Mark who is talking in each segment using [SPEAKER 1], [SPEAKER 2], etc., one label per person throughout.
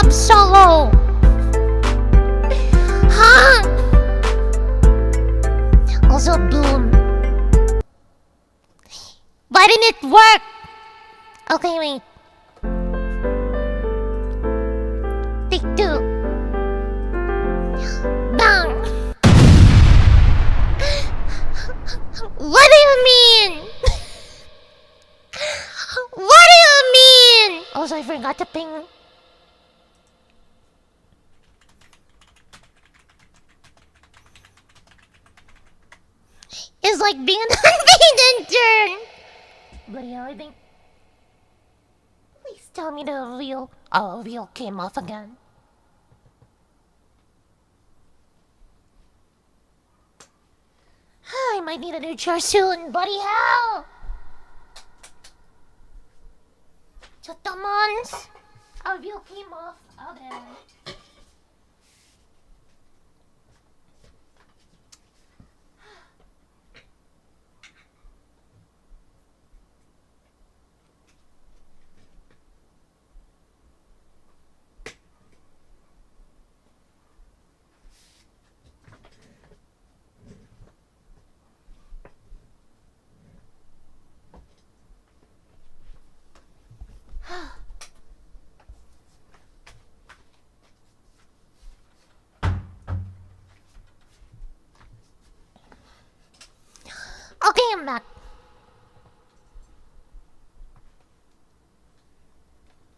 [SPEAKER 1] Rob Solo? Huh? Also Bloom. Why didn't it work? Okay, wait. Take two. Bang! What do you mean? What do you mean? Also, I forgot to ping. It's like being an unpaid intern. Bloody hell, I think. Please tell me the wheel. Oh, wheel came off again. I might need a new chair soon, buddy hell! Chotomons! Our wheel came off again. Okay, I'm back.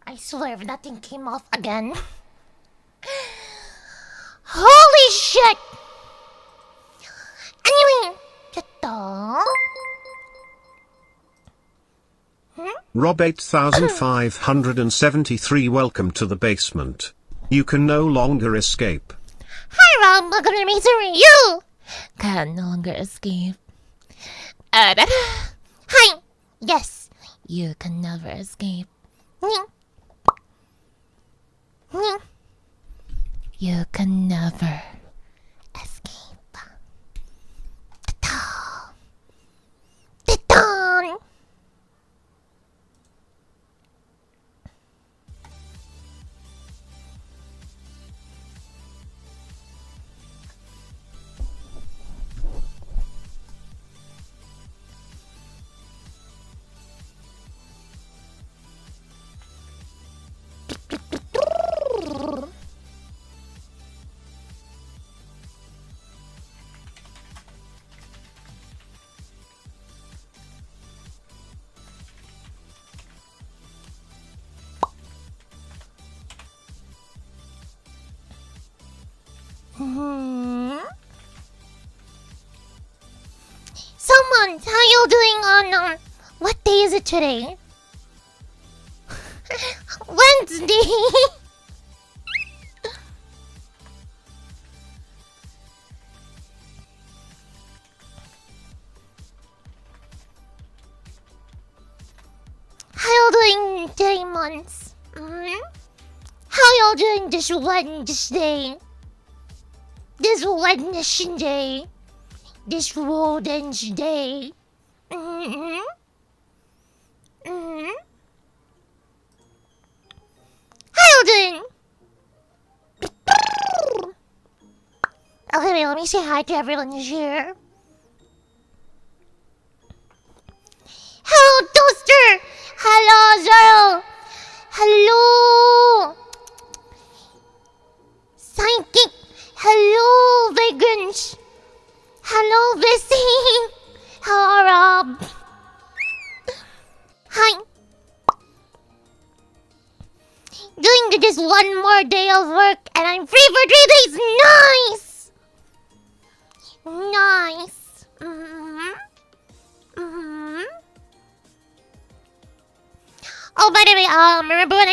[SPEAKER 1] I swear if that thing came off again. Holy shit! Anyway,
[SPEAKER 2] Rob 8573, welcome to the basement. You can no longer escape.
[SPEAKER 1] Hi Rob, welcome to the basement. You can no longer escape. Hi. Yes, you can never escape. You can never escape. Ta-ta. Someone, how you doing on what day is it today? Wednesday. How you doing today, months? How you doing this Wednesday? This Wednesday. This Wednesday. How you doing? Okay, wait, let me say hi to everyone who's here. Hello, Toaster! Hello, Zoro! Hello! Psychic! Hello, Vegans! Hello, Bessie! Hello, Rob! Hi! Doing just one more day of work and I'm free for 3 days! Nice! Nice! Oh, by the way, remember when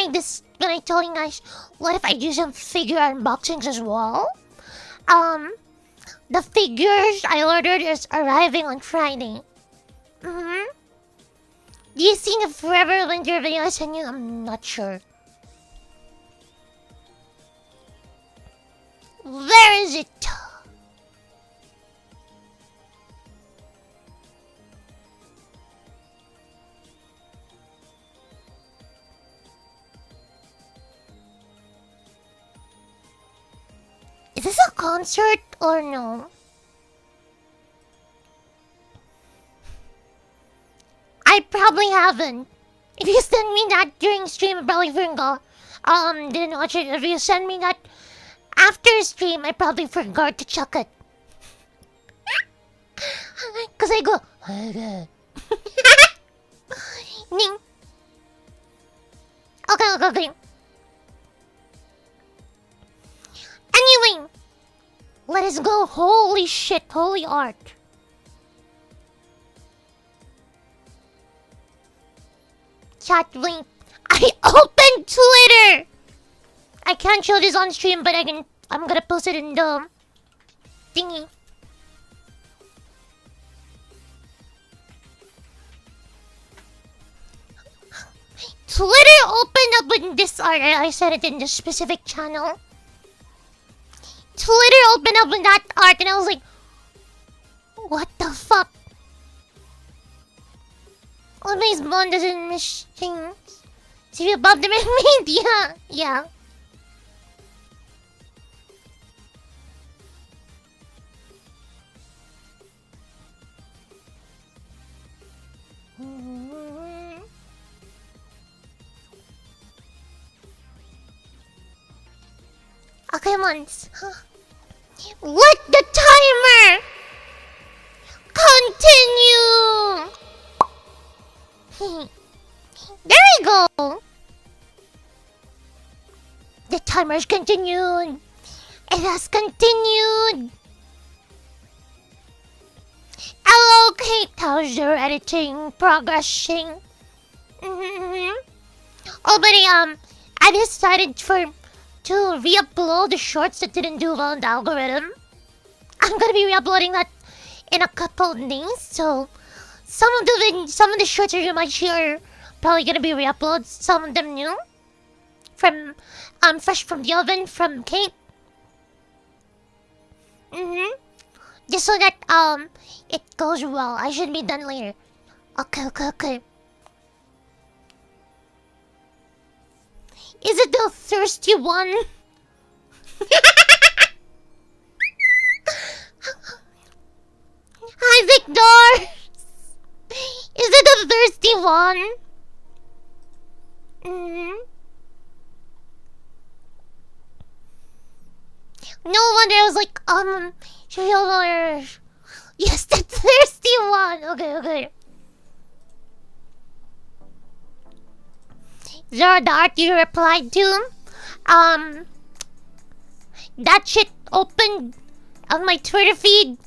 [SPEAKER 1] I told you guys, what if I do some figure unboxings as well? The figures I ordered is arriving on Friday. Do you see the Forever Winter video I sent you? I'm not sure. Where is it? Is this a concert or no? I probably haven't. If you send me that during stream, I probably forgot. Didn't watch it. If you send me that after stream, I probably forgot to check it. Cause I go, oh god. Ning. Okay. Anyway, let us go. Holy shit, holy art. Chat link. I opened Twitter. I can't show this on stream, but I'm gonna post it in the thingy. Twitter opened up with this art. I said it in the specific channel. Twitter opened up with that art, and I was like, what the fuck? Always Bond doesn't miss things. See you above the media. Yeah. Okay, once. Let the timer continue. There we go. The timer's continued. It has continued. Hello, Kate. How's your editing progressing? Oh, but I decided to re-upload the shorts that didn't do well in the algorithm. I'm gonna be re-uploading that in a couple of days, so some of the shorts you might see are probably gonna be re-uploads. Some of them new, from fresh from the oven from Kate. Just so that it goes well. I should be done later. Okay. Is it the thirsty one? Hi, Victor! Is it the thirsty one? No wonder I was like, yes, the thirsty one! Okay. Zara, the art you replied to, that shit opened on my Twitter feed,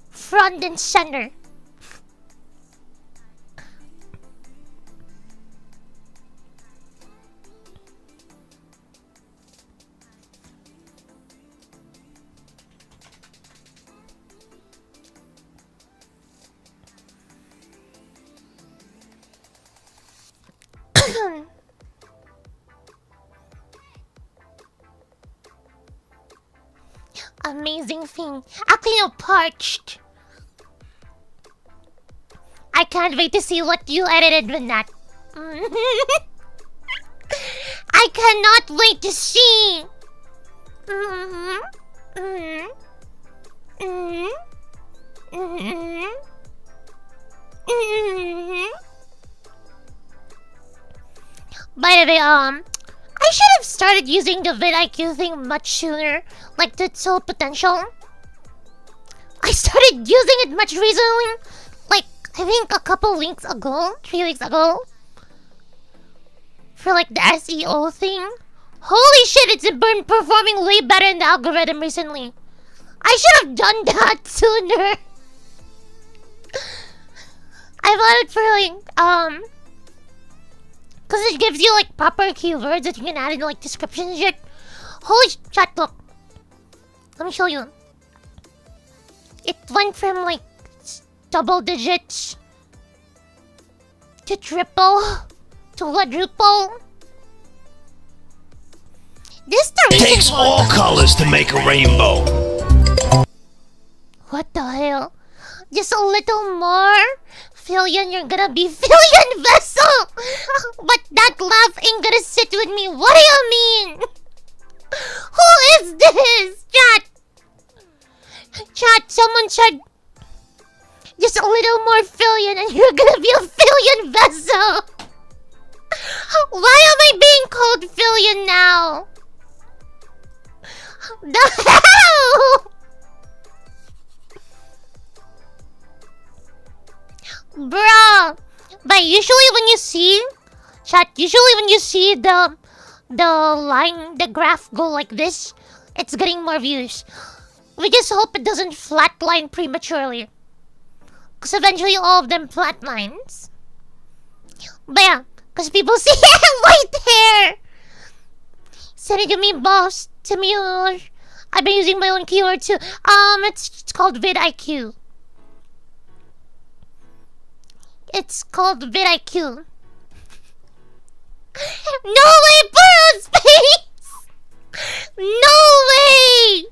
[SPEAKER 1] front and center. Amazing thing. Actually, parched. I can't wait to see what you edited with that. I cannot wait to see. By the way, I should have started using the vidIQ thing much sooner, like its whole potential. I started using it much recently, like I think a couple weeks ago, 3 weeks ago, for like the SEO thing. Holy shit, it's been performing way better in the algorithm recently. I should have done that sooner. I bought it for like because it gives you like proper keywords that you can add in like descriptions and shit. Holy shit, look. Let me show you. It went from like double digits to triple to quadruple. This the reason
[SPEAKER 3] takes all colors to make a rainbow.
[SPEAKER 1] What the hell? Just a little more? Fillion, you're gonna be Fillion Vessel! But that laugh ain't gonna sit with me. What do you mean? Who is this? Chat, someone said just a little more fillion and you're gonna be a fillion vessel. Why am I being called fillion now? The hell? Bruh. But usually when you see the line, the graph go like this, it's getting more views. We just hope it doesn't flatline prematurely. Because eventually all of them flatlines. But yeah, because people see white hair. Send it to me, boss. To me, I've been using my own keyword too. It's called vidIQ. It's called vidIQ. No way, Burrow Space! No way!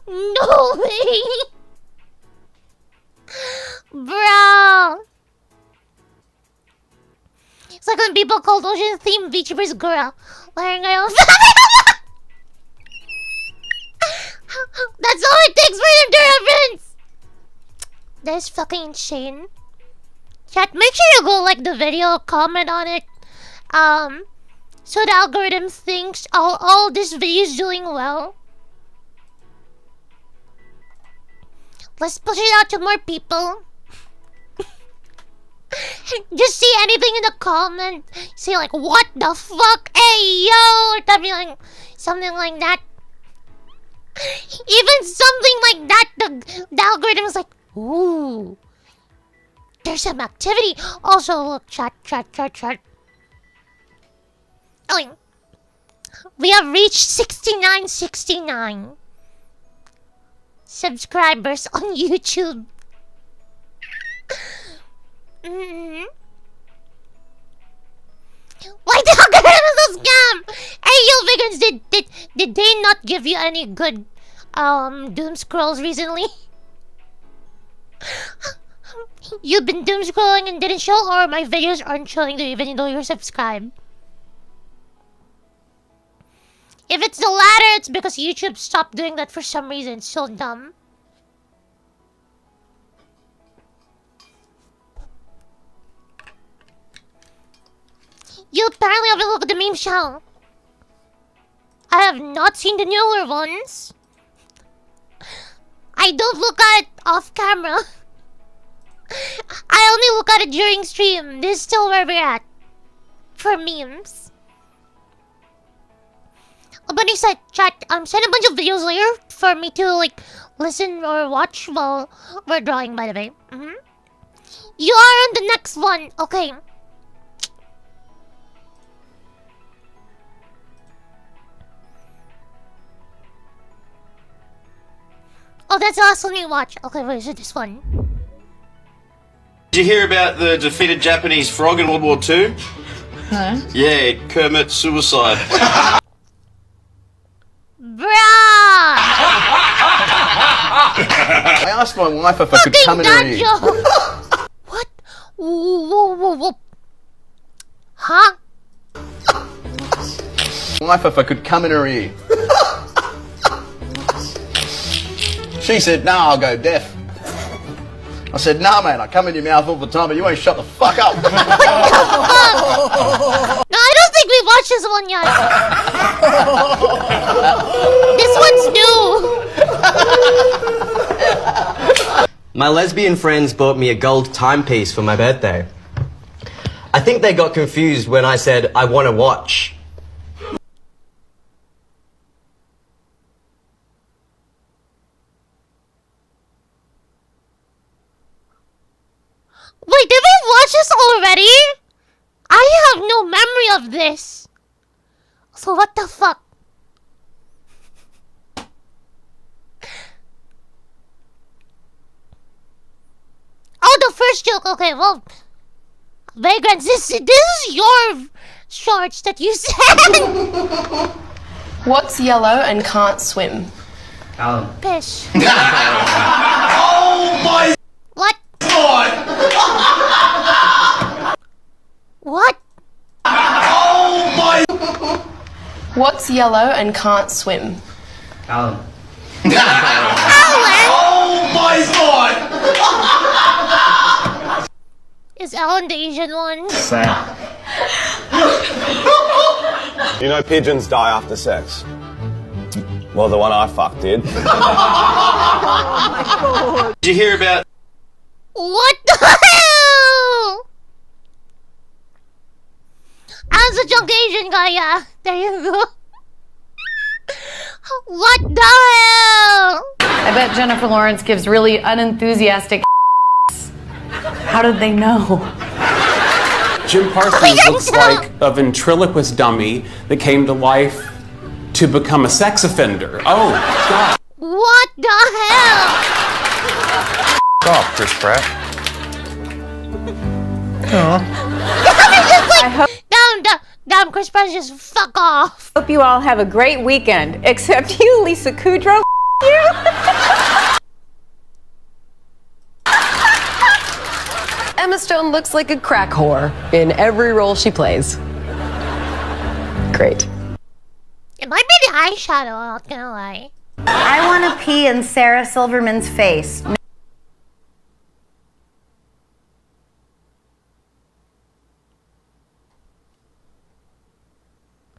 [SPEAKER 1] No way! Bro! It's like when people called Ocean Theme VTubers girl. Wearing her own That's all it takes for them to reference! That's fucking insane. Chat, make sure you go like the video, comment on it. So the algorithm thinks all this video is doing well. Let's push it out to more people. Just see anything in the comment. Say like, what the fuck? Hey yo! Or something like that. Even something like that, the algorithm is like, ooh. There's some activity. Also, look, chat. Oh, we have reached 6969 subscribers on YouTube. Why the algorithm is a scam? Hey, yo, vegans, did they not give you any good doom scrolls recently? You've been doom scrolling and didn't show, or my videos aren't showing to you even though you're subscribed? If it's the latter, it's because YouTube stopped doing that for some reason. It's so dumb. You apparently haven't looked at the meme show. I have not seen the newer ones. I don't look at it off camera. I only look at it during stream. This is still where we're at. For memes. But he said, chat, send a bunch of videos later for me to like listen or watch while we're drawing, by the way. You are on the next one. Okay. Oh, that's the last one you watch. Okay, wait, is it this one?
[SPEAKER 4] Did you hear about the defeated Japanese frog in World War II?
[SPEAKER 5] No.
[SPEAKER 4] Yeah, Kermit suicide.
[SPEAKER 1] Bruh!
[SPEAKER 6] I asked my wife if I could come in her ear.
[SPEAKER 1] What? Whoa. Huh?
[SPEAKER 6] Wife if I could come in her ear. She said, no, I'll go deaf. I said, nah, man, I come in your mouth all the time, but you ain't shut the fuck up.
[SPEAKER 1] No, I don't think we've watched this one yet. This one's new.
[SPEAKER 7] My lesbian friends bought me a gold timepiece for my birthday. I think they got confused when I said, I want to watch.
[SPEAKER 1] Wait, did we watch this already? I have no memory of this. So what the fuck? Oh, the first joke. Okay, well, Vagrants, this is your shorts that you said.
[SPEAKER 5] What's yellow and can't swim?
[SPEAKER 1] Pish.
[SPEAKER 3] Oh my
[SPEAKER 1] What?
[SPEAKER 3] god!
[SPEAKER 1] What?
[SPEAKER 3] Oh my!
[SPEAKER 5] yellow and can't swim?
[SPEAKER 7] Alan.
[SPEAKER 3] Oh my god!
[SPEAKER 1] Is Alan the Asian one?
[SPEAKER 8] Sam. You know pigeons die after sex? Well, the one I fucked did.
[SPEAKER 4] Did you hear about
[SPEAKER 1] What the hell? I'm such a Asian guy, yeah. There you go. What the hell?
[SPEAKER 9] I bet Jennifer Lawrence gives really unenthusiastic. How did they know?
[SPEAKER 10] Jim Parsons looks like a ventriloquist dummy that came to life to become a sex offender. Oh, God.
[SPEAKER 1] What the hell?
[SPEAKER 8] Stop, Chris Pratt.
[SPEAKER 1] Damn, Chris Pratt, just fuck off.
[SPEAKER 9] Hope you all have a great weekend. Except you, Lisa Kudrow. You.
[SPEAKER 5] Emma Stone looks like a crack whore in every role she plays. Great.
[SPEAKER 1] It might be the eyeshadow, I'm not gonna lie.
[SPEAKER 9] I want to pee in Sarah Silverman's face.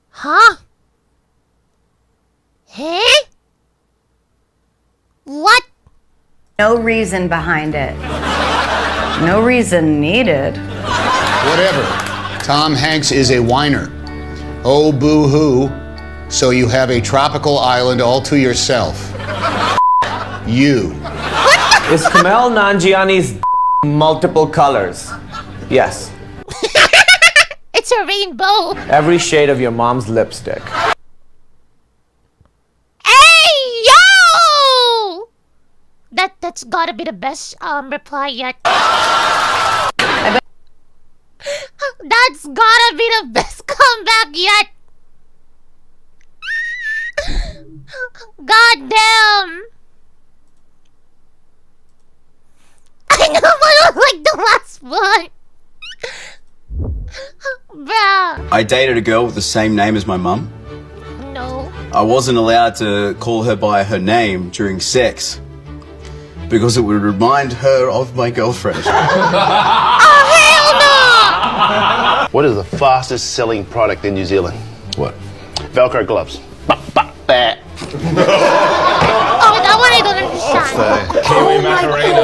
[SPEAKER 1] Huh? Huh? What?
[SPEAKER 9] No reason behind it. No reason needed.
[SPEAKER 11] Whatever. Tom Hanks is a whiner. Oh, boo-hoo. So you have a tropical island all to yourself. You.
[SPEAKER 7] Is Kumail Nanjiani's multiple colors? Yes.
[SPEAKER 1] It's a rainbow.
[SPEAKER 7] Every shade of your mom's lipstick.
[SPEAKER 1] Hey, yo! That's gotta be the best reply yet. That's gotta be the best comeback yet. God damn. I know, but I like the last one. Bruh.
[SPEAKER 4] I dated a girl with the same name as my mum?
[SPEAKER 1] No.
[SPEAKER 4] I wasn't allowed to call her by her name during sex because it would remind her of my girlfriend.
[SPEAKER 1] Oh, hell no!
[SPEAKER 3] What is the fastest selling product in New Zealand?
[SPEAKER 4] What?
[SPEAKER 3] Velcro gloves.
[SPEAKER 1] Oh, that one I don't understand.
[SPEAKER 8] Kiwi Macarena.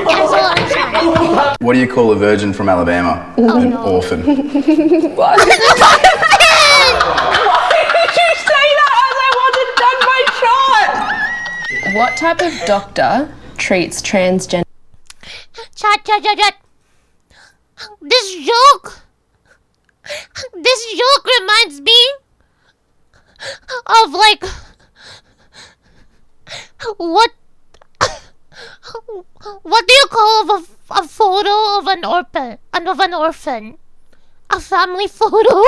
[SPEAKER 1] Yes, I understand.
[SPEAKER 6] What do you call a virgin from Alabama? An orphan.
[SPEAKER 5] Why did you say that as I wanted done my shot? What type of doctor treats transgender?
[SPEAKER 1] Chat. This joke reminds me of like what do you call a photo of an orphan? A family photo.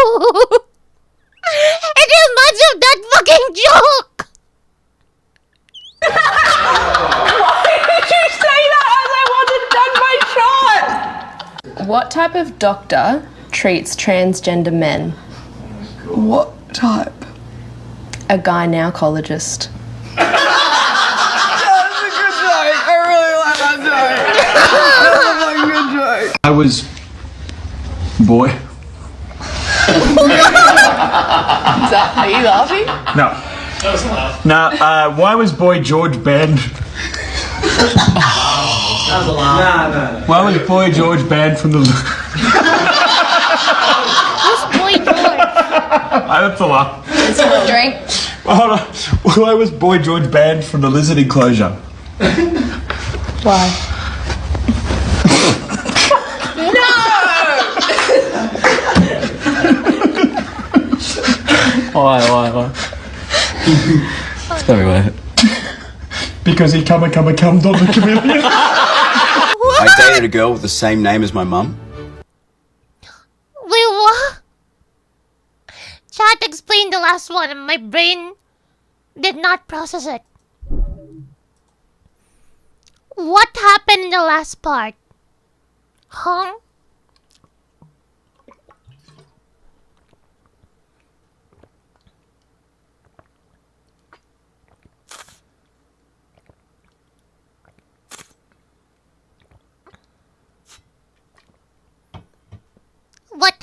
[SPEAKER 1] It reminds me of that fucking joke.
[SPEAKER 5] Why did you say that as I wanted done my shot? What type of doctor treats transgender men?
[SPEAKER 6] What type?
[SPEAKER 5] A gynecologist.
[SPEAKER 8] I was boy.
[SPEAKER 5] Are you laughing?
[SPEAKER 8] No. Now, why was Boy George banned? Why was Boy George banned from the?
[SPEAKER 1] Who's Boy George?
[SPEAKER 8] That's a lot.
[SPEAKER 5] Drink.
[SPEAKER 8] Hold on. Why was Boy George banned from the lizard enclosure?
[SPEAKER 5] Why?
[SPEAKER 8] Why? Sorry, why? Because he come on the chameleon.
[SPEAKER 4] I dated a girl with the same name as my mum.
[SPEAKER 1] Wait, what? Chat explained the last one and my brain did not process it. What happened in the last part? Huh?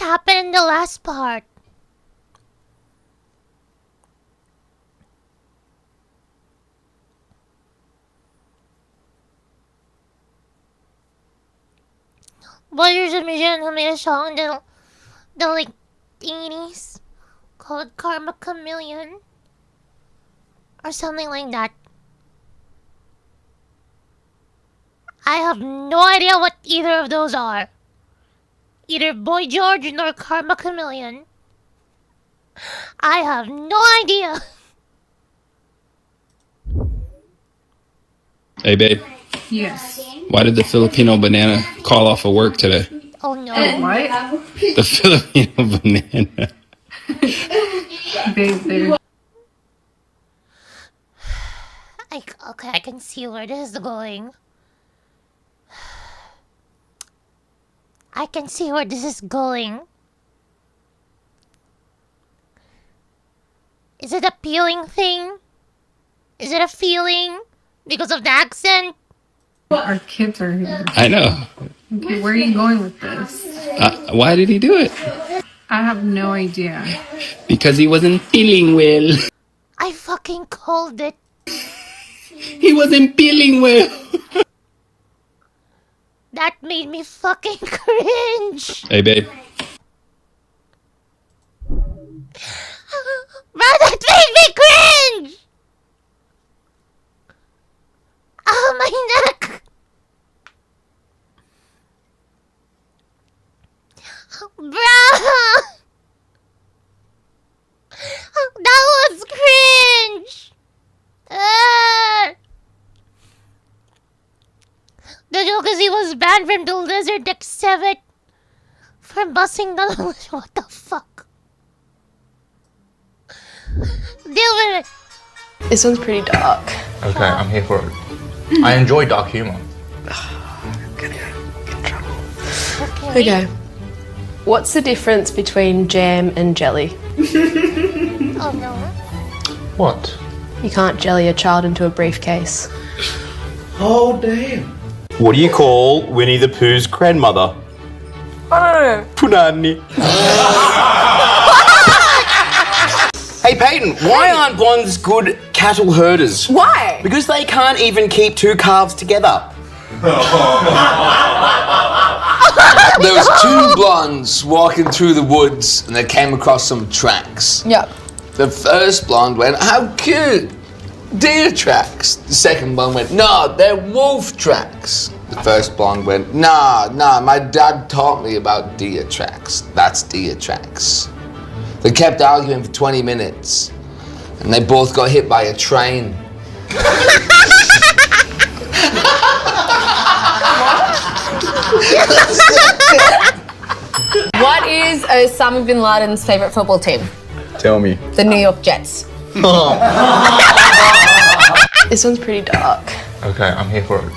[SPEAKER 1] happened in the last part? Well, there's a musician who made a song in the like 80s called Karma Chameleon or something like that. I have no idea what either of those are. Either Boy George nor Karma Chameleon. I have no idea.
[SPEAKER 12] Hey, babe.
[SPEAKER 9] Yes.
[SPEAKER 12] Why did the Filipino banana call off of work today?
[SPEAKER 1] Oh no.
[SPEAKER 9] What?
[SPEAKER 12] The Filipino banana.
[SPEAKER 9] Babe.
[SPEAKER 1] Okay, I can see where this is going. I can see where this is going. Is it a peeling thing? Is it a feeling? Because of the accent?
[SPEAKER 9] Our kids are here.
[SPEAKER 12] I know.
[SPEAKER 9] Okay, where are you going with this?
[SPEAKER 12] Why did he do it?
[SPEAKER 9] I have no idea.
[SPEAKER 12] Because he wasn't feeling well.
[SPEAKER 1] I fucking called it.
[SPEAKER 12] He wasn't feeling well.
[SPEAKER 1] That made me fucking cringe.
[SPEAKER 12] Hey, babe.
[SPEAKER 1] Bro, that made me cringe! Oh, my neck! Bro! That was cringe! The joke is he was banned from the Lizard exhibit for busing the... What the fuck? Deal with it.
[SPEAKER 5] This one's pretty dark.
[SPEAKER 13] Okay, I'm here for it. I enjoy dark humor.
[SPEAKER 5] Okay. What's the difference between jam and jelly?
[SPEAKER 1] Oh no.
[SPEAKER 13] What?
[SPEAKER 5] You can't jelly a child into a briefcase.
[SPEAKER 13] Oh, damn. What do you call Winnie the Pooh's grandmother?
[SPEAKER 5] I don't know.
[SPEAKER 13] Punani.
[SPEAKER 4] Hey Peyton, why aren't blondes good cattle herders?
[SPEAKER 5] Why?
[SPEAKER 4] Because they can't even keep two calves together.
[SPEAKER 14] There was two blondes walking through the woods and they came across some tracks.
[SPEAKER 5] Yep.
[SPEAKER 14] The first blonde went, "How cute! Deer tracks." The second blonde went, "No, they're wolf tracks." The first blonde went, Nah, my dad taught me about deer tracks. That's deer tracks." They kept arguing for 20 minutes and they both got hit by a train.
[SPEAKER 5] What is Osama bin Laden's favorite football team?
[SPEAKER 13] Tell me.
[SPEAKER 5] The New York Jets. This one's pretty dark.
[SPEAKER 13] Okay, I'm here for it.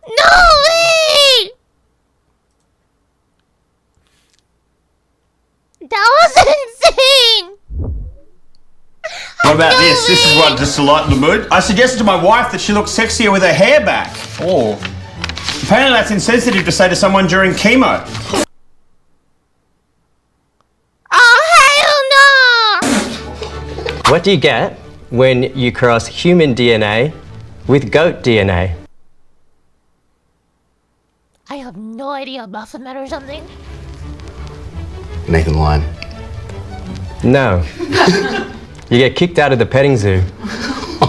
[SPEAKER 1] No way! That was insane!
[SPEAKER 15] What about this? This is what, just to lighten the mood. I suggested to my wife that she looks sexier with her hair back. Oh. Apparently that's insensitive to say to someone during chemo.
[SPEAKER 1] Oh, hell no!
[SPEAKER 7] What do you get when you cross human DNA with goat DNA?
[SPEAKER 1] I have no idea, Baphomet or something.
[SPEAKER 4] Nathan Lyon.
[SPEAKER 7] No. You get kicked out of the petting zoo.
[SPEAKER 1] No!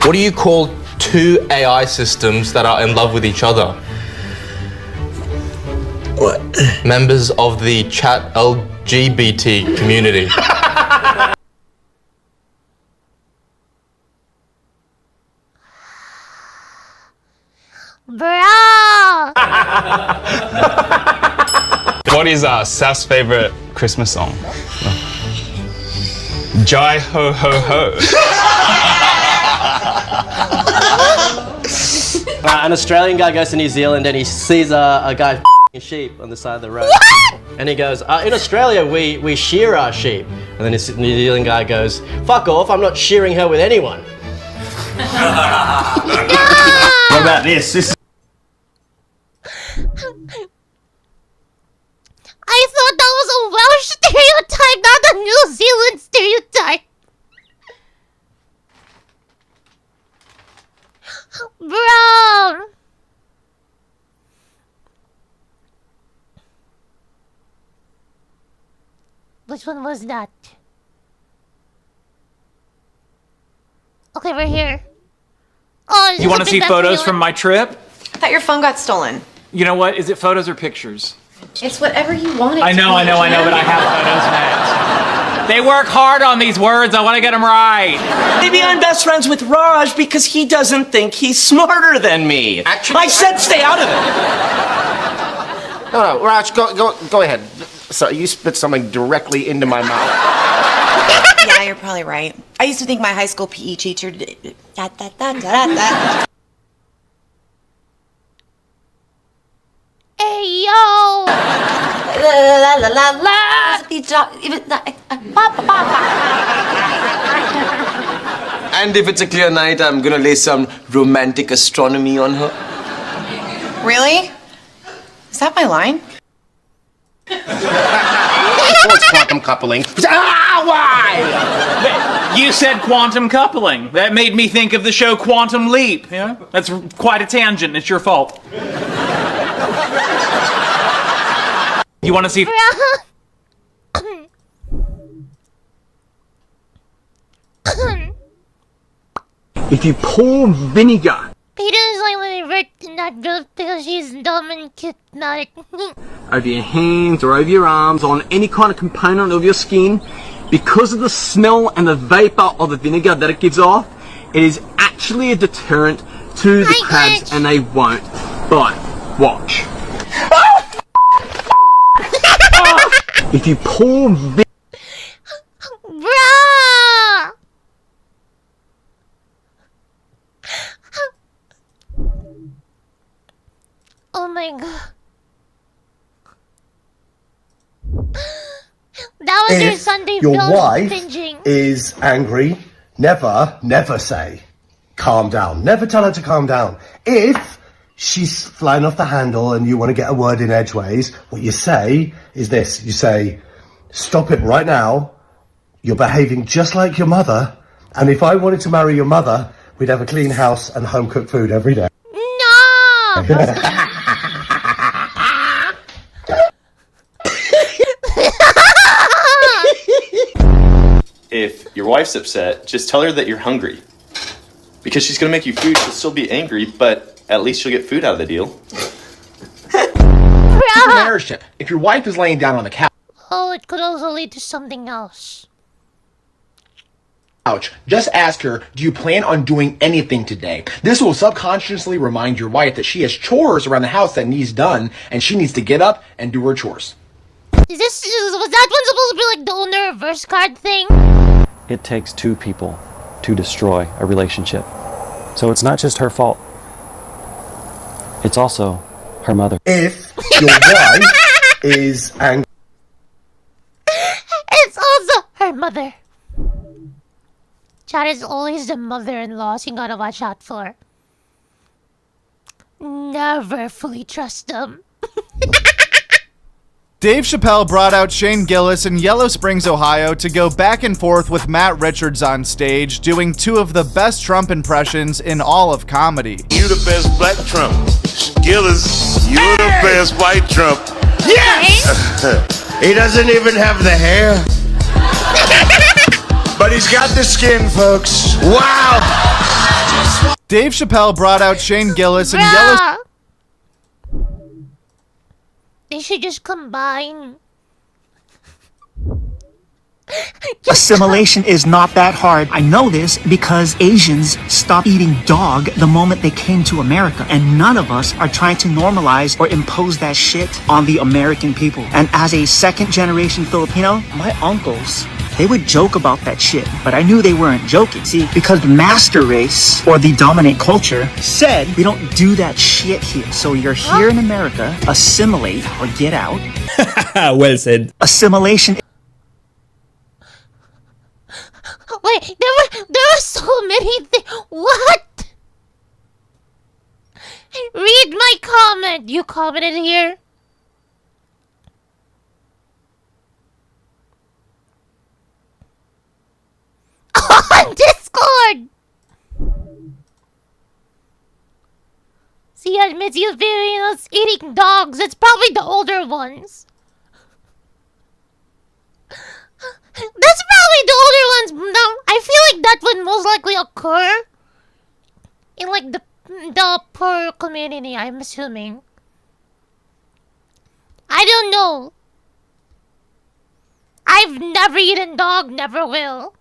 [SPEAKER 13] What do you call two AI systems that are in love with each other?
[SPEAKER 14] What?
[SPEAKER 13] Members of the chat LGBT community.
[SPEAKER 1] Bro!
[SPEAKER 16] What is Saf's favorite Christmas song? Jai ho ho ho.
[SPEAKER 7] An Australian guy goes to New Zealand and he sees a guy f***ing sheep on the side of the road.
[SPEAKER 1] What?
[SPEAKER 7] And he goes, in Australia we shear our sheep. And then this New Zealand guy goes, fuck off, I'm not shearing her with anyone.
[SPEAKER 15] What about this?
[SPEAKER 1] a New Zealand stereotype. Bro. Which one was that? Okay, we're here. Oh,
[SPEAKER 17] You want to see photos from my trip?
[SPEAKER 5] I thought your phone got stolen.
[SPEAKER 17] You know what? Is it photos or pictures?
[SPEAKER 5] It's whatever you want it
[SPEAKER 17] I know, but I have photos next. They work hard on these words. I want to get them right.
[SPEAKER 18] Maybe I'm best friends with Raj because he doesn't think he's smarter than me. Actually, I said stay out of it.
[SPEAKER 3] No, Raj, go ahead. Sorry, you spit something directly into my mouth.
[SPEAKER 19] Yeah, you're probably right. I used to think my high school PE teacher did.
[SPEAKER 1] Hey, yo!
[SPEAKER 19] La la la la.
[SPEAKER 18] And if it's a clear night, I'm gonna lay some romantic astronomy on her.
[SPEAKER 19] Really? Is that my line?
[SPEAKER 3] It's quantum coupling.
[SPEAKER 17] Why? You said quantum coupling. That made me think of the show Quantum Leap. Yeah, that's quite a tangent. It's your fault. You want to see?
[SPEAKER 20] If you pour vinegar
[SPEAKER 1] He doesn't like when they wreck that girl because she's dumb and hypnotic.
[SPEAKER 20] over your hands or over your arms on any kind of component of your skin, because of the smell and the vapor of the vinegar that it gives off, it is actually a deterrent to the crabs and they won't bite. Watch. If you pour vinegar...
[SPEAKER 1] Bruh! Oh my god. That was your Sunday
[SPEAKER 21] your
[SPEAKER 1] film
[SPEAKER 21] wife
[SPEAKER 1] binging.
[SPEAKER 21] is angry, never say, calm down. Never tell her to calm down. If she's flying off the handle and you want to get a word in edgeways, what you say is this. You say, stop it right now. You're behaving just like your mother. And if I wanted to marry your mother, we'd have a clean house and home-cooked food every day.
[SPEAKER 1] No!
[SPEAKER 22] If your wife's upset, just tell her that you're hungry. Because she's gonna make you food, she'll still be angry, but at least she'll get food out of the deal.
[SPEAKER 23] Marriage tip. If your wife is laying down on the couch,
[SPEAKER 1] It could also lead to something else.
[SPEAKER 23] just ask her, do you plan on doing anything today? This will subconsciously remind your wife that she has chores around the house that needs done, and she needs to get up and do her chores.
[SPEAKER 1] Was that one supposed to be like the owner reverse card thing?
[SPEAKER 24] It takes two people to destroy a relationship. So it's not just her fault. It's also her mother.
[SPEAKER 21] If your wife is angry...
[SPEAKER 1] It's also her mother. Chad is always the mother-in-law you gotta watch out for. Never fully trust them.
[SPEAKER 25] Dave Chappelle brought out Shane Gillis in Yellow Springs, Ohio to go back and forth with Matt Richards on stage, doing two of the best Trump impressions in all of comedy.
[SPEAKER 26] You the best black Trump. Gillis, you the best white Trump. Yes! He doesn't even have the hair. But he's got the skin, folks. Wow!
[SPEAKER 25] Dave Chappelle brought out Shane Gillis in Yellow...
[SPEAKER 1] They should just combine.
[SPEAKER 27] Assimilation is not that hard. I know this because Asians stopped eating dog the moment they came to America. And none of us are trying to normalize or impose that shit on the American people. And as a second generation Filipino, my uncles, they would joke about that shit, but I knew they weren't joking. See, because the master race, or the dominant culture, said we don't do that shit here. So you're here in America, assimilate or get out.
[SPEAKER 12] Well said.
[SPEAKER 27] Assimilation.
[SPEAKER 1] Wait, there were so many things. What? Read my comment. You commented here. on Discord! She admits you videos eating dogs. It's probably the older ones. That's probably the older ones. No, I feel like that would most likely occur in like the poor community, I'm assuming. I don't know. I've never eaten dog, never will.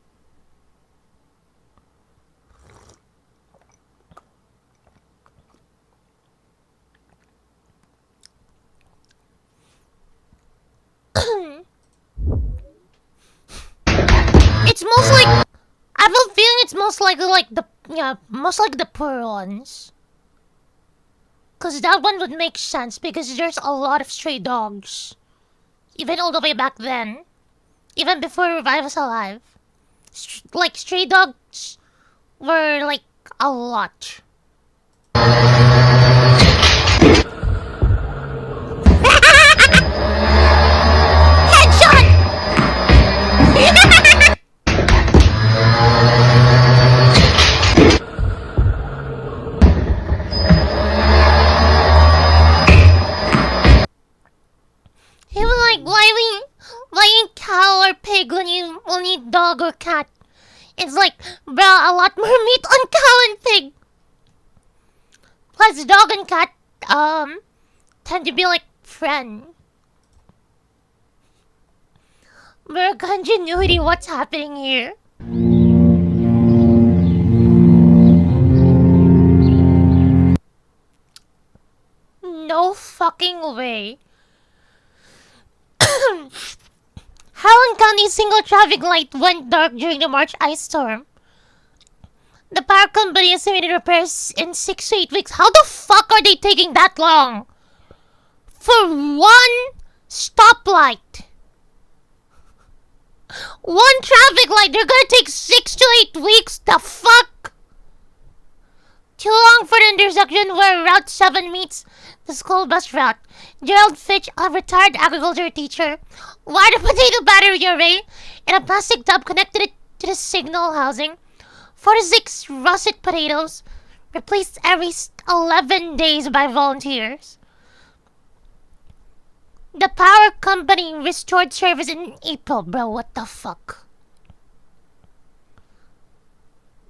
[SPEAKER 1] It's most like I have a feeling it's most likely like most like the poor ones. Cause that one would make sense because there's a lot of stray dogs. Even all the way back then. Even before Revive was alive. Like stray dogs were like a lot. He was like, why ain't cow or pig when you only eat dog or cat? It's like, bro, a lot more meat on cow and pig. Plus, dog and cat, tend to be like friend. Bro, continuity, what's happening here? No fucking way. Howland County's single traffic light went dark during the March ice storm. The power company estimated repairs in 6 to 8 weeks. How the fuck are they taking that long? For one stoplight. One traffic light, they're gonna take 6 to 8 weeks? The fuck? Too long for the intersection where Route 7 meets the school bus route. Gerald Fitch, a retired agriculture teacher, wired a potato battery array in a plastic tub, connected it to the signal housing. 46 russet potatoes, replaced every 11 days by volunteers. The power company restored service in April. Bro, what the fuck?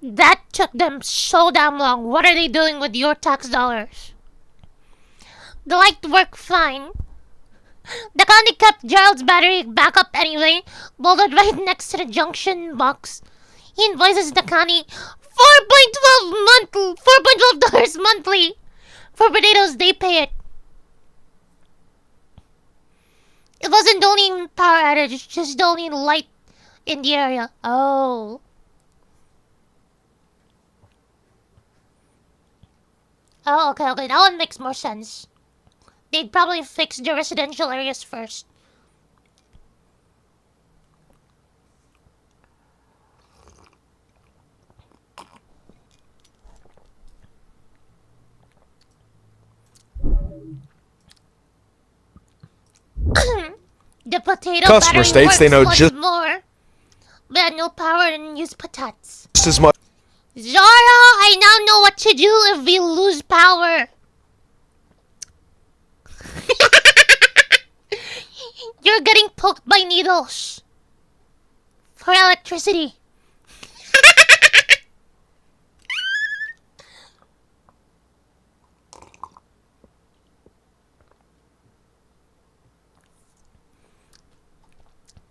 [SPEAKER 1] That took them so damn long. What are they doing with your tax dollars? The light worked fine. The county kept Gerald's battery backup anyway, bolted right next to the junction box. He invoices the county $4.12 monthly. For potatoes, they pay it. It wasn't only power outage, it's just the only light in the area. Oh. Oh, okay, that one makes more sense. They'd probably fix the residential areas first. The potato
[SPEAKER 2] Customer
[SPEAKER 1] battery
[SPEAKER 2] states they know
[SPEAKER 1] works
[SPEAKER 2] just
[SPEAKER 1] more, but had no power and use patats.
[SPEAKER 2] as much.
[SPEAKER 1] Zara, I now know what to do if we lose power. You're getting poked by needles for electricity.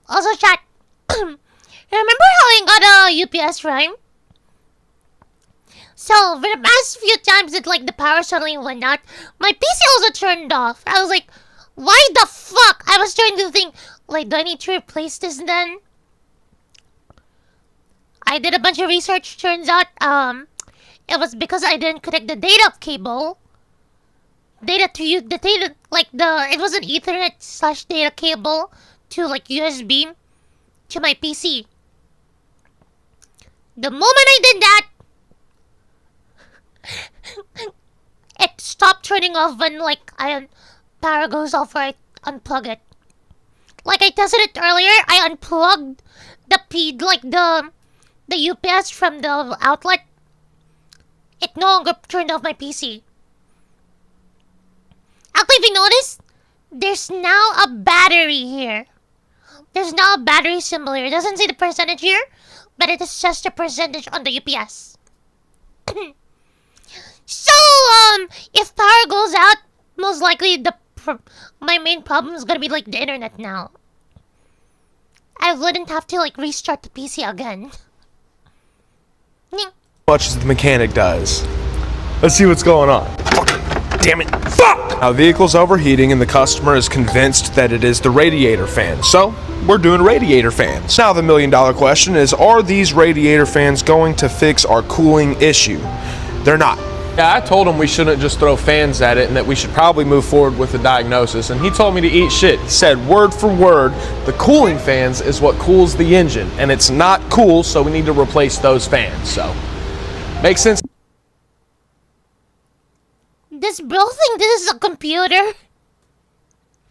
[SPEAKER 1] Also, chat. Remember how I got a UPS, right? So, for the past few times that like the power suddenly went out, my PC also turned off. I was like, why the fuck? I was trying to think, like, do I need to replace this then? I did a bunch of research. Turns out, it was because I didn't connect the data cable. It was an Ethernet / data cable to like USB to my PC. The moment I did that, it stopped turning off when like power goes off or I unplug it. Like I tested it earlier, I unplugged the the UPS from the outlet, it no longer turned off my PC. Actually, if you notice, there's now a battery here. There's now a battery symbol here. It doesn't say the percentage here, but it is just the percentage on the UPS. So, if power goes out, most likely my main problem is gonna be like the internet now. I wouldn't have to like restart the PC again.
[SPEAKER 2] Much as the mechanic does. Let's see what's going on. Damn it. Fuck! Now, the vehicle's overheating and the customer is convinced that it is the radiator fan. So, we're doing radiator fans. Now, the million-dollar question is, are these radiator fans going to fix our cooling issue? They're not.
[SPEAKER 13] Yeah, I told him we shouldn't just throw fans at it and that we should probably move forward with the diagnosis. And he told me to eat shit. He said, word for word, the cooling fans is what cools the engine. And it's not cool, so we need to replace those fans. So, makes sense.
[SPEAKER 1] This bro think this is a computer?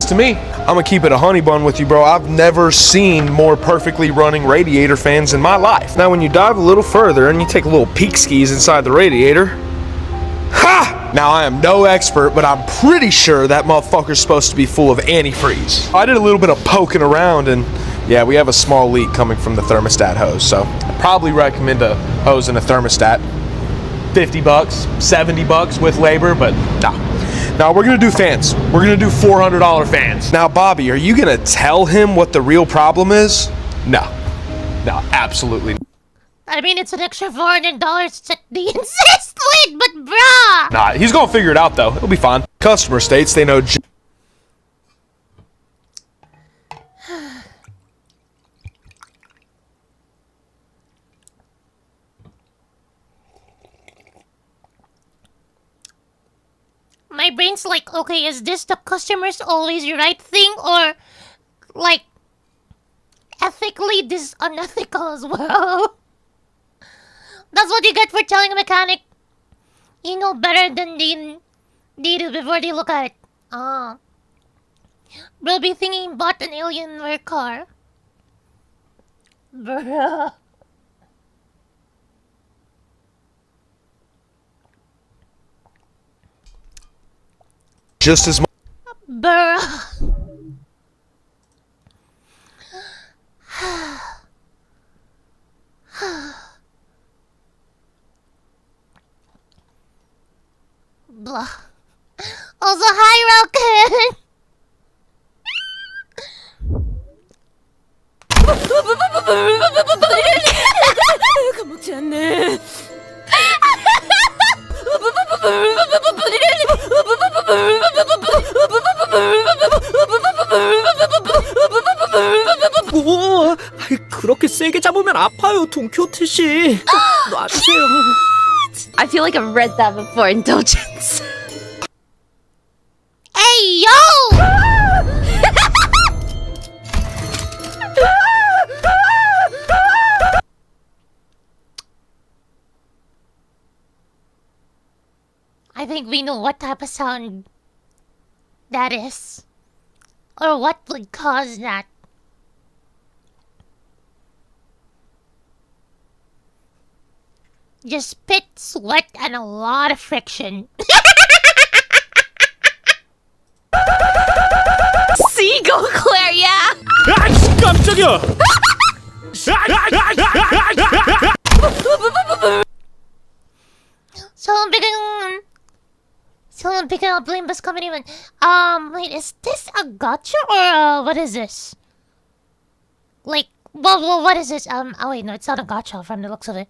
[SPEAKER 2] To me, I'm gonna keep it a honey bun with you, bro. I've never seen more perfectly running radiator fans in my life. Now, when you dive a little further and you take a little peek skis inside the radiator, ha! Now, I am no expert, but I'm pretty sure that motherfucker's supposed to be full of antifreeze. I did a little bit of poking around and yeah, we have a small leak coming from the thermostat hose, so I probably recommend a hose and a thermostat. $50, $70 with labor, but nah. Now we're gonna do fans. We're gonna do $400 fans. Now, Bobby, are you gonna tell him what the real problem is? No, absolutely not.
[SPEAKER 1] I mean, it's an extra $400 that they insist with, but bruh!
[SPEAKER 2] Nah, he's gonna figure it out though. It'll be fine. Customer states they know.
[SPEAKER 1] My brain's like, okay, is this the customer's always right thing, or like ethically this is unethical as well? That's what you get for telling a mechanic you know better than they do before they look at it. We'll be thinking bought an Alienware car. Bruh.
[SPEAKER 2] Just as much.
[SPEAKER 1] Bruh. Blah. Also, hi, Rocket.
[SPEAKER 27] 뭐? 그렇게 세게 잡으면 아파요, 돈키호테 씨. 놔주세요.
[SPEAKER 5] I feel like I've read that before. Indulgence.
[SPEAKER 1] Hey, yo! I think we know what type of sound that is. Or what would cause that. Just spit, sweat, and a lot of friction.
[SPEAKER 5] Seagull Claire, yeah!
[SPEAKER 27] 아이씨, 깜짝이야!
[SPEAKER 1] Someone picking up Limbus coming even. Wait, is this a gacha or what is this? Like, well, what is this? Oh wait, no, it's not a gacha from the looks of it.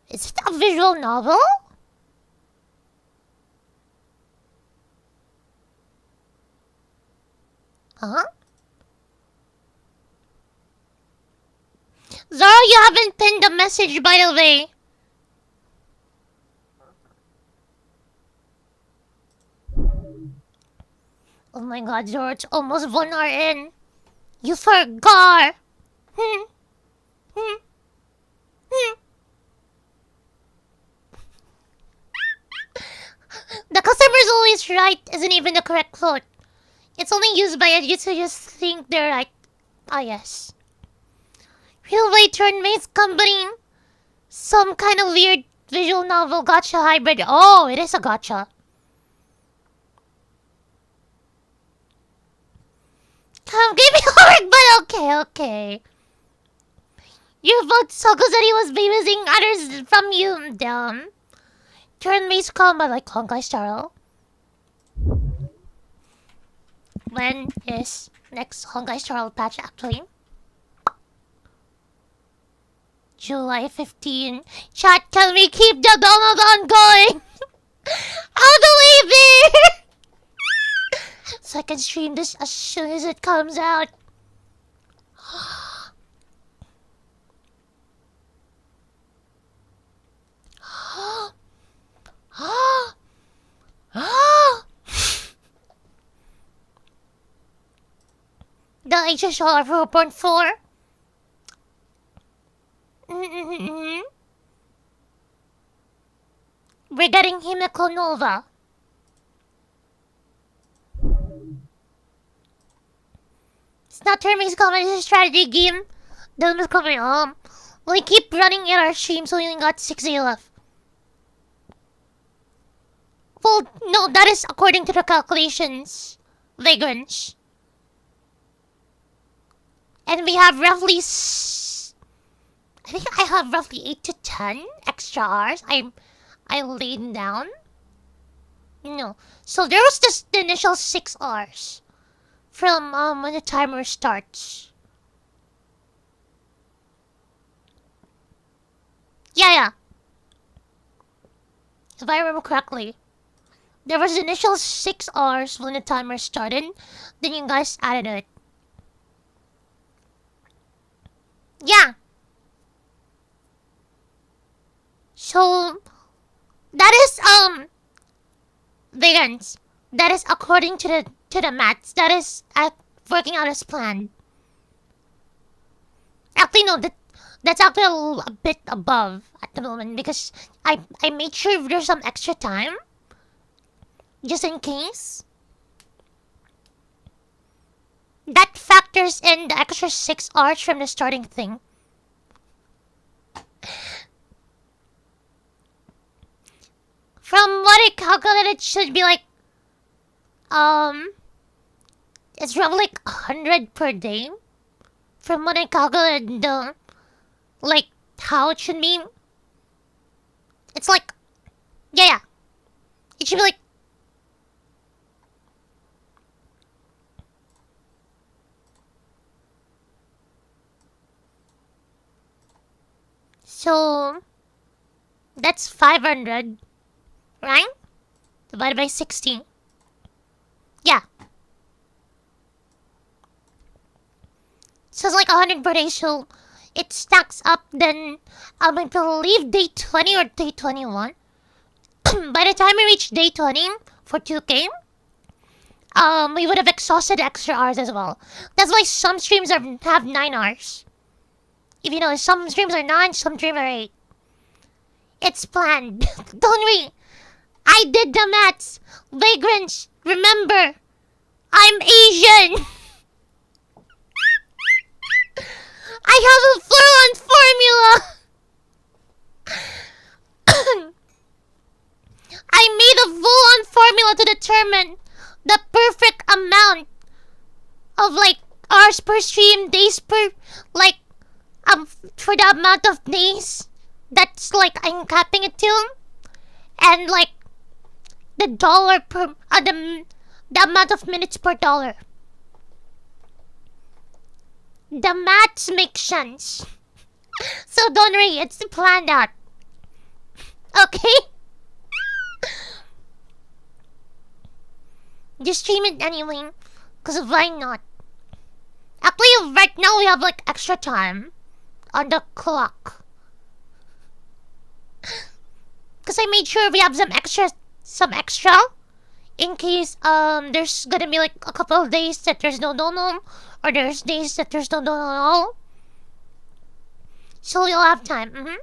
[SPEAKER 1] Is it a visual novel? Huh? Zara, you haven't pinned the message, by the way. Oh my god, George, almost 1 hour in. You forgot. The customer's always right isn't even the correct quote. It's only used by idiots who just think they're right. Ah, yes. Railway Turn-Based Company. Some kind of weird visual novel gacha hybrid. Oh, it is a gacha. Give me homework, but okay. Your vote so good that he was babysitting others from you. Damn. Turn-based combat like Honkai Star. When is next Honkai Star patch actually? July 15. Chat, can we keep the Donovan going? All the way there! So I can stream this as soon as it comes out. The HSR 4.4. We're getting Himeko Nova. It's not turn-based combat, it's a strategy game. Then it's coming we keep running in our stream, so we only got 6 days left. Well, no, that is according to the calculations. Vagrants. And we have roughly I think I have roughly 8 to 10 extra hours I laid down. No. So there was just the initial 6 hours from when the timer starts. Yeah. If I remember correctly. There was the initial 6 hours when the timer started. Then you guys added it. Yeah. So that is vegans. That is according to the maths. That is working out as planned. Actually no, that's actually a bit above at the moment because I made sure there's some extra time. Just in case. That factors in the extra 6 hours from the starting thing. From what I calculated, it should be like, it's roughly like 100 per day. From what I calculated, like, how it should be. It's like, yeah. It should be like, so, that's 500, right? Divided by 60. Yeah. So it's like 100 per day, so it stacks up then, I believe day 20 or day 21. By the time we reach day 20 for 2K, we would have exhausted extra hours as well. That's why some streams have 9 hours. If you know, some streams are 9, some streams are 8. It's planned. Don't worry. I did the maths. Vagrants, remember, I'm Asian. I have a fluent formula. I made a full-on formula to determine the perfect amount of like hours per stream, days per like for the amount of days that's like I'm capping it to, and like the dollar per the amount of minutes per dollar. The maths make sense. So don't worry, it's planned out. Okay? Just stream it anyway, cause why not? Actually, right now we have like extra time on the clock. Cause I made sure we have some extra, in case there's gonna be like a couple of days that there's no dono, or there's days that there's no dono at all. So you'll have time.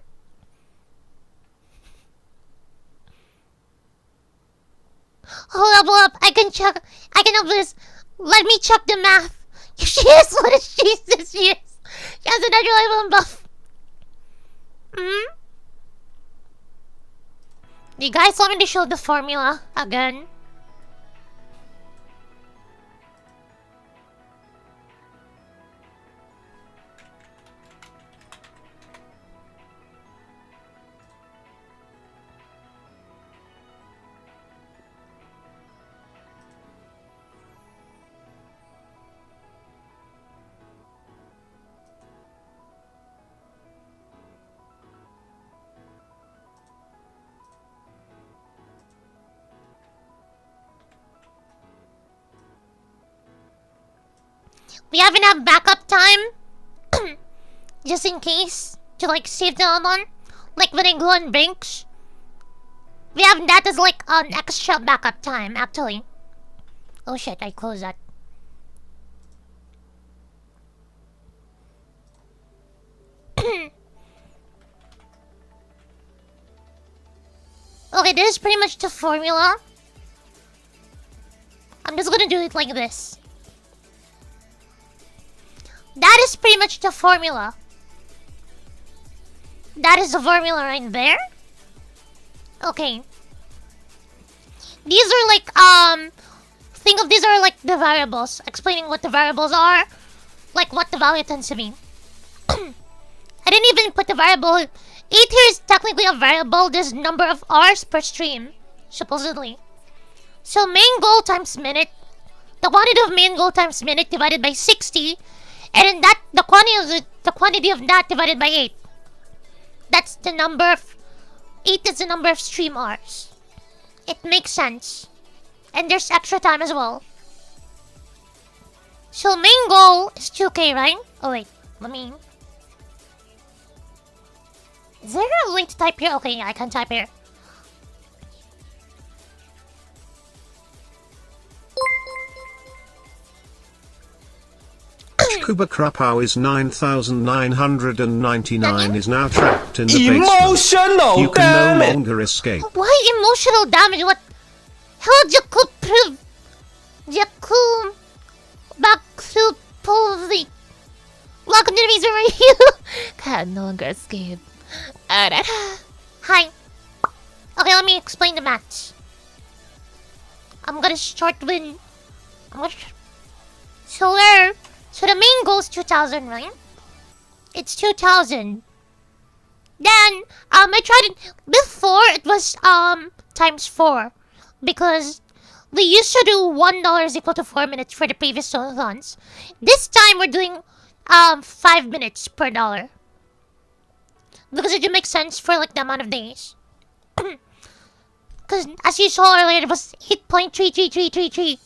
[SPEAKER 1] Hold up, I can check. I can help this. Let me check the math. If she is what she says she is. He has a natural item buff. You guys want me to show the formula again? We have enough backup time, just in case, to like save the one, like when I go on Brinks. We have that as like an extra backup time, actually. Oh shit, I closed that. Okay, this is pretty much the formula. I'm just gonna do it like this. That is pretty much the formula. That is the formula right there. Okay. These are like, think of these are like the variables. Explaining what the variables are. Like what the value tends to be. I didn't even put the variable. 8 here is technically a variable. There's number of hours per stream. Supposedly. So main goal times minute. The quantity of main goal times minute divided by 60. And then that the quantity of that divided by 8. That's the number of 8 is the number of stream hours. It makes sense. And there's extra time as well. So main goal is 2K, right? Oh wait, let me. Is there a way to type here? Okay, yeah, I can type here.
[SPEAKER 4] Kuba Krapow is 9,999 is now trapped in the basement.
[SPEAKER 18] Emotional
[SPEAKER 4] You can no longer escape.
[SPEAKER 1] Why emotional damage? What? How Jakub prove? Jakub Baksu Povli. Welcome to the Maze Review. Can no longer escape. Hi. Okay, let me explain the match. I'm gonna start with. So the main goal is 2,000, right? It's 2,000. Then I tried it before. It was times 4 because we used to do $1 is equal to 4 minutes for the previous runs. This time we're doing 5 minutes per dollar because it makes sense for like the amount of days. Because as you saw earlier, it was 8.33333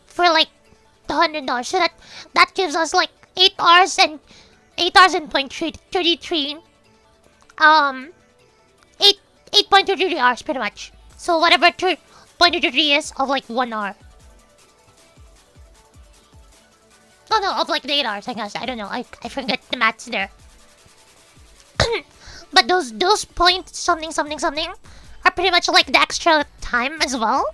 [SPEAKER 1] for like the $100. So that gives us like 8 hours and 8.33. 8.33 hours pretty much. So whatever 0.33 is of like 1 hour. No, of like the 8 hours, I guess. I don't know. I forget the maths there. But those point something are pretty much like the extra time as well.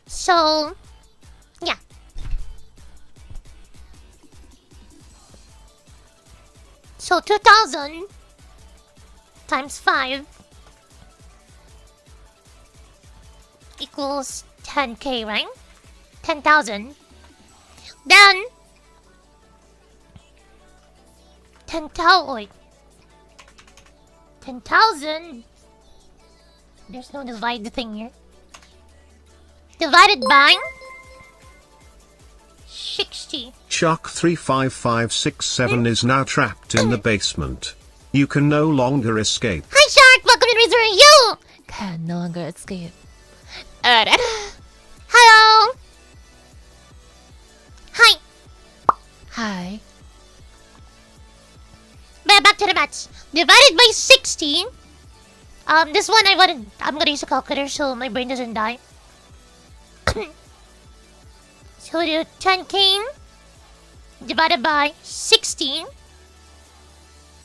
[SPEAKER 1] So, yeah. So 2,000 times 5 equals 10K, right? 10,000. Then 10,000. There's no divide thing here. Divided by 60.
[SPEAKER 4] Chuck 35567 is now trapped in the basement. You can no longer escape.
[SPEAKER 1] Hi Shark, welcome to Razor You.
[SPEAKER 6] Can no longer escape.
[SPEAKER 1] Hello. Hi.
[SPEAKER 6] Hi.
[SPEAKER 1] Back to the match. Divided by 60. This one I'm gonna use a calculator so my brain doesn't die. So do 10K divided by 60.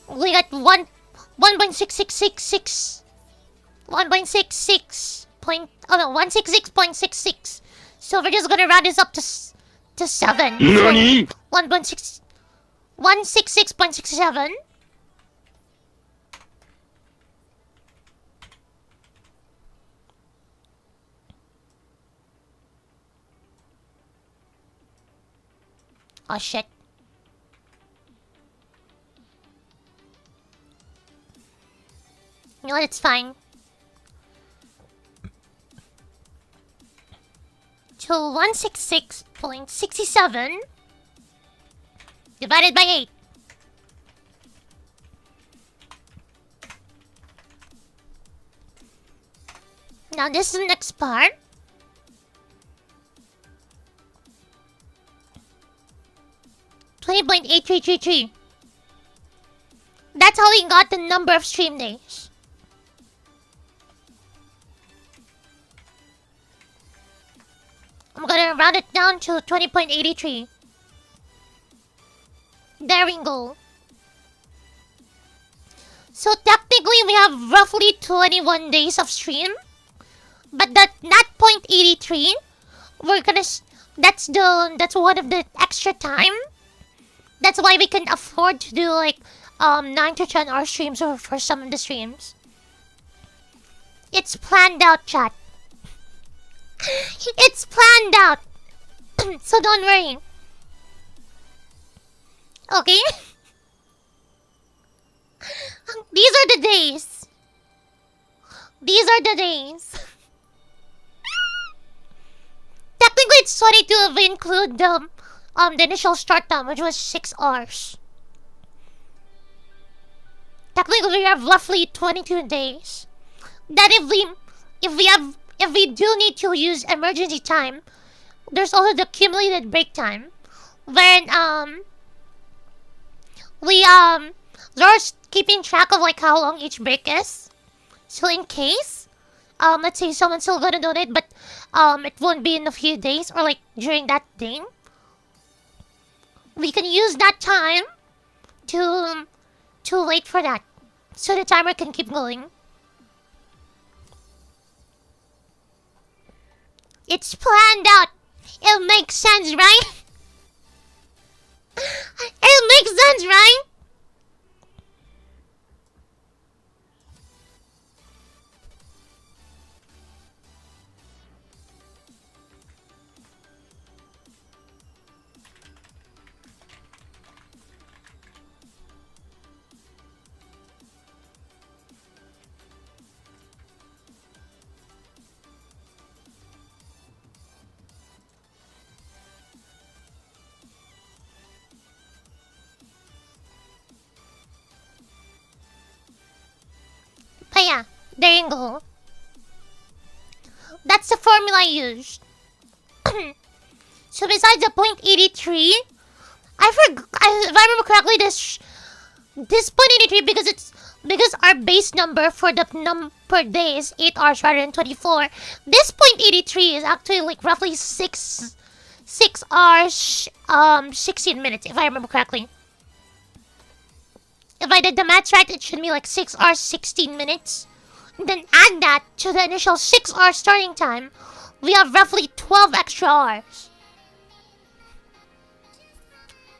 [SPEAKER 1] We got 1.6666. 1.66.66. So we're just gonna round this up to to 7.
[SPEAKER 26] NANI?
[SPEAKER 1] 166.67. Oh shit. You know what, it's fine. To 166.67 divided by 8. Now this is the next part. $20.8333. That's how we got the number of stream days. I'm gonna round it down to 20.83. There we go. So technically we have roughly 21 days of stream. But that 0.83, we're gonna that's one of the extra time. That's why we can afford to do like 9 to 10 hour streams for some of the streams. It's planned out, chat. It's planned out. So don't worry. Okay? These are the days. These are the days. Technically it's 22 if we include the initial start time, which was 6 hours. Technically we have roughly 22 days. That if we do need to use emergency time, there's also the accumulated break time. When Laura's keeping track of like how long each break is. So in case let's say someone's still gonna donate but it won't be in a few days or like during that thing, we can use that time to wait for that. So the timer can keep going. It's planned out. It makes sense, right? It makes sense, right? But yeah, there you go. That's the formula I used. So besides the 0.83, if I remember correctly, this 0.83 because our base number for the per day is 8 hours rather than 24. This 0.83 is actually like roughly 6 hours 16 minutes if I remember correctly. If I did the math right, it should be like 6 hours 16 minutes. Then add that to the initial 6 hour starting time. We have roughly 12 extra hours.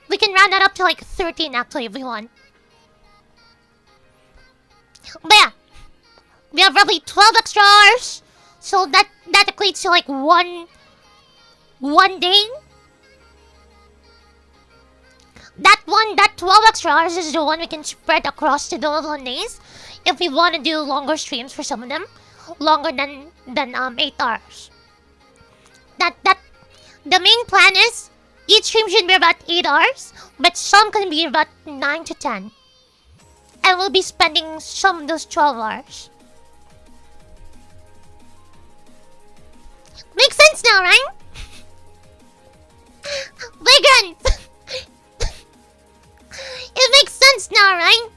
[SPEAKER 1] We can round that up to like 13 actually if we want. But yeah, we have roughly 12 extra hours. So that equates to like one day. That 12 extra hours is the one we can spread across the 12 days if we want to do longer streams for some of them, longer than 8 hours. The main plan is each stream should be about 8 hours, but some can be about 9 to 10, and we'll be spending some of those 12 hours. Makes sense now, right? Vagrant! It makes sense now, right?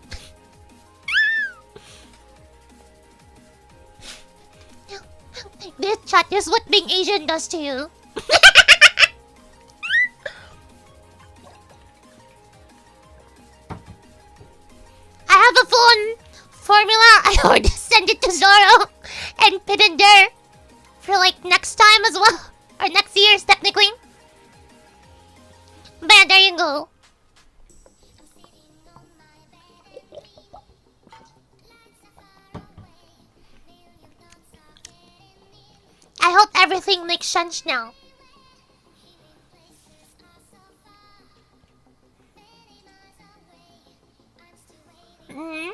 [SPEAKER 1] This chat is what being Asian does to you. I have a phone formula. I already sent it to Zoro and put it there for like next time as well. Or next year's technically. But yeah, there you go. I hope everything makes sense now. Mm-hmm.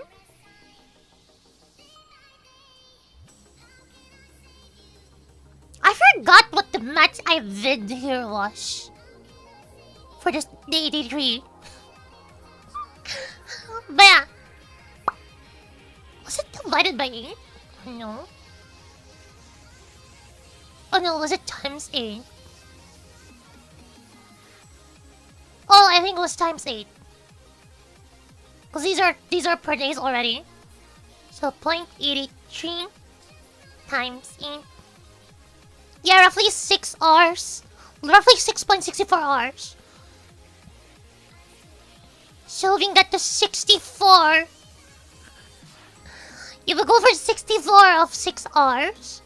[SPEAKER 1] I forgot what the match I did here was. For this the 83. But yeah. Was it divided by 8? No. Oh no, was it times 8? Oh, I think it was times 8. Because these are per days already. So 0.83 times 8. Yeah, roughly 6 hours. Roughly 6.64 hours. So we can get to 64. If we go for 64 of 6 hours,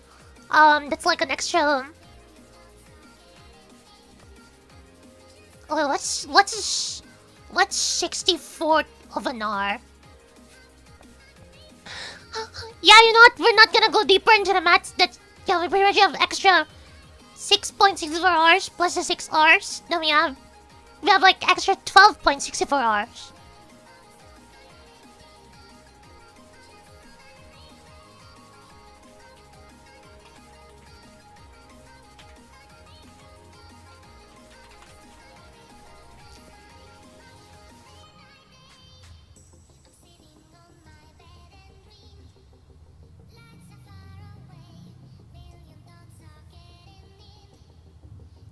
[SPEAKER 1] that's like an extra. Okay, what's 64 of an hour? Yeah, you know what? We're not gonna go deeper into the maths. Yeah, we pretty much have extra 6.64 hours plus the 6 hours. Then we have like extra 12.64 hours.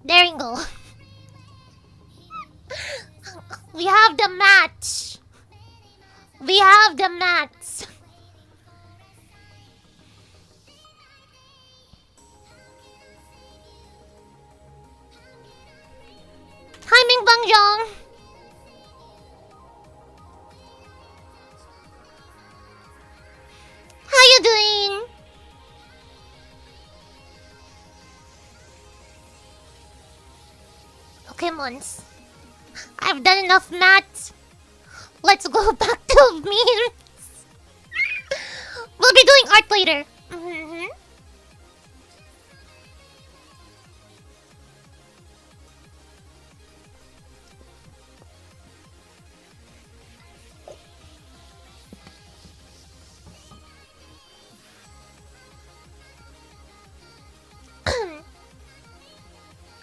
[SPEAKER 1] There you go. We have the match. We have the mats. Hi, Ming Bangjong. How you doing? Okay, Mons. I've done enough maths. Let's go back to memes. We'll be doing art later.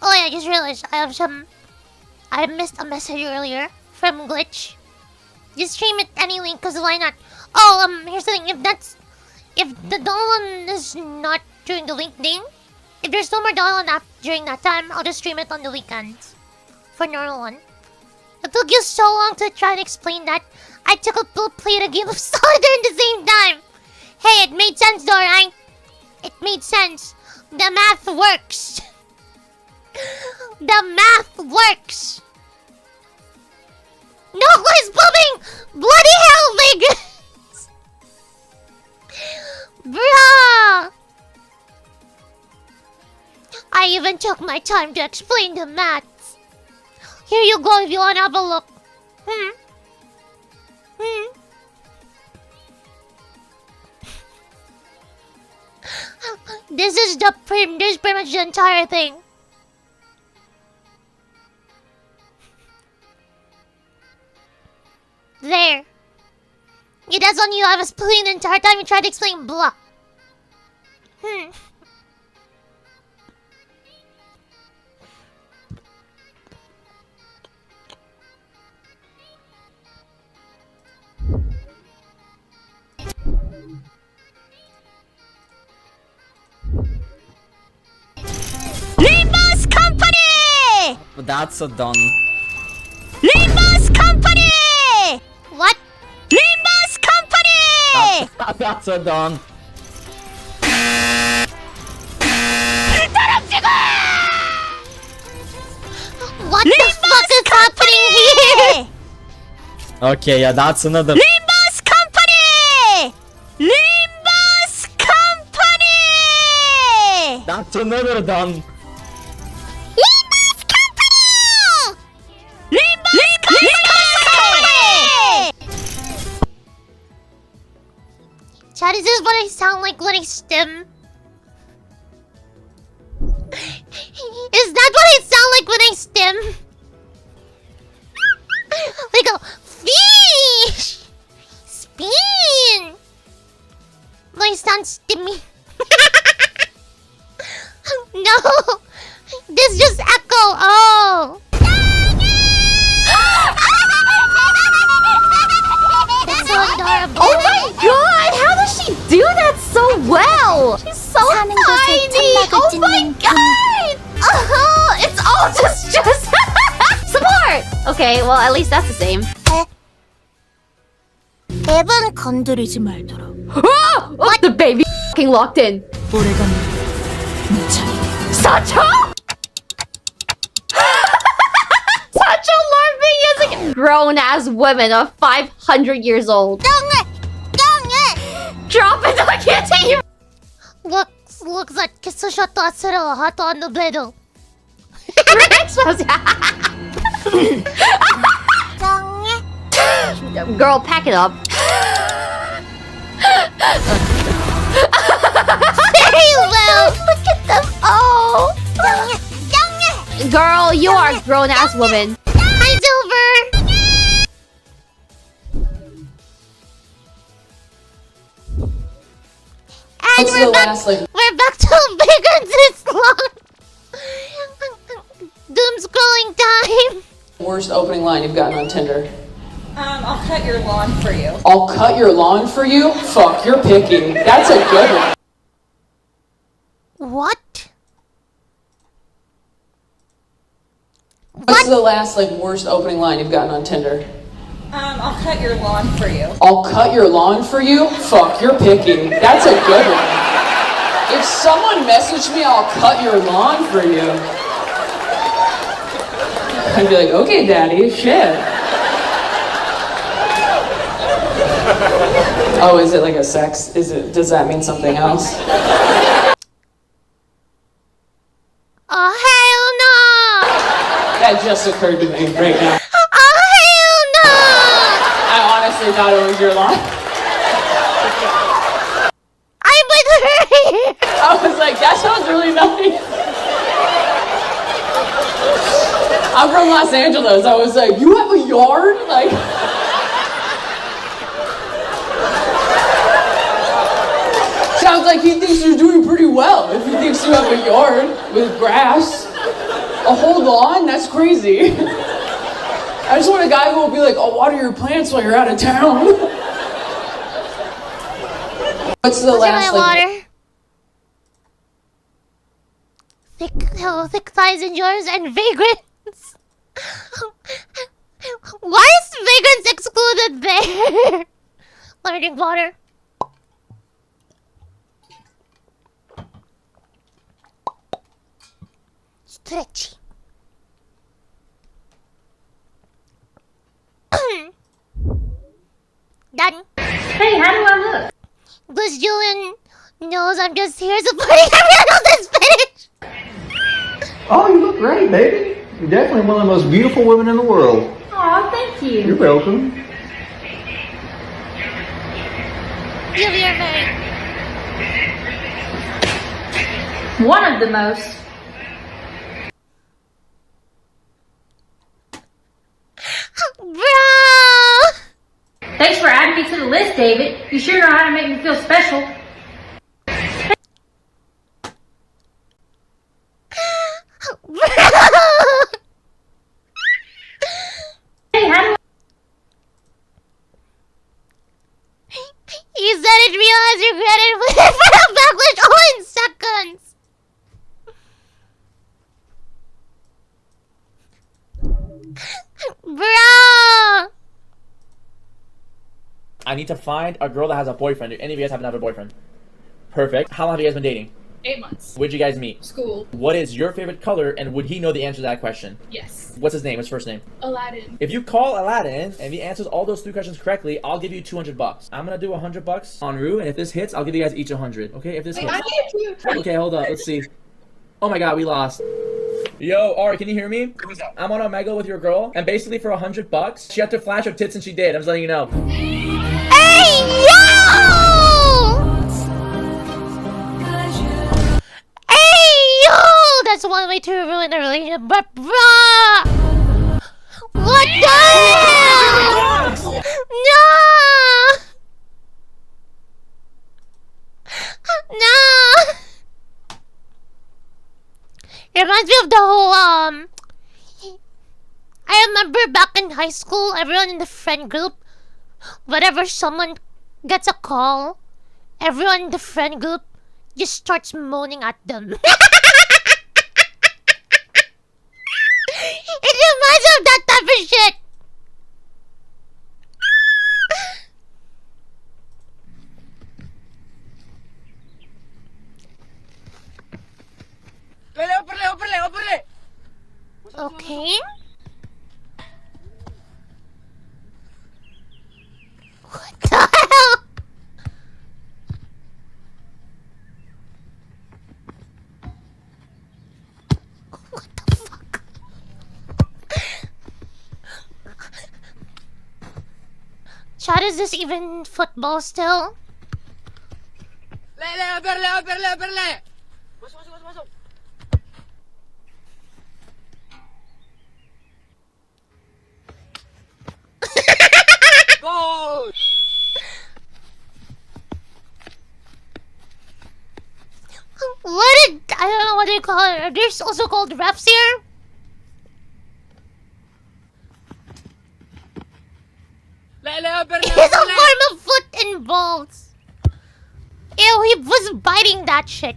[SPEAKER 1] Oh yeah, I just realized I missed a message earlier from Glitch. Just stream it anyway, cause why not? Oh, here's the thing. If the Dolan is not during the weekday, if there's no more Dolan during that time, I'll just stream it on the weekends for normal one. It took you so long to try and explain that. I took a pill, played a game of Solitaire at the same time. Hey, it made sense though, right? It made sense. The math works. The math works. No, he's pooping! Bloody hell, Vegas! Bruh! I even took my time to explain the maths. Here you go if you wanna have a look. This is pretty much the entire thing. There. Yeah, that's on you. I was playing the entire time you tried to explain blah.
[SPEAKER 7] Limbus Company!
[SPEAKER 8] That's a done.
[SPEAKER 7] Limbus Company!
[SPEAKER 1] What?
[SPEAKER 7] Limbus Company!
[SPEAKER 8] That's a done.
[SPEAKER 1] What the fuck is happening here?
[SPEAKER 8] Okay, yeah, that's another.
[SPEAKER 7] Limbus Company! Limbus Company!
[SPEAKER 8] That's another done.
[SPEAKER 7] Limbus Company!
[SPEAKER 1] chat, is this what I sound like when I stim? Is that what I sound like when I stim? Like a fish! Spin! Do I sound stimmy? No! This just echo! Oh! That's so adorable.
[SPEAKER 9] Oh my god! How does she do that so well? She's so tiny! Oh my god! Oh, it's all just support! Okay, well at least that's the same.
[SPEAKER 7] Evan 건드리지 말도록.
[SPEAKER 9] What? The baby fucking locked in. Such a LARPing is a grown-ass woman of 500 years old. Drop it! I can't take you.
[SPEAKER 1] Looks like Kisushata Asura hot on the middle.
[SPEAKER 9] Girl, pack it up.
[SPEAKER 1] Very well.
[SPEAKER 9] Look at them. Oh. Girl, you are a grown-ass woman.
[SPEAKER 1] Hi, Silver. And we're back to Vagrant's Islam. Doom scrolling time.
[SPEAKER 5] Worst opening line you've gotten on Tinder.
[SPEAKER 10] I'll cut your lawn for you.
[SPEAKER 5] I'll cut your lawn for you? Fuck, you're picky. That's a good one.
[SPEAKER 1] What?
[SPEAKER 5] What's the last worst opening line you've gotten on Tinder?
[SPEAKER 10] I'll cut your lawn for you.
[SPEAKER 5] I'll cut your lawn for you? Fuck, you're picky. That's a good one. If someone messaged me, I'll cut your lawn for you. I'd be like, okay, daddy, shit. Oh, is it like a sex? Does that mean something else?
[SPEAKER 1] Oh, hell no!
[SPEAKER 5] That just occurred to me right now.
[SPEAKER 1] Oh, hell no!
[SPEAKER 5] I honestly thought it was your lawn.
[SPEAKER 1] I'm with her here.
[SPEAKER 5] I was like, that sounds really nice. I'm from Los Angeles. I was like, you have a yard? Like... Sounds like he thinks you're doing pretty well if he thinks you have a yard with grass. A whole lawn? That's crazy. I just want a guy who will be like, I'll water your plants while you're out of town. What's the last
[SPEAKER 1] water? Thick thighs and yours and vagrants. Why is vagrants excluded there? Let me drink water. Stretchy. Done.
[SPEAKER 10] Hey, how do I look?
[SPEAKER 1] Because Julian knows I'm just here supporting everyone else's finish.
[SPEAKER 11] Oh, you look great, baby. You're definitely one of the most beautiful women in the world.
[SPEAKER 10] Oh, thank you.
[SPEAKER 11] You're welcome.
[SPEAKER 1] Julia, very.
[SPEAKER 10] One of the most.
[SPEAKER 1] Bro!
[SPEAKER 10] Thanks for adding me to the list, David. You sure know how to make me feel special. Hey, how do
[SPEAKER 1] You said it, realize your credit for the backlash all in seconds. Bro!
[SPEAKER 8] I need to find a girl that has a boyfriend. Do any of you guys happen to have a boyfriend? Perfect. How long have you guys been dating?
[SPEAKER 5] 8 months.
[SPEAKER 8] Where'd you guys meet?
[SPEAKER 5] School.
[SPEAKER 8] What is your favorite color, and would he know the answer to that question?
[SPEAKER 5] Yes.
[SPEAKER 8] What's his name? What's his first name?
[SPEAKER 5] Aladdin.
[SPEAKER 8] If you call Aladdin and he answers all those 3 questions correctly, I'll give you $200. I'm gonna do $100 on Rue, and if this hits, I'll give you guys each 100. Okay? If this hits. Okay, hold up. Let's see. Oh my God, we lost. Yo, Ari, can you hear me? I'm on Omegle with your girl, and basically for $100, she had to flash her tits, and she did. I'm just letting you know.
[SPEAKER 1] Hey, yo! one way to ruin a relationship, but bruh! What the hell? No! No! It reminds me of the whole, I remember back in high school, everyone in the friend group, whenever someone gets a call, everyone in the friend group just starts moaning at them. It reminds me of that type of shit. Okay. What the hell? What the fuck? Chat, is this even football still?
[SPEAKER 18] Go!
[SPEAKER 1] I don't know what they call it. Are they also called refs here? It's a form of foot and balls. Ew, he was biting that shit.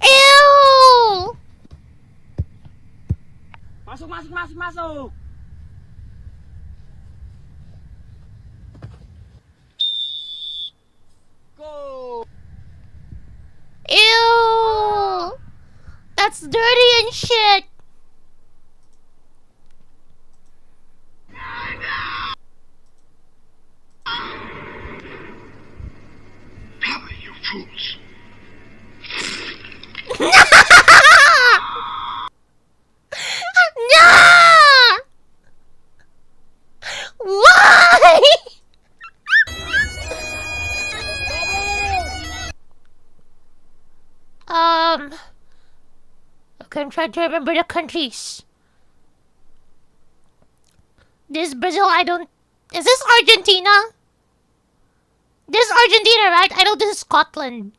[SPEAKER 1] Ew!
[SPEAKER 18] Masuk. Go!
[SPEAKER 1] Ew! That's dirty and shit.
[SPEAKER 26] You fools.
[SPEAKER 1] No! Why? Okay, I'm trying to remember the countries. This Brazil, is this Argentina? This is Argentina, right? I know this is Scotland.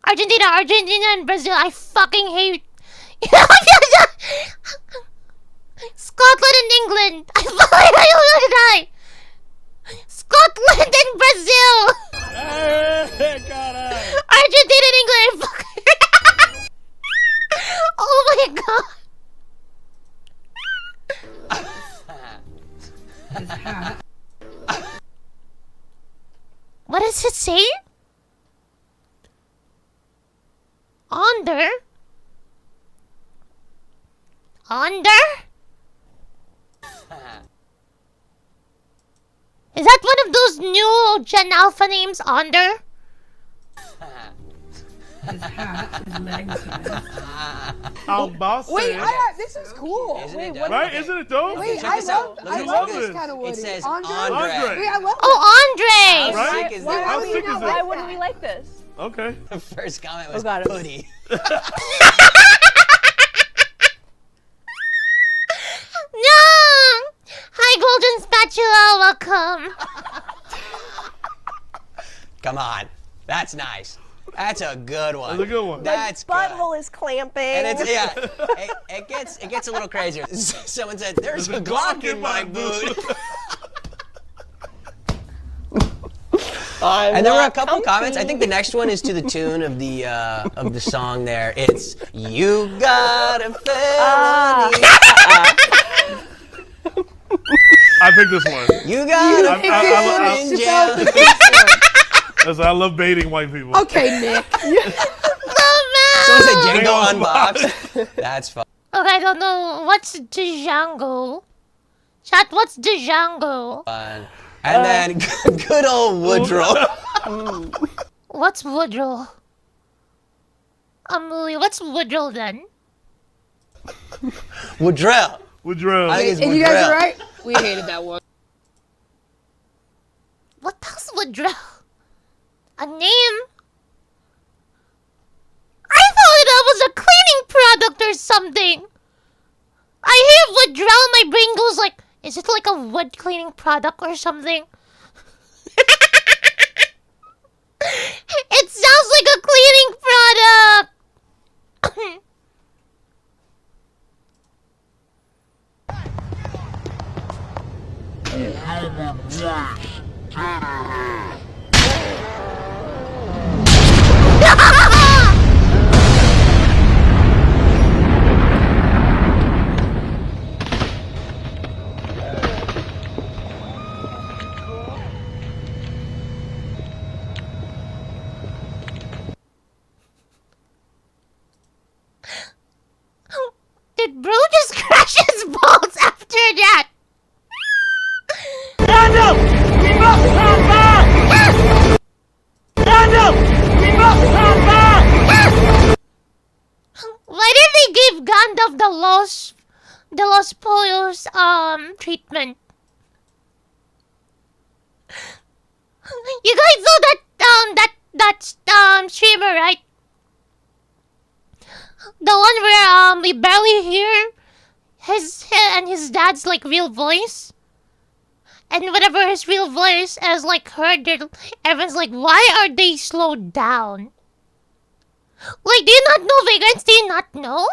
[SPEAKER 1] Argentina and Brazil. I fucking hate... Scotland and England. I fucking die. Scotland and Brazil. Argentina and England. Oh my god. What does it say? Under? Is that one of those new Gen Alpha names, Onder?
[SPEAKER 5] Wait, this is cool. Wait, what?
[SPEAKER 13] Right? Isn't it dope?
[SPEAKER 5] Wait, I love this kind of Woody.
[SPEAKER 18] It says
[SPEAKER 5] Andre.
[SPEAKER 18] Andre.
[SPEAKER 5] Wait, I love
[SPEAKER 1] Oh, Andre!
[SPEAKER 13] Right?
[SPEAKER 5] Why
[SPEAKER 13] How
[SPEAKER 5] wouldn't we like this?
[SPEAKER 13] Okay.
[SPEAKER 18] The first comment was
[SPEAKER 5] got it.
[SPEAKER 18] Putty.
[SPEAKER 1] No! Hi, Golden Spatula, welcome.
[SPEAKER 18] Come on. That's nice. That's a good one.
[SPEAKER 13] That's a good one.
[SPEAKER 18] That's good.
[SPEAKER 7] Butthole is clamping.
[SPEAKER 18] And it's it gets a little crazier. Someone said, "There's a Glock in my boot." And there were a couple comments. I think the next one is to the tune of the song. There, it's "You Got a Felony."
[SPEAKER 13] I picked this one.
[SPEAKER 18] You got a felony in jail.
[SPEAKER 13] I love baiting white people.
[SPEAKER 5] Okay, Nick.
[SPEAKER 18] Someone said Django Unboxed. That's fun.
[SPEAKER 1] Okay, I don't know. What's Django? Chat, what's Django?
[SPEAKER 18] Fun. And then good old Woodrow.
[SPEAKER 1] What's Woodrow? What's Woodrow then?
[SPEAKER 18] Woodrow.
[SPEAKER 13] Woodrow.
[SPEAKER 18] I think it's
[SPEAKER 5] And
[SPEAKER 18] Woodrow.
[SPEAKER 5] you guys are right. We hated that one.
[SPEAKER 1] What the hell's Woodrow? A name? I thought that was a like a wood cleaning product or something. It sounds like a cleaning product. Did bro just crash his balls after that?
[SPEAKER 3] Stand up! We must come back! Stand up! We must come back!
[SPEAKER 1] Why did they give Gandalf the Los Pollos treatment? You guys know that streamer, right? The one where we barely hear his dad's like real voice, and whenever his real voice is like heard, everyone's like, why are they slowed down? Like, do you not know, Vagrants? Do you not know?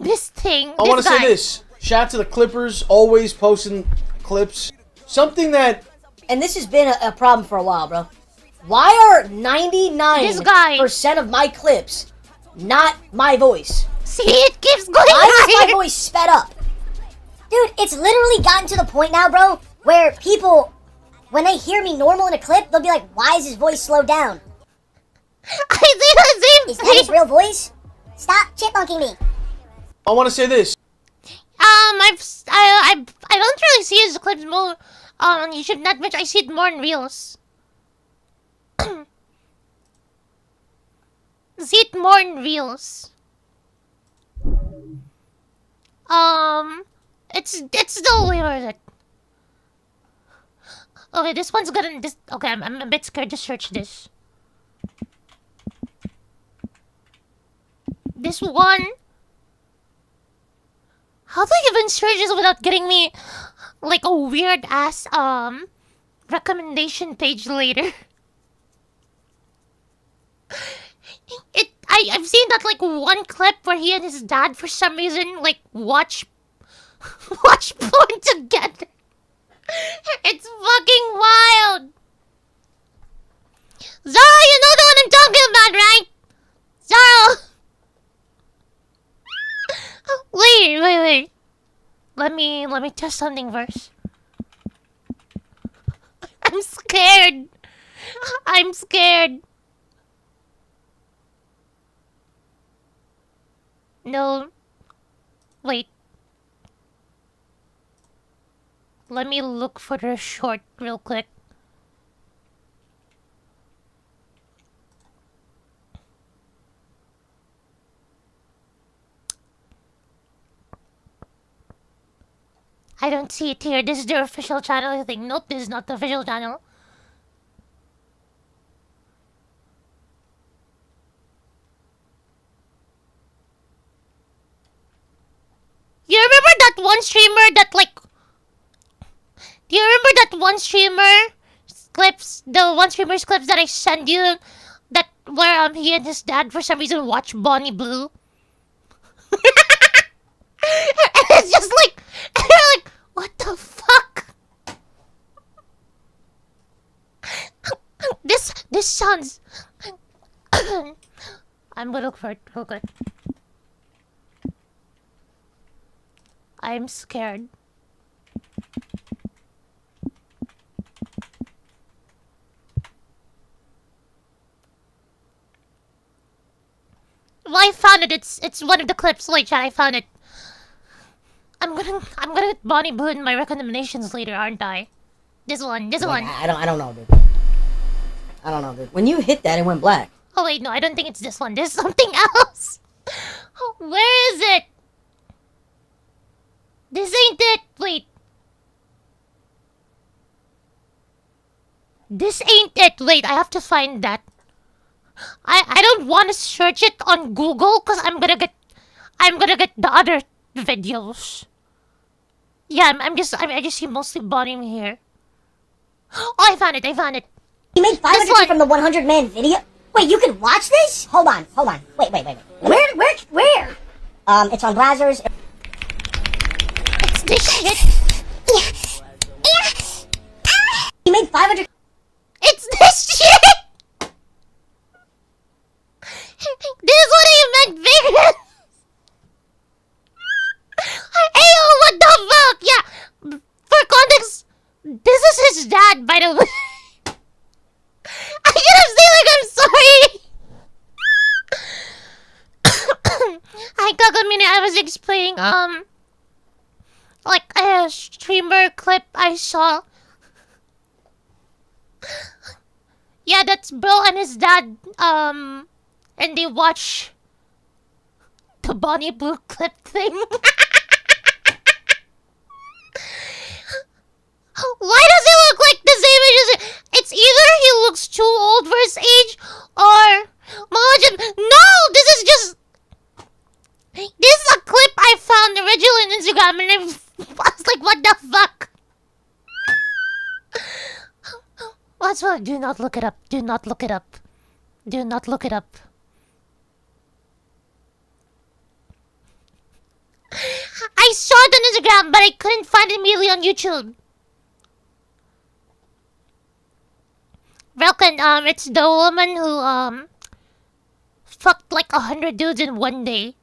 [SPEAKER 1] This thing.
[SPEAKER 14] I want to say this. Shout out to the Clippers, always posting clips. Something that...
[SPEAKER 15] And this has been a problem for a while, bro. Why are 99% of my clips not my voice?
[SPEAKER 1] See, it keeps going
[SPEAKER 15] Why is my voice sped up?
[SPEAKER 16] Dude, it's literally gotten to the point now, bro, where people, when they hear me normal in a clip, they'll be like, why is his voice slowed down?
[SPEAKER 1] I see the same
[SPEAKER 16] Is that his real voice? Stop chipmunking me.
[SPEAKER 14] I want to say this.
[SPEAKER 1] I don't really see his clips more on YouTube that much. I see it more in Reels. See it more in Reels. It's still weird. Okay, this one's gonna. Okay, I'm a bit scared to search this. This one. How do I even search this without getting me like a weird ass recommendation page later? I've seen that like one clip where he and his dad for some reason like watch porn together. It's fucking wild. Zara, you know the one I'm talking about, right? Zara. Wait. Let me test something first. I'm scared. I'm scared. No. Wait. Let me look for the short real quick. I don't see it here. This is their official channel, I think. Nope, this is not the official channel. You remember that one streamer that like... Do you remember that one streamer clips? The one streamer's clips that I sent you? That where he and his dad for some reason watch Bonnie Blue? And it's just like... And you're like, what the fuck? This sounds... I'm gonna look for it real quick. I'm scared. Well, I found it. It's one of the clips. Wait, chat, I found it. I'm gonna get Bonnie Blue in my recommendations later, aren't I? This one.
[SPEAKER 15] I don't know, dude. I don't know, dude. When you hit that, it went black.
[SPEAKER 1] Oh wait, no, I don't think it's this one. There's something else. Where is it? This ain't it. Wait. This ain't it. Wait, I have to find that. I don't want to search it on Google because I'm gonna get the other videos. Yeah, I just see mostly bottom here. Oh, I found it.
[SPEAKER 16] You made 500 from the 100-man video? Wait, you can watch this? Hold on. Wait. Where? It's on browsers.
[SPEAKER 1] It's this shit.
[SPEAKER 16] You made 500.
[SPEAKER 1] It's this shit. This is what I meant, bigger. Hey, oh, what the fuck? Yeah, for context, this is his dad, by the way. I should have said like I'm sorry. Hi, Kakamine. I was explaining like a streamer clip I saw. Yeah, that's bro and his dad and they watch the Bonnie Blue clip thing. Why does he look like the same age as it? It's either he looks too old for his age or no, this is a clip I found originally on Instagram and I was like, what the fuck? What's wrong? Do not look it up. Do not look it up. Do not look it up. I saw it on Instagram, but I couldn't find it immediately on YouTube. Velkin, it's the woman who, fucked like 100 dudes in one day.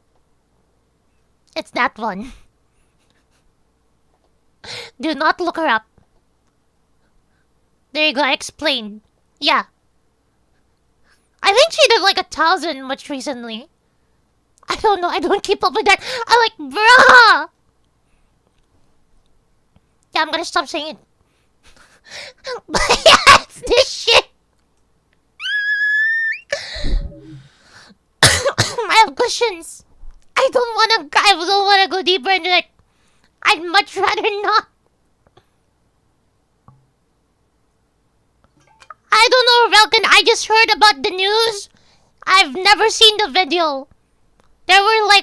[SPEAKER 1] It's that one. Do not look her up. There you go, I explained. Yeah. I think she did like 1,000 much recently. I don't know, I don't keep up with that. I'm like, bruh! Yeah, I'm gonna stop saying it. But yeah, it's this shit. I have questions. I don't wanna go deeper into it. I'd much rather not. I don't know, Velkin. I just heard about the news. I've never seen the video. There were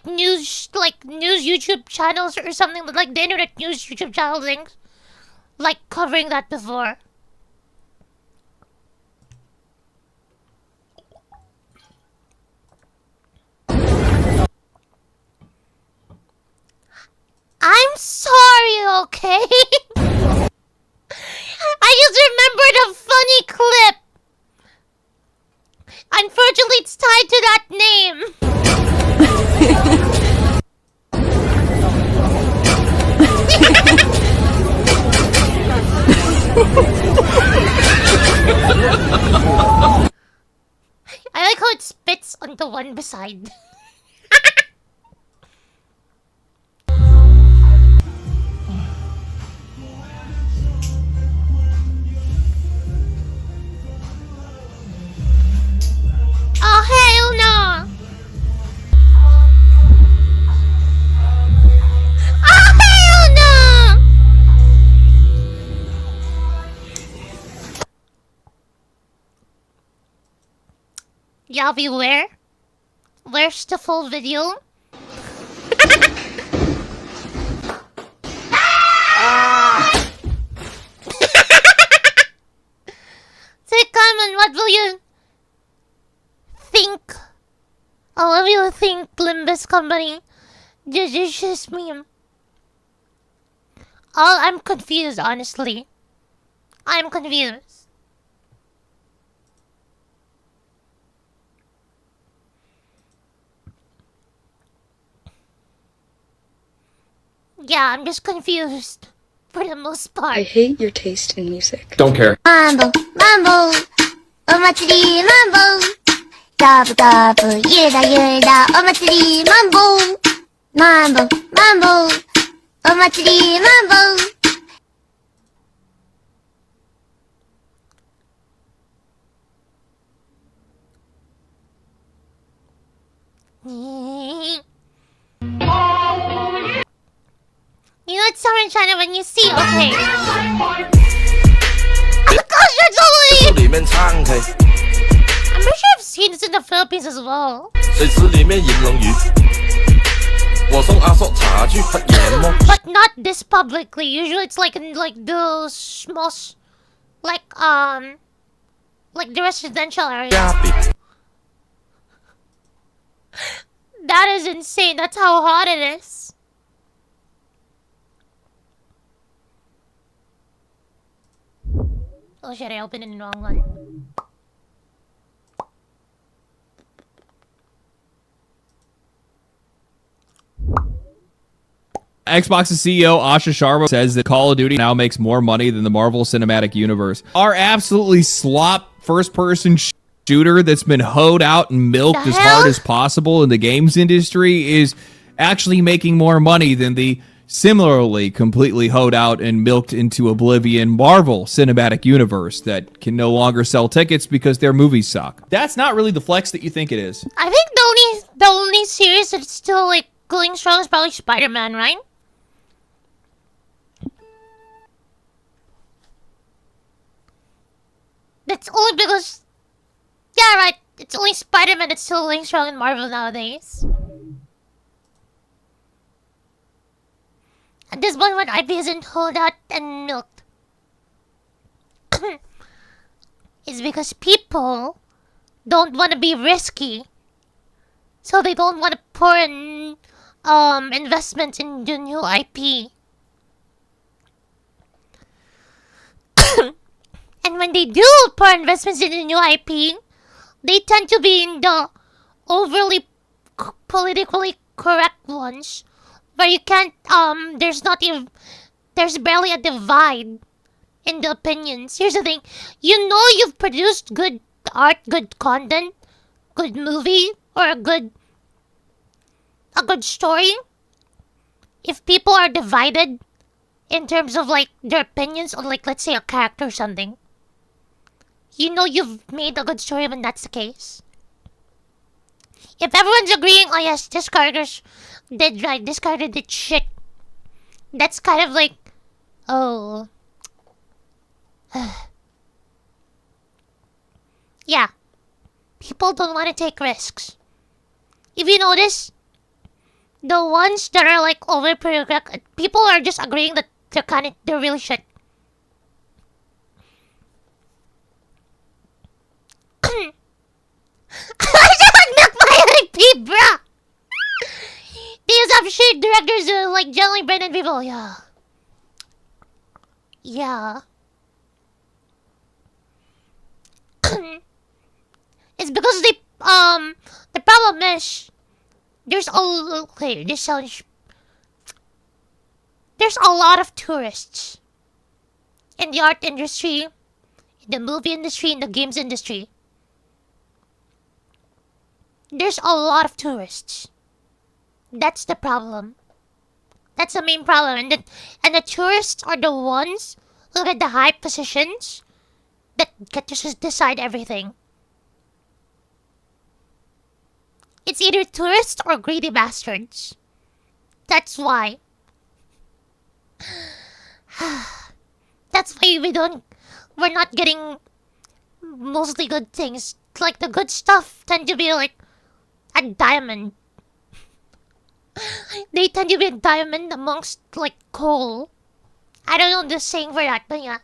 [SPEAKER 1] news YouTube channels or something, like the internet news YouTube channel things, like covering that before. I'm sorry, okay? I just remembered a funny clip. Unfortunately, it's tied to that name. I like how it spits on the one beside. Oh, hell no! Oh, hell no! Yavi, where? Where's the full video? Say, Kaimon, what will you think? What will you think, Limbus Company? This is just me. I'm confused, honestly. I'm confused. Yeah, I'm just confused. For the most part.
[SPEAKER 17] I hate your taste in music.
[SPEAKER 13] Don't care.
[SPEAKER 1] Mambo, mambo, omatsuri, mambo. Dabu dabu, yeda yeda, omatsuri, mambo. Mambo, mambo, omatsuri, mambo. You know it's summer in China when you see, okay. Oh gosh, that's only... I'm pretty sure I've seen this in the Philippines as well. But not this publicly. Usually it's like in like the small, like the residential area. That is insane. That's how hot it is. Oh shit, I opened it in the wrong one.
[SPEAKER 19] Xbox's CEO Asha Sharma says that Call of Duty now makes more money than the Marvel Cinematic Universe. Our absolutely slop first-person shooter that's been hoed out and milked as hard as possible in the games industry is actually making more money than the similarly completely hoed out and milked into oblivion Marvel Cinematic Universe that can no longer sell tickets because their movies suck. That's not really the flex that you think it is.
[SPEAKER 1] I think the only series that's still like going strong is probably Spider-Man, right? That's only because... Yeah, right. It's only Spider-Man that's still going strong in Marvel nowadays. At this point when IP isn't hold out and milked. It's because people don't want to be risky. So they don't want to pour in investment into new IP. And when they do pour investments into new IP, they tend to be in the overly politically correct ones, where you can't, there's barely a divide in the opinions. Here's the thing, you know you've produced good art, good content, good movie, or a good story if people are divided in terms of like their opinions on like, let's say, a character or something. You know you've made a good story when that's the case. If everyone's agreeing, oh yes, this character did right, this character did shit, that's kind of like, oh. Yeah. People don't want to take risks. If you notice, the ones that are like people are just agreeing that they're really shit. I just milk my IP, bruh! These have shit directors who like generally Brandon people, yeah. Yeah. It's because the problem is there's a lot of tourists in the art industry, in the movie industry, in the games industry. There's a lot of tourists. That's the problem. That's the main problem. And the tourists are the ones who get the high positions that get to decide everything. It's either tourists or greedy bastards. That's why. That's why we're not getting mostly good things. Like the good stuff tend to be like a diamond. They tend to be a diamond amongst like coal. I don't know the saying for that, but yeah.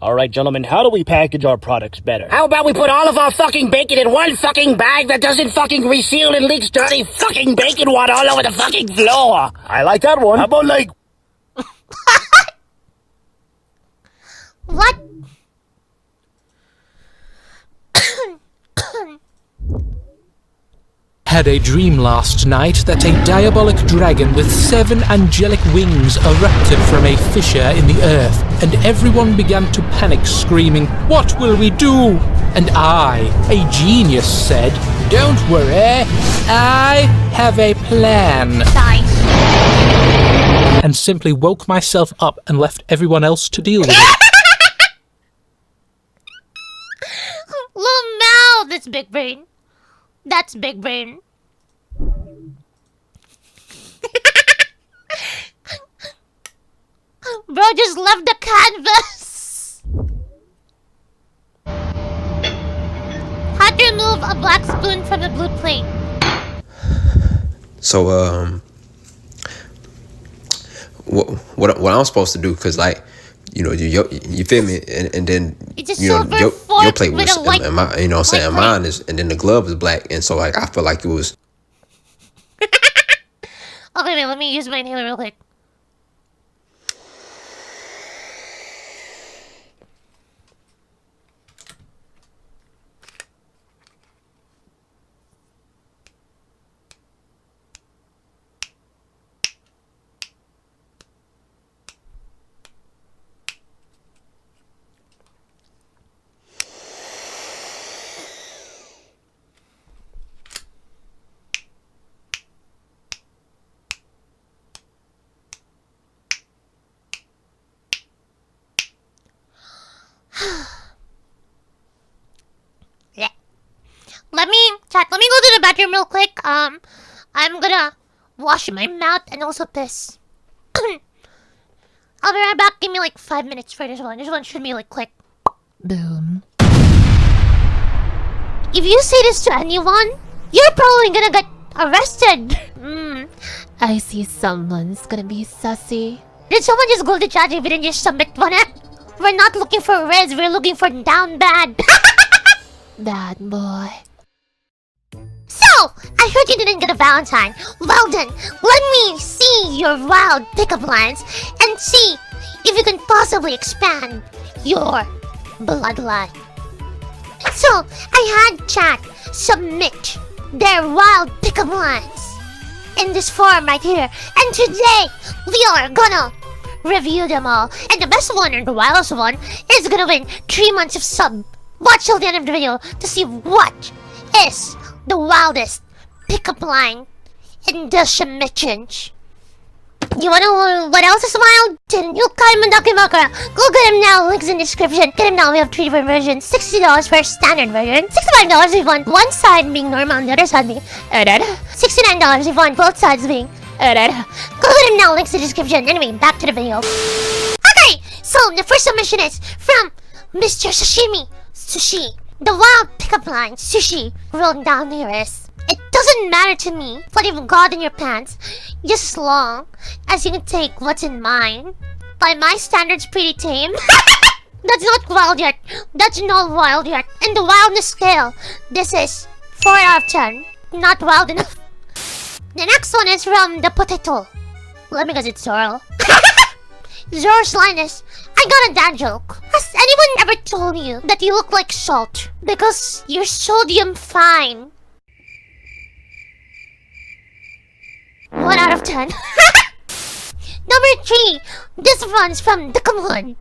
[SPEAKER 20] Alright, gentlemen, how do we package our products better?
[SPEAKER 18] How about we put all of our fucking bacon in one fucking bag that doesn't fucking reseal and leaks dirty fucking bacon water all over the fucking floor?
[SPEAKER 20] I like that one. How about like...
[SPEAKER 1] What?
[SPEAKER 21] Had a dream last night that a diabolic dragon with 7 angelic wings erupted from a fissure in the earth, and everyone began to panic, screaming, "What will we do?" And I, a genius, said, "Don't worry, I have a plan." And simply woke myself up and left everyone else to deal with it.
[SPEAKER 1] Little mouth, That's big brain. That's big brain. Bro just left the canvas. How to remove a black spoon from a blue plate?
[SPEAKER 2] So what I'm supposed to do? Cause like, you know, you feel me, and then you know your plate was, and my, you know what I'm saying, mine is, and then the glove is black, and so like I feel like it was.
[SPEAKER 1] Okay, wait, let me use my inhaler real quick. Let me go to the bathroom real quick. I'm gonna wash my mouth and also piss. I'll be right back. Give me like 5 minutes for this one. This one should be like quick.
[SPEAKER 6] Boom.
[SPEAKER 1] If you say this to anyone, you're probably gonna get arrested.
[SPEAKER 6] I see someone's gonna be sussy.
[SPEAKER 1] Did someone just go to ChatGPT and just submit one? We're not looking for res, we're looking for down bad.
[SPEAKER 6] Bad boy.
[SPEAKER 1] So, I heard you didn't get a Valentine. Well then, let me see your wild pickup lines and see if you can possibly expand your bloodline. So, I had chat submit their wild pickup lines in this form right here. And today, we are gonna review them all. And the best one and the wildest one is gonna win 3 months of sub. Watch till the end of the video to see what is the wildest pickup line in the submissions. You wanna know what else is wild? The new Kaimon Dakimakura. Go get him now, links in the description. Get him now, we have 3 different versions. $60 for standard version. $65 if you want one side being normal and the other side being $69 if you want both sides being Go get him now, links in the description. Anyway, back to the video. Okay, so the first submission is from Mr. Sushi. The wild pickup line, Sushi, rolling down here is, it doesn't matter to me what you've got in your pants, just as long as you can take what's in mine. By my standards, pretty tame. That's not wild yet. That's not wild yet. In the wildness scale, this is 4 out of 10. Not wild enough. The next one is from the potato. Let me guess, it's Zorro. Zorro's line is, I got a dad joke. Has anyone ever told you that you look like salt? Because you're sodium fine. 1 out of 10. Number 3. This one's from the Kaimon.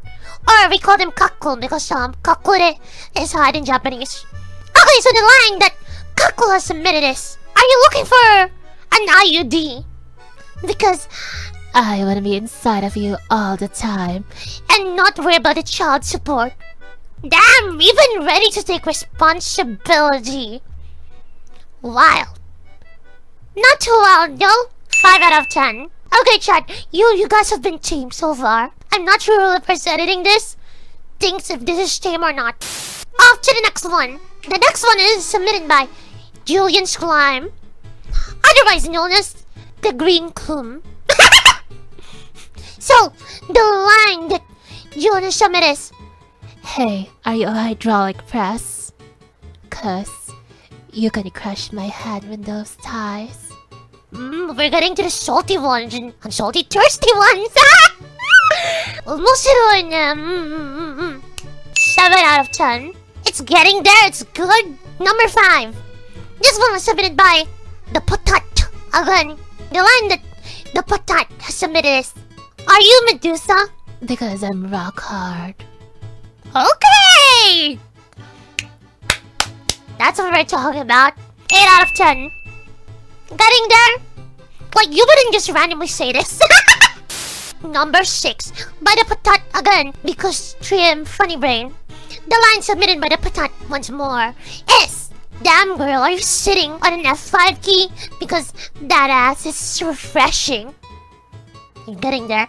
[SPEAKER 1] Or we call them kakko because kakure is hard in Japanese. Okay, so the line that kakko has submitted is, are you looking for an IUD? Because
[SPEAKER 6] I want to be inside of you all the time
[SPEAKER 1] and not worry about the child support. Damn, even ready to take responsibility. Wild. Not too wild, though. 5 out of 10. Okay, chat, you guys have been tame so far. I'm not sure who the person editing this thinks if this is tame or not. Off to the next one. The next one is submitted by Julian Slime, otherwise known as the Green Coom. So, the line that Julian submitted is,
[SPEAKER 6] hey, are you a hydraulic press? 'Cause you gonna crush my head with those ties.
[SPEAKER 1] We're getting to the salty ones and salty thirsty ones. Almost hit on 7 out of 10. It's getting there, it's good. Number 5. This one was submitted by the Potat. Again, the line that the Potat has submitted is, are you Medusa?
[SPEAKER 6] Because I'm rock hard.
[SPEAKER 1] Okay! That's what we're talking about. 8 out of 10. Getting there? Like, you wouldn't just randomly say this. Number 6. By the Potat again, because Trium Funny Brain. The line submitted by the Potat once more is, Damn girl, are you sitting on an F5 key? Because that ass is refreshing. You're getting there.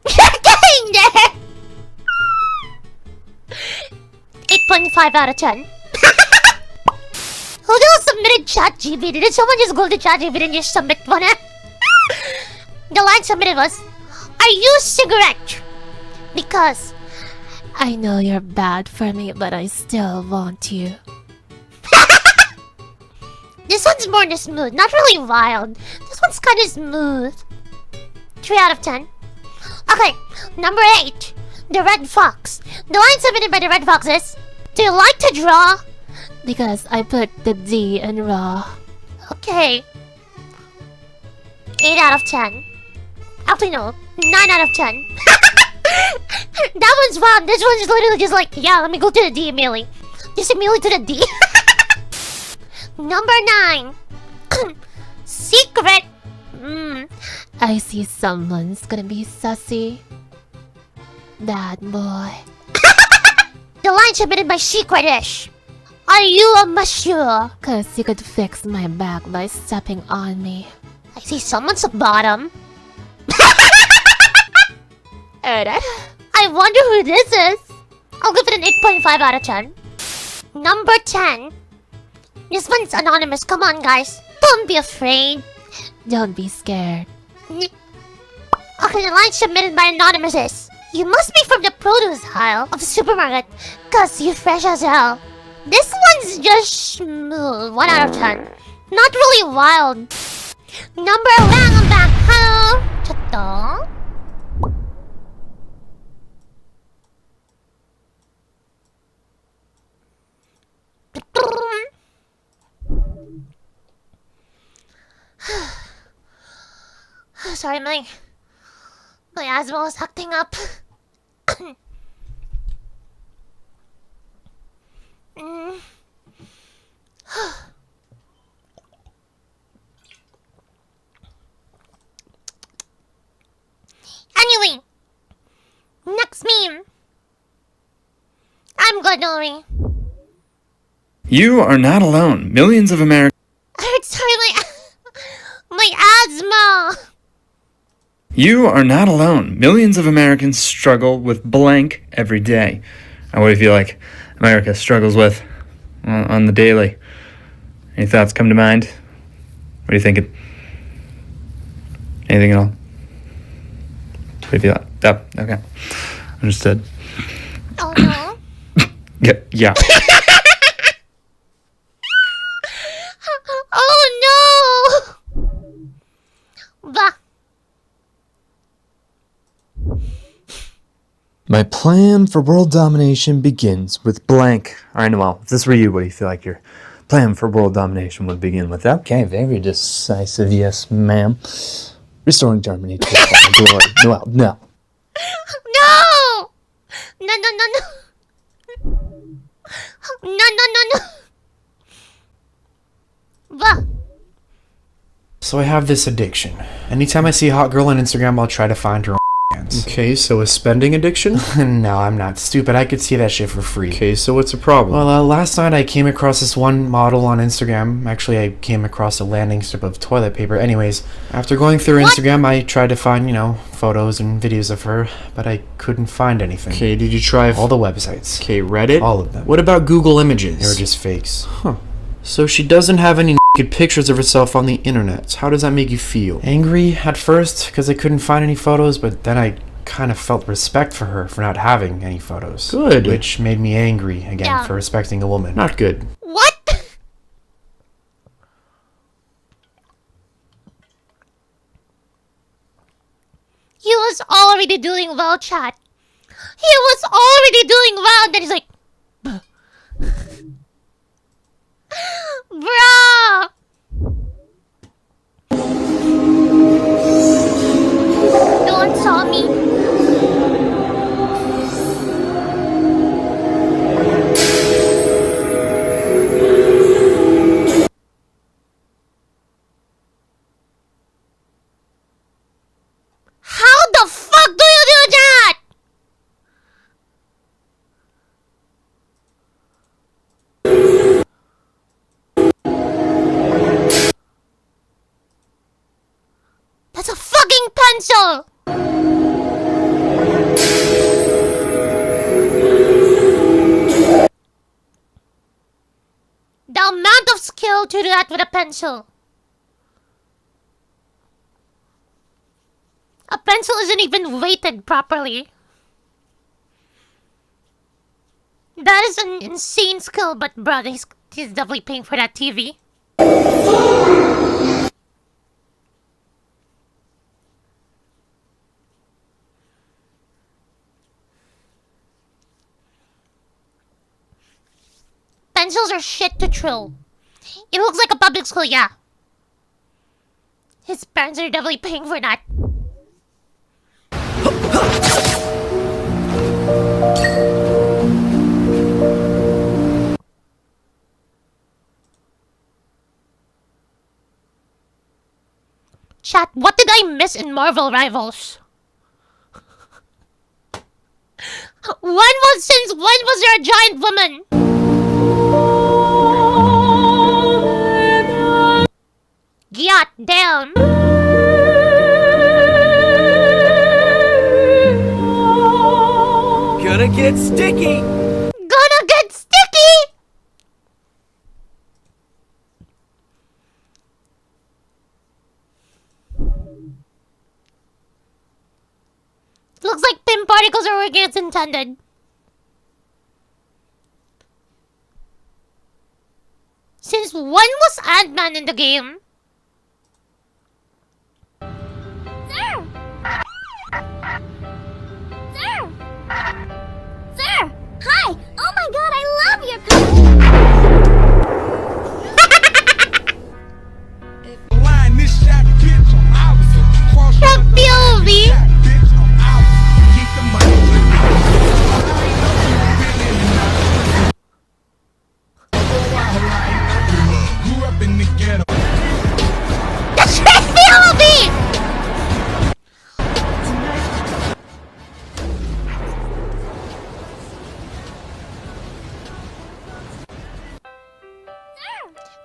[SPEAKER 1] You're getting there! 8.5 out of 10. Who just submitted ChatGPT? Did someone just go to ChatGPT and just submit one? The line submitted was, "Are you a cigarette? Because
[SPEAKER 6] I know you're bad for me, but I still want you."
[SPEAKER 1] this one's more smooth, not really wild. This one's kind of smooth. 3 out of 10. Okay, number 8. The Red Fox. The line submitted by the Red Fox is, "Do you like to draw?"
[SPEAKER 6] Because I put the D in raw.
[SPEAKER 1] Okay. 8 out of 10. Actually, no. 9 out of 10. That one's fun. This one's literally just like, yeah, let me go to the D immediately. Just immediately to the D. Number 9. Secret.
[SPEAKER 6] I see someone's gonna be sussy. That boy.
[SPEAKER 1] The line submitted by Secretish. "Are you a monsieur?"
[SPEAKER 6] Cause you could fix my back by stepping on me.
[SPEAKER 1] I see someone's bottom. I wonder who this is. I'll give it an 8.5 out of 10. Number 10. This one's anonymous. Come on, guys. Don't be afraid.
[SPEAKER 6] Don't be scared.
[SPEAKER 1] Okay, the line submitted by anonymous is, "You must be from the produce aisle of the supermarket, cause you're fresh as hell." This one's just smooth. 1 out of 10. Not really wild. Number 1, I'm back. Hello. Chato. Sorry, my asthma was acting up. Anyway, next meme. I'm good, don't worry.
[SPEAKER 4] You are not alone. Millions of Americans.
[SPEAKER 1] Sorry, my asthma.
[SPEAKER 4] You are not alone. Millions of Americans struggle with blank every day. And what do you feel like America struggles with on the daily? Any thoughts come to mind? What are you thinking? Anything at all? What do you feel like? Oh, okay. Understood.
[SPEAKER 1] Oh no.
[SPEAKER 4] Yeah.
[SPEAKER 1] Oh no! Bah.
[SPEAKER 4] My plan for world domination begins with blank. All right, Noel, if this were you, what do you feel like your plan for world domination would begin with? Okay, very decisive, yes, ma'am. Restoring Germany to its former glory. Noel, no.
[SPEAKER 1] No! No, no, no, no. No, no, no, no. Bah.
[SPEAKER 12] So I have this addiction. Anytime I see a hot girl on Instagram, I'll try to find her on hands.
[SPEAKER 22] Okay, so a spending addiction?
[SPEAKER 12] No, I'm not stupid. I could see that shit for free.
[SPEAKER 22] Okay, so what's the problem?
[SPEAKER 12] Well, last night I came across this one model on Instagram. Actually, I came across a landing strip of toilet paper. Anyways, after going through Instagram, I tried to find, photos and videos of her, but I couldn't find anything.
[SPEAKER 22] Okay, did you try
[SPEAKER 12] all the websites?
[SPEAKER 22] Okay, Reddit?
[SPEAKER 12] All of them.
[SPEAKER 22] What about Google Images?
[SPEAKER 12] They were just fakes.
[SPEAKER 22] Huh. So she doesn't have any naked pictures of herself on the internet. How does that make you feel?
[SPEAKER 12] Angry at first, because I couldn't find any photos, but then I kind of felt respect for her for not having any photos.
[SPEAKER 22] Good.
[SPEAKER 12] Which made me angry again for respecting a woman.
[SPEAKER 22] Not good.
[SPEAKER 1] What? He was already doing well, chat. He was already doing well, and then he's like, bruh. No one saw me. How the fuck do you do that? pencil! The amount of skill to do that with a pencil. A pencil isn't even weighted properly. That is an insane skill, but bruh, he's definitely paying for that TV. Pencils are shit to trill. It looks like a public school, yeah. His parents are definitely paying for that. Chat, what did I miss in Marvel Rivals? When was there a giant woman? God damn.
[SPEAKER 3] Gonna get sticky.
[SPEAKER 1] Gonna get sticky. Looks like PIM particles are working as intended. Since when was Ant-Man in the game?
[SPEAKER 9] Sir! Sir! Sir! Hi! Oh my god, I love your
[SPEAKER 1] From POV! That's POV!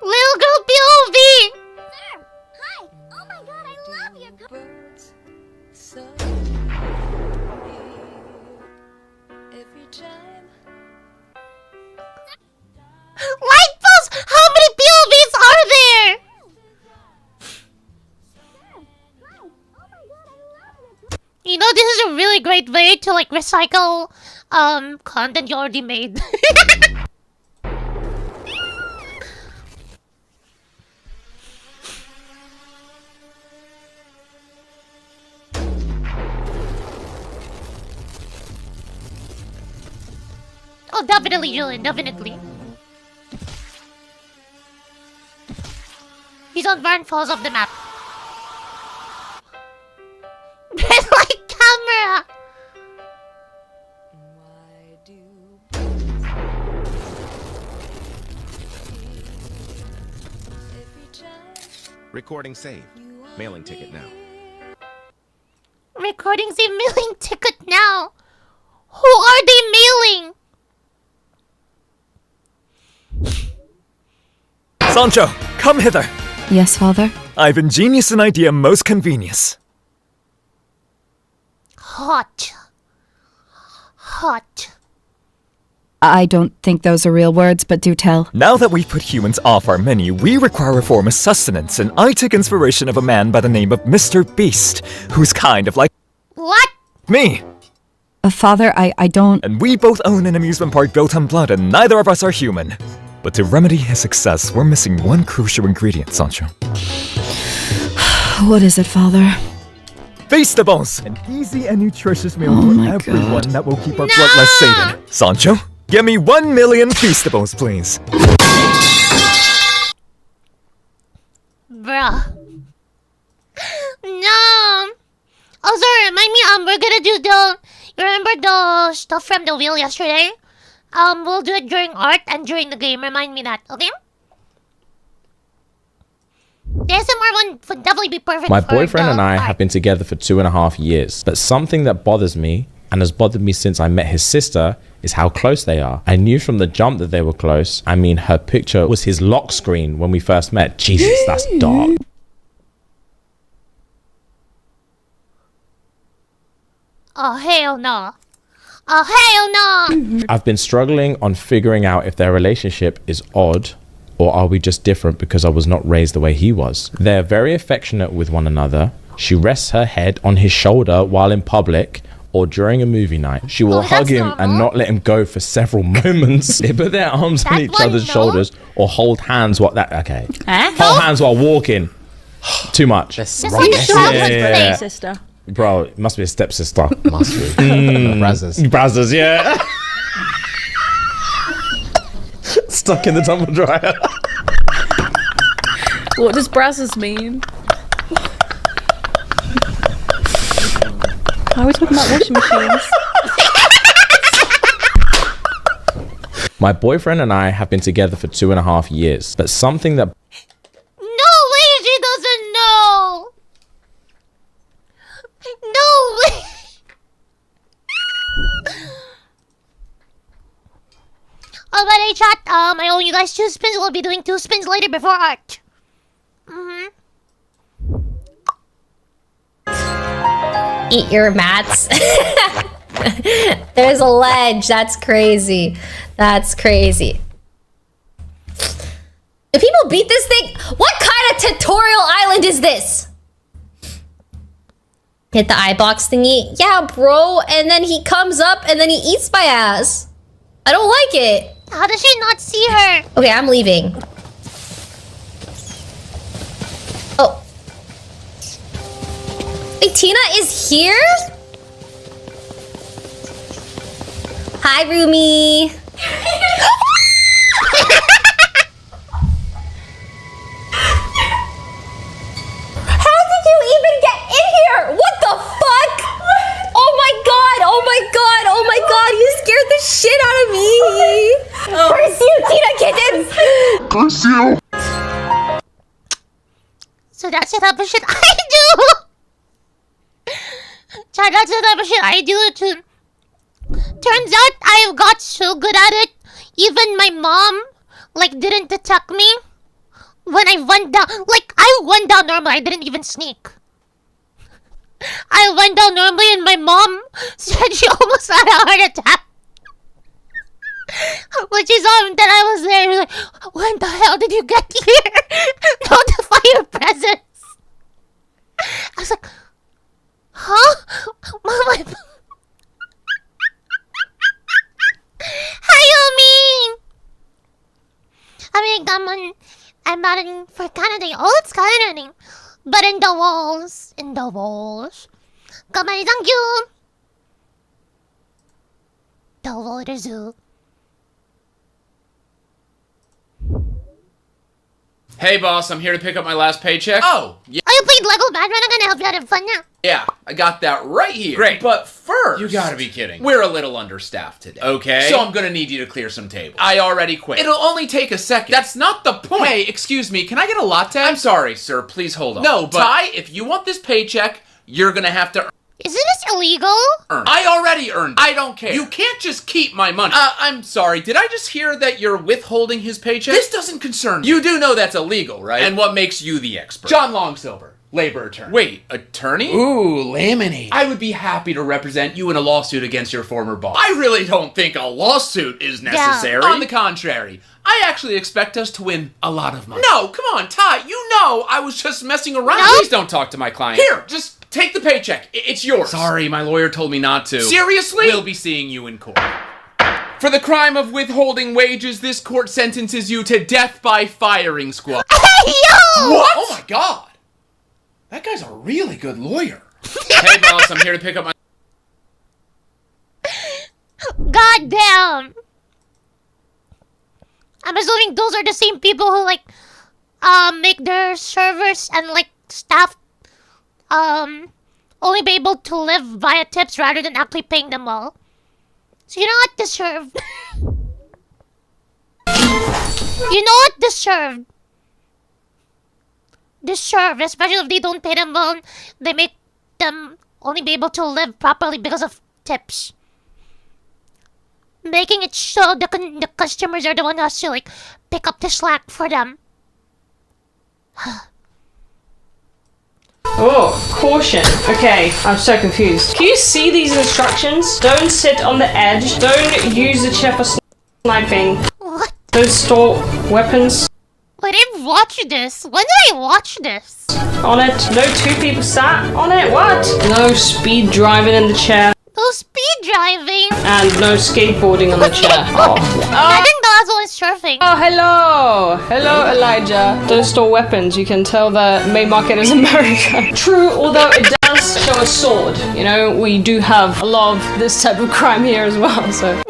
[SPEAKER 1] Little girl POV!
[SPEAKER 9] Sir! Hi! Oh my god, I love your
[SPEAKER 1] Light bulbs! How many POVs are there? You know, this is a really great way to like recycle content you already made. Oh, definitely, Julian, definitely. He's on Barn Falls off the map. Red light camera!
[SPEAKER 10] Recording saved. Mailing ticket now.
[SPEAKER 1] Recording the mailing ticket now. Who are they mailing?
[SPEAKER 11] Sancho, come hither.
[SPEAKER 23] Yes, father?
[SPEAKER 11] I've ingenious an idea most convenious.
[SPEAKER 1] Hot. Hot.
[SPEAKER 23] I don't think those are real words, but do tell.
[SPEAKER 11] Now that we've put humans off our menu, we require a form of sustenance, and I took inspiration of a man by the name of Mr. Beast, who's kind of like...
[SPEAKER 1] What?
[SPEAKER 11] Me!
[SPEAKER 23] Father, I don't...
[SPEAKER 11] And we both own an amusement park built on blood, and neither of us are human. But to remedy his success, we're missing one crucial ingredient, Sancho.
[SPEAKER 23] What is it, father?
[SPEAKER 11] Feastables! An easy and nutritious meal for everyone that will keep our bloodlust sated. Sancho, give me 1 million Feastables, please.
[SPEAKER 1] Bruh. No. Oh, sorry, remind me, we're gonna do the... You remember the stuff from the wheel yesterday? We'll do it during art and during the game. Remind me that, okay? The SMR one would definitely be perfect.
[SPEAKER 24] My boyfriend and I have been together for 2.5 years, but something that bothers me, and has bothered me since I met his sister, is how close they are. I knew from the jump that they were close. I mean, her picture was his lock screen when we first met. Jesus, that's dark.
[SPEAKER 1] Oh, hell no. Oh, hell no.
[SPEAKER 24] I've been struggling on figuring out if their relationship is odd or are we just different because I was not raised the way he was. They're very affectionate with one another. She rests her head on his shoulder while in public or during a movie night. She will hug him and not let him go for several moments. They put their arms on each other's shoulders or hold hands while hold hands while walking. Too much.
[SPEAKER 1] That's like a childhood
[SPEAKER 17] sister.
[SPEAKER 24] Bro, it must be a stepsister.
[SPEAKER 2] Must be.
[SPEAKER 24] Brazzers, yeah. Stuck in the tumble dryer.
[SPEAKER 17] What does Brazzers mean? Why are we talking about washing machines?
[SPEAKER 24] My boyfriend and I have been together for 2.5 years, but something that...
[SPEAKER 1] No way she doesn't know! No way! Alright, chat. I owe you guys 2 spins. We'll be doing 2 spins later before art.
[SPEAKER 5] Eat your mats. There's a ledge. That's crazy. That's crazy. Do people beat this thing? What kind of tutorial island is this? Hit the eye box thingy. Yeah, bro. And then he comes up and then he eats my ass. I don't like it.
[SPEAKER 1] How does she not see her?
[SPEAKER 5] Okay, I'm leaving. Oh. Wait, Tina is here? Hi, Rumi. How did you even get in here? What the fuck? Oh my god, oh my god, oh my god, you scared the shit out of me. Curse you, Tina Kittens.
[SPEAKER 1] Curse you. So that's the type of shit I do. Chat, that's the type of shit I do too. Turns out I got so good at it, even my mom, like, didn't detect me when I went down. Like, I went down normally, I didn't even sneak. I went down normally and my mom said she almost had a heart attack. When she saw him that I was there, she was like, when the hell did you get here? Notify your presence. I was like, huh? My Hi, Yomi! I'm not in for Canada. Oh, it's Canada. But in the walls. In the walls. Come on, thank you. The water zoo.
[SPEAKER 7] Hey, boss, I'm here to pick up my last paycheck. Oh, yeah.
[SPEAKER 1] Oh, you played Lego Batman? I'm gonna help you out have fun now.
[SPEAKER 7] Yeah, I got that right here. Great. But first... You gotta be kidding. We're a little understaffed today. Okay. So I'm gonna need you to clear some tables. I already quit. It'll only take a second. That's not the point. Hey, excuse me, can I get a latte? I'm sorry, sir. Please hold on. No, but... Ty, if you want this paycheck, you're gonna have to...
[SPEAKER 1] Isn't this illegal?
[SPEAKER 7] I already earned it. I don't care. You can't just keep my money. I'm sorry. Did I just hear that you're withholding his paycheck? This doesn't concern you. You do know that's illegal, right? And what makes you the expert? John Longsilver, labor attorney. Wait, attorney? Ooh, laminate. I would be happy to represent you in a lawsuit against your former boss. I really don't think a lawsuit is necessary. Yeah. On the contrary, I actually expect us to win a lot of money. No, come on, Ty. You know I was just messing around. No. Please don't talk to my client. Here, just... take the paycheck. It's yours. Sorry, my lawyer told me not to. Seriously? We'll be seeing you in court. For the crime of withholding wages, this court sentences you to death by firing squad.
[SPEAKER 1] Hey, yo!
[SPEAKER 7] What? Oh my god. That guy's a really good lawyer. Hey, boss, I'm here to pick up my...
[SPEAKER 1] God damn. I'm assuming those are the same people who, like, make their servers and, like, staff only be able to live via tips rather than actually paying them all. So you know what? Deserved. You know what? Deserved. Deserved. Especially if they don't pay them well. They make them only be able to live properly because of tips. Making it so the customers are the one who has to, like, pick up the slack for them.
[SPEAKER 8] Oh, caution. Okay, I'm so confused. Can you see these instructions? Don't sit on the edge. Don't use the chair for sniping.
[SPEAKER 1] What?
[SPEAKER 8] Don't store weapons.
[SPEAKER 1] I didn't watch this. When did I watch this?
[SPEAKER 8] On it. No two people sat on it. What? No speed driving in the chair.
[SPEAKER 1] No speed driving.
[SPEAKER 8] And no skateboarding on the chair.
[SPEAKER 1] I think the last one is surfing.
[SPEAKER 8] Oh, hello. Hello, Elijah. Don't store weapons. You can tell the main market is America. True, although it does show a sword. You know, we do have a lot of this type of crime here as well, so.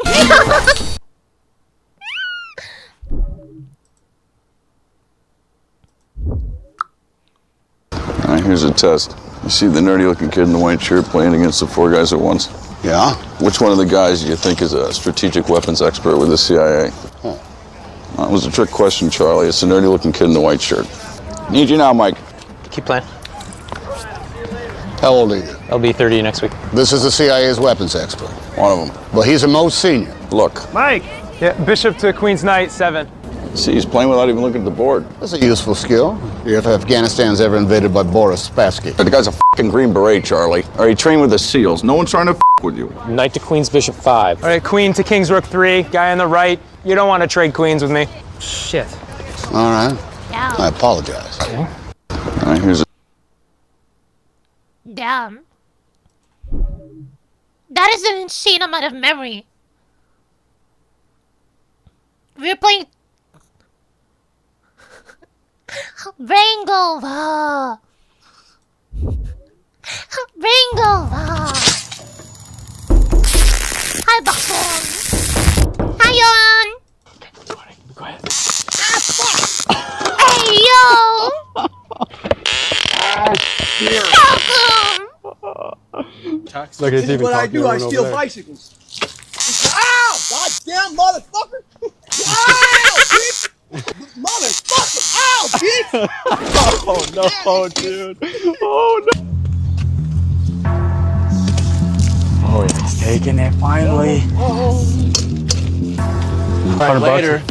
[SPEAKER 14] Alright, here's a test. You see the nerdy-looking kid in the white shirt playing against the 4 guys at once? Yeah? Which one of the guys do you think is a strategic weapons expert with the CIA? That was a trick question, Charlie. It's the nerdy-looking kid in the white shirt. Need you now, Mike.
[SPEAKER 15] Keep playing.
[SPEAKER 14] How old are you?
[SPEAKER 15] I'll be 30 next week.
[SPEAKER 14] This is the CIA's weapons expert. One of them. Well, he's the most senior. Look.
[SPEAKER 15] Mike! Yeah, Bishop to Queen's Knight, 7.
[SPEAKER 14] See, he's playing without even looking at the board. That's a useful skill. If Afghanistan's ever invaded by Boris Spassky. The guy's a fucking Green Beret, Charlie. Or he trained with the SEALs. No one's trying to with you.
[SPEAKER 15] Knight to Queen's Bishop, 5. All right, Queen to King's Rook, 3. Guy on the right. You don't want to trade queens with me. Shit.
[SPEAKER 14] All right.
[SPEAKER 1] Yeah.
[SPEAKER 14] I apologize. Okay. All right, here's a...
[SPEAKER 1] Damn. That is an insane amount of memory. We're playing... Bringova. Bringova. Hi, Bakon. Hi, Yon.
[SPEAKER 15] Go ahead.
[SPEAKER 1] Ah, fuck. Hey, yo. Welcome.
[SPEAKER 15] Look at
[SPEAKER 16] This is what I do. I steal bicycles. Ow! Goddamn motherfucker! Ow, bitch! Motherfucker! Ow, bitch!
[SPEAKER 15] Oh no, dude. Oh no.
[SPEAKER 20] Oh, he's taking it finally.
[SPEAKER 16] Oh.
[SPEAKER 20] $100 later.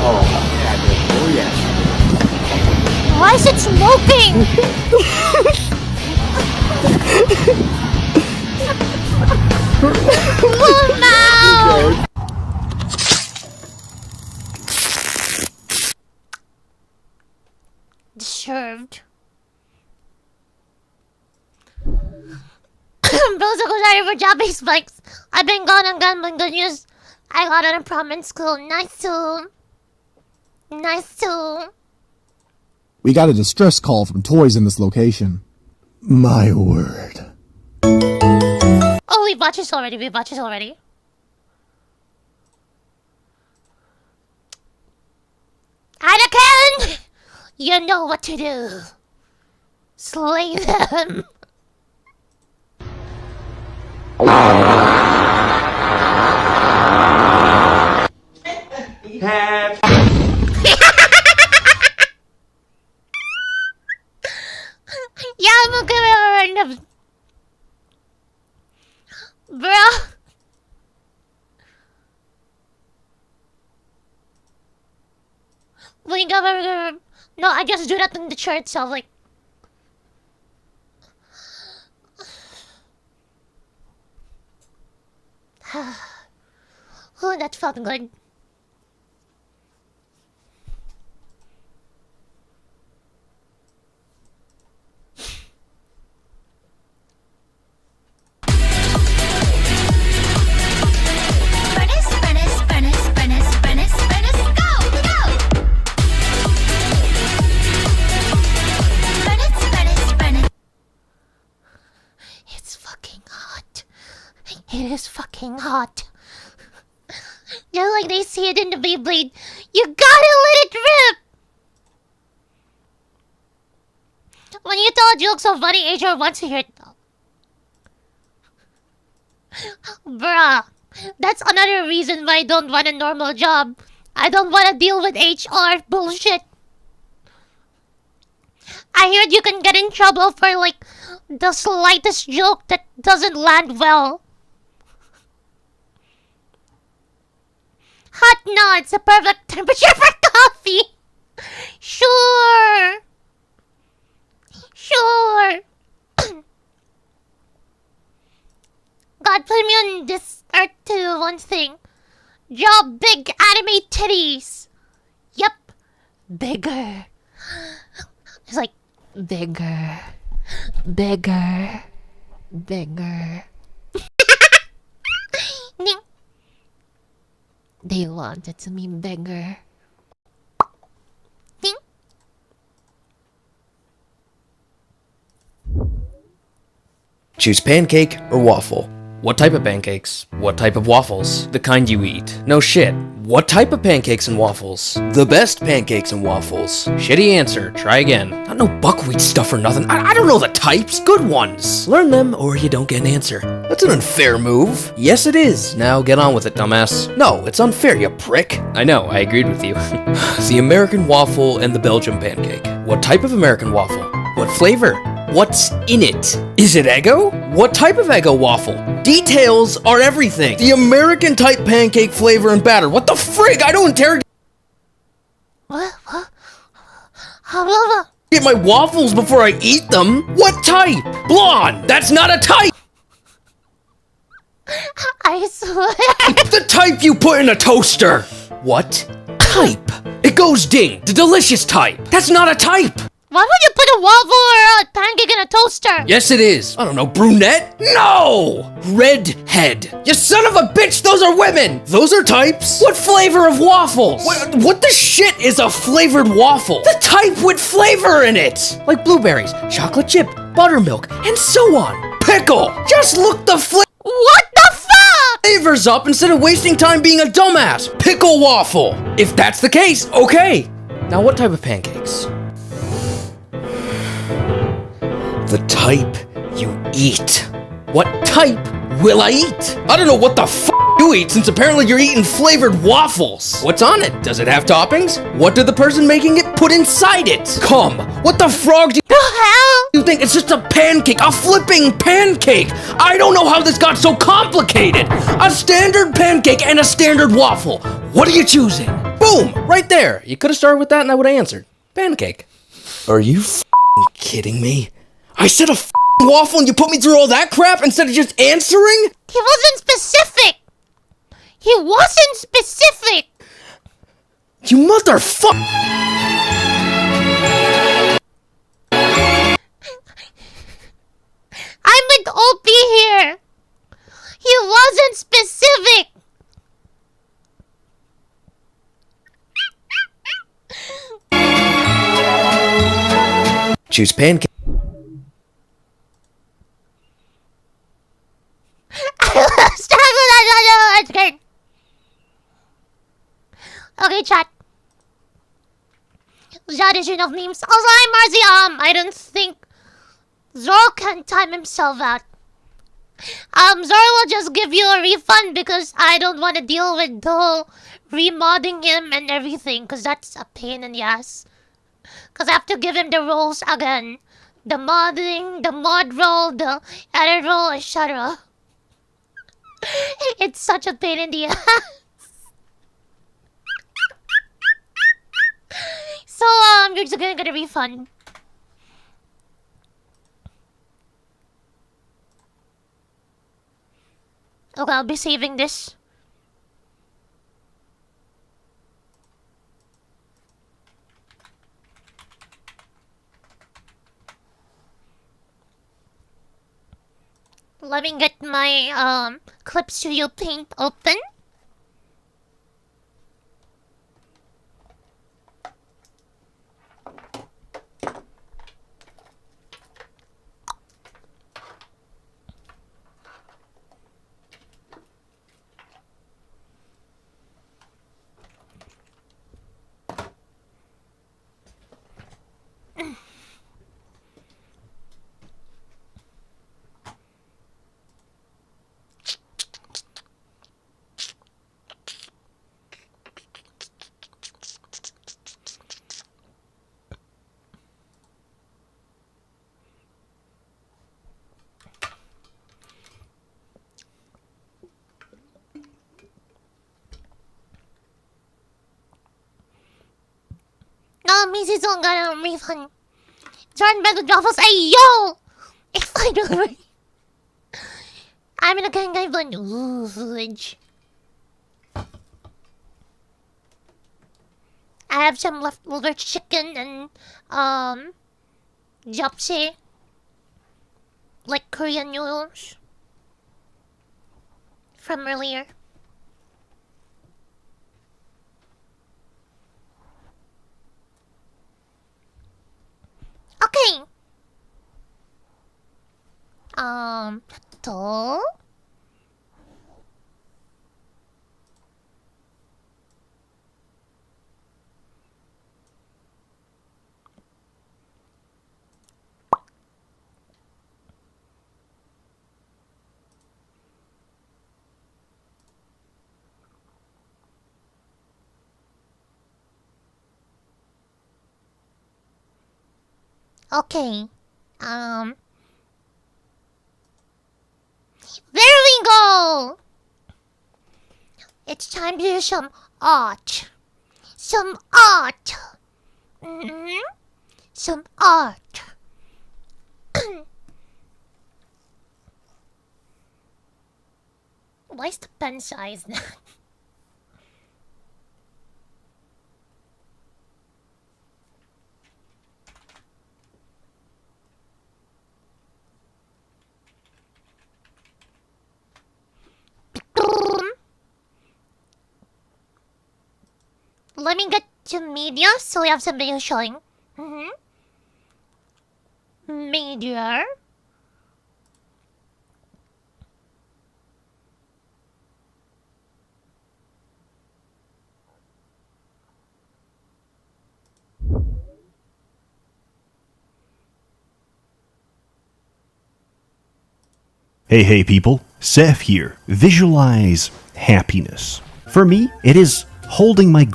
[SPEAKER 1] Oh, yeah. Why is it smoking? Oh no! Deserved. Bros are going for job-based bikes. I've been gone on gambling. Good news. I got on a prom in school. Nice too. Nice too.
[SPEAKER 25] We got a distress call from Toys in this location. My word.
[SPEAKER 1] Oh, we watched this already. We watched this already. Anakin! You know what to do. Slay them. Yeah, I'm gonna random. Bruh. No, I just do that in the chair itself, like. Oh, that felt good. It's fucking hot. It is fucking hot. Just like they see it in the Beyblade. You gotta let it rip! When you tell a joke so funny, HR wants to hear it though. Bruh. That's another reason why I don't want a normal job. I don't want to deal with HR bullshit. I heard you can get in trouble for like the slightest joke that doesn't land well. Hot? No, it's a perfect temperature for coffee. Sure. Sure. God put me on this earth to do one thing. Draw big anime titties. Yep. Bigger. It's like bigger. Bigger. Bigger. They want it to be bigger. Ding.
[SPEAKER 6] Choose pancake or waffle. What type of pancakes? What type of waffles? The kind you eat. No shit. What type of pancakes and waffles? The best pancakes and waffles. Shitty answer. Try again. Not no buckwheat stuff or nothing. I don't know the types. Good ones. Learn them or you don't get an answer. That's an unfair move. Yes, it is. Now get on with it, dumbass. No, it's unfair, you prick. I know, I agreed with you. The American waffle and the Belgian pancake. What type of American waffle? What flavor? What's in it? Is it Eggo? What type of Eggo waffle? Details are everything. The American type pancake flavor and batter. What the frig? I don't interrogate.
[SPEAKER 1] What?
[SPEAKER 6] Get my waffles before I eat them. What type? Blonde. That's not a type.
[SPEAKER 1] I swear.
[SPEAKER 6] The type you put in a toaster. What type? It goes ding. The delicious type. That's not a type.
[SPEAKER 1] Why would you put a waffle or a pancake in a toaster?
[SPEAKER 6] Yes, it is. I don't know, brunette? No! Redhead. You son of a bitch, those are women! Those are types. What flavor of waffles? What the shit is a flavored waffle? The type with flavor in it! Like blueberries, chocolate chip, buttermilk, and so on. Pickle! Just look the
[SPEAKER 1] What the fuck?
[SPEAKER 6] flavors up instead of wasting time being a dumbass. Pickle waffle. If that's the case, okay. Now what type of pancakes? The type you eat. What type will I eat? I don't know what the f you eat since apparently you're eating flavored waffles. What's on it? Does it have toppings? What did the person making it put inside it? Come, what the frog do you think? It's just a pancake, a flipping pancake. I don't know how this got so complicated. A standard pancake and a standard waffle. What are you choosing? Boom, right there. You could have started with that and I would have answered. Pancake. Are you kidding me? I said a waffle and you put me through all that crap instead of just answering?
[SPEAKER 1] He wasn't specific. He wasn't specific.
[SPEAKER 6] You motherfucker.
[SPEAKER 1] I'm with OP here. He wasn't specific.
[SPEAKER 6] Choose pancake.
[SPEAKER 1] Okay, chat. Audition of memes. Also, I'm Marzi. I don't think Zoro can time himself out. Zoro will just give you a refund because I don't want to deal with the whole remodding him and everything, because that's a pain in the ass. Because I have to give him the roles again. The modding, the mod role, the edit role, etc. It's such a pain in the ass. So, you're just gonna get a refund. Okay, I'll be saving this. Let me get my Clip Studio Paint open. just don't got a refund. Jordan back with waffles. Hey, yo! If I don't... I'm in a kind of like, ooh, village. I have some leftover chicken and, japchae. Like Korean noodles. From earlier. Okay. 또. Okay. There we go! It's time to do some art. Some art. Some art. Why is the pen size now? Let me get to media so we have some video showing. Media.
[SPEAKER 4] Hey people, Seth here. Visualize happiness. For me, it is holding my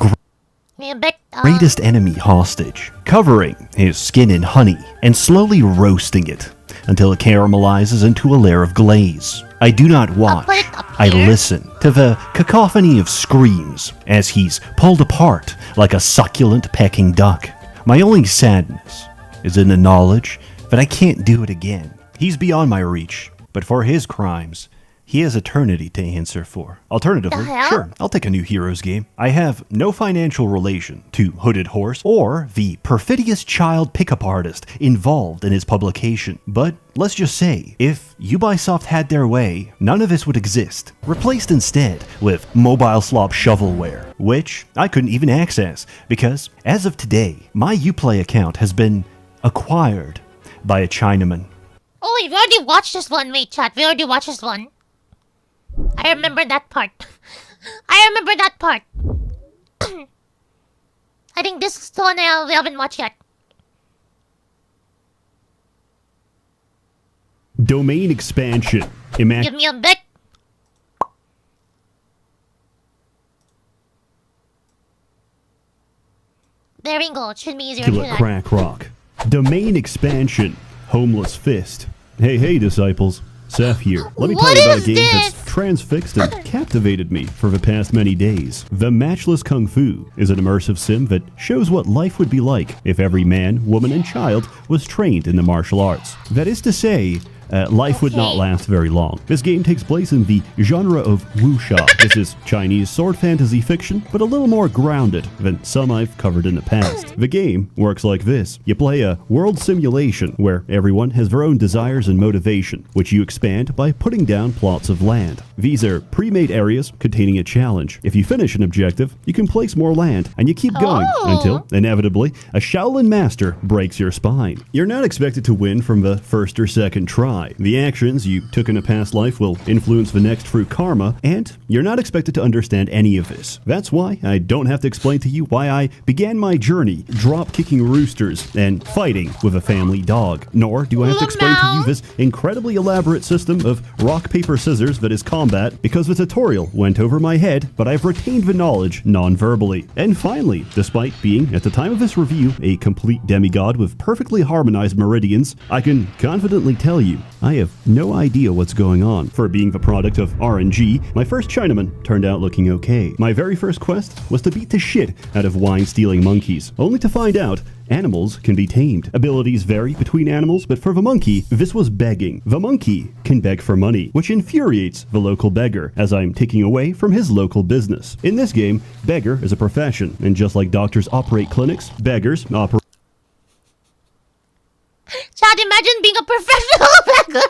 [SPEAKER 4] greatest enemy hostage, covering his skin in honey, and slowly roasting it until it caramelizes into a layer of glaze. I do not watch, I listen to the cacophony of screams as he's pulled apart like a succulent pecking duck. My only sadness is in the knowledge that I can't do it again. He's beyond my reach, but for his crimes, he has eternity to answer for. Alternatively, sure, I'll take a new Heroes game. I have no financial relation to Hooded Horse or the perfidious child pickup artist involved in his publication. But let's just say, if Ubisoft had their way, none of this would exist. Replaced instead with mobile slop shovelware, which I couldn't even access because, as of today, my Uplay account has been acquired by a Chinaman.
[SPEAKER 1] Oh, we've already watched this one. Wait, chat. We already watched this one. I remember that part. I remember that part. I think this is the one we haven't watched yet.
[SPEAKER 4] Domain expansion.
[SPEAKER 1] Give me a bit. There we go. It should be easier to do that.
[SPEAKER 4] Crack rock. Domain expansion. Homeless fist. Hey, disciples. Seth here. Let me tell you about a game that's transfixed and captivated me for the past many days. The Matchless Kung Fu is an immersive sim that shows what life would be like if every man, woman, and child was trained in the martial arts. That is to say, life would not last very long. This game takes place in the genre of wuxia. This is Chinese sword fantasy fiction, but a little more grounded than some I've covered in the past. The game works like this. You play a world simulation where everyone has their own desires and motivation, which you expand by putting down plots of land. These are pre-made areas containing a challenge. If you finish an objective, you can place more land, and you keep going until, inevitably, a Shaolin master breaks your spine. You're not expected to win from the first or second try. The actions you took in a past life will influence the next through karma, and you're not expected to understand any of this. That's why I don't have to explain to you why I began my journey drop-kicking roosters and fighting with a family dog. Nor do I have to explain to you this incredibly elaborate system of rock, paper, scissors that is combat, because the tutorial went over my head, but I've retained the knowledge non-verbally. And finally, despite being, at the time of this review, a complete demigod with perfectly harmonized meridians, I can confidently tell you I have no idea what's going on. For being the product of RNG, my first Chinaman turned out looking okay. My very first quest was to beat the shit out of wine-stealing monkeys, only to find out animals can be tamed. Abilities vary between animals, but for the monkey, this was begging. The monkey can beg for money, which infuriates the local beggar, as I'm taking away from his local business. In this game, beggar is a profession, and just like doctors operate clinics, beggars operate...
[SPEAKER 1] Chad, imagine being a professional beggar.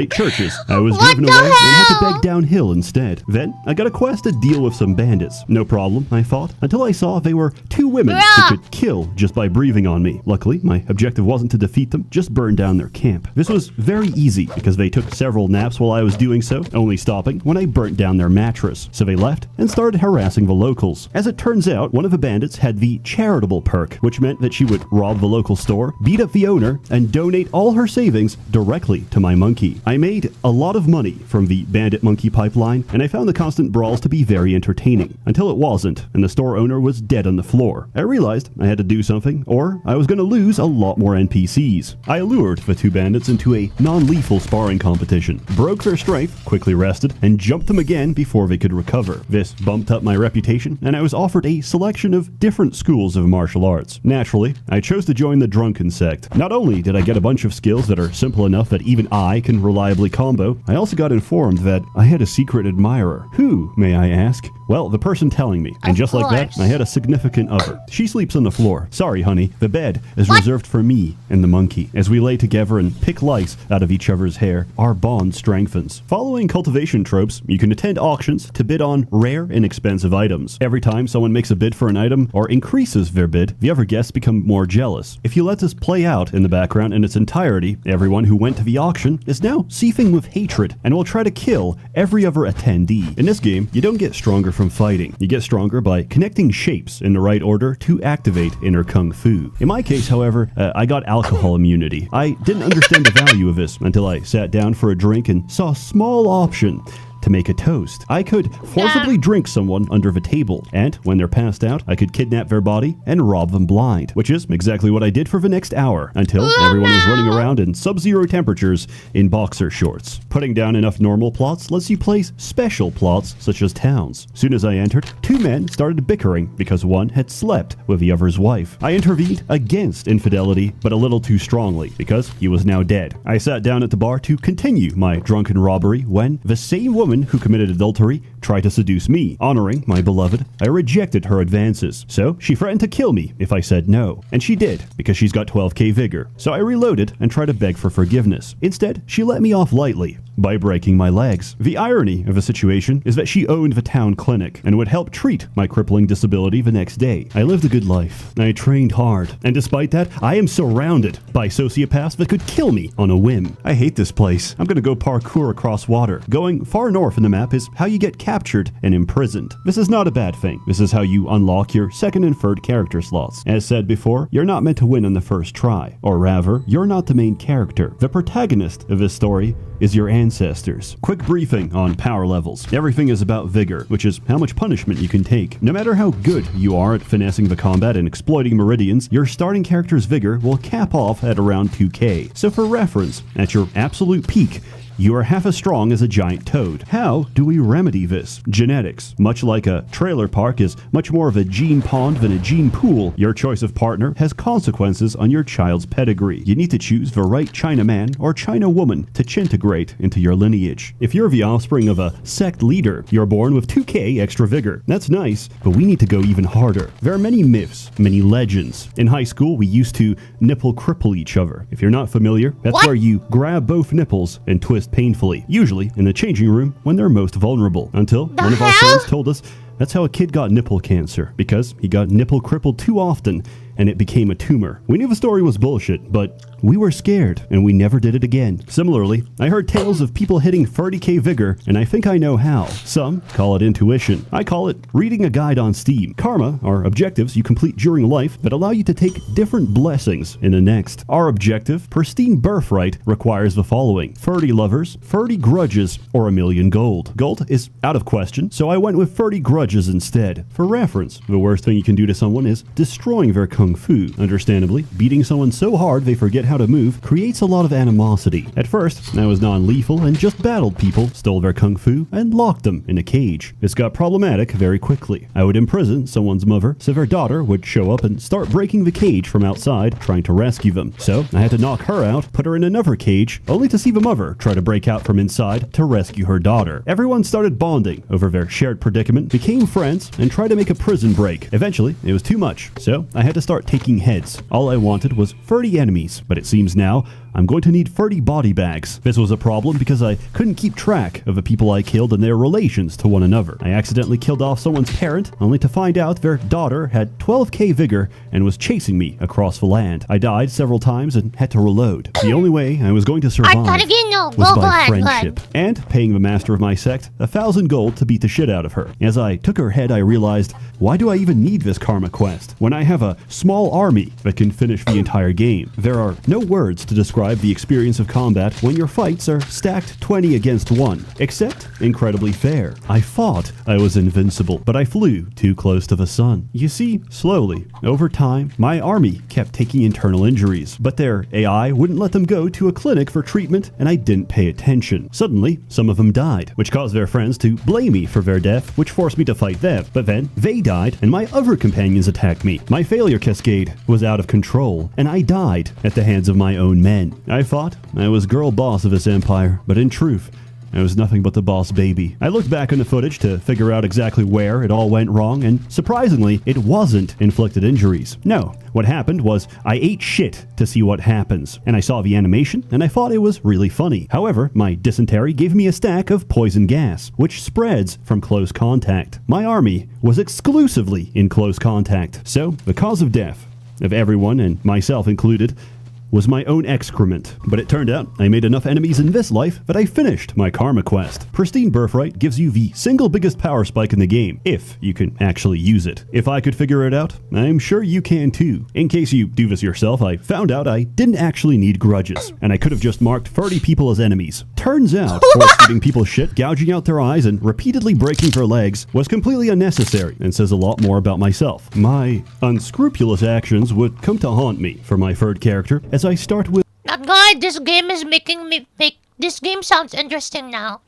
[SPEAKER 4] churches. I was driven away and had to beg downhill instead. Then I got a quest to deal with some bandits. No problem, I thought, until I saw they were two women who could kill just by breathing on me. Luckily, my objective wasn't to defeat them, just burn down their camp. This was very easy because they took several naps while I was doing so, only stopping when I burnt down their mattress. So they left and started harassing the locals. As it turns out, one of the bandits had the charitable perk, which meant that she would rob the local store, beat up the owner, and donate all her savings directly to my monkey. I made a lot of money from the bandit monkey pipeline, and I found the constant brawls to be very entertaining, until it wasn't, and the store owner was dead on the floor. I realized I had to do something, or I was going to lose a lot more NPCs. I lured the two bandits into a non-lethal sparring competition, broke their strength, quickly rested, and jumped them again before they could recover. This bumped up my reputation, and I was offered a selection of different schools of martial arts. Naturally, I chose to join the drunken sect. Not only did I get a bunch of skills that are simple enough that even I can reliably combo, I also got informed that I had a secret admirer. Who, may I ask? Well, the person telling me. And just like that, I had a significant other. She sleeps on the floor. Sorry, honey. The bed is reserved for me and the monkey. As we lay together and pick lice out of each other's hair, our bond strengthens. Following cultivation tropes, you can attend auctions to bid on rare and expensive items. Every time someone makes a bid for an item or increases their bid, the other guests become more jealous. If you let this play out in the background in its entirety, everyone who went to the auction is now seething with hatred and will try to kill every other attendee. In this game, you don't get stronger from fighting. You get stronger by connecting shapes in the right order to activate inner kung fu. In my case, however, I got alcohol immunity. I didn't understand the value of this until I sat down for a drink and saw a small option to make a toast. I could forcibly drink someone under the table, and when they're passed out, I could kidnap their body and rob them blind, which is exactly what I did for the next hour, until everyone was running around in sub-zero temperatures in boxer shorts. Putting down enough normal plots lets you place special plots, such as towns. Soon as I entered, two men started bickering because one had slept with the other's wife. I intervened against infidelity, but a little too strongly, because he was now dead. I sat down at the bar to continue my drunken robbery when the same woman who committed adultery tried to seduce me. Honoring my beloved, I rejected her advances. So she threatened to kill me if I said no. And she did, because she's got 12k vigor. So I reloaded and tried to beg for forgiveness. Instead, she let me off lightly by breaking my legs. The irony of the situation is that she owned the town clinic and would help treat my crippling disability the next day. I lived a good life. I trained hard. And despite that, I am surrounded by sociopaths that could kill me on a whim. I hate this place. I'm gonna go parkour across water. Going far north in the map is how you get captured and imprisoned. This is not a bad thing. This is how you unlock your second and third character slots. As said before, you're not meant to win on the first try. Or rather, you're not the main character. The protagonist of this story is your ancestors. Quick briefing on power levels. Everything is about vigor, which is how much punishment you can take. No matter how good you are at finessing the combat and exploiting meridians, your starting character's vigor will cap off at around 2k. So for reference, at your absolute peak, you are half as strong as a giant toad. How do we remedy this? Genetics. Much like a trailer park is much more of a gene pond than a gene pool, your choice of partner has consequences on your child's pedigree. You need to choose the right China man or China woman to chintegrate into your lineage. If you're the offspring of a sect leader, you're born with 2k extra vigor. That's nice, but we need to go even harder. There are many myths, many legends. In high school, we used to nipple cripple each other. If you're not familiar, that's where you grab both nipples and twist painfully, usually in the changing room when they're most vulnerable, until one of our friends told us that's how a kid got nipple cancer, because he got nipple crippled too often and it became a tumor. We knew the story was bullshit, but we were scared and we never did it again. Similarly, I heard tales of people hitting 30k vigor, and I think I know how. Some call it intuition. I call it reading a guide on Steam. Karma are objectives you complete during life that allow you to take different blessings in the next. Our objective, pristine birthright, requires the following: 30 lovers, 30 grudges, or 1,000,000 gold. Gold is out of question, so I went with 30 grudges instead. For reference, the worst thing you can do to someone is destroying their kung kung fu. Understandably, beating someone so hard they forget how to move creates a lot of animosity. At first, I was non-lethal and just battled people, stole their kung fu, and locked them in a cage. This got problematic very quickly. I would imprison someone's mother, so their daughter would show up and start breaking the cage from outside, trying to rescue them. So I had to knock her out, put her in another cage, only to see the mother try to break out from inside to rescue her daughter. Everyone started bonding over their shared predicament, became friends, and tried to make a prison break. Eventually, it was too much, so I had to start taking heads. All I wanted was 30 enemies, but it seems now I'm going to need 30 body bags. This was a problem because I couldn't keep track of the people I killed and their relations to one another. I accidentally killed off someone's parent, only to find out their daughter had 12k vigor and was chasing me across the land. I died several times and had to reload. The only way I was going to survive was by friendship, and paying the master of my sect 1,000 gold to beat the shit out of her. As I took her head, I realized, why do I even need this karma quest when I have a small army that can finish the entire game? There are no words to describe the experience of combat when your fights are stacked 20 against 1, except incredibly fair. I thought I was invincible, but I flew too close to the sun. You see, slowly, over time, my army kept taking internal injuries, but their AI wouldn't let them go to a clinic for treatment, and I didn't pay attention. Suddenly, some of them died, which caused their friends to blame me for their death, which forced me to fight them. But then, they died, and my other companions attacked me. My failure cascade was out of control, and I died at the hands of my own men. I thought I was girl boss of this empire, but in truth, I was nothing but the boss baby. I looked back on the footage to figure out exactly where it all went wrong, and surprisingly, it wasn't inflicted injuries. No, what happened was I ate shit to see what happens, and I saw the animation, and I thought it was really funny. However, my dysentery gave me a stack of poison gas, which spreads from close contact. My army was exclusively in close contact, so the cause of death of everyone, and myself included, was my own excrement. But it turned out I made enough enemies in this life that I finished my karma quest. Pristine Birthright gives you the single biggest power spike in the game, if you can actually use it. If I could figure it out, I'm sure you can too. In case you do this yourself, I found out I didn't actually need grudges, and I could have just marked 30 people as enemies. Turns out, force-feeding people shit, gouging out their eyes, and repeatedly breaking their legs was completely unnecessary and says a lot more about myself. My unscrupulous actions would come to haunt me for my third character, as I start with...
[SPEAKER 1] Oh God, this game is making me... This game sounds interesting now.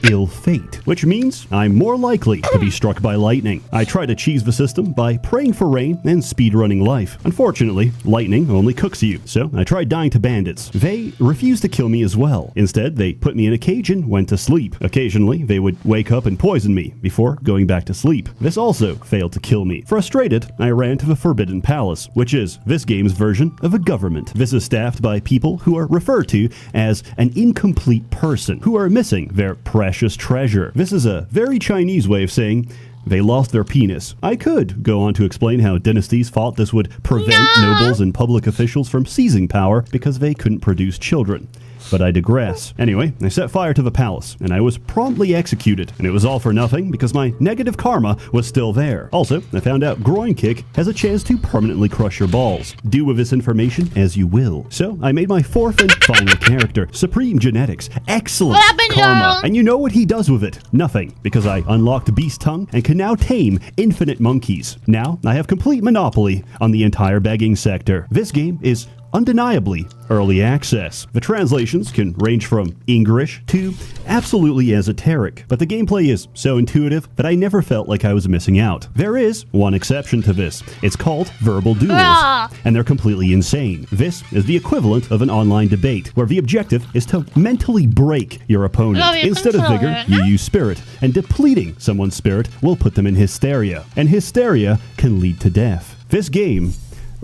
[SPEAKER 4] ill fate, which means I'm more likely to be struck by lightning. I try to cheese the system by praying for rain and speedrunning life. Unfortunately, lightning only cooks you, so I tried dying to bandits. They refused to kill me as well. Instead, they put me in a cage and went to sleep. Occasionally, they would wake up and poison me before going back to sleep. This also failed to kill me. Frustrated, I ran to the Forbidden Palace, which is this game's version of a government. This is staffed by people who are referred to as an incomplete person, who are missing their precious treasure. This is a very Chinese way of saying they lost their penis. I could go on to explain how dynasties thought this would prevent nobles and public officials from seizing power because they couldn't produce children. But I digress. Anyway, I set fire to the palace, and I was promptly executed, and it was all for nothing because my negative karma was still there. Also, I found out Groin Kick has a chance to permanently crush your balls. Do with this information as you will. So, I made my fourth and final character, Supreme Genetics. Excellent karma. And you know what he does with it? Nothing, because I unlocked Beast Tongue and can now tame infinite monkeys. Now, I have complete monopoly on the entire begging sector. This game is undeniably early access. The translations can range from English to absolutely esoteric, but the gameplay is so intuitive that I never felt like I was missing out. There is one exception to this. It's called verbal duels, and they're completely insane. This is the equivalent of an online debate, where the objective is to mentally break your opponent. Instead of vigor, you use spirit, and depleting someone's spirit will put them in hysteria, and hysteria can lead to death. This game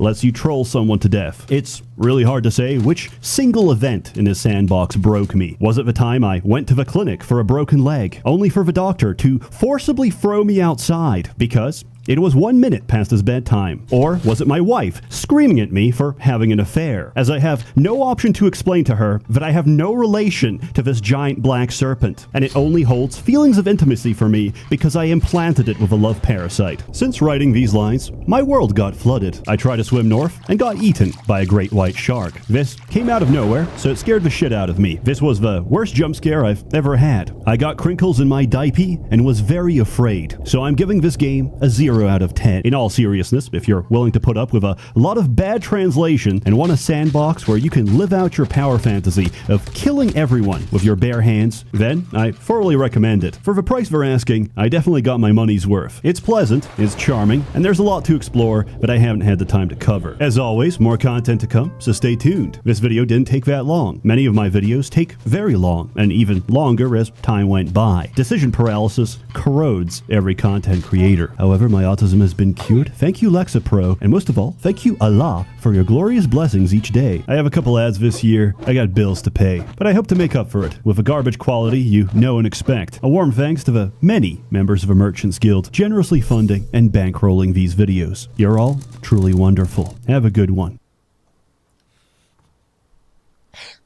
[SPEAKER 4] lets you troll someone to death. It's really hard to say which single event in this sandbox broke me. Was it the time I went to the clinic for a broken leg, only for the doctor to forcibly throw me outside because it was 1 minute past his bedtime? Or was it my wife screaming at me for having an affair, as I have no option to explain to her that I have no relation to this giant black serpent, and it only holds feelings of intimacy for me because I implanted it with a love parasite? Since writing these lines, my world got flooded. I tried to swim north and got eaten by a great white shark. This came out of nowhere, so it scared the shit out of me. This was the worst jump scare I've ever had. I got crinkles in my diaper and was very afraid, so I'm giving this game a 0 0 out of 10. In all seriousness, if you're willing to put up with a lot of bad translation and want a sandbox where you can live out your power fantasy of killing everyone with your bare hands, then I thoroughly recommend it. For the price they're asking, I definitely got my money's worth. It's pleasant, it's charming, and there's a lot to explore that I haven't had the time to cover. As always, more content to come, so stay tuned. This video didn't take that long. Many of my videos take very long, and even longer as time went by. Decision paralysis corrodes every content creator. However, my autism has been cured. Thank you, Lexapro, and most of all, thank you, Allah, for your glorious blessings each day. I have a couple ads this year. I got bills to pay, but I hope to make up for it with a garbage quality you know and expect. A warm thanks to the many members of a Merchants Guild generously funding and bankrolling these videos. You're all truly wonderful. Have a good one.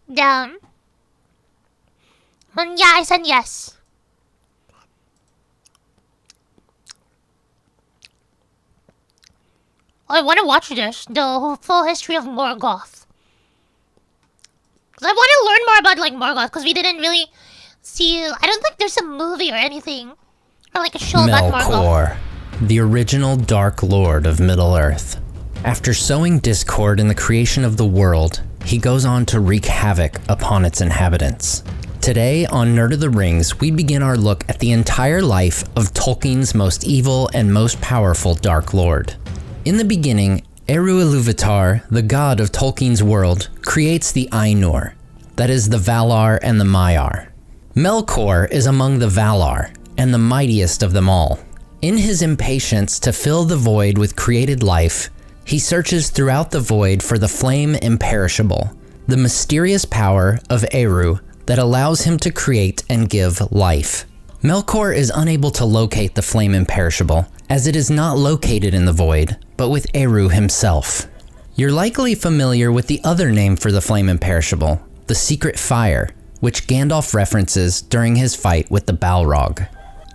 [SPEAKER 1] Yeah, I said yes. I want to watch this, the full history of Morgoth. Cause I want to learn more about like Morgoth, because we didn't really see. I don't think there's a movie or anything, or like a show about Morgoth.
[SPEAKER 12] Melkor, the original Dark Lord of Middle-earth. After sowing discord in the creation of the world, he goes on to wreak havoc upon its inhabitants. Today on Nerd of the Rings, we begin our look at the entire life of Tolkien's most evil and most powerful Dark Lord. In the beginning, Eru Ilúvatar, the god of Tolkien's world, creates the Ainur, that is the Valar and the Maiar. Melkor is among the Valar, and the mightiest of them all. In his impatience to fill the void with created life, he searches throughout the void for the flame imperishable, the mysterious power of Eru that allows him to create and give life. Melkor is unable to locate the flame imperishable, as it is not located in the void, but with Eru himself. You're likely familiar with the other name for the flame imperishable, the secret fire, which Gandalf references during his fight with the Balrog.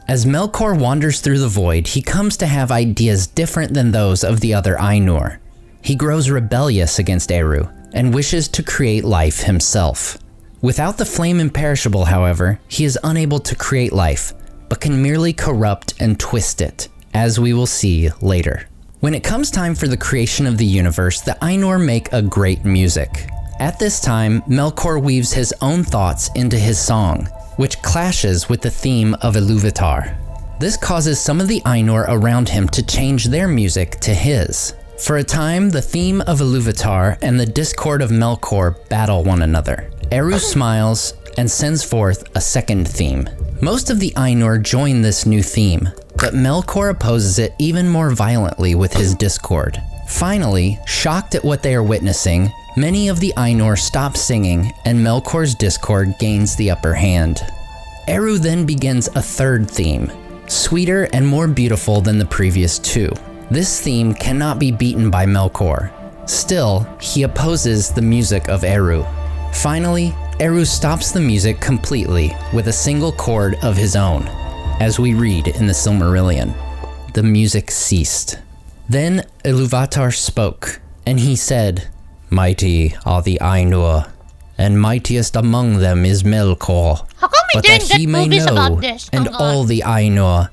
[SPEAKER 12] As Melkor wanders through the void, he comes to have ideas different than those of the other Ainur. He grows rebellious against Eru, and wishes to create life himself. Without the flame imperishable, however, he is unable to create life, but can merely corrupt and twist it, as we will see later. When it comes time for the creation of the universe, the Ainur make a great music. At this time, Melkor weaves his own thoughts into his song, which clashes with the theme of Ilúvatar. This causes some of the Ainur around him to change their music to his. For a time, the theme of Ilúvatar and the discord of Melkor battle one another. Eru smiles and sends forth a second theme. Most of the Ainur join this new theme, but Melkor opposes it even more violently with his discord. Finally, shocked at what they are witnessing, many of the Ainur stop singing and Melkor's discord gains the upper hand. Eru then begins a third theme, sweeter and more beautiful than the previous two. This theme cannot be beaten by Melkor. Still, he opposes the music of Eru. Finally, Eru stops the music completely with a single chord of his own, as we read in the Silmarillion. The music ceased. Then Ilúvatar spoke, and he said, "Mighty are the Ainur, and mightiest among them is Melkor.
[SPEAKER 1] How come we
[SPEAKER 12] But
[SPEAKER 1] didn't
[SPEAKER 12] that
[SPEAKER 1] get
[SPEAKER 12] he may
[SPEAKER 1] movies
[SPEAKER 12] know,
[SPEAKER 1] about this?
[SPEAKER 12] and all the Ainur,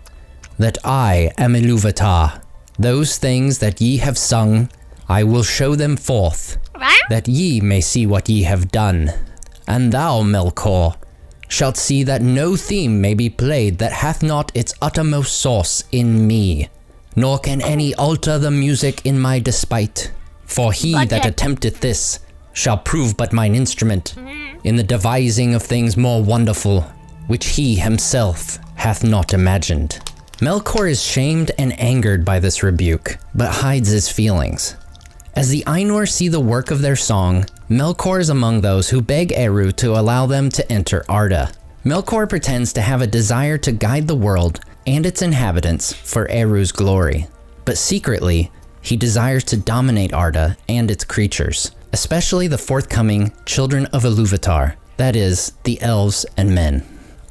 [SPEAKER 12] that I am Ilúvatar. Those things that ye have sung, I will show them forth, that ye may see what ye have done. And thou, Melkor, shalt see that no theme may be played that hath not its uttermost source in me, nor can any alter the music in my despite. For he that attempteth this shall prove but mine instrument in the devising of things more wonderful, which he himself hath not imagined." Melkor is shamed and angered by this rebuke, but hides his feelings. As the Ainur see the work of their song, Melkor is among those who beg Eru to allow them to enter Arda. Melkor pretends to have a desire to guide the world and its inhabitants for Eru's glory, but secretly, he desires to dominate Arda and its creatures, especially the forthcoming Children of Ilúvatar, that is, the elves and men.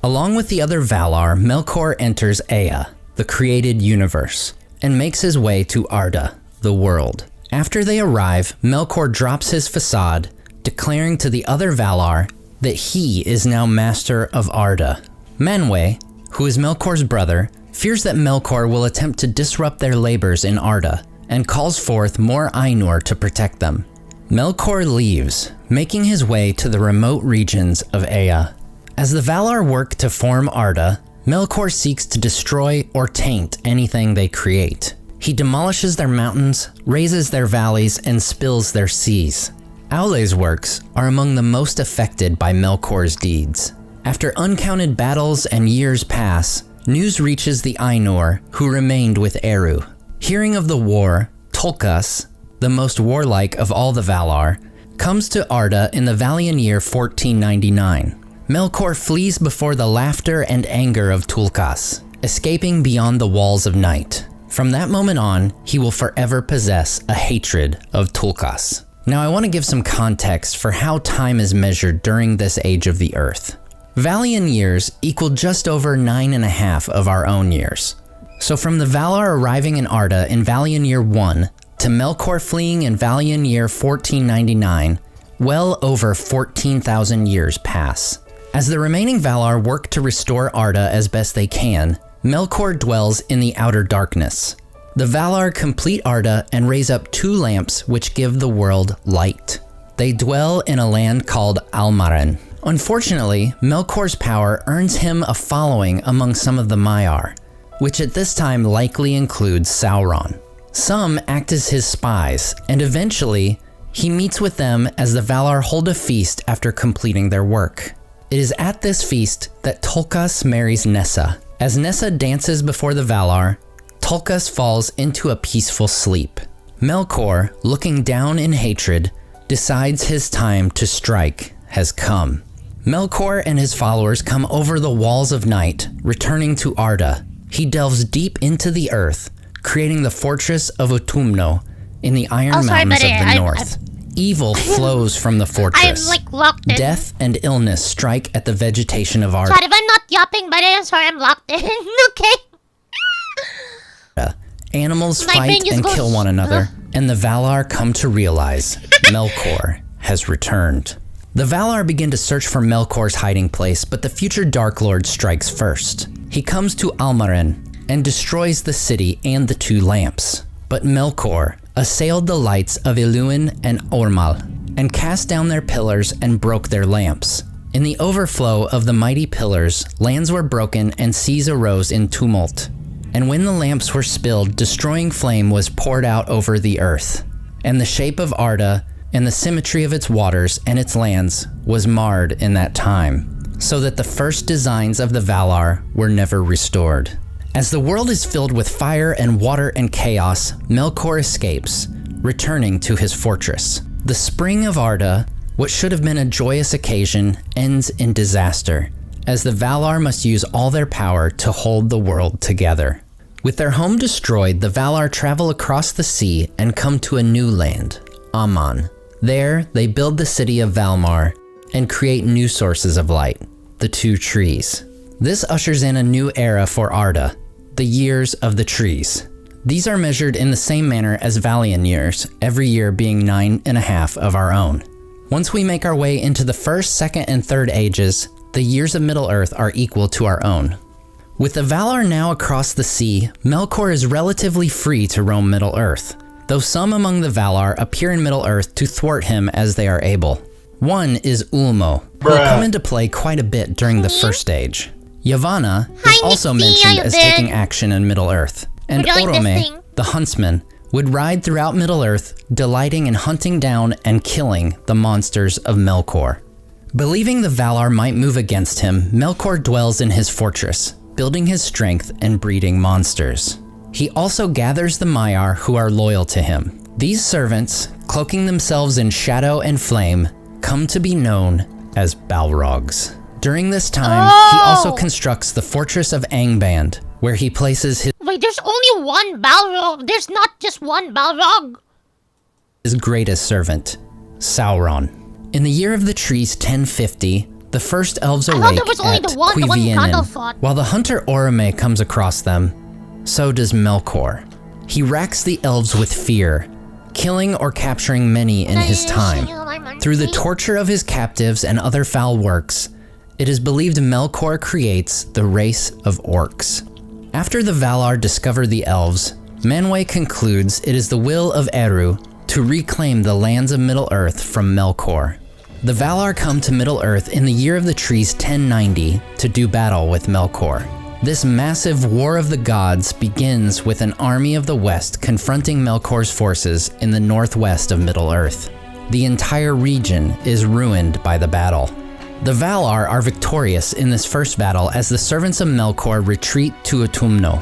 [SPEAKER 12] Along with the other Valar, Melkor enters Ea, the created universe, and makes his way to Arda, the world. After they arrive, Melkor drops his facade, declaring to the other Valar that he is now master of Arda. Manwë, who is Melkor's brother, fears that Melkor will attempt to disrupt their labors in Arda, and calls forth more Ainur to protect them. Melkor leaves, making his way to the remote regions of Ea. As the Valar work to form Arda, Melkor seeks to destroy or taint anything they create. He demolishes their mountains, razes their valleys, and spills their seas. Aule's works are among the most affected by Melkor's deeds. After uncounted battles and years pass, news reaches the Ainur, who remained with Eru. Hearing of the war, Tulkas, the most warlike of all the Valar, comes to Arda in the Valiant year 1499. Melkor flees before the laughter and anger of Tulkas, escaping beyond the walls of night. From that moment on, he will forever possess a hatred of Tulkas. Now I want to give some context for how time is measured during this age of the Earth. Valiant years equal just over 9.5 of our own years. So from the Valar arriving in Arda in Valiant year 1 to Melkor fleeing in Valiant year 1499, well over 14,000 years pass. As the remaining Valar work to restore Arda as best they can, Melkor dwells in the outer darkness. The Valar complete Arda and raise up 2 lamps which give the world light. They dwell in a land called Almaren. Unfortunately, Melkor's power earns him a following among some of the Maiar, which at this time likely includes Sauron. Some act as his spies, and eventually, he meets with them as the Valar hold a feast after completing their work. It is at this feast that Tulkas marries Nessa. As Nessa dances before the Valar, Tulkas falls into a peaceful sleep. Melkor, looking down in hatred, decides his time to strike has come. Melkor and his followers come over the walls of night, returning to Arda. He delves deep into the earth, creating the fortress of Utumno in the Iron Mountains of the north. Evil flows from the fortress.
[SPEAKER 1] I'm locked in.
[SPEAKER 12] Death and illness strike at the vegetation of Arda.
[SPEAKER 1] Sorry if I'm not yapping, but I'm sorry, I'm locked in. Okay.
[SPEAKER 12] Animals fight and kill one another, and the Valar come to realize Melkor has returned. The Valar begin to search for Melkor's hiding place, but the future Dark Lord strikes first. He comes to Almaren and destroys the city and the 2 lamps. But Melkor assailed the lights of Iluin and Ormal, and cast down their pillars and broke their lamps. In the overflow of the mighty pillars, lands were broken and seas arose in tumult. And when the lamps were spilled, destroying flame was poured out over the earth. And the shape of Arda and the symmetry of its waters and its lands was marred in that time, so that the first designs of the Valar were never restored. As the world is filled with fire and water and chaos, Melkor escapes, returning to his fortress. The spring of Arda, what should have been a joyous occasion, ends in disaster, as the Valar must use all their power to hold the world together. With their home destroyed, the Valar travel across the sea and come to a new land, Aman. There, they build the city of Valmar and create new sources of light, the 2 trees. This ushers in a new era for Arda, the years of the trees. These are measured in the same manner as Valiant years, every year being 9.5 of our own. Once we make our way into the 1st, 2nd, and 3rd ages, the years of Middle-earth are equal to our own. With the Valar now across the sea, Melkor is relatively free to roam Middle-earth, though some among the Valar appear in Middle-earth to thwart him as they are able. One is Ulmo, who will come into play quite a bit during the First Age. Yavanna is also mentioned as taking action in Middle-earth, and Orome, the huntsman, would ride throughout Middle-earth, delighting in hunting down and killing the monsters of Melkor. Believing the Valar might move against him, Melkor dwells in his fortress, building his strength and breeding monsters. He also gathers the Maiar who are loyal to him. These servants, cloaking themselves in shadow and flame, come to be known as Balrogs. During this time, he also constructs the fortress of Angband, where he places his—
[SPEAKER 1] Wait, there's only one Balrog. There's not just one Balrog.
[SPEAKER 12] His greatest servant, Sauron. In the year of the trees 1050, the first elves awake at Cuiviénen. While the hunter Orome comes across them, so does Melkor. He racks the elves with fear, killing or capturing many in his time. Through the torture of his captives and other foul works, it is believed Melkor creates the race of orcs. After the Valar discover the elves, Manwë concludes it is the will of Eru to reclaim the lands of Middle-earth from Melkor. The Valar come to Middle-earth in the Year of the Trees 1090 to do battle with Melkor. This massive War of the Gods begins with an army of the West confronting Melkor's forces in the northwest of Middle-earth. The entire region is ruined by the battle. The Valar are victorious in this first battle as the servants of Melkor retreat to Utumno.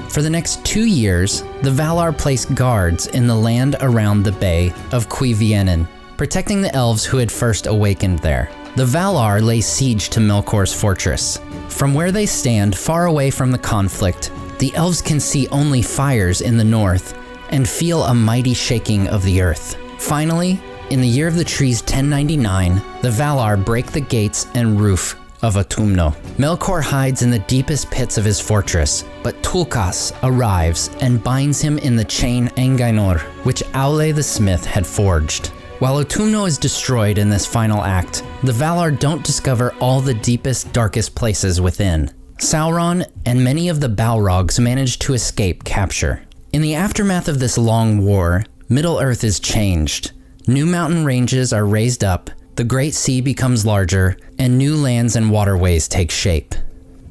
[SPEAKER 12] For the next 2 years, the Valar place guards in the land around the Bay of Cuiviénen, protecting the elves who had first awakened there. The Valar lay siege to Melkor's fortress. From where they stand, far away from the conflict, the elves can see only fires in the north and feel a mighty shaking of the earth. Finally, in the Year of the Trees 1099, the Valar break the gates and roof of Utumno. Melkor hides in the deepest pits of his fortress, but Tulkas arrives and binds him in the chain Engainor, which Aule the Smith had forged. While Utumno is destroyed in this final act, the Valar don't discover all the deepest, darkest places within. Sauron and many of the Balrogs manage to escape capture. In the aftermath of this long war, Middle-earth is changed. New mountain ranges are raised up, the Great Sea becomes larger, and new lands and waterways take shape.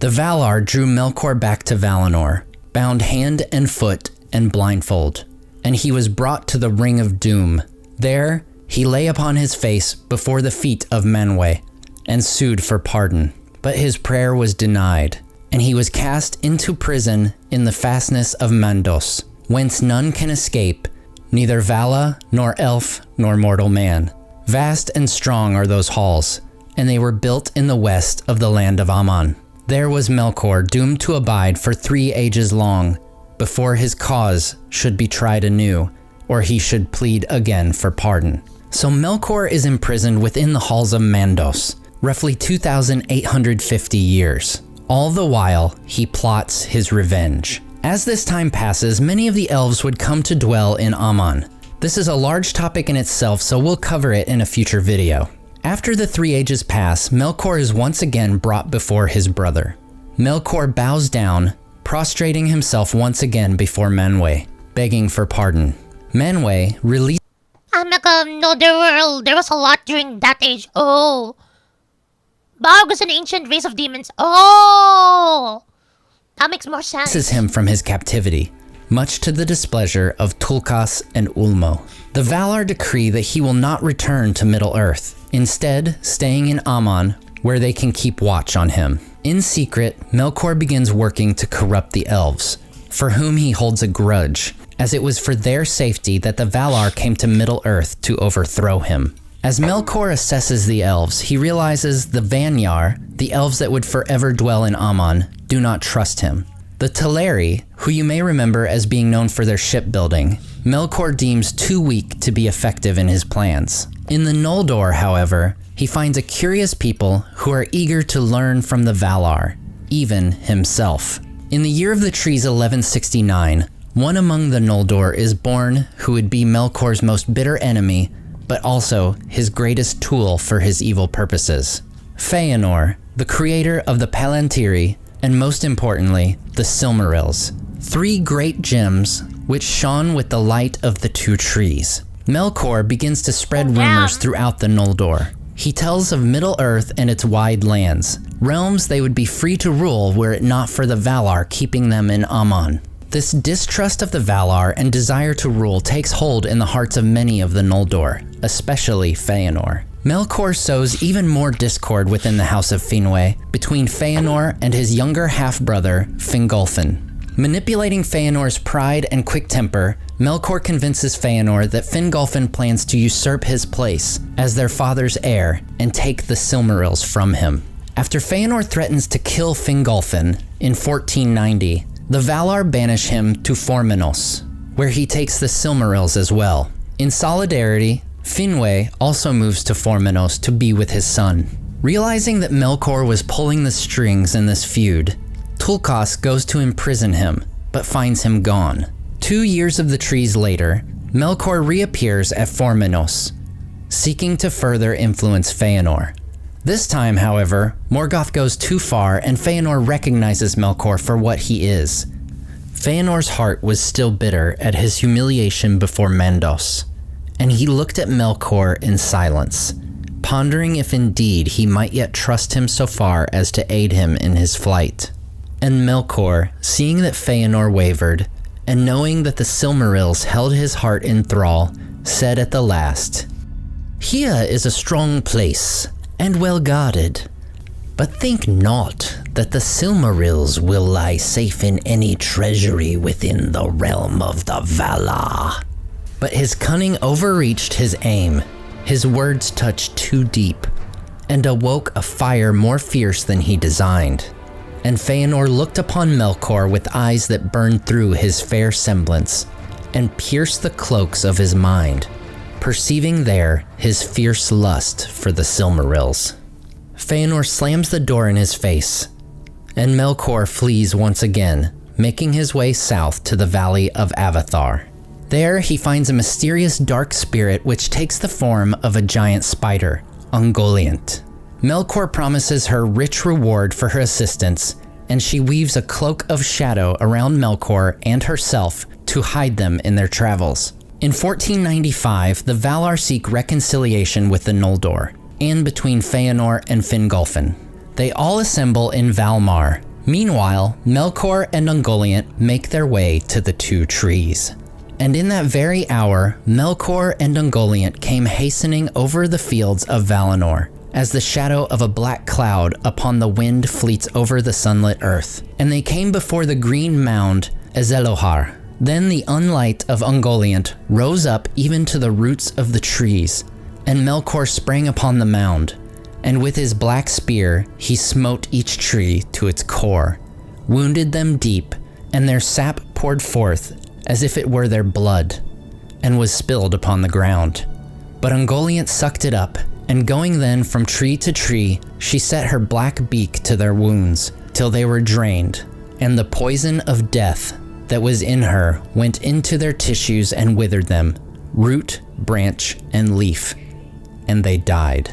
[SPEAKER 12] The Valar drew Melkor back to Valinor, bound hand and foot and blindfold, and he was brought to the Ring of Doom. There, he lay upon his face before the feet of Manwë and sued for pardon. But his prayer was denied, and he was cast into prison in the fastness of Mandos, whence none can escape, neither Vala, nor elf, nor mortal man. Vast and strong are those halls, and they were built in the west of the land of Aman. There was Melkor doomed to abide for 3 ages long, before his cause should be tried anew, or he should plead again for pardon. So Melkor is imprisoned within the halls of Mandos, roughly 2,850 years. All the while, he plots his revenge. As this time passes, many of the elves would come to dwell in Aman. This is a large topic in itself, so we'll cover it in a future video. After the 3 ages pass, Melkor is once again brought before his brother. Melkor bows down, prostrating himself once again before Manwë, begging for pardon. Manwë released.
[SPEAKER 1] I'm like, no, there was a lot during that age. Oh. Balrog was an ancient race of demons. Oh. That makes more sense.
[SPEAKER 12] Releases him from his captivity, much to the displeasure of Tulkas and Ulmo. The Valar decree that he will not return to Middle-earth, instead staying in Aman, where they can keep watch on him. In secret, Melkor begins working to corrupt the elves, for whom he holds a grudge, as it was for their safety that the Valar came to Middle-earth to overthrow him. As Melkor assesses the elves, he realizes the Vanyar, the elves that would forever dwell in Aman, do not trust him. The Teleri, who you may remember as being known for their shipbuilding, Melkor deems too weak to be effective in his plans. In the Noldor, however, he finds a curious people who are eager to learn from the Valar, even himself. In the Year of the Trees 1169, one among the Noldor is born who would be Melkor's most bitter enemy, but also his greatest tool for his evil purposes. Feanor, the creator of the Palantiri, and most importantly, the Silmarils, 3 great gems which shone with the light of the 2 trees. Melkor begins to spread rumors throughout the Noldor. He tells of Middle-earth and its wide lands, realms they would be free to rule were it not for the Valar keeping them in Aman. This distrust of the Valar and desire to rule takes hold in the hearts of many of the Noldor, especially Feanor. Melkor sows even more discord within the House of Finwë between Feanor and his younger half-brother, Fingolfin. Manipulating Feanor's pride and quick temper, Melkor convinces Feanor that Fingolfin plans to usurp his place as their father's heir and take the Silmarils from him. After Feanor threatens to kill Fingolfin in 1490, the Valar banish him to Formenos, where he takes the Silmarils as well. In solidarity, Finwë also moves to Formenos to be with his son. Realizing that Melkor was pulling the strings in this feud, Tulkas goes to imprison him, but finds him gone. 2 years of the trees later, Melkor reappears at Formenos, seeking to further influence Feanor. This time, however, Morgoth goes too far and Feanor recognizes Melkor for what he is. Feanor's heart was still bitter at his humiliation before Mandos, and he looked at Melkor in silence, pondering if indeed he might yet trust him so far as to aid him in his flight. And Melkor, seeing that Feanor wavered, and knowing that the Silmarils held his heart in thrall, said at the last, "Here is a strong place, and well guarded, but think not that the Silmarils will lie safe in any treasury within the realm of the Valar." But his cunning overreached his aim. His words touched too deep, and awoke a fire more fierce than he designed. And Feanor looked upon Melkor with eyes that burned through his fair semblance, and pierced the cloaks of his mind, perceiving there his fierce lust for the Silmarils. Feanor slams the door in his face, and Melkor flees once again, making his way south to the Valley of Avathar. There he finds a mysterious dark spirit which takes the form of a giant spider, Ungoliant. Melkor promises her rich reward for her assistance, and she weaves a cloak of shadow around Melkor and herself to hide them in their travels. In 1495, the Valar seek reconciliation with the Noldor, and between Feanor and Fingolfin. They all assemble in Valmar. Meanwhile, Melkor and Ungoliant make their way to the two trees. And in that very hour, Melkor and Ungoliant came hastening over the fields of Valinor, as the shadow of a black cloud upon the wind fleets over the sunlit earth. And they came before the green mound Ezelohar. Then the unlight of Ungoliant rose up even to the roots of the trees, and Melkor sprang upon the mound, and with his black spear he smote each tree to its core, wounded them deep, and their sap poured forth as if it were their blood, and was spilled upon the ground. But Ungoliant sucked it up, and going then from tree to tree, she set her black beak to their wounds, till they were drained, and the poison of death that was in her went into their tissues and withered them, root, branch, and leaf, and they died.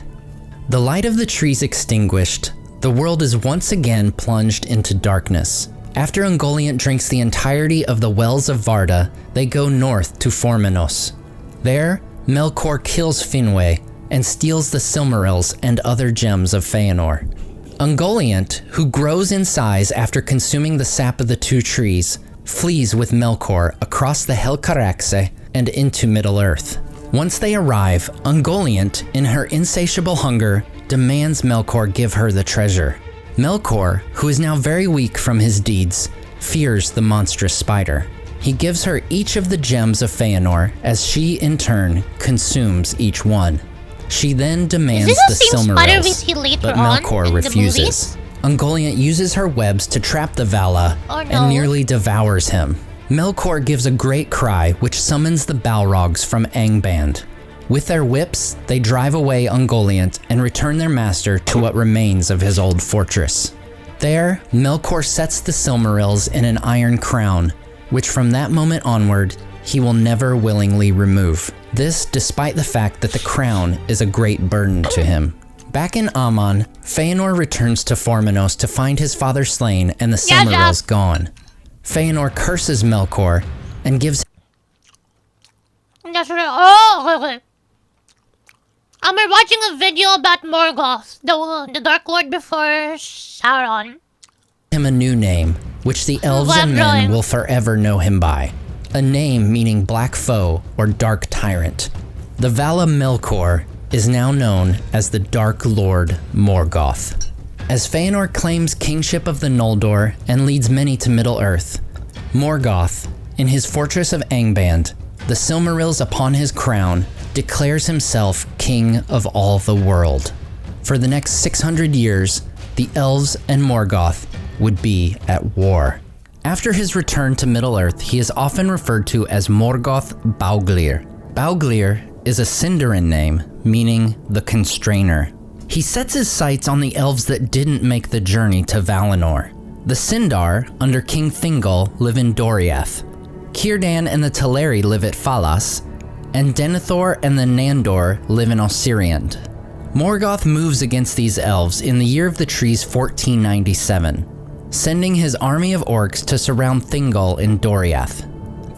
[SPEAKER 12] The light of the trees extinguished, the world is once again plunged into darkness. After Ungoliant drinks the entirety of the wells of Varda, they go north to Formenos. There, Melkor kills Finwë and steals the Silmarils and other gems of Feanor. Ungoliant, who grows in size after consuming the sap of the two trees, flees with Melkor across the Helcaraxe and into Middle-earth. Once they arrive, Ungoliant, in her insatiable hunger, demands Melkor give her the treasure. Melkor, who is now very weak from his deeds, fears the monstrous spider. He gives her each of the gems of Feanor as she, in turn, consumes each one. She then demands the Silmarils, but Melkor refuses. Ungoliant uses her webs to trap the Vala and nearly devours him. Melkor gives a great cry which summons the Balrogs from Angband. With their whips, they drive away Ungoliant and return their master to what remains of his old fortress. There, Melkor sets the Silmarils in an iron crown, which from that moment onward, he will never willingly remove. This despite the fact that the crown is a great burden to him. Back in Aman, Feanor returns to Formenos to find his father slain and the Silmarils gone. Feanor curses Melkor and gives
[SPEAKER 1] We're watching a video about Morgoth, the Dark Lord before Sauron.
[SPEAKER 12] him a new name, which the elves and men will forever know him by. A name meaning black foe or dark tyrant. The Vala Melkor is now known as the Dark Lord Morgoth. As Feanor claims kingship of the Noldor and leads many to Middle-earth, Morgoth, in his fortress of Angband, the Silmarils upon his crown, declares himself king of all the world. For the next 600 years, the elves and Morgoth would be at war. After his return to Middle-earth, he is often referred to as Morgoth Bauglir. Bauglir is a Sindarin name, meaning the constrainer. He sets his sights on the elves that didn't make the journey to Valinor. The Sindar, under King Thingol, live in Doriath. Círdan and the Teleri live at Falas, and Denethor and the Nandor live in Osiriand. Morgoth moves against these elves in the year of the trees 1497, sending his army of orcs to surround Thingol in Doriath.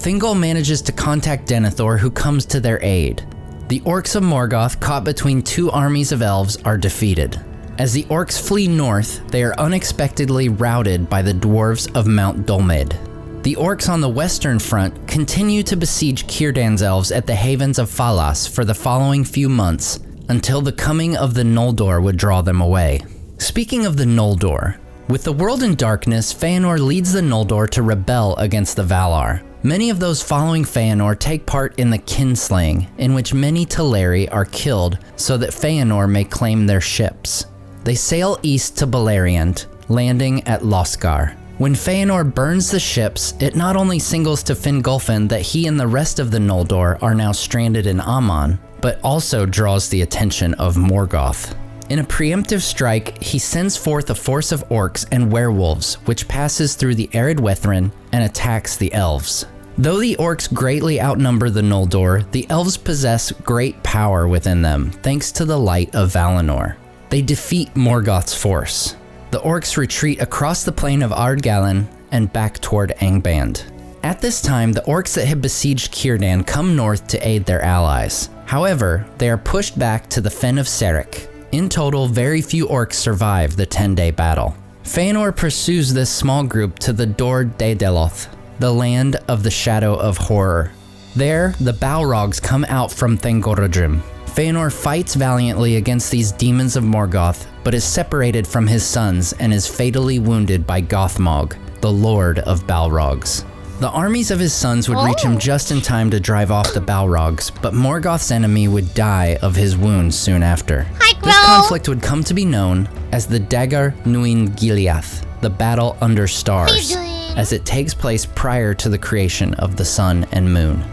[SPEAKER 12] Thingol manages to contact Denethor, who comes to their aid. The orcs of Morgoth, caught between two armies of elves, are defeated. As the orcs flee north, they are unexpectedly routed by the dwarves of Mount Dolmed. The orcs on the western front continue to besiege Círdan's elves at the havens of Falas for the following few months, until the coming of the Noldor would draw them away. Speaking of the Noldor, with the world in darkness, Feanor leads the Noldor to rebel against the Valar. Many of those following Feanor take part in the kinslaying, in which many Teleri are killed so that Feanor may claim their ships. They sail east to Beleriand, landing at Losgар. When Feanor burns the ships, it not only signals to Fingolfin that he and the rest of the Noldor are now stranded in Aman, but also draws the attention of Morgoth. In a preemptive strike, he sends forth a force of orcs and werewolves, which passes through the arid Wethrin and attacks the elves. Though the orcs greatly outnumber the Noldor, the elves possess great power within them, thanks to the light of Valinor. They defeat Morgoth's force. The orcs retreat across the plain of Ardgallen and back toward Angband. At this time, the orcs that had besieged Círdan come north to aid their allies. However, they are pushed back to the Fen of Serek. In total, very few orcs survive the 10-day battle. Feanor pursues this small group to the Dor Daedeloth, the land of the Shadow of Horror. There, the Balrogs come out from Thangorodrim. Feanor fights valiantly against these demons of Morgoth, but is separated from his sons and is fatally wounded by Gothmog, the Lord of Balrogs. The armies of his sons would reach him just in time to drive off the Balrogs, but Morgoth's enemy would die of his wounds soon after. This conflict would come to be known as the Dagor Nuin Gileath, the Battle Under Stars, as it takes place prior to the creation of the sun and moon.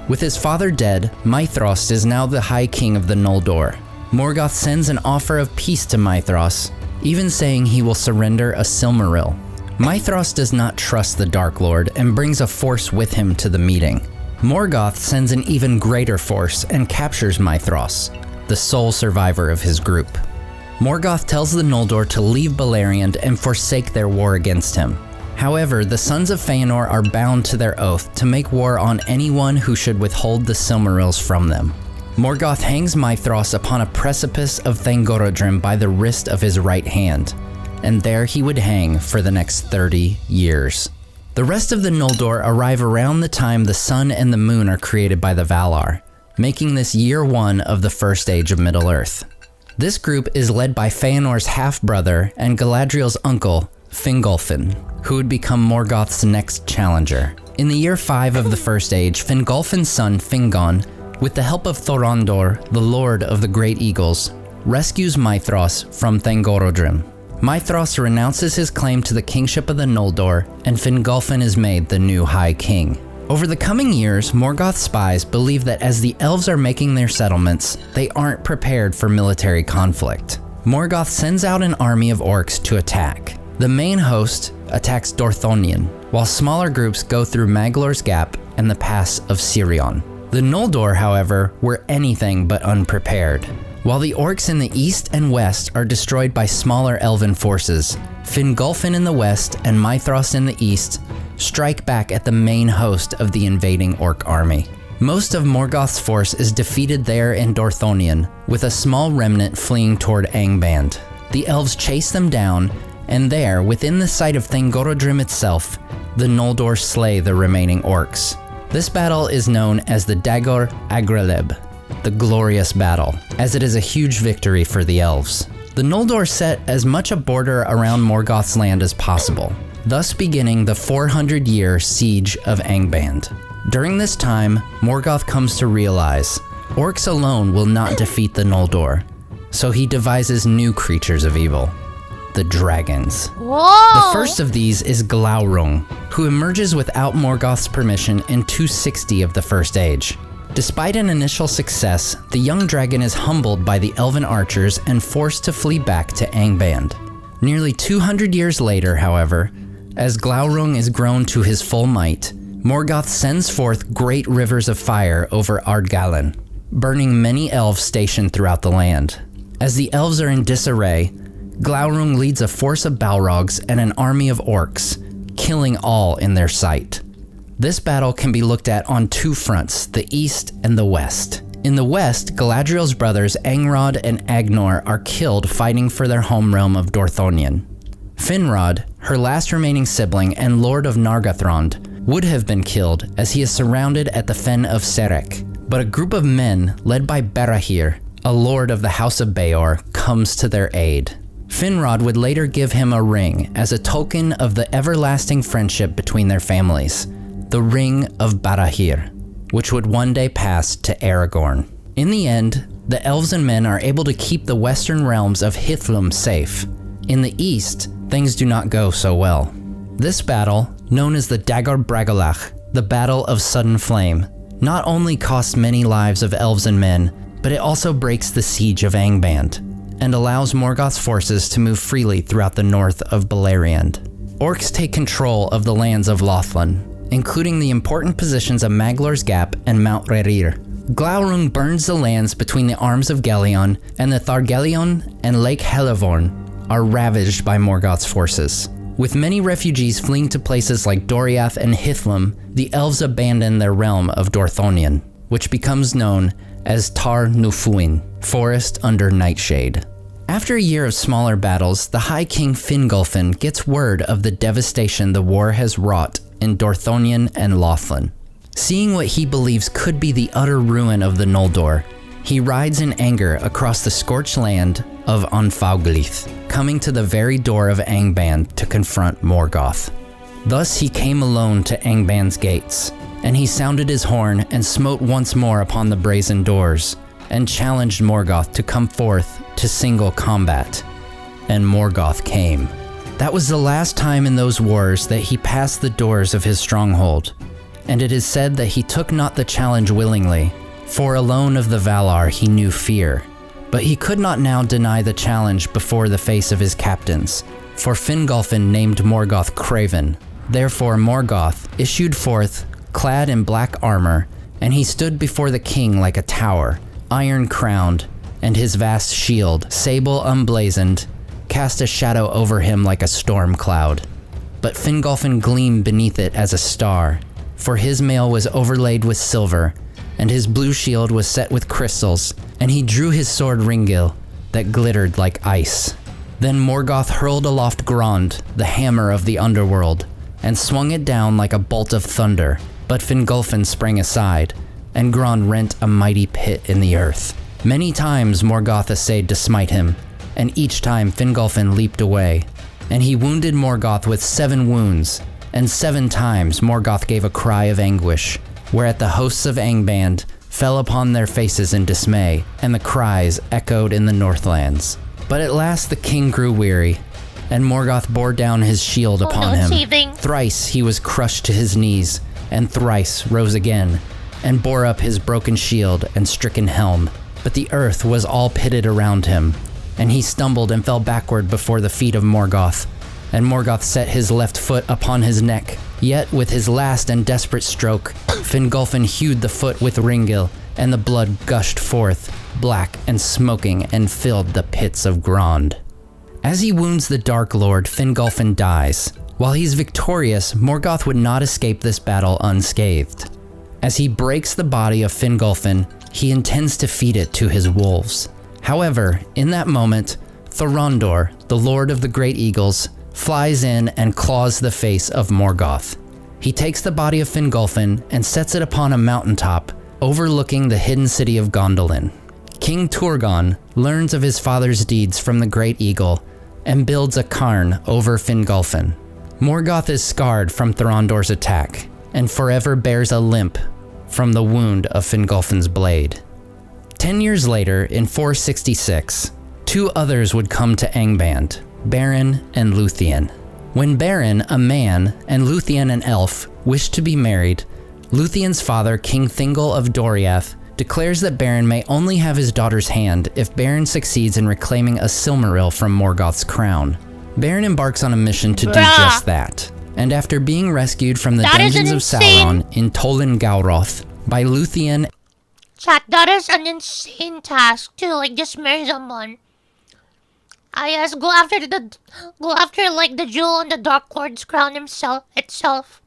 [SPEAKER 12] With his father dead, Maethrost is now the High King of the Noldor. Morgoth sends an offer of peace to Maethrost, even saying he will surrender a Silmaril. Maethrost does not trust the Dark Lord and brings a force with him to the meeting. Morgoth sends an even greater force and captures Maethrost, the sole survivor of his group. Morgoth tells the Noldor to leave Beleriand and forsake their war against him. However, the sons of Feanor are bound to their oath to make war on anyone who should withhold the Silmarils from them. Morgoth hangs Maethrost upon a precipice of Thangorodrim by the wrist of his right hand, and there he would hang for the next 30 years. The rest of the Noldor arrive around the time the sun and the moon are created by the Valar, making this year one of the first age of Middle-earth. This group is led by Feanor's half-brother and Galadriel's uncle, Fingolfin, who would become Morgoth's next challenger. In the year 5 of the First Age, Fingolfin's son, Fingon, with the help of Thorondor, the Lord of the Great Eagles, rescues Maethrost from Thangorodrim. Maethrost renounces his claim to the kingship of the Noldor, and Fingolfin is made the new High King. Over the coming years, Morgoth's spies believe that as the elves are making their settlements, they aren't prepared for military conflict. Morgoth sends out an army of orcs to attack. The main host attacks Dorthonion, while smaller groups go through Maglor's Gap and the Pass of Sirion. The Noldor, however, were anything but unprepared. While the orcs in the east and west are destroyed by smaller elven forces, Fingolfin in the west and Maethrost in the east strike back at the main host of the invading orc army. Most of Morgoth's force is defeated there in Dorthonion, with a small remnant fleeing toward Angband. The elves chase them down, and there, within the site of Thangorodrim itself, the Noldor slay the remaining orcs. This battle is known as the Dagor Agreleb, the Glorious Battle, as it is a huge victory for the elves. The Noldor set as much a border around Morgoth's land as possible, thus beginning the 400-year siege of Angband. During this time, Morgoth comes to realize orcs alone will not defeat the Noldor, so he devises new creatures of evil, the dragons.
[SPEAKER 1] Whoa!
[SPEAKER 12] The first of these is Glaurung, who emerges without Morgoth's permission in 260 of the First Age. Despite an initial success, the young dragon is humbled by the elven archers and forced to flee back to Angband. Nearly 200 years later, however, as Glaurung is grown to his full might, Morgoth sends forth great rivers of fire over Ardgallen, burning many elves stationed throughout the land. As the elves are in disarray, Glaurung leads a force of Balrogs and an army of orcs, killing all in their sight. This battle can be looked at on two fronts, the east and the west. In the west, Galadriel's brothers Angrod and Agnor are killed fighting for their home realm of Dorthonion. Finrod, her last remaining sibling and Lord of Nargothrond, would have been killed as he is surrounded at the Fen of Serek, but a group of men led by Barahir, a lord of the House of Beor, comes to their aid. Finrod would later give him a ring as a token of the everlasting friendship between their families, the Ring of Barahir, which would one day pass to Aragorn. In the end, the elves and men are able to keep the western realms of Hithlum safe. In the east, things do not go so well. This battle, known as the Dagor Bragollach, the Battle of Sudden Flame, not only costs many lives of elves and men, but it also breaks the siege of Angband, and allows Morgoth's forces to move freely throughout the north of Beleriand. Orcs take control of the lands of Lothlin, including the important positions of Maglor's Gap and Mount Rerir. Glaurung burns the lands between the arms of Gelion, and the Thargelion and Lake Helivorn are ravaged by Morgoth's forces. With many refugees fleeing to places like Doriath and Hithlum, the elves abandon their realm of Dorthonion, which becomes known as Tar Nufuin, Forest Under Nightshade. After a year of smaller battles, the High King Fingolfin gets word of the devastation the war has wrought in Dorthonion and Lothlin. Seeing what he believes could be the utter ruin of the Noldor, he rides in anger across the scorched land of Anfauglith, coming to the very door of Angband to confront Morgoth. Thus he came alone to Angband's gates, and he sounded his horn and smote once more upon the brazen doors, and challenged Morgoth to come forth to single combat. And Morgoth came. That was the last time in those wars that he passed the doors of his stronghold, and it is said that he took not the challenge willingly, for alone of the Valar he knew fear. But he could not now deny the challenge before the face of his captains, for Fingolfin named Morgoth Craven. Therefore Morgoth issued forth, clad in black armor, and he stood before the king like a tower, iron-crowned, and his vast shield, sable unblazoned, cast a shadow over him like a storm cloud. But Fingolfin gleamed beneath it as a star, for his mail was overlaid with silver, and his blue shield was set with crystals, and he drew his sword Ringil, that glittered like ice. Then Morgoth hurled aloft Grond, the hammer of the underworld, and swung it down like a bolt of thunder, but Fingolfin sprang aside, and Grond rent a mighty pit in the earth. Many times Morgoth essayed to smite him, and each time Fingolfin leaped away, and he wounded Morgoth with 7 wounds, and 7 times Morgoth gave a cry of anguish, whereat the hosts of Angband fell upon their faces in dismay, and the cries echoed in the Northlands. But at last the king grew weary, and Morgoth bore down his shield upon him. Thrice he was crushed to his knees, and thrice rose again, and bore up his broken shield and stricken helm. But the earth was all pitted around him, and he stumbled and fell backward before the feet of Morgoth, and Morgoth set his left foot upon his neck. Yet with his last and desperate stroke, Fingolfin hewed the foot with Ringil, and the blood gushed forth, black and smoking, and filled the pits of Grond. As he wounds the Dark Lord, Fingolfin dies. While he's victorious, Morgoth would not escape this battle unscathed. As he breaks the body of Fingolfin, he intends to feed it to his wolves. However, in that moment, Thorondor, the Lord of the Great Eagles, flies in and claws the face of Morgoth. He takes the body of Fingolfin and sets it upon a mountaintop overlooking the hidden city of Gondolin. King Turgon learns of his father's deeds from the Great Eagle and builds a cairn over Fingolfin. Morgoth is scarred from Thorondor's attack and forever bears a limp from the wound of Fingolfin's blade. 10 years later, in 466, 2 others would come to Angband, Beren and Luthien. When Beren, a man, and Luthien, an elf, wished to be married, Luthien's father, King Thingol of Doriath, declares that Beren may only have his daughter's hand if Beren succeeds in reclaiming a Silmaril from Morgoth's crown. Beren embarks on a mission to do just that, and after being rescued from the dungeons of Sauron in Tolan Gawroth by Luthien.
[SPEAKER 1] Chat, that is an insane task to just marry someone. Ah yes, go after like the jewel on the Dark Lord's crown itself.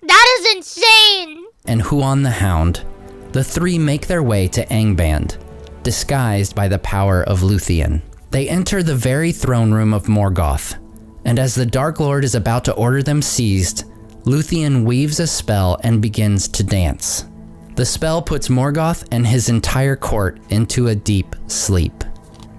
[SPEAKER 1] That is insane!
[SPEAKER 12] And Huan the Hound, the three make their way to Angband, disguised by the power of Luthien. They enter the very throne room of Morgoth, and as the Dark Lord is about to order them seized, Luthien weaves a spell and begins to dance. The spell puts Morgoth and his entire court into a deep sleep.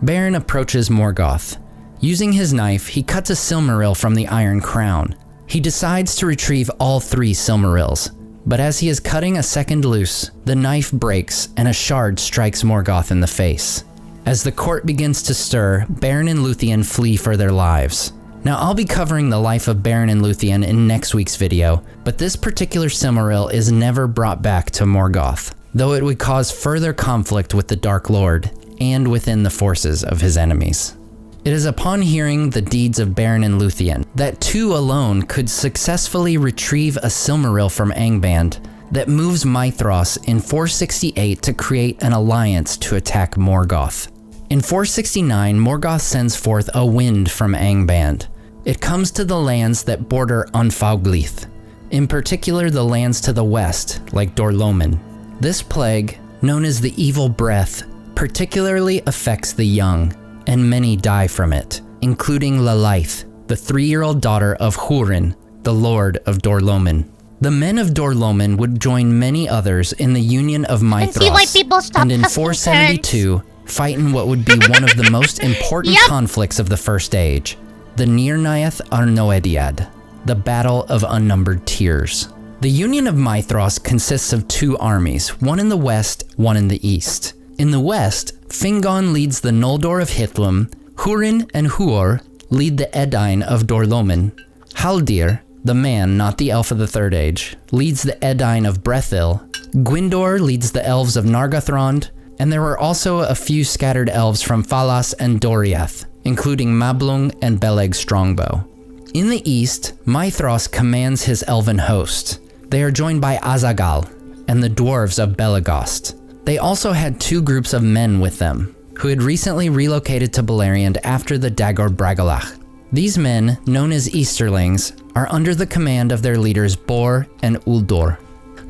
[SPEAKER 12] Baron approaches Morgoth. Using his knife, he cuts a Silmaril from the Iron Crown. He decides to retrieve all 3 Silmarils, but as he is cutting a second loose, the knife breaks and a shard strikes Morgoth in the face. As the court begins to stir, Baron and Luthien flee for their lives. Now I'll be covering the life of Baron and Luthien in next week's video, but this particular Silmaril is never brought back to Morgoth, though it would cause further conflict with the Dark Lord and within the forces of his enemies. It is upon hearing the deeds of Baron and Luthien that 2 alone could successfully retrieve a Silmaril from Angband that moves Mithras in 468 to create an alliance to attack Morgoth. In 469, Morgoth sends forth a wind from Angband. It comes to the lands that border Anfauglith, in particular the lands to the west, like Dorlomin. This plague, known as the Evil Breath, particularly affects the young, and many die from it, including Lalaith, the 3-year-old daughter of Hurin, the Lord of Dorlomin. The men of Dorlomin would join many others in the Union of Mithras, and in 472, fight in what would be one of the most important conflicts of the First Age, the Nirnaeth Arnoediad, the Battle of Unnumbered Tears. The Union of Mithras consists of 2 armies, one in the west, one in the east. In the west, Fingon leads the Noldor of Hithlum, Hurin and Huor lead the Edain of Dorlomin, Haldir, the man, not the elf of the Third Age, leads the Edain of Brethil, Gwyndor leads the elves of Nargothrond, and there were also a few scattered elves from Falas and Doriath, including Mablung and Beleg Strongbow. In the east, Mithras commands his elven host. They are joined by Azagal and the dwarves of Belegost. They also had 2 groups of men with them, who had recently relocated to Beleriand after the Dagor Bragalach. These men, known as Easterlings, are under the command of their leaders Bor and Uldor.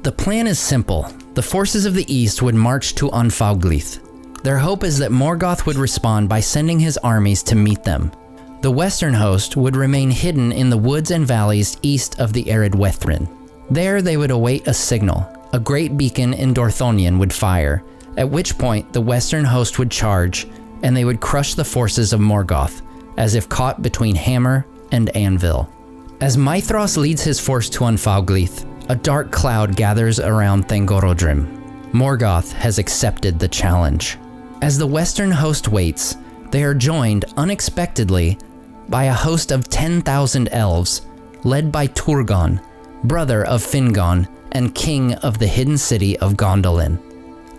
[SPEAKER 12] The plan is simple. The forces of the east would march to Anfauglith. Their hope is that Morgoth would respond by sending his armies to meet them. The western host would remain hidden in the woods and valleys east of the arid Wethrin. There they would await a signal. A great beacon in Dorthonion would fire, at which point the western host would charge, and they would crush the forces of Morgoth, as if caught between hammer and anvil. As Mithras leads his force to Anfauglith, a dark cloud gathers around Thangorodrim. Morgoth has accepted the challenge. As the western host waits, they are joined unexpectedly by a host of 10,000 elves, led by Turgon, brother of Fingon and king of the hidden city of Gondolin.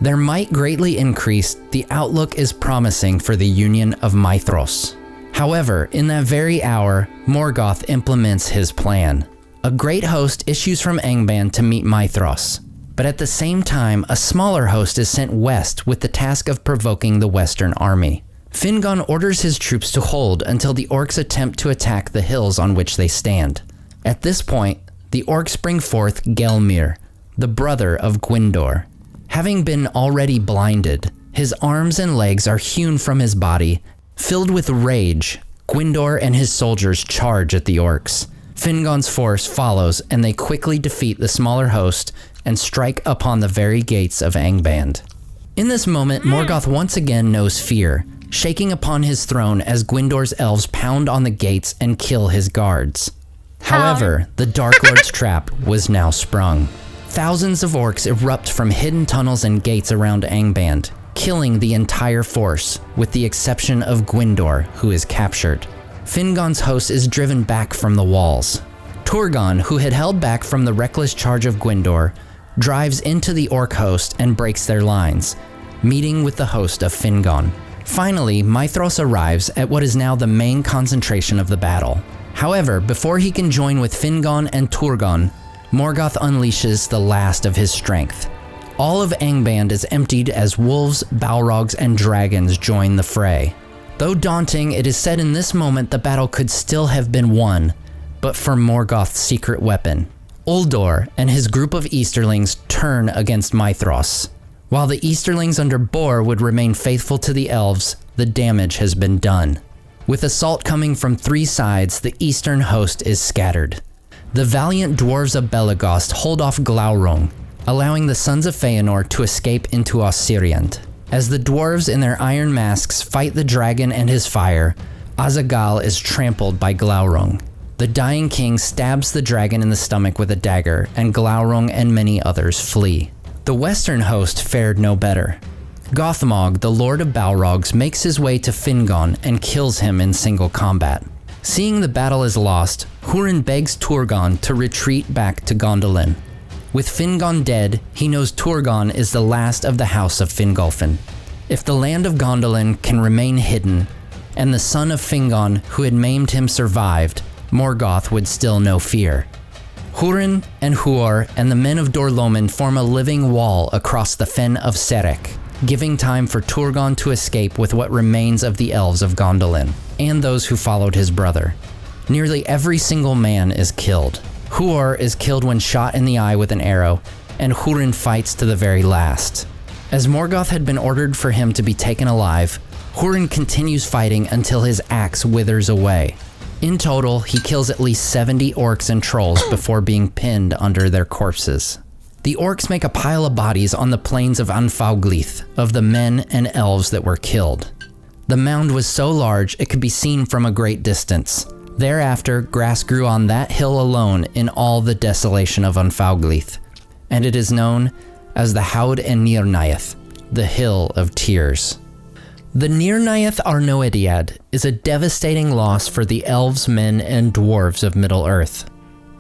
[SPEAKER 12] Their might greatly increased, the outlook is promising for the Union of Mithras. However, in that very hour, Morgoth implements his plan. A great host issues from Angband to meet Mithras, but at the same time, a smaller host is sent west with the task of provoking the western army. Fingon orders his troops to hold until the orcs attempt to attack the hills on which they stand. At this point, the orcs bring forth Gelmir, the brother of Gwyndor. Having been already blinded, his arms and legs are hewn from his body. Filled with rage, Gwyndor and his soldiers charge at the orcs. Fingon's force follows, and they quickly defeat the smaller host and strike upon the very gates of Angband. In this moment, Morgoth once again knows fear, shaking upon his throne as Gwyndor's elves pound on the gates and kill his guards. However, the Dark Lord's trap was now sprung. Thousands of orcs erupt from hidden tunnels and gates around Angband, killing the entire force, with the exception of Gwyndor, who is captured. Fingon's host is driven back from the walls. Turgon, who had held back from the reckless charge of Gwyndor, drives into the orc host and breaks their lines, meeting with the host of Fingon. Finally, Mithras arrives at what is now the main concentration of the battle. However, before he can join with Fingon and Turgon, Morgoth unleashes the last of his strength. all of Angband is emptied as wolves, balrogs, and dragons join the fray. Though daunting, it is said in this moment the battle could still have been won, but for Morgoth's secret weapon. Uldor and his group of Easterlings turn against Mithras. While the Easterlings under Bor would remain faithful to the elves, the damage has been done. With assault coming from 3 sides, the eastern host is scattered. The valiant dwarves of Belegost hold off Glaurung, allowing the sons of Feanor to escape into Osiriant. As the dwarves in their iron masks fight the dragon and his fire, Azaghal is trampled by Glaurung. The dying king stabs the dragon in the stomach with a dagger, and Glaurung and many others flee. The western host fared no better. Gothmog, the Lord of Balrogs, makes his way to Fingon and kills him in single combat. Seeing the battle is lost, Hurin begs Turgon to retreat back to Gondolin. With Fingon dead, he knows Turgon is the last of the House of Fingolfin. If the land of Gondolin can remain hidden, and the son of Fingon who had maimed him survived, Morgoth would still know fear. Hurin and Huor and the men of Dorlomin form a living wall across the Fen of Serek, giving time for Turgon to escape with what remains of the elves of Gondolin, and those who followed his brother. Nearly every single man is killed. Huor is killed when shot in the eye with an arrow, and Hurin fights to the very last. As Morgoth had been ordered for him to be taken alive, Hurin continues fighting until his axe withers away. In total, he kills at least 70 orcs and trolls before being pinned under their corpses. The orcs make a pile of bodies on the plains of Anfauglith of the men and elves that were killed. The mound was so large it could be seen from a great distance. Thereafter, grass grew on that hill alone in all the desolation of Anfauglith, and it is known as the Haud en Nirnaeth, the Hill of Tears. The Nirnaeth Arnoediad is a devastating loss for the elves, men, and dwarves of Middle-earth.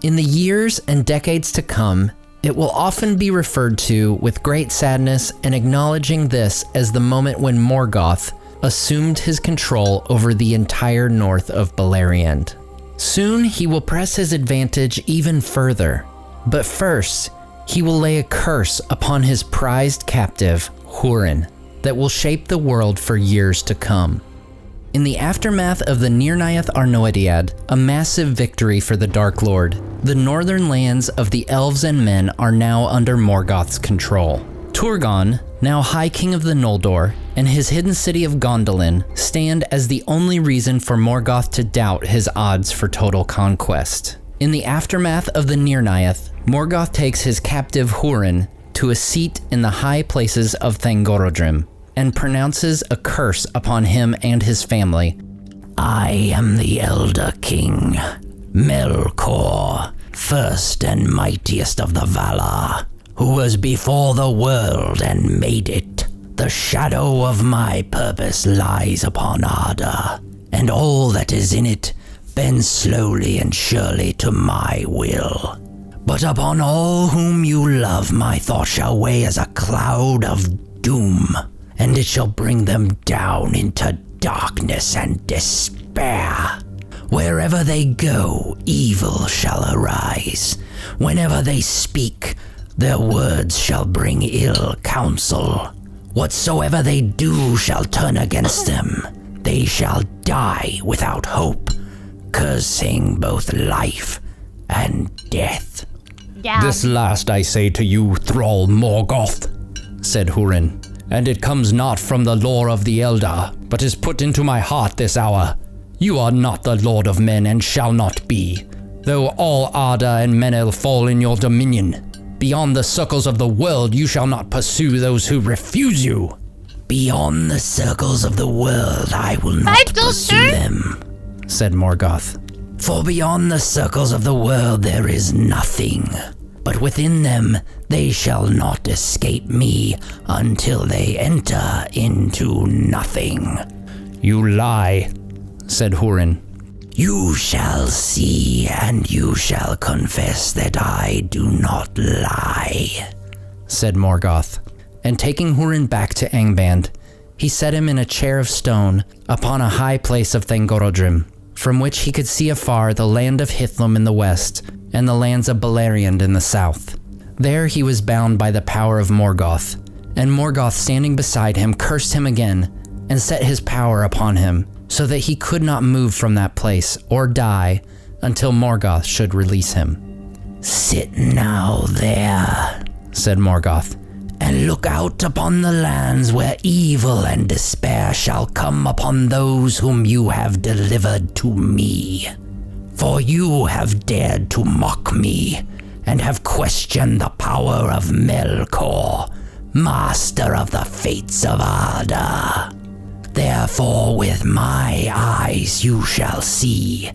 [SPEAKER 12] In the years and decades to come, it will often be referred to with great sadness and acknowledging this as the moment when Morgoth assumed his control over the entire north of Beleriand. Soon he will press his advantage even further, but first he will lay a curse upon his prized captive, Hurin, that will shape the world for years to come. In the aftermath of the Nirnaeth Arnoediad, a massive victory for the Dark Lord, the northern lands of the elves and men are now under Morgoth's control. Turgon, now High King of the Noldor, and his hidden city of Gondolin stand as the only reason for Morgoth to doubt his odds for total conquest. In the aftermath of the Nirnaeth, Morgoth takes his captive Hurin to a seat in the high places of Thangorodrim and pronounces a curse upon him and his family. I am the Elder King, Melkor, first and mightiest of the Valar, who was before the world and made it. The shadow of my purpose lies upon Arda, and all that is in it bends slowly and surely to my will. But upon all whom you love my thought shall weigh as a cloud of doom, and it shall bring them down into darkness and despair. Wherever they go, evil shall arise. Whenever they speak, their words shall bring ill counsel. Whatsoever they do shall turn against them. They shall die without hope, cursing both life and death. This last I say to you, Thrall Morgoth, said Hurin, and it comes not from the lore of the Elder, but is put into my heart this hour. You are not the Lord of men and shall not be, though all Arda and Menel fall in your dominion. Beyond the circles of the world you shall not pursue those who refuse you. Beyond the circles of the world I will not pursue them, said Morgoth. For beyond the circles of the world there is nothing, but within them they shall not escape me until they enter into nothing. You lie, said Hurin. You shall see and you shall confess that I do not lie, said Morgoth, and taking Hurin back to Angband, he set him in a chair of stone upon a high place of Thangorodrim, from which he could see afar the land of Hithlum in the west and the lands of Beleriand in the south. There he was bound by the power of Morgoth, and Morgoth standing beside him cursed him again and set his power upon him, so that he could not move from that place or die until Morgoth should release him. "Sit now there," said Morgoth, "and look out upon the lands where evil and despair shall come upon those whom you have delivered to me. For you have dared to mock me, and have questioned the power of Melkor, master of the fates of Arda. Therefore with my eyes you shall see,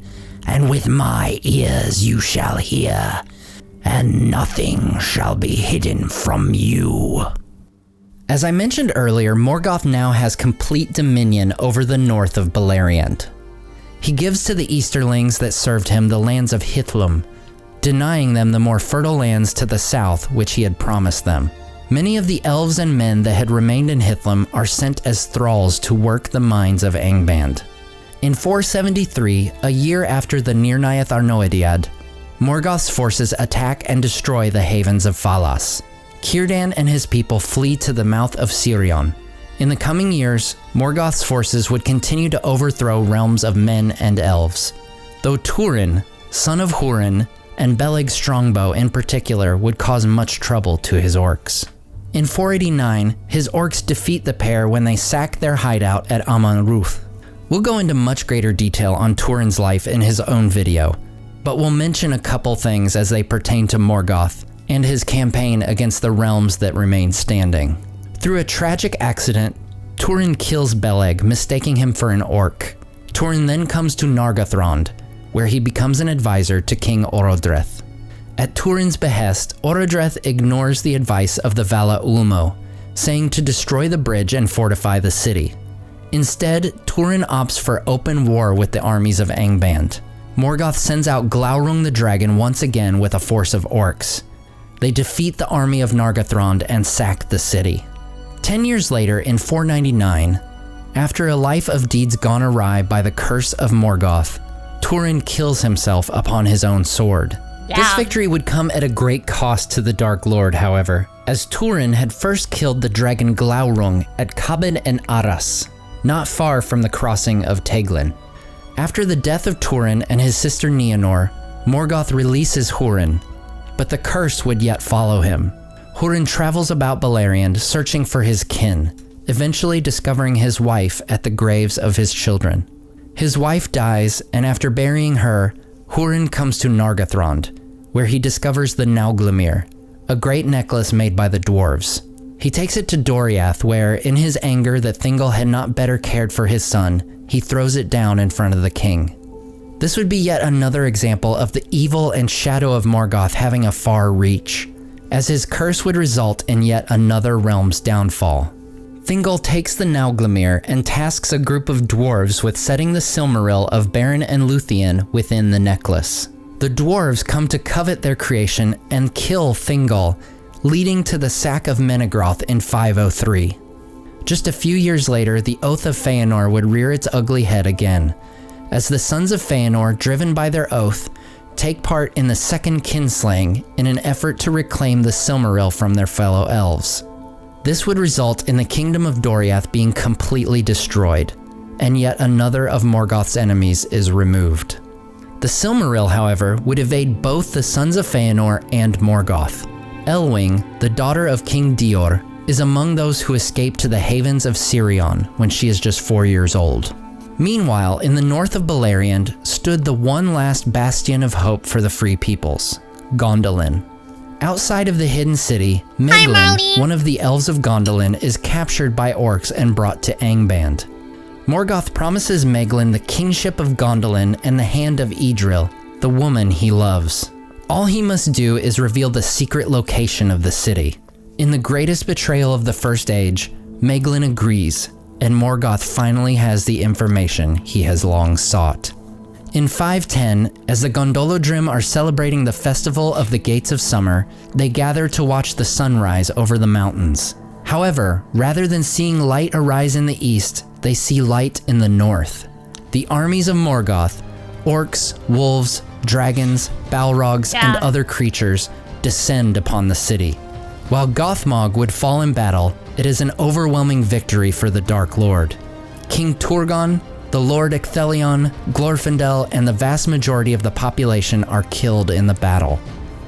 [SPEAKER 12] and with my ears you shall hear, and nothing shall be hidden from you." As I mentioned earlier, Morgoth now has complete dominion over the north of Beleriand. He gives to the Easterlings that served him the lands of Hithlum, denying them the more fertile lands to the south which he had promised them. Many of the elves and men that had remained in Hithlum are sent as thralls to work the mines of Angband. In 473, a year after the Nirnaeth Arnoediad, Morgoth's forces attack and destroy the havens of Falas. Círdan and his people flee to the mouth of Sirion. In the coming years, Morgoth's forces would continue to overthrow realms of men and elves, though Turin, son of Hurin, and Beleg Strongbow in particular would cause much trouble to his orcs. In 489, his orcs defeat the pair when they sack their hideout at Aman-Ruth. We'll go into much greater detail on Turin's life in his own video, but we'll mention a couple things as they pertain to Morgoth and his campaign against the realms that remain standing. Through a tragic accident, Turin kills Beleg, mistaking him for an orc. Turin then comes to Nargothrond, where he becomes an advisor to King Orodreth. At Turin's behest, Orodreth ignores the advice of the Vala Ulmo, saying to destroy the bridge and fortify the city. Instead, Turin opts for open war with the armies of Angband. Morgoth sends out Glaurung the dragon once again with a force of orcs. They defeat the army of Nargothrond and sack the city. 10 years later, in 499, after a life of deeds gone awry by the curse of Morgoth, Turin kills himself upon his own sword.
[SPEAKER 1] Yeah.
[SPEAKER 12] This victory would come at a great cost to the Dark Lord, however, as Turin had first killed the dragon Glaurung at Kabed and Aras, not far from the crossing of Teglin. After the death of Turin and his sister Nienor, Morgoth releases Hurin, but the curse would yet follow him. Hurin travels about Beleriand searching for his kin, eventually discovering his wife at the graves of his children. His wife dies, and after burying her, Hurin comes to Nargothrond, where he discovers the Nauglamir, a great necklace made by the dwarves. He takes it to Doriath, where, in his anger that Thingol had not better cared for his son, he throws it down in front of the king. This would be yet another example of the evil and shadow of Morgoth having a far reach, as his curse would result in yet another realm's downfall. Thingol takes the Nauglamir and tasks a group of dwarves with setting the Silmaril of Beren and Luthien within the necklace. The dwarves come to covet their creation and kill Thingol, leading to the sack of Menegroth in 503. Just a few years later, the Oath of Feanor would rear its ugly head again, as the sons of Feanor, driven by their oath, take part in the second kinslaying in an effort to reclaim the Silmaril from their fellow elves. This would result in the kingdom of Doriath being completely destroyed, and yet another of Morgoth's enemies is removed. The Silmaril, however, would evade both the sons of Feanor and Morgoth. Elwing, the daughter of King Dior, is among those who escape to the havens of Sirion when she is just 4 years old. Meanwhile, in the north of Beleriand stood the one last bastion of hope for the free peoples, Gondolin. Outside of the hidden city, Meglin, one of the elves of Gondolin, is captured by orcs and brought to Angband. Morgoth promises Meglin the kingship of Gondolin and the hand of Idril, the woman he loves. All he must do is reveal the secret location of the city. In the greatest betrayal of the First Age, Meglin agrees, and Morgoth finally has the information he has long sought. In 510, as the Gondolodrim are celebrating the festival of the Gates of Summer, they gather to watch the sunrise over the mountains. However, rather than seeing light arise in the east, they see light in the north. The armies of Morgoth, orcs, wolves, dragons, balrogs, and other creatures, descend upon the city. While Gothmog would fall in battle, it is an overwhelming victory for the Dark Lord. King Turgon, the Lord Ecthelion, Glorfindel, and the vast majority of the population are killed in the battle.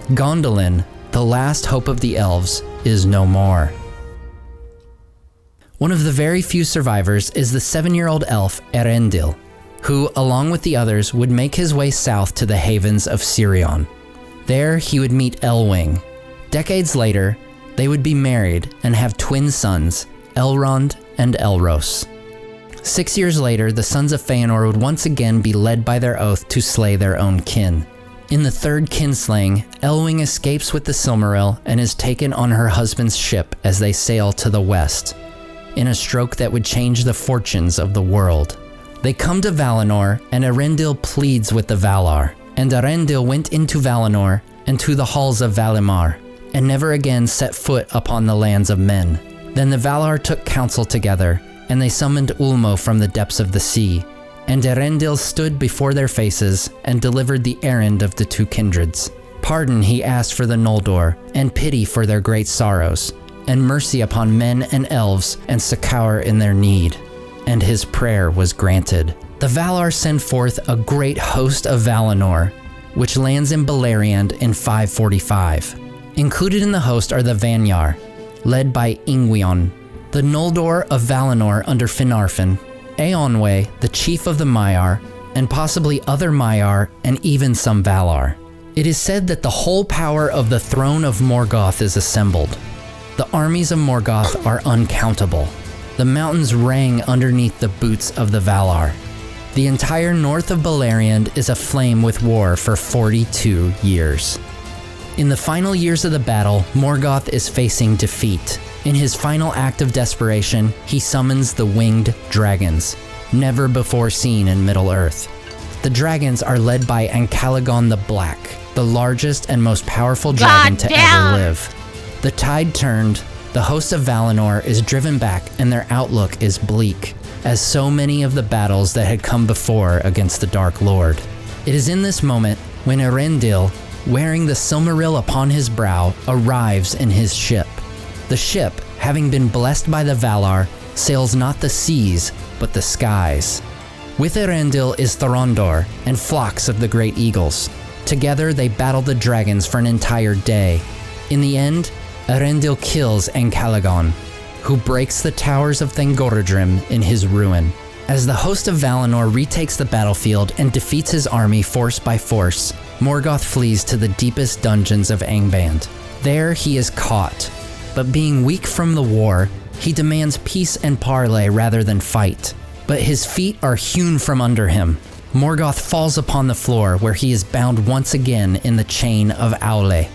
[SPEAKER 12] Gondolin, the last hope of the elves, is no more. One of the very few survivors is the 7-year-old elf Erendil, who, along with the others, would make his way south to the havens of Sirion. There he would meet Elwing. Decades later, they would be married and have twin sons, Elrond and Elros. 6 years later, the sons of Feanor would once again be led by their oath to slay their own kin. In the third kinslaying, Elwing escapes with the Silmaril and is taken on her husband's ship as they sail to the west, in a stroke that would change the fortunes of the world. They come to Valinor, and Erendil pleads with the Valar, and Erendil went into Valinor and to the halls of Valimar, and never again set foot upon the lands of men. Then the Valar took counsel together, and they summoned Ulmo from the depths of the sea, and Erendil stood before their faces and delivered the errand of the two kindreds. Pardon he asked for the Noldor, and pity for their great sorrows, and mercy upon men and elves, and succor in their need. And his prayer was granted. The Valar send forth a great host of Valinor, which lands in Beleriand in 545. Included in the host are the Vanyar, led by Ingwion, the Noldor of Valinor under Finarfin, Eonwe, the chief of the Maiar, and possibly other Maiar and even some Valar. It is said that the whole power of the throne of Morgoth is assembled. The armies of Morgoth are uncountable. The mountains rang underneath the boots of the Valar. The entire north of Beleriand is aflame with war for 42 years. In the final years of the battle, Morgoth is facing defeat. In his final act of desperation, he summons the winged dragons, never before seen in Middle-earth. The dragons are led by Ancalagon the Black, the largest and most powerful dragon to ever live. The tide turned, the host of Valinor is driven back, and their outlook is bleak, as so many of the battles that had come before against the Dark Lord. It is in this moment when Erendil, wearing the Silmaril upon his brow, arrives in his ship. The ship, having been blessed by the Valar, sails not the seas, but the skies. With Erendil is Thorondor and flocks of the great eagles. Together they battle the dragons for an entire day. In the end, Erendil kills Ancalagon, who breaks the towers of Thangorodrim in his ruin. As the host of Valinor retakes the battlefield and defeats his army force by force, Morgoth flees to the deepest dungeons of Angband. There he is caught, but being weak from the war, he demands peace and parley rather than fight. But his feet are hewn from under him. Morgoth falls upon the floor, where he is bound once again in the chain of Aule.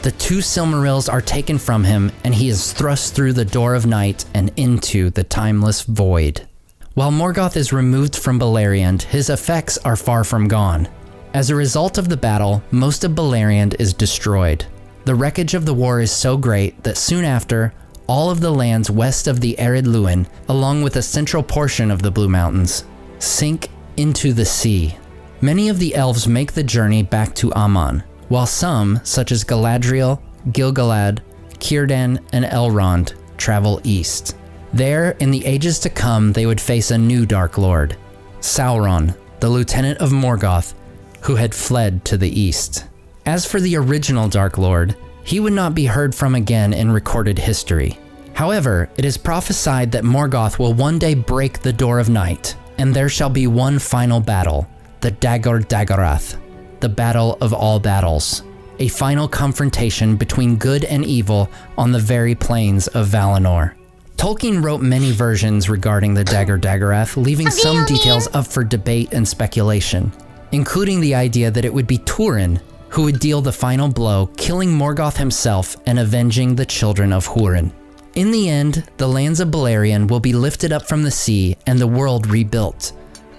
[SPEAKER 12] The two Silmarils are taken from him, and he is thrust through the door of night and into the timeless void. While Morgoth is removed from Beleriand, his effects are far from gone. As a result of the battle, most of Beleriand is destroyed. The wreckage of the war is so great that soon after, all of the lands west of the arid Luin, along with a central portion of the Blue Mountains, sink into the sea. Many of the elves make the journey back to Aman, while some, such as Galadriel, Gil-galad, Círdan, and Elrond, travel east. There, in the ages to come, they would face a new Dark Lord, Sauron, the lieutenant of Morgoth, who had fled to the east. As for the original Dark Lord, he would not be heard from again in recorded history. However, it is prophesied that Morgoth will one day break the door of night, and there shall be one final battle, the Dagor-Dagorath, the battle of all battles, a final confrontation between good and evil on the very plains of Valinor. Tolkien wrote many versions regarding the Dagor-Dagorath, leaving some details up for debate and speculation, including the idea that it would be Túrin who would deal the final blow, killing Morgoth himself and avenging the children of Húrin. In the end, the lands of Beleriand will be lifted up from the sea and the world rebuilt,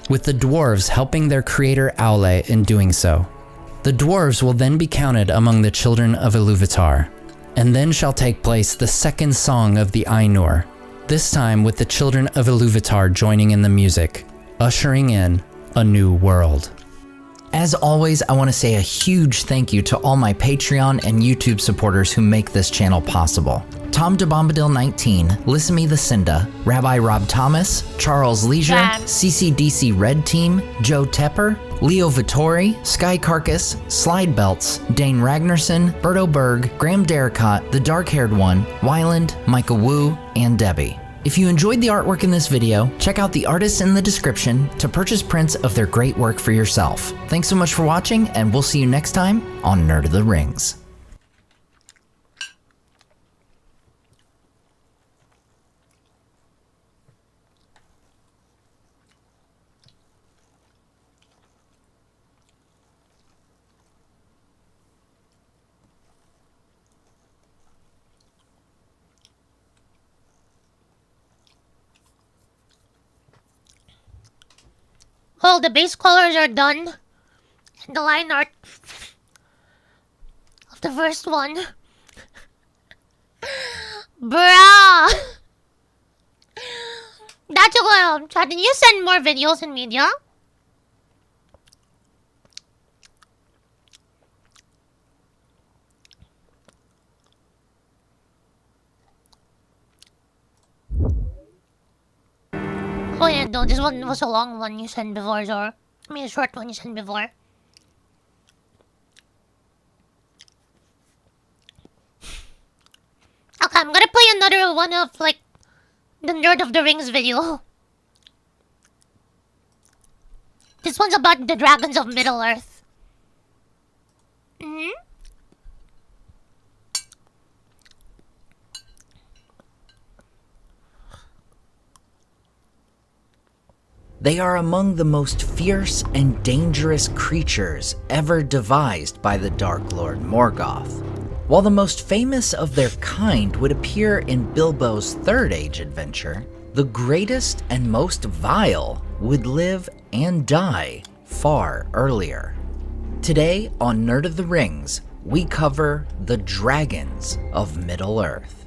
[SPEAKER 12] with the dwarves helping their creator Aule in doing so. The dwarves will then be counted among the children of Ilúvatar, and then shall take place the second song of the Ainur, this time with the children of Ilúvatar joining in the music, ushering in a new world. As always, I want to say a huge thank you to all my Patreon and YouTube supporters who make this channel possible. Tom DeBombadil19, Lissamy the Cinda, Rabbi Rob Thomas, Charles Leisure, CCDC Red Team, Joe Tepper, Leo Vittori, Sky Carcass, Slide Belts, Dane Ragnarsson, Berto Berg, Graham Derricott, The Dark Haired One, Wyland, Micah Wu, and Debbie. If you enjoyed the artwork in this video, check out the artists in the description to purchase prints of their great work for yourself. Thanks so much for watching, and we'll see you next time on Nerd of the Rings.
[SPEAKER 1] Well, the base colors are done. And the line art of the first one. Bruh! That's well. Can you send more videos and media? Oh yeah, no, this one was a long one you sent before, Zor. I mean, a short one you sent before. Okay, I'm gonna play another one of, like, the Nerd of the Rings video. This one's about the dragons of Middle-earth.
[SPEAKER 12] They are among the most fierce and dangerous creatures ever devised by the Dark Lord Morgoth. While the most famous of their kind would appear in Bilbo's Third Age adventure, the greatest and most vile would live and die far earlier. Today on Nerd of the Rings, we cover the dragons of Middle-earth.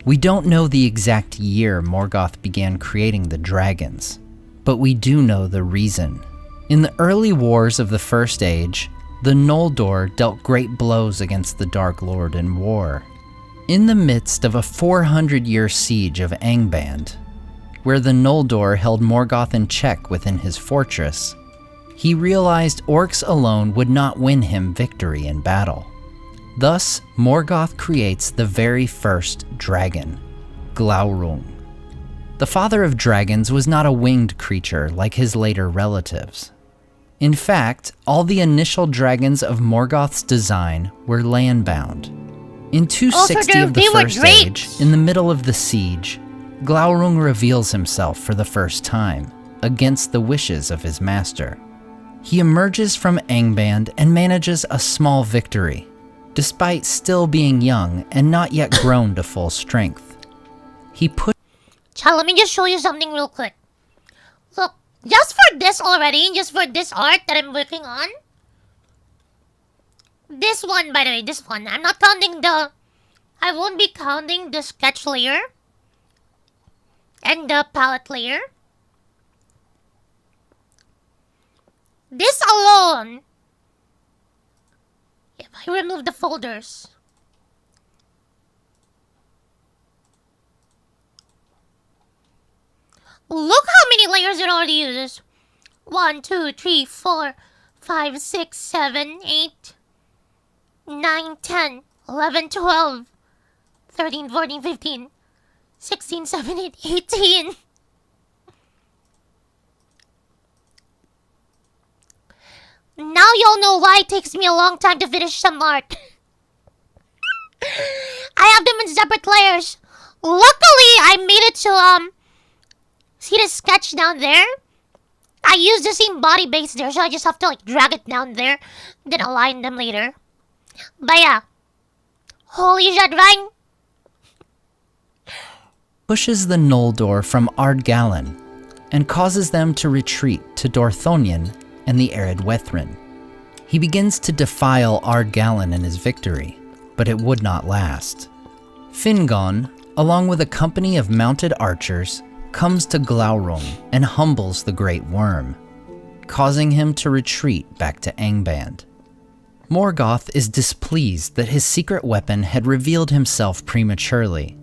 [SPEAKER 12] We don't know the exact year Morgoth began creating the dragons, but we do know the reason. In the early wars of the First Age, the Noldor dealt great blows against the Dark Lord in war. In the midst of a 400-year siege of Angband, where the Noldor held Morgoth in check within his fortress, he realized orcs alone would not win him victory in battle. Thus, Morgoth creates the very first dragon, Glaurung. The father of dragons was not a winged creature like his later relatives. In fact, all the initial dragons of Morgoth's design were land-bound. In 260 of the First Age, in the middle of the siege, Glaurung reveals himself for the first time, against the wishes of his master. He emerges from Angband and manages a small victory, despite still being young and not yet grown to full strength. He put
[SPEAKER 1] Child, let me just show you something real quick. Look, just for this already, just for this art that I'm working on. This one, by the way, this one. I'm not counting the... I won't be counting the sketch layer. And the palette layer. This alone. If I remove the folders. Look how many layers it already uses. 1, 2, 3, 4, 5, 6, 7, 8, 9, 10, 11, 12, 13, 14, 15, 16, 17, 18. Now y'all know why it takes me a long time to finish some art. I have them in separate layers. Luckily, I made it to, see the sketch down there? I use the same body base there, so I just have to like drag it down there, then align them later. But yeah. Holy Jadvine!
[SPEAKER 12] pushes the Noldor from Ardgallen and causes them to retreat to Dorthonion and the arid Wethrin. He begins to defile Ardgallen in his victory, but it would not last. Fingon, along with a company of mounted archers, comes to Glaurung and humbles the Great Worm. causing him to retreat back to Angband. Morgoth is displeased that his secret weapon had revealed himself prematurely,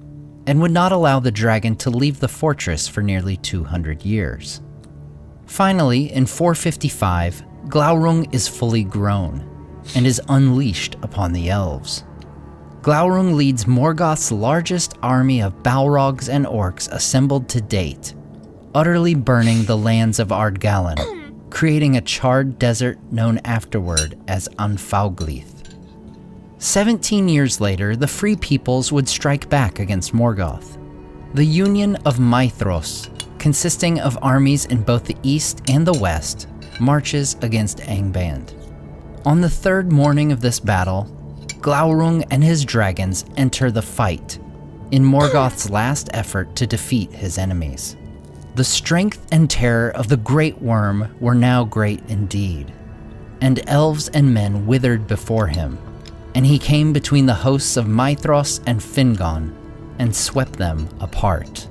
[SPEAKER 12] and would not allow the dragon to leave the fortress for nearly 200 years. Finally, in 455, Glaurung is fully grown, and is unleashed upon the elves. Glaurung leads Morgoth's largest army of Balrogs and orcs assembled to date, utterly burning the lands of Ardgallen, creating a charred desert known afterward as Anfauglith. 17 years later, the Free Peoples would strike back against Morgoth. The Union of Maithros, consisting of armies in both the east and the west, marches against Angband. On the third morning of this battle, Glaurung and his dragons enter the fight, in Morgoth's last effort to defeat his enemies. The strength and terror of the Great Worm were now great indeed, and elves and men withered before him, and he came between the hosts of Maithros and Fingon, and swept them apart.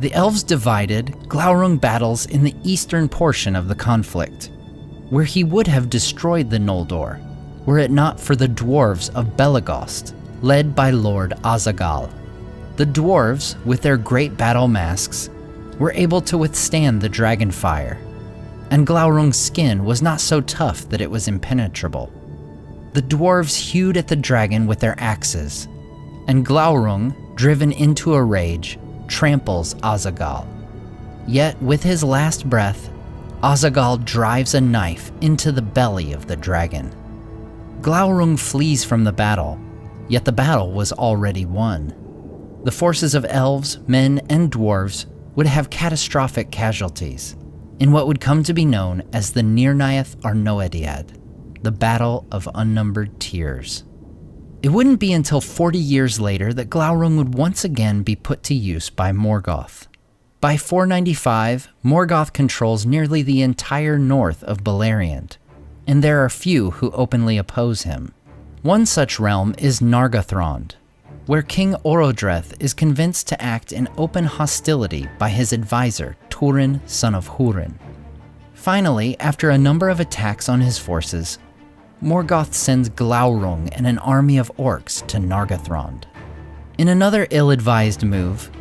[SPEAKER 12] The elves divided, Glaurung battles in the eastern portion of the conflict, where he would have destroyed the Noldor, were it not for the dwarves of Belegost, led by Lord Azagal. The dwarves, with their great battle masks, were able to withstand the dragon fire, and Glaurung's skin was not so tough that it was impenetrable. The dwarves hewed at the dragon with their axes, and Glaurung, driven into a rage, tramples Azagal. Yet with his last breath, Azagal drives a knife into the belly of the dragon. Glaurung flees from the battle, yet the battle was already won. The forces of elves, men, and dwarves would have catastrophic casualties in what would come to be known as the Nirnaeth Arnoediad, the Battle of Unnumbered Tears. It wouldn't be until 40 years later that Glaurung would once again be put to use by Morgoth. By 495, Morgoth controls nearly the entire north of Beleriand, and there are few who openly oppose him. One such realm is Nargothrond, where King Orodreth is convinced to act in open hostility by his advisor, Turin, son of Hurin. Finally, after a number of attacks on his forces, Morgoth sends Glaurung and an army of orcs to Nargothrond. In another ill-advised move,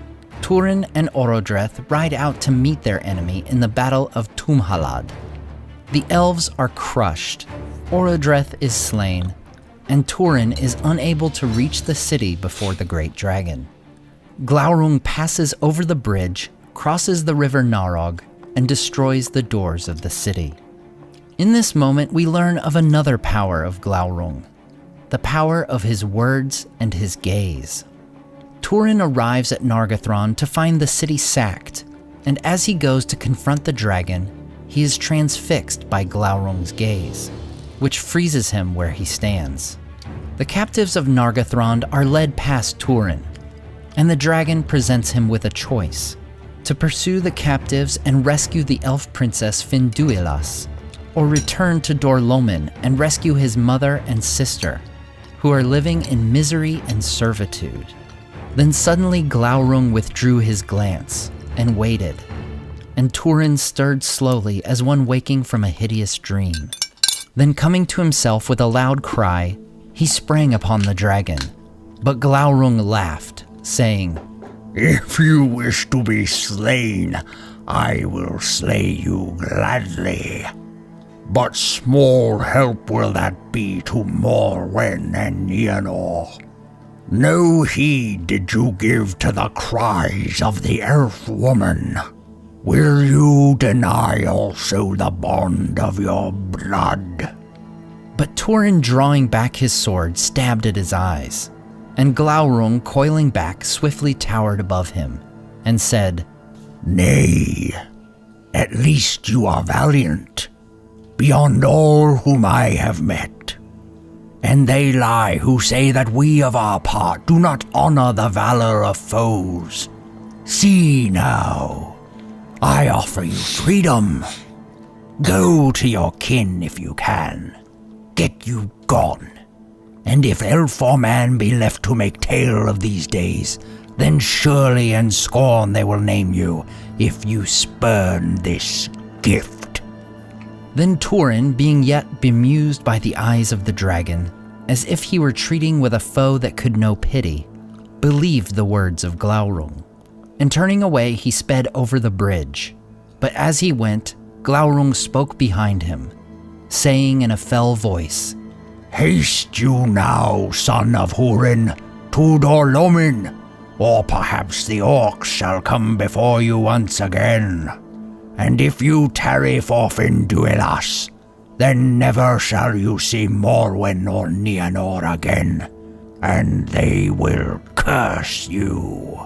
[SPEAKER 12] Turin and Orodreth ride out to meet their enemy in the Battle of Tumhalad. The elves are crushed, Orodreth is slain, and Turin is unable to reach the city before the great dragon. Glaurung passes over the bridge, crosses the river Narog, and destroys the doors of the city. In this moment, we learn of another power of Glaurung, the power of his words and his gaze. Turin arrives at Nargothrond to find the city sacked, and as he goes to confront the dragon, he is transfixed by Glaurung's gaze, which freezes him where he stands. The captives of Nargothrond are led past Turin, and the dragon presents him with a choice: to pursue the captives and rescue the elf princess Finduilas, or return to Dorlomin and rescue his mother and sister, who are living in misery and servitude. Then suddenly Glaurung withdrew his glance and waited, and Turin stirred slowly as one waking from a hideous dream. Then coming to himself with a loud cry, he sprang upon the dragon, but Glaurung laughed, saying,
[SPEAKER 13] "If you wish to be slain, I will slay you gladly. But small help will that be to Morwen and Nienor. No heed did you give to the cries of the elf woman. Will you deny also the bond of your blood?"
[SPEAKER 12] But Turin, drawing back his sword, stabbed at his eyes, and Glaurung, coiling back, swiftly towered above him, and said,
[SPEAKER 13] "Nay, at least you are valiant, beyond all whom I have met. And they lie who say that we of our part do not honor the valor of foes. See now, I offer you freedom. Go to your kin if you can. Get you gone. And if elf or man be left to make tale of these days, then surely in scorn they will name you if you spurn this gift."
[SPEAKER 12] Then Turin, being yet bemused by the eyes of the dragon, as if he were treating with a foe that could know pity, believed the words of Glaurung, and turning away he sped over the bridge. But as he went, Glaurung spoke behind him, saying in a fell voice,
[SPEAKER 13] "Haste you now, son of Hurin, to Dorlomin, or perhaps the orcs shall come before you once again. And if you tarry for Finduilas, then never shall you see Morwen or Nienor again, and they will curse you."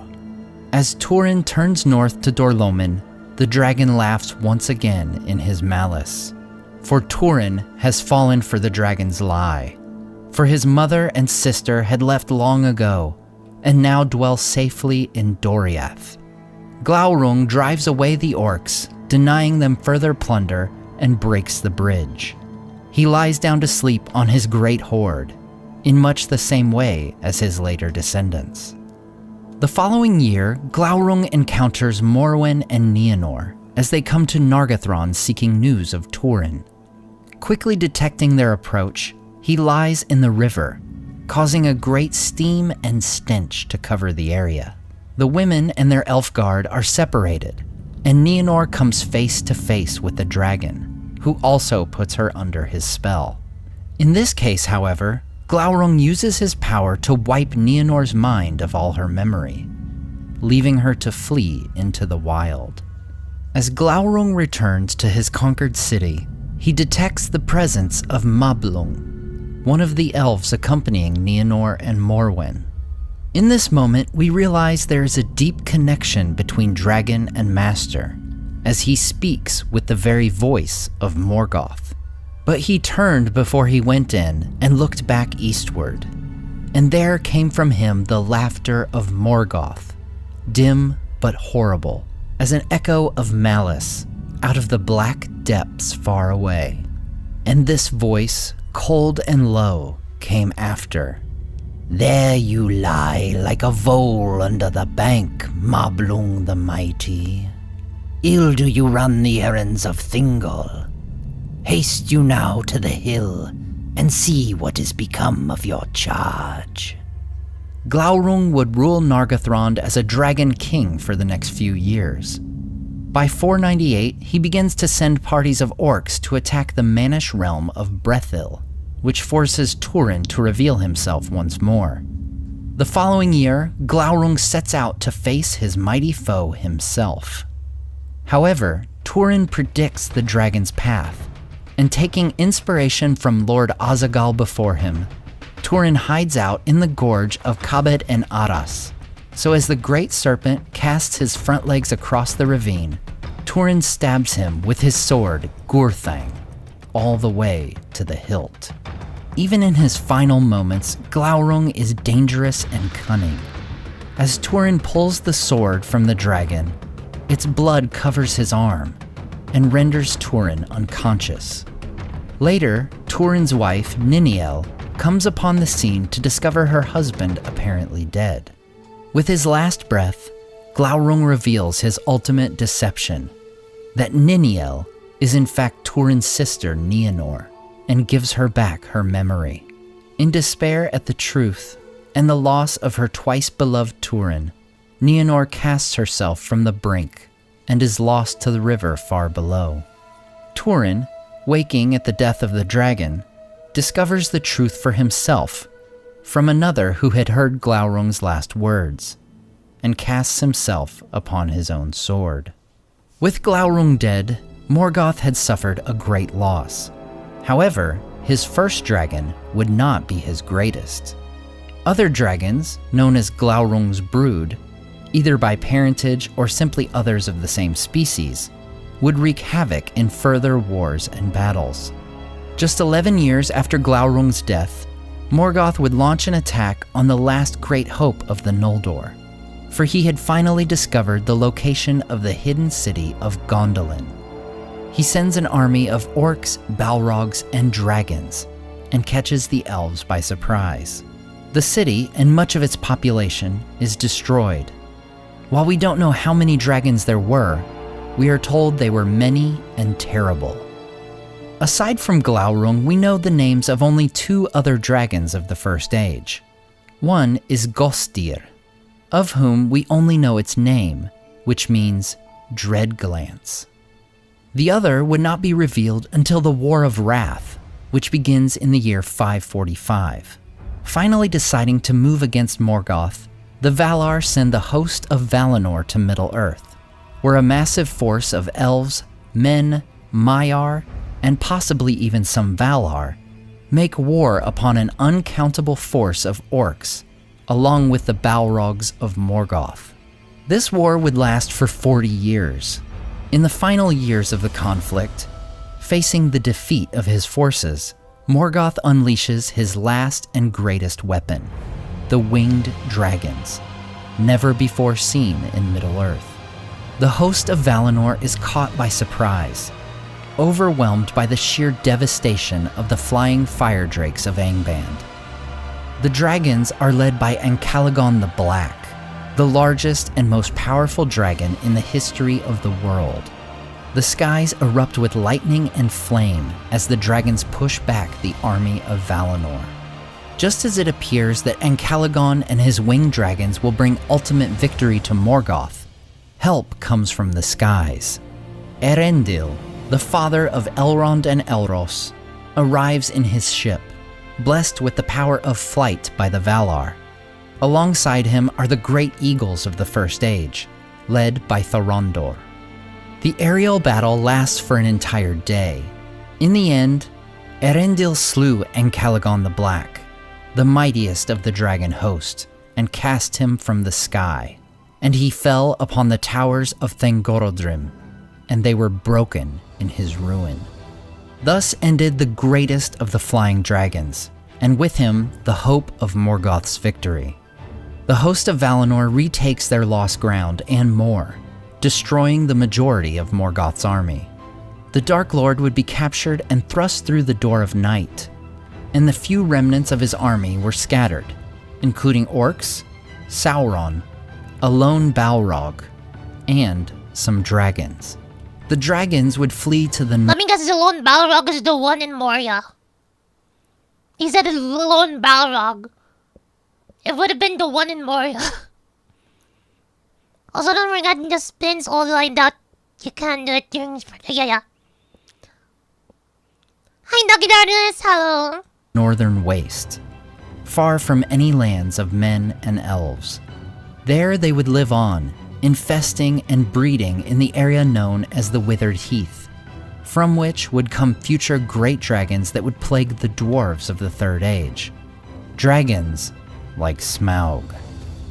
[SPEAKER 12] As Turin turns north to Dorlomin, the dragon laughs once again in his malice. For Turin has fallen for the dragon's lie. For his mother and sister had left long ago, and now dwell safely in Doriath. Glaurung drives away the orcs, denying them further plunder, and breaks the bridge. He lies down to sleep on his great hoard, in much the same way as his later descendants. The following year, Glaurung encounters Morwen and Nienor as they come to Nargothrond seeking news of Turin. Quickly detecting their approach, he lies in the river, causing a great steam and stench to cover the area. The women and their elf guard are separated, and Nienor comes face to face with the dragon, who also puts her under his spell. In this case, however, Glaurung uses his power to wipe Nienor's mind of all her memory, leaving her to flee into the wild. As Glaurung returns to his conquered city, he detects the presence of Mablung, one of the elves accompanying Nienor and Morwen. In this moment, we realize there is a deep connection between dragon and master, as he speaks with the very voice of Morgoth. But he turned before he went in and looked back eastward, and there came from him the laughter of Morgoth, dim but horrible, as an echo of malice out of the black depths far away. And this voice, cold and low, came after.
[SPEAKER 13] "There you lie like a vole under the bank, Mablung the Mighty. Ill do you run the errands of Thingol. Haste you now to the hill, and see what is become of your charge."
[SPEAKER 12] Glaurung would rule Nargothrond as a dragon king for the next few years. By 498, he begins to send parties of orcs to attack the mannish realm of Brethil, which forces Turin to reveal himself once more. The following year, Glaurung sets out to face his mighty foe himself. However, Turin predicts the dragon's path, and taking inspiration from Lord Azagal before him, Turin hides out in the gorge of Kabed and Aras. So as the great serpent casts his front legs across the ravine, Turin stabs him with his sword, Gurthang, all the way to the hilt. Even in his final moments, Glaurung is dangerous and cunning. As Turin pulls the sword from the dragon, its blood covers his arm and renders Turin unconscious. Later, Turin's wife, Niniel, comes upon the scene to discover her husband apparently dead. With his last breath, Glaurung reveals his ultimate deception, that Niniel is in fact Turin's sister Nienor, and gives her back her memory. In despair at the truth and the loss of her twice-beloved Turin, Nienor casts herself from the brink and is lost to the river far below. Turin, waking at the death of the dragon, discovers the truth for himself from another who had heard Glaurung's last words, and casts himself upon his own sword. With Glaurung dead, Morgoth had suffered a great loss. However, his first dragon would not be his greatest. Other dragons, known as Glaurung's brood, either by parentage or simply others of the same species, would wreak havoc in further wars and battles. Just 11 years after Glaurung's death, Morgoth would launch an attack on the last great hope of the Noldor, for he had finally discovered the location of the hidden city of Gondolin. He sends an army of orcs, balrogs, and dragons, and catches the elves by surprise. The city and much of its population is destroyed. While we don't know how many dragons there were, we are told they were many and terrible. Aside from Glaurung, we know the names of only 2 other dragons of the First Age. One is Gostir, of whom we only know its name, which means Dread Glance. The other would not be revealed until the War of Wrath, which begins in the year 545. Finally deciding to move against Morgoth, the Valar send the host of Valinor to Middle-earth, where a massive force of elves, men, Maiar, and possibly even some Valar, make war upon an uncountable force of orcs, along with the Balrogs of Morgoth. This war would last for 40 years. In the final years of the conflict, facing the defeat of his forces, Morgoth unleashes his last and greatest weapon, the winged dragons, never before seen in Middle-earth. The host of Valinor is caught by surprise, overwhelmed by the sheer devastation of the flying fire drakes of Angband. The dragons are led by Ancalagon the Black, the largest and most powerful dragon in the history of the world. The skies erupt with lightning and flame as the dragons push back the army of Valinor. Just as it appears that Ancalagon and his winged dragons will bring ultimate victory to Morgoth, help comes from the skies. Erendil, the father of Elrond and Elros, arrives in his ship, blessed with the power of flight by the Valar. Alongside him are the great eagles of the First Age, led by Thorondor. The aerial battle lasts for an entire day. In the end, Erendil slew Ancalagon the Black, the mightiest of the dragon host, and cast him from the sky. And he fell upon the towers of Thangorodrim, and they were broken in his ruin. Thus ended the greatest of the flying dragons, and with him the hope of Morgoth's victory. The host of Valinor retakes their lost ground and more, destroying the majority of Morgoth's army. The Dark Lord would be captured and thrust through the Door of Night, and the few remnants of his army were scattered, including orcs, Sauron, a lone Balrog, and some dragons. The dragons would flee to the
[SPEAKER 1] Let me guess, the lone Balrog is the one in Moria. He said the lone Balrog. It would have been the one in Moria. Also, don't forget the spins all lined out. You can do it during... Yeah. Hi, Doggy Darkness. Hello.
[SPEAKER 12] northern waste, far from any lands of men and elves. There they would live on, infesting and breeding in the area known as the Withered Heath, from which would come future great dragons that would plague the dwarves of the Third Age. Dragons like Smaug.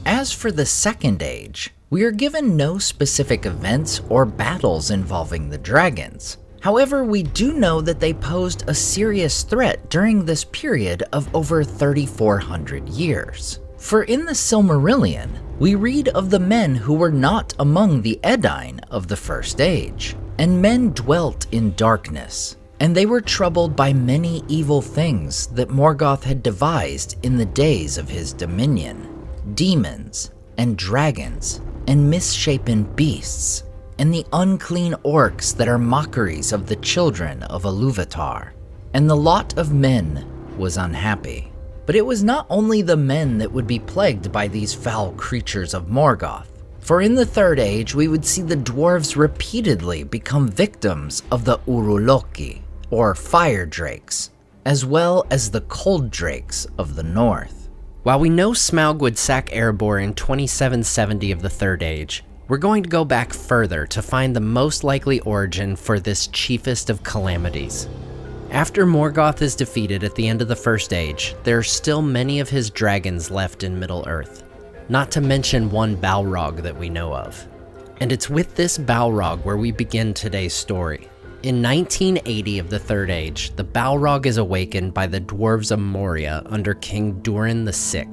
[SPEAKER 12] As for the Second Age, we are given no specific events or battles involving the dragons. However, we do know that they posed a serious threat during this period of over 3,400 years. For in the Silmarillion, we read of the men who were not among the Edain of the First Age, and men dwelt in darkness, and they were troubled by many evil things that Morgoth had devised in the days of his dominion. Demons, and dragons, and misshapen beasts, and the unclean orcs that are mockeries of the children of Iluvatar. And the lot of men was unhappy. But it was not only the men that would be plagued by these foul creatures of Morgoth. For in the Third Age, we would see the dwarves repeatedly become victims of the Uruloki, or fire drakes, as well as the cold drakes of the north. While we know Smaug would sack Erebor in 2770 of the Third Age, we're going to go back further to find the most likely origin for this chiefest of calamities. After Morgoth is defeated at the end of the First Age, there are still many of his dragons left in Middle-earth, not to mention one Balrog that we know of. And it's with this Balrog where we begin today's story. In 1980 of the Third Age, the Balrog is awakened by the dwarves of Moria under King Durin VI.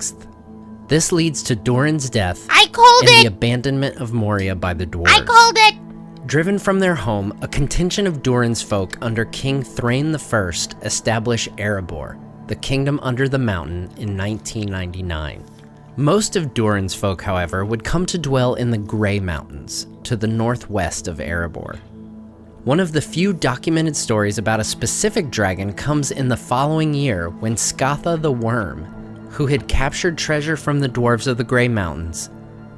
[SPEAKER 12] This leads to Durin's death and the abandonment of Moria by the dwarves.
[SPEAKER 1] I called it!
[SPEAKER 12] Driven from their home, a contingent of Durin's folk under King Thrain I establish Erebor, the kingdom under the mountain, in 1999. Most of Durin's folk, however, would come to dwell in the Grey Mountains, to the northwest of Erebor. One of the few documented stories about a specific dragon comes in the following year when Skatha the Worm, who had captured treasure from the dwarves of the Grey Mountains,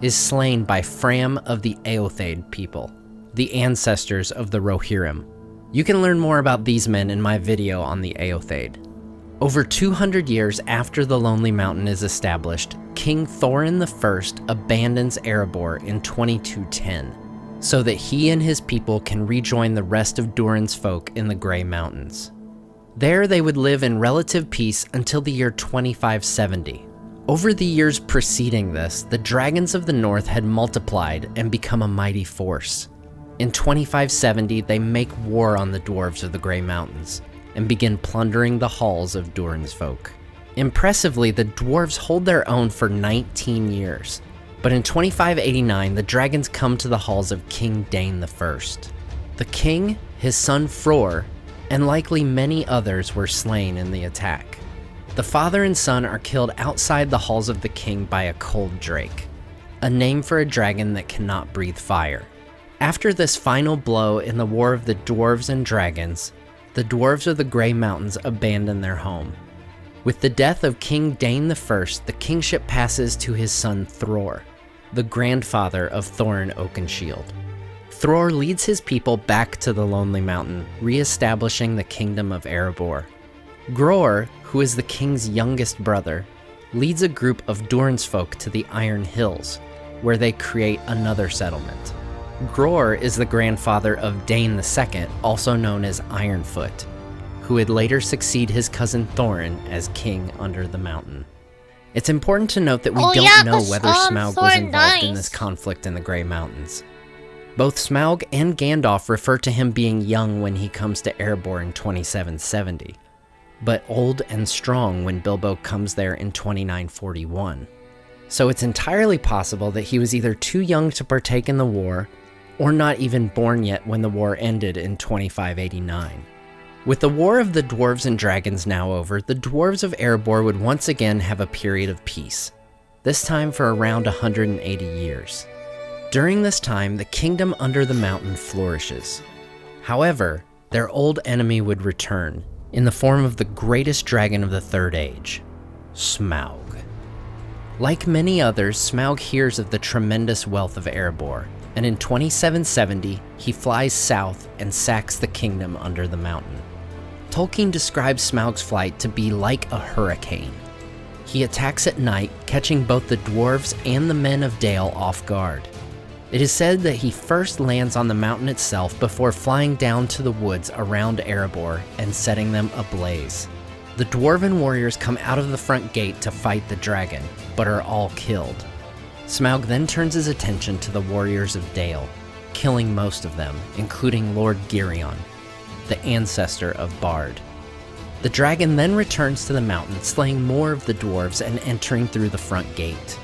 [SPEAKER 12] is slain by Fram of the Eothade people, the ancestors of the Rohirrim. You can learn more about these men in my video on the Eothade. Over 200 years after the Lonely Mountain is established, King Thorin I abandons Erebor in 2210, so that he and his people can rejoin the rest of Durin's folk in the Grey Mountains. There they would live in relative peace until the year 2570. Over the years preceding this, the dragons of the north had multiplied and become a mighty force. In 2570, they make war on the dwarves of the Grey Mountains and begin plundering the halls of Durin's folk. Impressively, the dwarves hold their own for 19 years, but in 2589, the dragons come to the halls of King Dane I. The king, his son Fror, and likely many others were slain in the attack. The father and son are killed outside the halls of the king by a cold drake, a name for a dragon that cannot breathe fire. After this final blow in the War of the Dwarves and Dragons, the dwarves of the Grey Mountains abandon their home. With the death of King Dane I, the kingship passes to his son Thror, the grandfather of Thorin Oakenshield. Thror leads his people back to the Lonely Mountain, re-establishing the kingdom of Erebor. Gror, who is the king's youngest brother, leads a group of Durin's folk to the Iron Hills, where they create another settlement. Gror is the grandfather of Dane II, also known as Ironfoot, who would later succeed his cousin Thorin as king under the mountain. It's important to note that we don't know whether Smaug was involved in this conflict in the Grey Mountains. Both Smaug and Gandalf refer to him being young when he comes to Erebor in 2770, but old and strong when Bilbo comes there in 2941. So it's entirely possible that he was either too young to partake in the war, or not even born yet when the war ended in 2589. With the War of the Dwarves and Dragons now over, the dwarves of Erebor would once again have a period of peace, this time for around 180 years. During this time, the kingdom under the mountain flourishes. However, their old enemy would return, in the form of the greatest dragon of the Third Age, Smaug. Like many others, Smaug hears of the tremendous wealth of Erebor, and in 2770, he flies south and sacks the kingdom under the mountain. Tolkien describes Smaug's flight to be like a hurricane. He attacks at night, catching both the dwarves and the men of Dale off guard. It is said that he first lands on the mountain itself before flying down to the woods around Erebor and setting them ablaze. The dwarven warriors come out of the front gate to fight the dragon, but are all killed. Smaug then turns his attention to the warriors of Dale, killing most of them, including Lord Girion, the ancestor of Bard. The dragon then returns to the mountain, slaying more of the dwarves and entering through the front gate.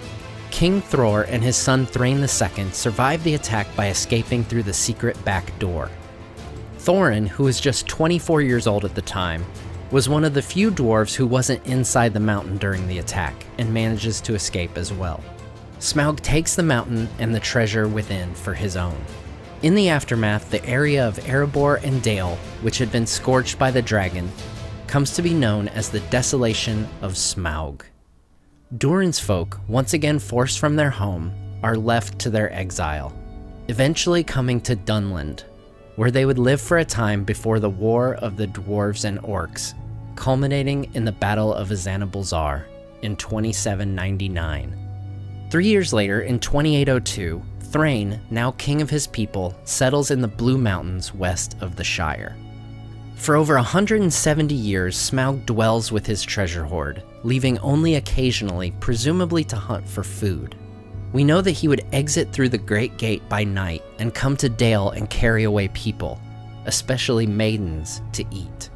[SPEAKER 12] King Thror and his son Thrain II survived the attack by escaping through the secret back door. Thorin, who was just 24 years old at the time, was one of the few dwarves who wasn't inside the mountain during the attack, and manages to escape as well. Smaug takes the mountain and the treasure within for his own. In the aftermath, the area of Erebor and Dale, which had been scorched by the dragon, comes to be known as the Desolation of Smaug. Durin's folk, once again forced from their home, are left to their exile, eventually coming to Dunland, where they would live for a time before the War of the Dwarves and Orcs, culminating in the Battle of Azanabalzar in 2799. 3 years later, in 2802, Thrain, now king of his people, settles in the Blue Mountains west of the Shire. For over 170 years, Smaug dwells with his treasure hoard, leaving only occasionally, presumably to hunt for food. We know that he would exit through the Great Gate by night and come to Dale and carry away people, especially maidens, to eat,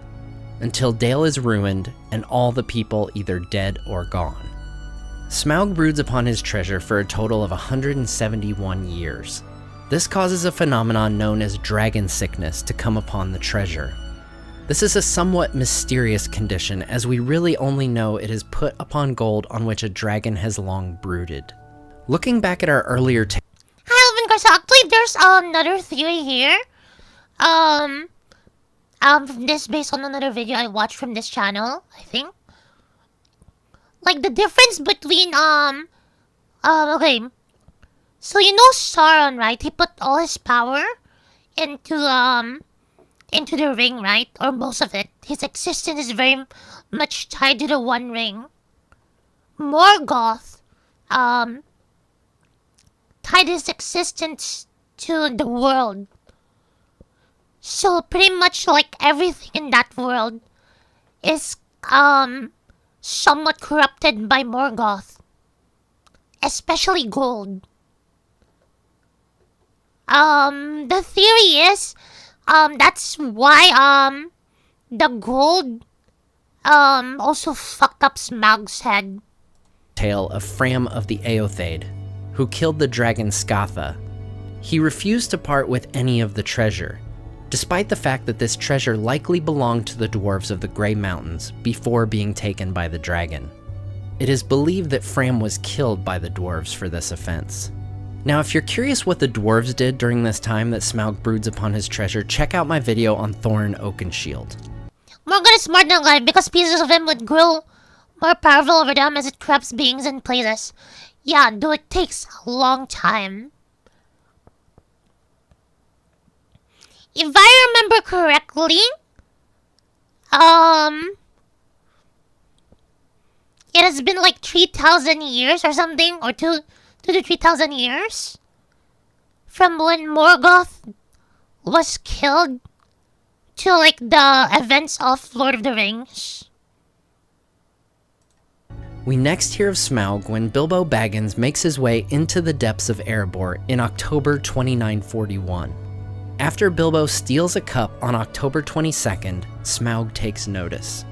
[SPEAKER 12] until Dale is ruined and all the people either dead or gone. Smaug broods upon his treasure for a total of 171 years. This causes a phenomenon known as dragon sickness to come upon the treasure. This is a somewhat mysterious condition, as we really only know it is put upon gold on which a dragon has long brooded. Looking back at our earlier
[SPEAKER 1] Hi, Alvin Garsa. I believe there's another theory here. This based on another video I watched from this channel, I think. Like the difference between okay. So you know Sauron, right? He put all his power into the ring, right? Or most of it. His existence is very much tied to the One Ring. Morgoth tied his existence to the world. So pretty much like everything in that world is somewhat corrupted by Morgoth. Especially gold. The theory is that's why the gold also fucked up Smaug's head.
[SPEAKER 12] Tale of Fram of the Eothade, who killed the dragon Skatha. He refused to part with any of the treasure, despite the fact that this treasure likely belonged to the dwarves of the Grey Mountains before being taken by the dragon. It is believed that Fram was killed by the dwarves for this offense. Now, if you're curious what the dwarves did during this time that Smaug broods upon his treasure, check out my video on Thorin Oakenshield.
[SPEAKER 1] Morgoth is smarter than life because pieces of him would grow more powerful over them as it corrupts beings and places. Yeah, though it takes a long time. If I remember correctly, it has been like 3,000 years or something, or 2 to 3,000 years from when Morgoth was killed to like the events of Lord of the Rings.
[SPEAKER 12] We next hear of Smaug when Bilbo Baggins makes his way into the depths of Erebor in October 2941. After Bilbo steals a cup on October 22nd, Smaug takes notice.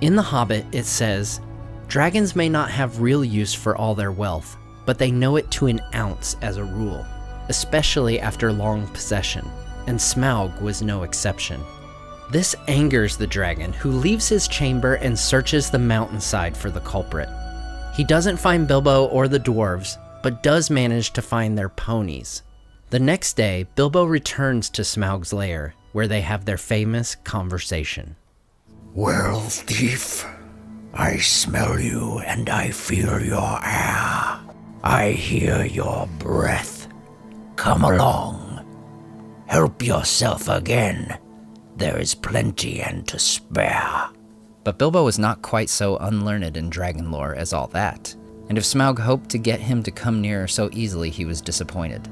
[SPEAKER 12] In The Hobbit, it says, "Dragons may not have real use for all their wealth, but they know it to an ounce as a rule, especially after long possession, and Smaug was no exception." This angers the dragon, who leaves his chamber and searches the mountainside for the culprit. He doesn't find Bilbo or the dwarves, but does manage to find their ponies. The next day, Bilbo returns to Smaug's lair, where they have their famous conversation.
[SPEAKER 13] "Well, thief, I smell you and I feel your air. I hear your breath. Come along. Help yourself again. There is plenty and to spare."
[SPEAKER 3] But Bilbo was not quite so unlearned in dragon lore as all that, and if Smaug hoped to get him to come nearer so easily, he was disappointed.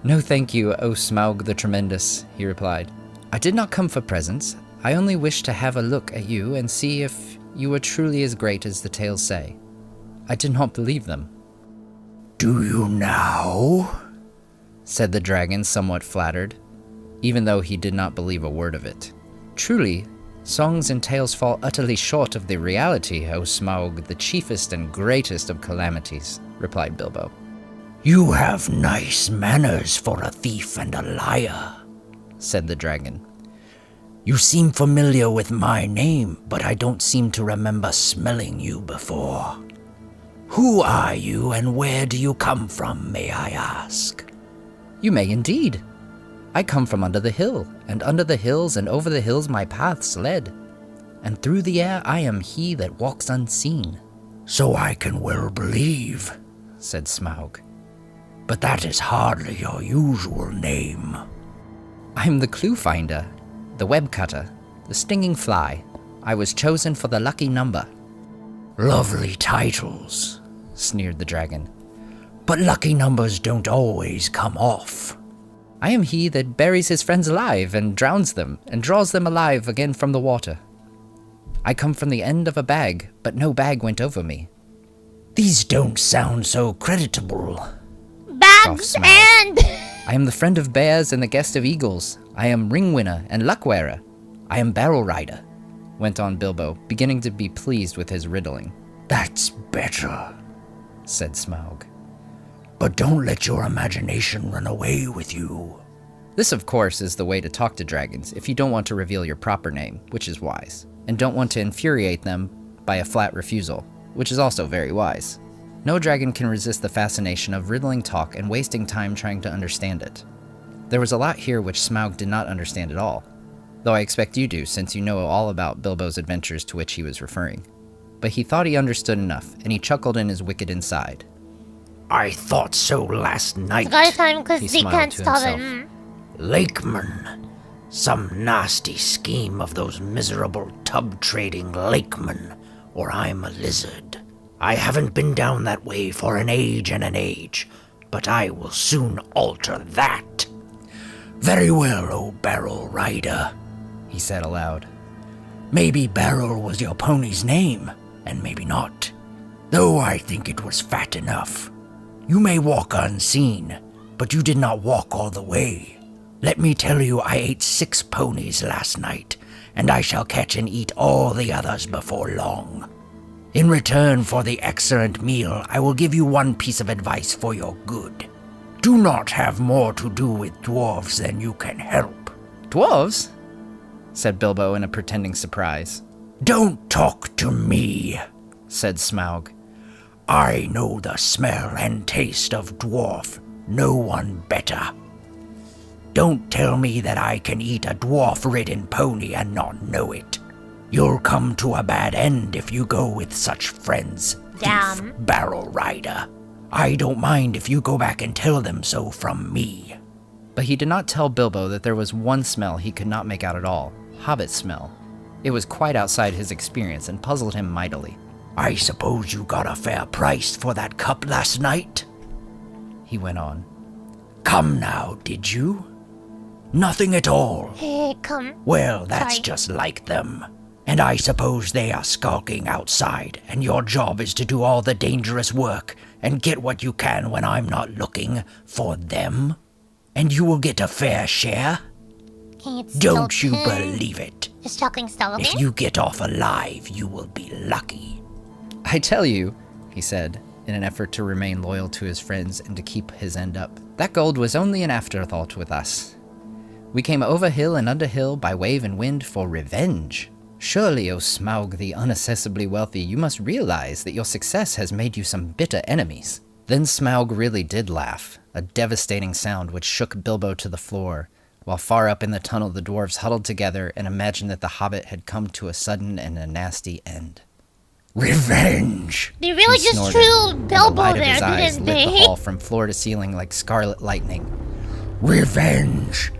[SPEAKER 3] "No thank you, O Smaug the Tremendous," he replied. "I did not come for presents. I only wished to have a look at you and see if you were truly as great as the tales say. I did not believe them."
[SPEAKER 13] "Do you now?"
[SPEAKER 3] said the dragon, somewhat flattered, even though he did not believe a word of it. "Truly, songs and tales fall utterly short of the reality, O Smaug, the chiefest and greatest of calamities," replied Bilbo.
[SPEAKER 13] "You have nice manners for a thief and a liar," said the dragon. "You seem familiar with my name, but I don't seem to remember smelling you before. Who are you and where do you come from, may I ask?"
[SPEAKER 3] "You may indeed. I come from under the hill, and under the hills and over the hills my paths led. And through the air I am he that walks unseen."
[SPEAKER 13] "So I can well believe," said Smaug. "But that is hardly your usual name."
[SPEAKER 3] "I am the clue finder, the web cutter, the stinging fly. I was chosen for the lucky number."
[SPEAKER 13] "Lovely titles," sneered the dragon. "But lucky numbers don't always come off."
[SPEAKER 3] "I am he that buries his friends alive and drowns them and draws them alive again from the water. I come from the end of a bag, but no bag went over me."
[SPEAKER 13] "These don't sound so creditable."
[SPEAKER 1] Bags and...
[SPEAKER 3] "I am the friend of bears and the guest of eagles. I am ring winner and luck wearer. I am barrel rider," went on Bilbo, beginning to be pleased with his riddling.
[SPEAKER 13] "That's better," said Smaug. "But don't let your imagination run away with you."
[SPEAKER 3] This, of course, is the way to talk to dragons if you don't want to reveal your proper name, which is wise, and don't want to infuriate them by a flat refusal, which is also very wise. No dragon can resist the fascination of riddling talk and wasting time trying to understand it. There was a lot here which Smaug did not understand at all, though I expect you do since you know all about Bilbo's adventures to which he was referring. But he thought he understood enough, and he chuckled in his wicked inside.
[SPEAKER 13] I thought so last night.
[SPEAKER 1] Got time because
[SPEAKER 3] He
[SPEAKER 1] they
[SPEAKER 3] smiled
[SPEAKER 1] can't
[SPEAKER 3] to
[SPEAKER 1] stop
[SPEAKER 3] himself.
[SPEAKER 1] it.
[SPEAKER 13] Lakemen. Some nasty scheme of those miserable tub-trading lakemen, or I'm a lizard. I haven't been down that way for an age and an age, but I will soon alter that. Very well, O Barrel Rider,
[SPEAKER 3] he said aloud.
[SPEAKER 13] Maybe Barrel was your pony's name, and maybe not. Though I think it was fat enough. You may walk unseen, but you did not walk all the way. Let me tell you, I ate 6 ponies last night, and I shall catch and eat all the others before long. In return for the excellent meal, I will give you one piece of advice for your good. Do not have more to do with dwarves than you can help.
[SPEAKER 3] Dwarves? Said Bilbo in a pretending surprise.
[SPEAKER 13] Don't talk to me,
[SPEAKER 3] said Smaug.
[SPEAKER 13] I know the smell and taste of dwarf, no one better. Don't tell me that I can eat a dwarf-ridden pony and not know it. You'll come to a bad end if you go with such friends,
[SPEAKER 1] Damn.
[SPEAKER 13] Thief Barrel Rider. I don't mind if you go back and tell them so from me.
[SPEAKER 3] But he did not tell Bilbo that there was one smell he could not make out at all, hobbit smell. It was quite outside his experience and puzzled him mightily.
[SPEAKER 13] I suppose you got a fair price for that cup last night?
[SPEAKER 3] He went on.
[SPEAKER 13] Come now, did you? Nothing at all.
[SPEAKER 1] Hey, come.
[SPEAKER 13] Well, that's
[SPEAKER 1] Sorry.
[SPEAKER 13] just like them. And I suppose they are skulking outside, and your job is to do all the dangerous work and get what you can when I'm not looking for them? And you will get a fair share? Don't you believe it?
[SPEAKER 1] Is talking still okay?
[SPEAKER 13] If you get off alive, you will be lucky.
[SPEAKER 3] I tell you, he said, in an effort to remain loyal to his friends and to keep his end up, that gold was only an afterthought with us. We came over hill and under hill by wave and wind for revenge. Surely, O Smaug the unaccessibly wealthy, you must realize that your success has made you some bitter enemies. Then Smaug really did laugh, a devastating sound which shook Bilbo to the floor, while far up in the tunnel the dwarves huddled together and imagined that the hobbit had come to a sudden and a nasty end.
[SPEAKER 13] Revenge!
[SPEAKER 1] They really
[SPEAKER 3] He
[SPEAKER 1] just
[SPEAKER 3] snorted,
[SPEAKER 1] threw
[SPEAKER 3] and the
[SPEAKER 1] Bilbo
[SPEAKER 3] light of
[SPEAKER 1] there,
[SPEAKER 3] his eyes
[SPEAKER 1] didn't
[SPEAKER 3] lit
[SPEAKER 1] they?
[SPEAKER 3] the hall from floor to ceiling like scarlet lightning.
[SPEAKER 13] Revenge!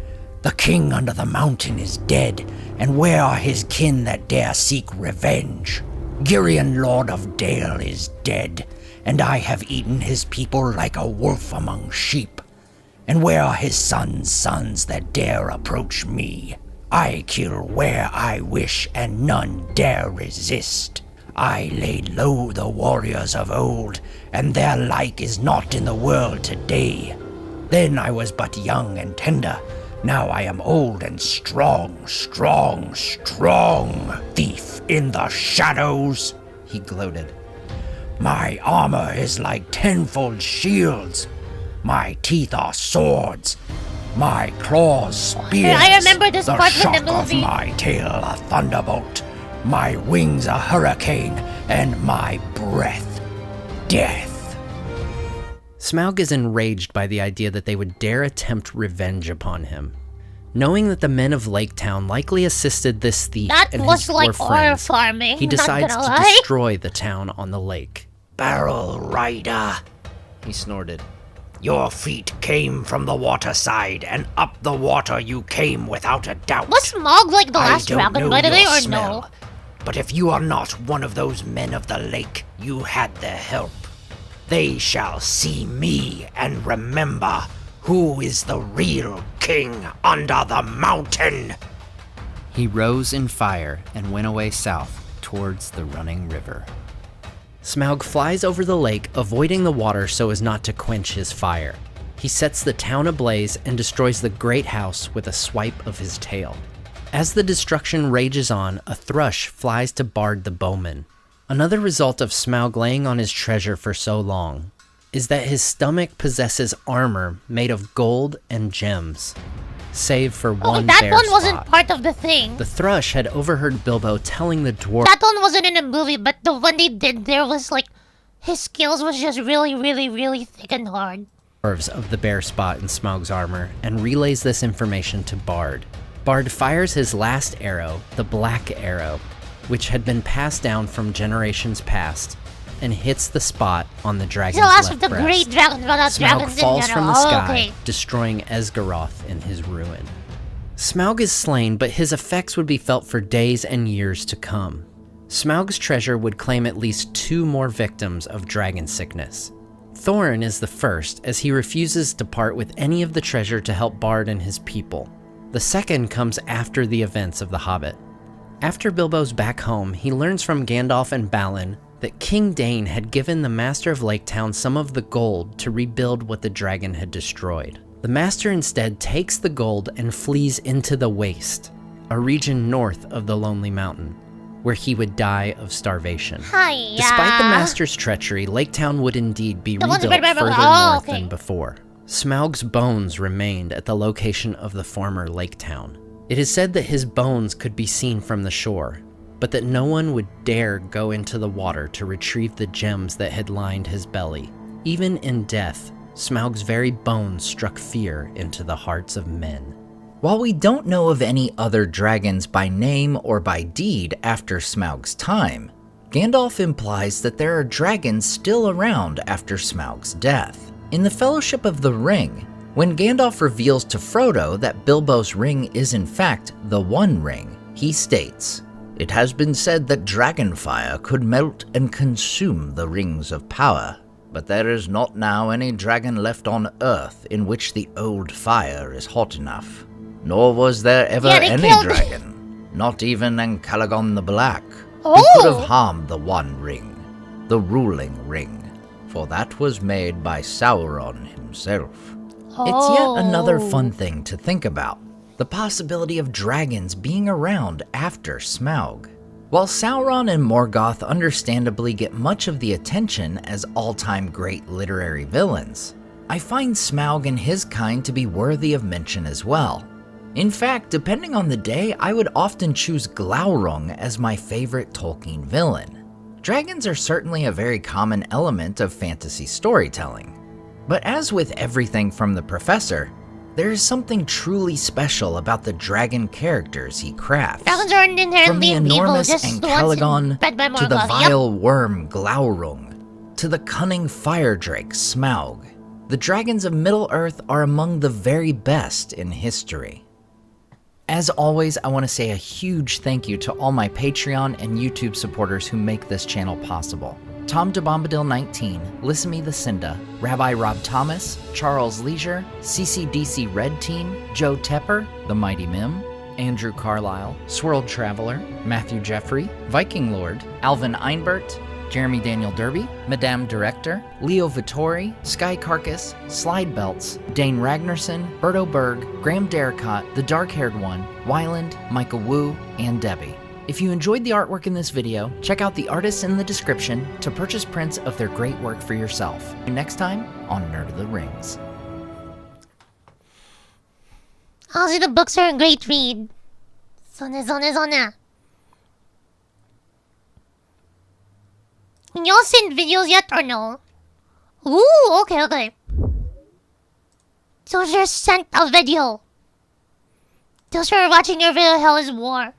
[SPEAKER 13] The king under the mountain is dead, and where are his kin that dare seek revenge? Girion, Lord of Dale, is dead, and I have eaten his people like a wolf among sheep. And where are his sons that dare approach me? I kill where I wish, and none dare resist. I laid low the warriors of old, and their like is not in the world today. Then I was but young and tender. Now I am old and strong, strong, strong. Thief in the shadows,
[SPEAKER 3] he gloated.
[SPEAKER 13] My armor is like tenfold shields. My teeth are swords. My claws spears.
[SPEAKER 1] I remember this
[SPEAKER 13] the
[SPEAKER 1] part from
[SPEAKER 13] shock
[SPEAKER 1] the movie.
[SPEAKER 13] Of my tail a thunderbolt. My wings a hurricane, and my breath death.
[SPEAKER 12] Smaug is enraged by the idea that they would dare attempt revenge upon him. Knowing that the men of Lake Town likely assisted this thief
[SPEAKER 1] That
[SPEAKER 12] and
[SPEAKER 1] was
[SPEAKER 12] his
[SPEAKER 1] like
[SPEAKER 12] four
[SPEAKER 1] our
[SPEAKER 12] friends,
[SPEAKER 1] farming.
[SPEAKER 12] he
[SPEAKER 1] not
[SPEAKER 12] decides
[SPEAKER 1] gonna
[SPEAKER 12] to
[SPEAKER 1] lie.
[SPEAKER 12] destroy the town on the lake.
[SPEAKER 13] Barrel Rider,
[SPEAKER 12] he snorted.
[SPEAKER 13] Your feet came from the waterside, and up the water you came without a doubt.
[SPEAKER 1] Was Smaug like the last
[SPEAKER 13] I don't
[SPEAKER 1] dragon,
[SPEAKER 13] know
[SPEAKER 1] by the way,
[SPEAKER 13] your
[SPEAKER 1] or
[SPEAKER 13] smell,
[SPEAKER 1] no?
[SPEAKER 13] but if you are not one of those men of the lake, you had their help. They shall see me and remember who is the real king under the mountain.
[SPEAKER 3] He rose in fire and went away south towards the running river.
[SPEAKER 12] Smaug flies over the lake, avoiding the water so as not to quench his fire. He sets the town ablaze and destroys the great house with a swipe of his tail. As the destruction rages on, a thrush flies to Bard the bowman. Another result of Smaug laying on his treasure for so long is that his stomach possesses armor made of gold and gems, save for one
[SPEAKER 1] that
[SPEAKER 12] bare
[SPEAKER 1] one wasn't
[SPEAKER 12] spot.
[SPEAKER 1] part of the thing.
[SPEAKER 12] The thrush had overheard Bilbo telling the dwarf
[SPEAKER 1] That one wasn't in the movie, but the one they did there was like, his skills was just really, really, really thick and hard.
[SPEAKER 12] of the bare spot in Smaug's armor and relays this information to Bard. Bard fires his last arrow, the Black Arrow, which had been passed down from generations past, and hits the spot on the dragon's left breast.
[SPEAKER 1] Great dragon,
[SPEAKER 12] Smaug falls from the sky, destroying Esgaroth in his ruin. Smaug is slain, but his effects would be felt for days and years to come. Smaug's treasure would claim at least 2 more victims of dragon sickness. Thorin is the first, as he refuses to part with any of the treasure to help Bard and his people. The second comes after the events of The Hobbit. After Bilbo's back home, he learns from Gandalf and Balin that King Dain had given the Master of Laketown some of the gold to rebuild what the dragon had destroyed. The Master instead takes the gold and flees into the Waste, a region north of the Lonely Mountain, where he would die of starvation. Despite the Master's treachery, Laketown would indeed be rebuilt further north than before. Smaug's bones remained at the location of the former Laketown. It is said that his bones could be seen from the shore, but that no one would dare go into the water to retrieve the gems that had lined his belly. Even in death, Smaug's very bones struck fear into the hearts of men.
[SPEAKER 3] While we don't know of any other dragons by name or by deed after Smaug's time, Gandalf implies that there are dragons still around after Smaug's death. In the Fellowship of the Ring, when Gandalf reveals to Frodo that Bilbo's ring is in fact the One Ring, he states, "It has been said that dragonfire could melt and consume the rings of power, but there is not now any dragon left on Earth in which the old fire is hot enough. Nor was there ever any dragon, not even Calagon the Black, who could have harmed the One Ring, the ruling ring, for that was made by Sauron himself." It's yet another fun thing to think about, the possibility of dragons being around after Smaug. While Sauron and Morgoth understandably get much of the attention as all-time great literary villains, I find Smaug and his kind to be worthy of mention as well. In fact, depending on the day, I would often choose Glaurung as my favorite Tolkien villain. Dragons are certainly a very common element of fantasy storytelling. But as with everything from the Professor, there is something truly special about the dragon characters he crafts.
[SPEAKER 1] Dragons are inherently
[SPEAKER 3] From the enormous
[SPEAKER 1] evil,
[SPEAKER 3] Calagon to the vile worm Glaurung, to the cunning fire drake Smaug, the dragons of Middle-earth are among the very best in history. As always, I want to say a huge thank you to all my Patreon and YouTube supporters who make this channel possible. Tom DeBombadil19, Lissamy the Cinda, Rabbi Rob Thomas, Charles Leisure, CCDC Red Team, Joe Tepper, The Mighty Mim, Andrew Carlisle, Swirled Traveler, Matthew Jeffrey, Viking Lord, Alvin Einbert, Jeremy Daniel Derby, Madame Director, Leo Vittori, Sky Carcass, Slide Belts, Dane Ragnarsson, Berto Berg, Graham Derricott, The Dark-Haired One, Wyland, Michael Wu, and Debbie. If you enjoyed the artwork in this video, check out the artists in the description to purchase prints of their great work for yourself. Next time on Nerd of the Rings.
[SPEAKER 1] Also, the books are a great read. Zona. Can y'all send videos yet or no? Ooh, okay. So just sent a video. Those who are watching your video, Hell is War.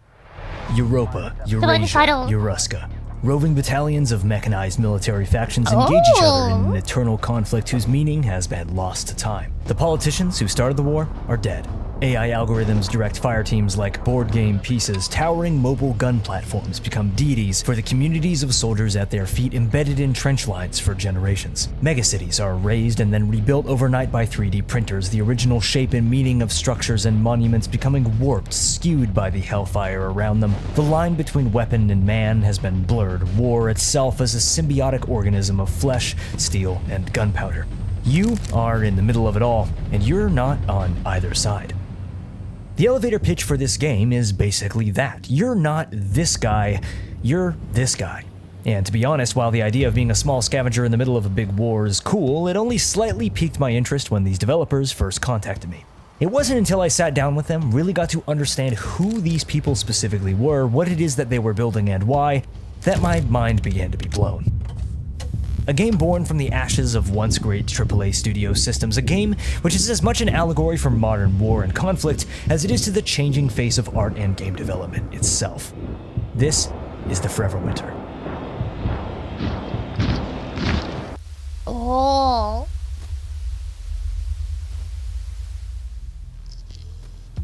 [SPEAKER 9] Europa, Eurasia, Euruska. Roving battalions of mechanized military factions engage each other in an eternal conflict whose meaning has been lost to time. The politicians who started the war are dead. AI algorithms direct fire teams like board game pieces. Towering mobile gun platforms become deities for the communities of soldiers at their feet embedded in trench lines for generations. Megacities are raised and then rebuilt overnight by 3D printers, the original shape and meaning of structures and monuments becoming warped, skewed by the hellfire around them. The line between weapon and man has been blurred. War itself is a symbiotic organism of flesh, steel, and gunpowder. You are in the middle of it all, and you're not on either side. The elevator pitch for this game is basically that. You're not this guy, you're this guy. And to be honest, while the idea of being a small scavenger in the middle of a big war is cool, it only slightly piqued my interest when these developers first contacted me. It wasn't until I sat down with them, really got to understand who these people specifically were, what it is that they were building and why, that my mind began to be blown. a game born from the ashes of once great AAA studio systems, a game which is as much an allegory for modern war and conflict as it is to the changing face of art and game development itself. This is the Forever Winter.
[SPEAKER 1] Oh.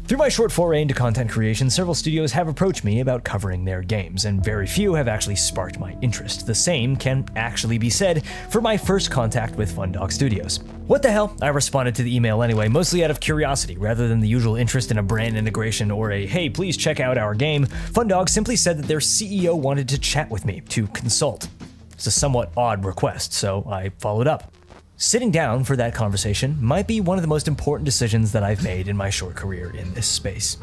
[SPEAKER 9] Through my short foray into content creation, several studios have approached me about covering their games, and very few have actually sparked my interest. The same can actually be said for my first contact with Fundog Studios. What the hell? I responded to the email anyway, mostly out of curiosity, rather than the usual interest in a brand integration or a, hey, please check out our game. Fundog simply said that their CEO wanted to chat with me, to consult. It's a somewhat odd request, so I followed up. Sitting down for that conversation might be one of the most important decisions that I've made in my short career in this space.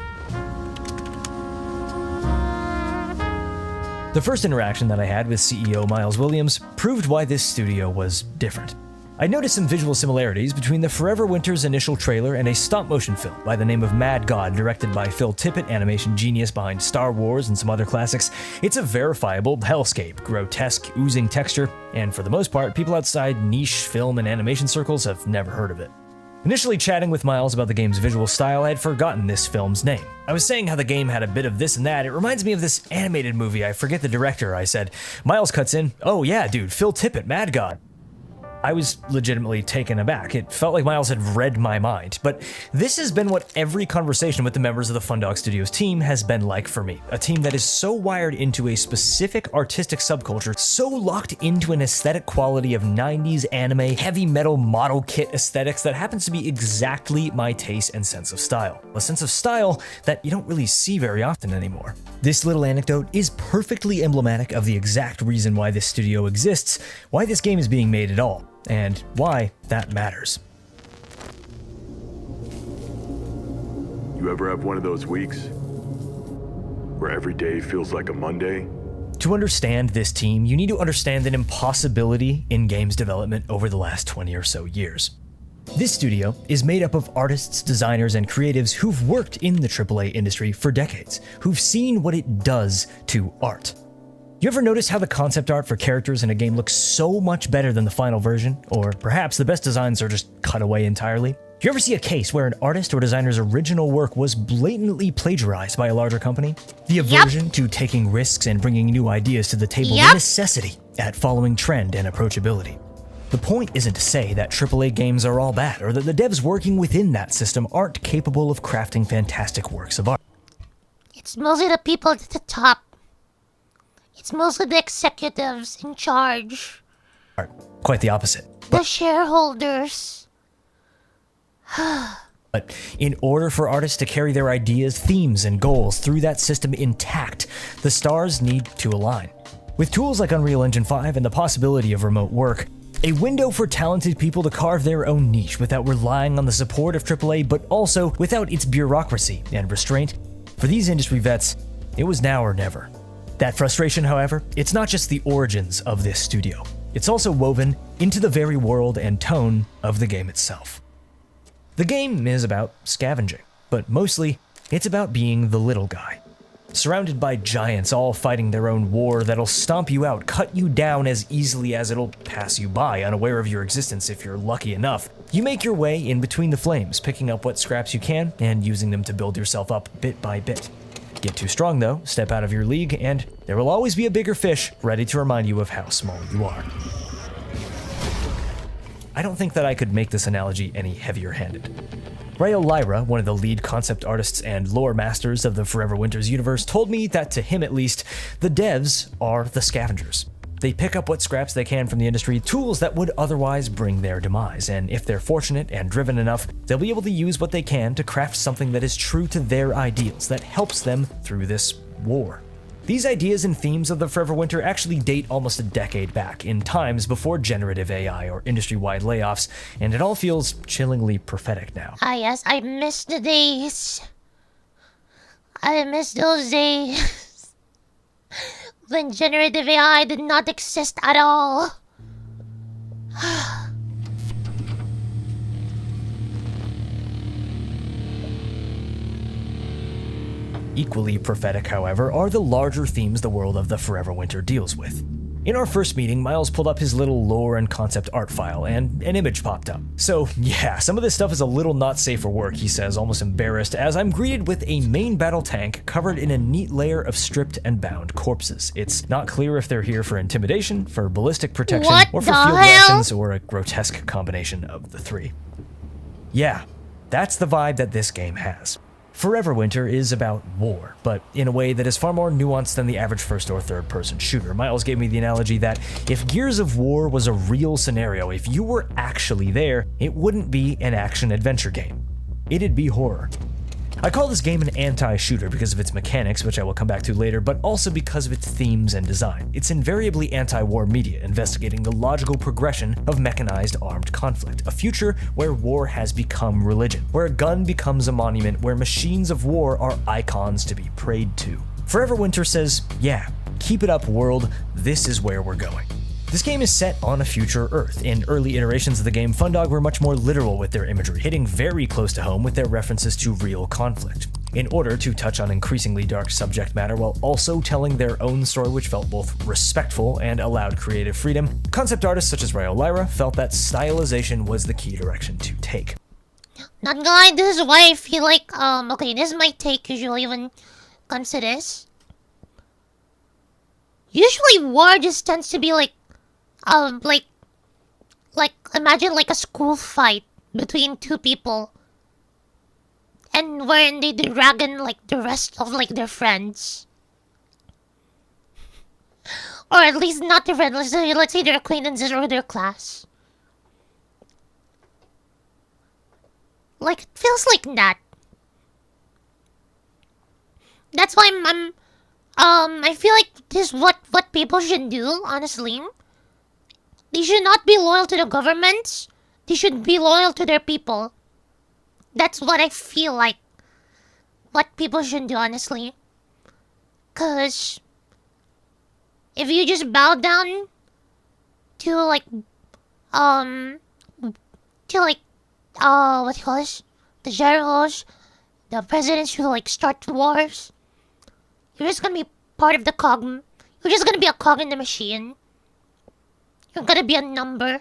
[SPEAKER 9] The first interaction that I had with CEO Miles Williams proved why this studio was different. I noticed some visual similarities between the Forever Winter's initial trailer and a stop-motion film by the name of Mad God, directed by Phil Tippett, animation genius behind Star Wars and some other classics. It's a verifiable hellscape, grotesque, oozing texture, and for the most part, people outside niche film and animation circles have never heard of it. Initially chatting with Miles about the game's visual style, I had forgotten this film's name. I was saying how the game had a bit of this and that. It reminds me of this animated movie, I forget the director, I said. Miles cuts in, oh yeah, dude, Phil Tippett, Mad God. I was legitimately taken aback. It felt like Miles had read my mind. But this has been what every conversation with the members of the Fundog Studios team has been like for me. A team that is so wired into a specific artistic subculture, so locked into an aesthetic quality of 90s anime, heavy metal model kit aesthetics that happens to be exactly my taste and sense of style. A sense of style that you don't really see very often anymore. This little anecdote is perfectly emblematic of the exact reason why this studio exists, why this game is being made at all, and why that matters.
[SPEAKER 10] You ever have one of those weeks where every day feels like a Monday?
[SPEAKER 9] To understand this team, you need to understand an impossibility in games development over the last 20 or so years. This studio is made up of artists, designers, and creatives who've worked in the AAA industry for decades, who've seen what it does to art. You ever notice how the concept art for characters in a game looks so much better than the final version? Or perhaps the best designs are just cut away entirely? Do you ever see a case where an artist or designer's original work was blatantly plagiarized by a larger company? The aversion to taking risks and bringing new ideas to the table, the necessity at following trend and approachability. The point isn't to say that AAA games are all bad, or that the devs working within that system aren't capable of crafting fantastic works of art.
[SPEAKER 1] It's mostly the people at the top. It's mostly the executives in charge.
[SPEAKER 9] Quite the opposite.
[SPEAKER 1] The shareholders.
[SPEAKER 9] But in order for artists to carry their ideas, themes, and goals through that system intact, the stars need to align. With tools like Unreal Engine 5 and the possibility of remote work, a window for talented people to carve their own niche without relying on the support of AAA, but also without its bureaucracy and restraint. For these industry vets, it was now or never. That frustration, however, it's not just the origins of this studio. It's also woven into the very world and tone of the game itself. The game is about scavenging, but mostly it's about being the little guy. Surrounded by giants all fighting their own war that'll stomp you out, cut you down as easily as it'll pass you by, unaware of your existence if you're lucky enough. You make your way in between the flames, picking up what scraps you can and using them to build yourself up bit by bit. Get too strong though, step out of your league, and there will always be a bigger fish ready to remind you of how small you are. I don't think that I could make this analogy any heavier-handed. Rayo Lyra, one of the lead concept artists and lore masters of the Forever Winter's universe, told me that to him at least, the devs are the scavengers. They pick up what scraps they can from the industry, tools that would otherwise bring their demise, and if they're fortunate and driven enough, they'll be able to use what they can to craft something that is true to their ideals, that helps them through this war. These ideas and themes of the Forever Winter actually date almost a decade back, in times before generative AI or industry-wide layoffs, and it all feels chillingly prophetic now.
[SPEAKER 1] Ah yes, I miss the days. I miss those days when generative AI did not exist at all.
[SPEAKER 9] Equally prophetic, however, are the larger themes the world of the Forever Winter deals with. In our first meeting, Miles pulled up his little lore and concept art file, and an image popped up. So yeah, some of this stuff is a little not safe for work, he says, almost embarrassed, as I'm greeted with a main battle tank covered in a neat layer of stripped and bound corpses. It's not clear if they're here for intimidation, for ballistic protection, or for field rations, or a grotesque combination of the three. Yeah, that's the vibe that this game has. Forever Winter is about war, but in a way that is far more nuanced than the average first or third person shooter. Miles gave me the analogy that if Gears of War was a real scenario, if you were actually there, it wouldn't be an action-adventure game. It'd be horror. I call this game an anti-shooter because of its mechanics, which I will come back to later, but also because of its themes and design. It's invariably anti-war media, investigating the logical progression of mechanized armed conflict, a future where war has become religion, where a gun becomes a monument, where machines of war are icons to be prayed to. Forever Winter says, yeah, keep it up, world, this is where we're going. This game is set on a future Earth. In early iterations of the game, Fundog were much more literal with their imagery, hitting very close to home with their references to real conflict, in order to touch on increasingly dark subject matter while also telling their own story, which felt both respectful and allowed creative freedom. Concept artists such as Rayo Lyra felt that stylization was the key direction to take.
[SPEAKER 1] Not gonna lie, this is why I feel like, okay, this is my take usually when it comes to this. Usually war just tends to be like, imagine like a school fight between two people, and wherein they dragon like the rest of like their friends, or at least not their friends. Let's say their acquaintances or their class. Like it feels like that. That's why I feel like this is what people should do. Honestly. They should not be loyal to the governments. They should be loyal to their people. That's what I feel like. What people should do, honestly. Cause if you just bow down to like what do you call this? The generals, the presidents who like start wars. You're just gonna be part of the cog. You're just gonna be a cog in the machine. You're gonna be a number.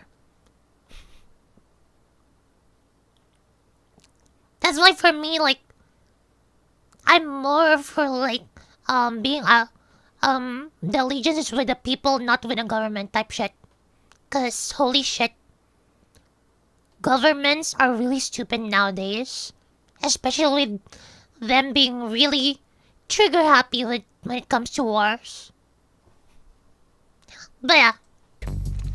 [SPEAKER 1] That's why for me, like, I'm more for like being the allegiance is with the people, not with the government type shit. Cause holy shit, governments are really stupid nowadays, especially with them being really trigger happy when it comes to wars. But yeah.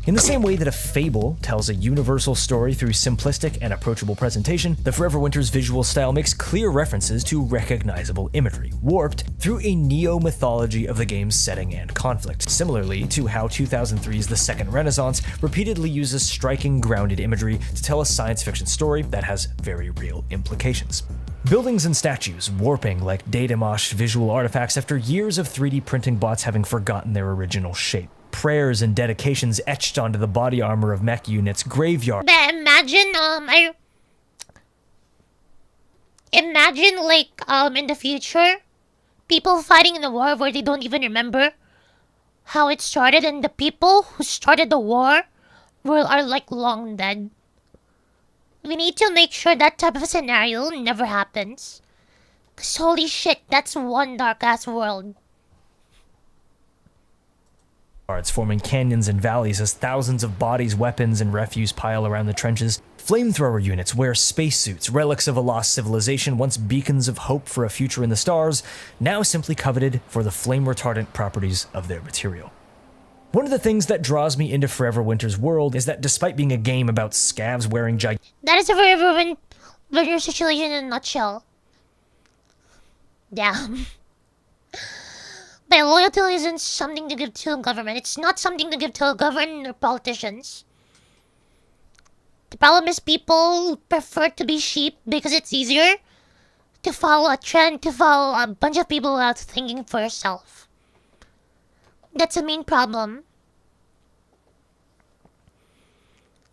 [SPEAKER 9] In the same way that a fable tells a universal story through simplistic and approachable presentation, the Forever Winter's visual style makes clear references to recognizable imagery, warped through a neo-mythology of the game's setting and conflict, similarly to how 2003's The Second Renaissance repeatedly uses striking, grounded imagery to tell a science fiction story that has very real implications. Buildings and statues warping like data-moshed visual artifacts after years of 3D printing bots having forgotten their original shape. Prayers and dedications etched onto the body armor of mech units, graveyard.
[SPEAKER 1] But imagine like in the future, people fighting in a war where they don't even remember how it started, and the people who started the war are like long dead. We need to make sure that type of scenario never happens. 'Cause holy shit, that's one dark ass world.
[SPEAKER 9] Forming canyons and valleys as thousands of bodies, weapons, and refuse pile around the trenches. Flamethrower units wear spacesuits, relics of a lost civilization, once beacons of hope for a future in the stars, now simply coveted for the flame-retardant properties of their material. One of the things that draws me into Forever Winter's world is that despite being a game about scavs wearing
[SPEAKER 1] That is a Forever Winter situation in a nutshell. Damn. But loyalty isn't something to give to a government. It's not something to give to a government or politicians. The problem is people prefer to be sheep because it's easier to follow a trend, to follow a bunch of people without thinking for yourself. That's the main problem.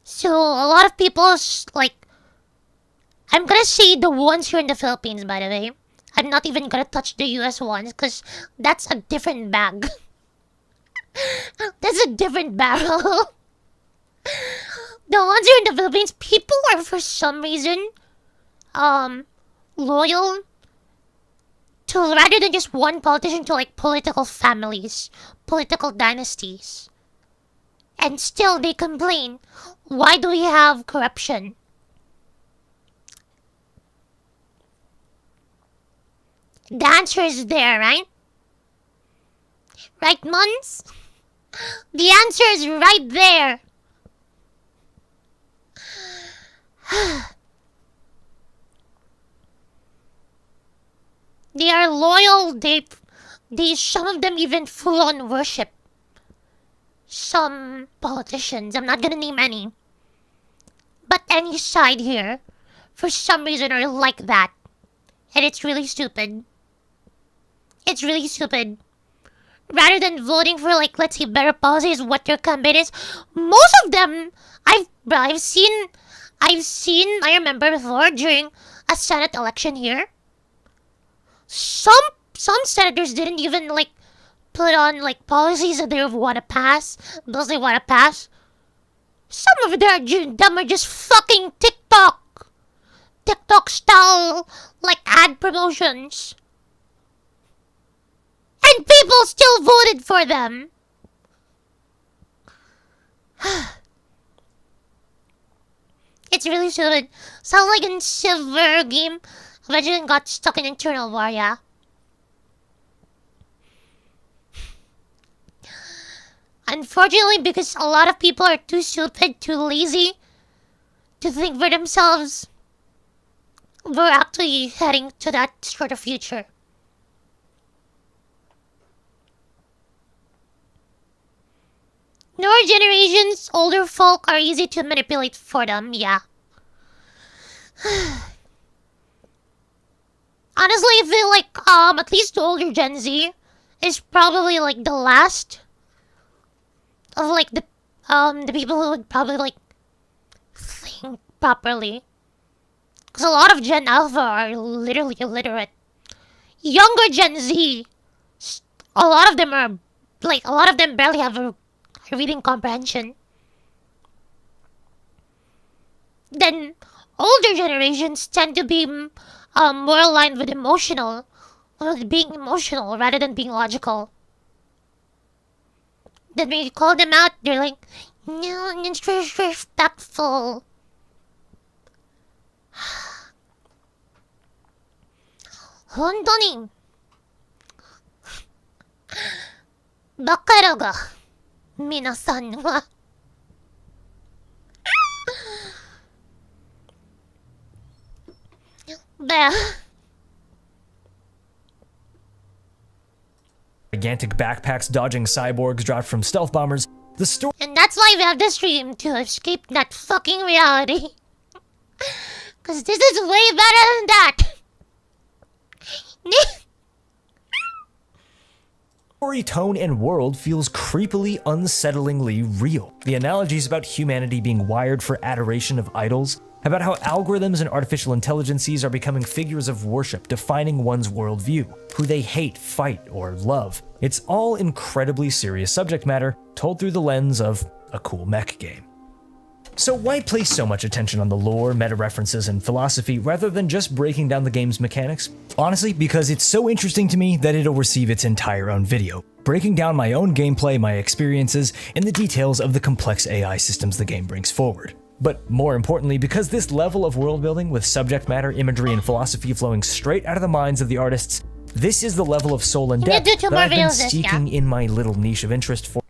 [SPEAKER 1] So a lot of people, like, I'm gonna say the ones here in the Philippines, by the way. I'm not even gonna touch the US ones because that's a different bag. That's a a different barrel. The ones here in the Philippines, people are for some reason loyal to, rather than just one politician, to like political families, political dynasties. And still they complain, why do we have corruption? The answer is there, right? Right, Mons? The answer is right there. They are loyal. They some of them even full on worship some politicians. I'm not gonna name any, but any side here, for some reason, are like that, and it's really stupid. It's really stupid. Rather than voting for, like, let's see, better policies, what your campaign is, most of them I've seen. I remember before during a Senate election here, some senators didn't even like put on like policies that they want to pass, bills they want to pass. Some of them are just fucking TikTok style like ad promotions, and people still voted for them. It's really stupid. Sounds like in Silver game, Evangeline got stuck in internal war, yeah. Unfortunately, because a lot of people are too stupid, too lazy to think for themselves, we're actually heading to that sort of future. Newer generations, older folk are easy to manipulate for them, yeah. Honestly, I feel like at least the older Gen Z is probably like the last of like the people who would probably like think properly. Because a lot of Gen Alpha are literally illiterate. Younger Gen Z, a lot of them barely have a reading comprehension. Then older generations tend to be more aligned with being emotional rather than being logical. Then when you call them out, they're like, no, it's disrespectful. Honestly, だからが皆さんは There.
[SPEAKER 9] Gigantic backpacks dodging cyborgs dropped from stealth bombers. The story.
[SPEAKER 1] And that's why we have this stream, to escape that fucking reality. Cause this is way better than that.
[SPEAKER 9] Story, tone, and world feels creepily, unsettlingly real. The analogies about humanity being wired for adoration of idols, about how algorithms and artificial intelligences are becoming figures of worship, defining one's worldview, who they hate, fight, or love. It's all incredibly serious subject matter, told through the lens of a cool mech game. So why place so much attention on the lore, meta-references, and philosophy rather than just breaking down the game's mechanics? Honestly, because it's so interesting to me that it'll receive its entire own video, breaking down my own gameplay, my experiences, and the details of the complex AI systems the game brings forward. But more importantly, because this level of world building with subject matter, imagery, and philosophy flowing straight out of the minds of the artists, this is the level of soul and depth that I've been seeking in my little niche of interest for.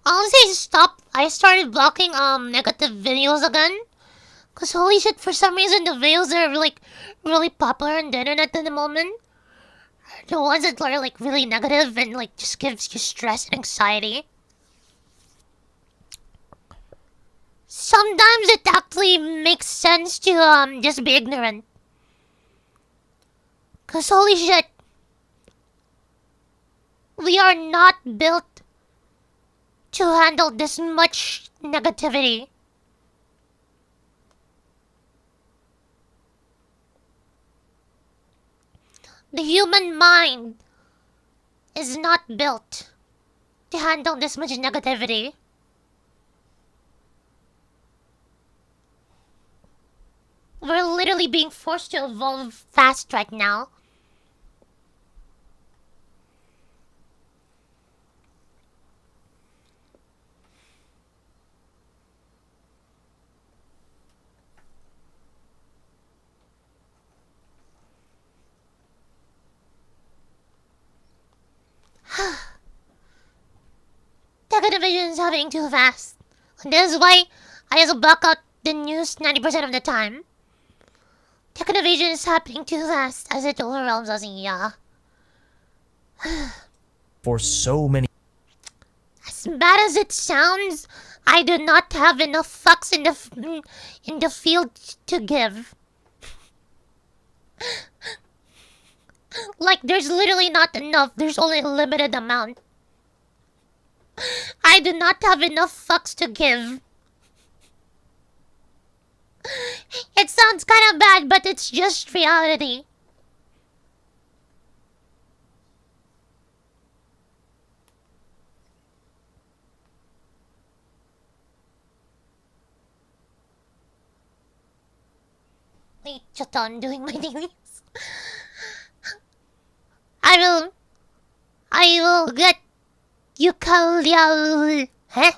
[SPEAKER 1] Honestly, I started blocking negative videos again. Cause holy shit, for some reason the videos that are like really popular on the internet at the moment, the ones that are like really negative and like just gives you stress and anxiety. Sometimes it actually makes sense to just be ignorant. Cause holy shit, we are not built to handle this much negativity. The human mind is not built to handle this much negativity. We're literally being forced to evolve fast right now. Technovision is happening too fast. This is why I just block out the news 90% of the time. Technovision is happening too fast as it overwhelms us, yeah.
[SPEAKER 9] For so many.
[SPEAKER 1] As bad as it sounds, I do not have enough fucks in the field to give. Like, there's literally not enough. There's only a limited amount. I do not have enough fucks to give. It sounds kind of bad, but it's just reality. Wait, just on doing my dailies. I will get ukulele. Huh?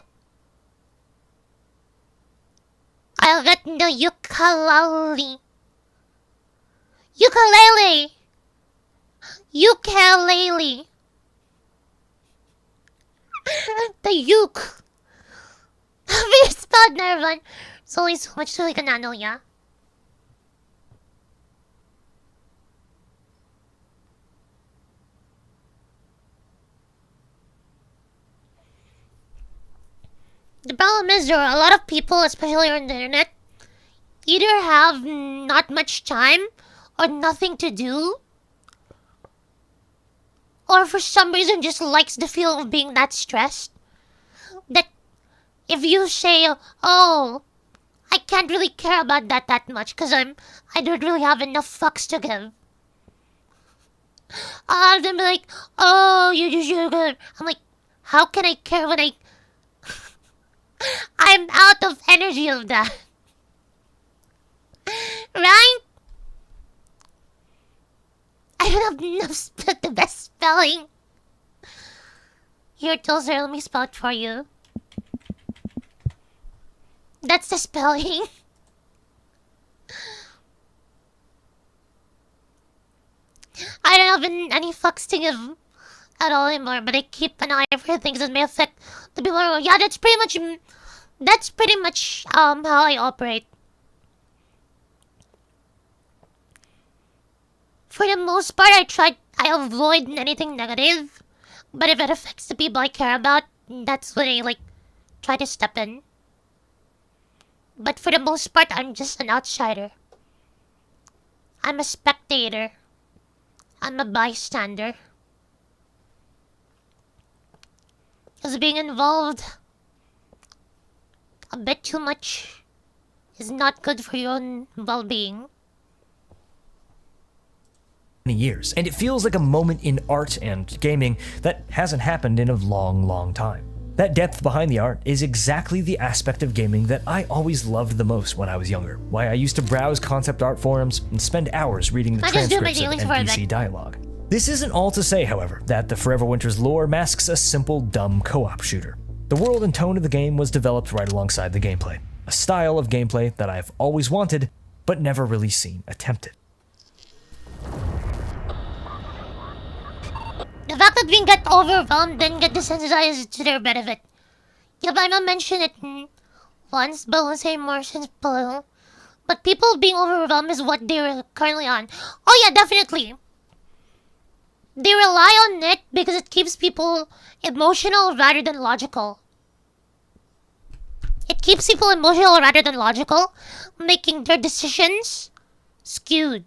[SPEAKER 1] I'll get the ukulele. Ukulele. Ukulele. The uke. We spelled Nervan. There's only so much to like know, yeah? The problem is there are a lot of people, especially on the internet, either have not much time or nothing to do, or for some reason just likes the feel of being that stressed. That if you say, oh, I can't really care about that much because I don't really have enough fucks to give. I'll then be like, oh, you're good. I'm like, how can I care when I'm out of energy of that. Right? I don't have enough the best spelling. Here, Tozer, let me spell it for you. That's the spelling. I don't have any fucks to give at all anymore, but I keep an eye for things that may affect the people around. Yeah, that's pretty much how I operate. For the most part, I avoid anything negative, but if it affects the people I care about, that's when I try to step in. But for the most part, I'm just an outsider. I'm a spectator. I'm a bystander. Because being involved a bit too much is not good for your own well-being.
[SPEAKER 9] Years, and it feels like a moment in art and gaming that hasn't happened in a long time. That depth behind the art is exactly the aspect of gaming that I always loved the most when I was younger. Why I used to browse concept art forums and spend hours reading the transcripts of NPC dialogue. This isn't all to say, however, that the Forever Winter's lore masks a simple, dumb co-op shooter. The world and tone of the game was developed right alongside the gameplay, a style of gameplay that I've always wanted, but never really seen attempted.
[SPEAKER 1] The fact that we get overwhelmed and get desensitized to their benefit. Yeah, but I'm not mention it once, but we'll say more since blue. But people being overwhelmed is what they're currently on. Oh yeah, definitely. They rely on it because it keeps people emotional rather than logical. It keeps people emotional rather than logical, making their decisions skewed.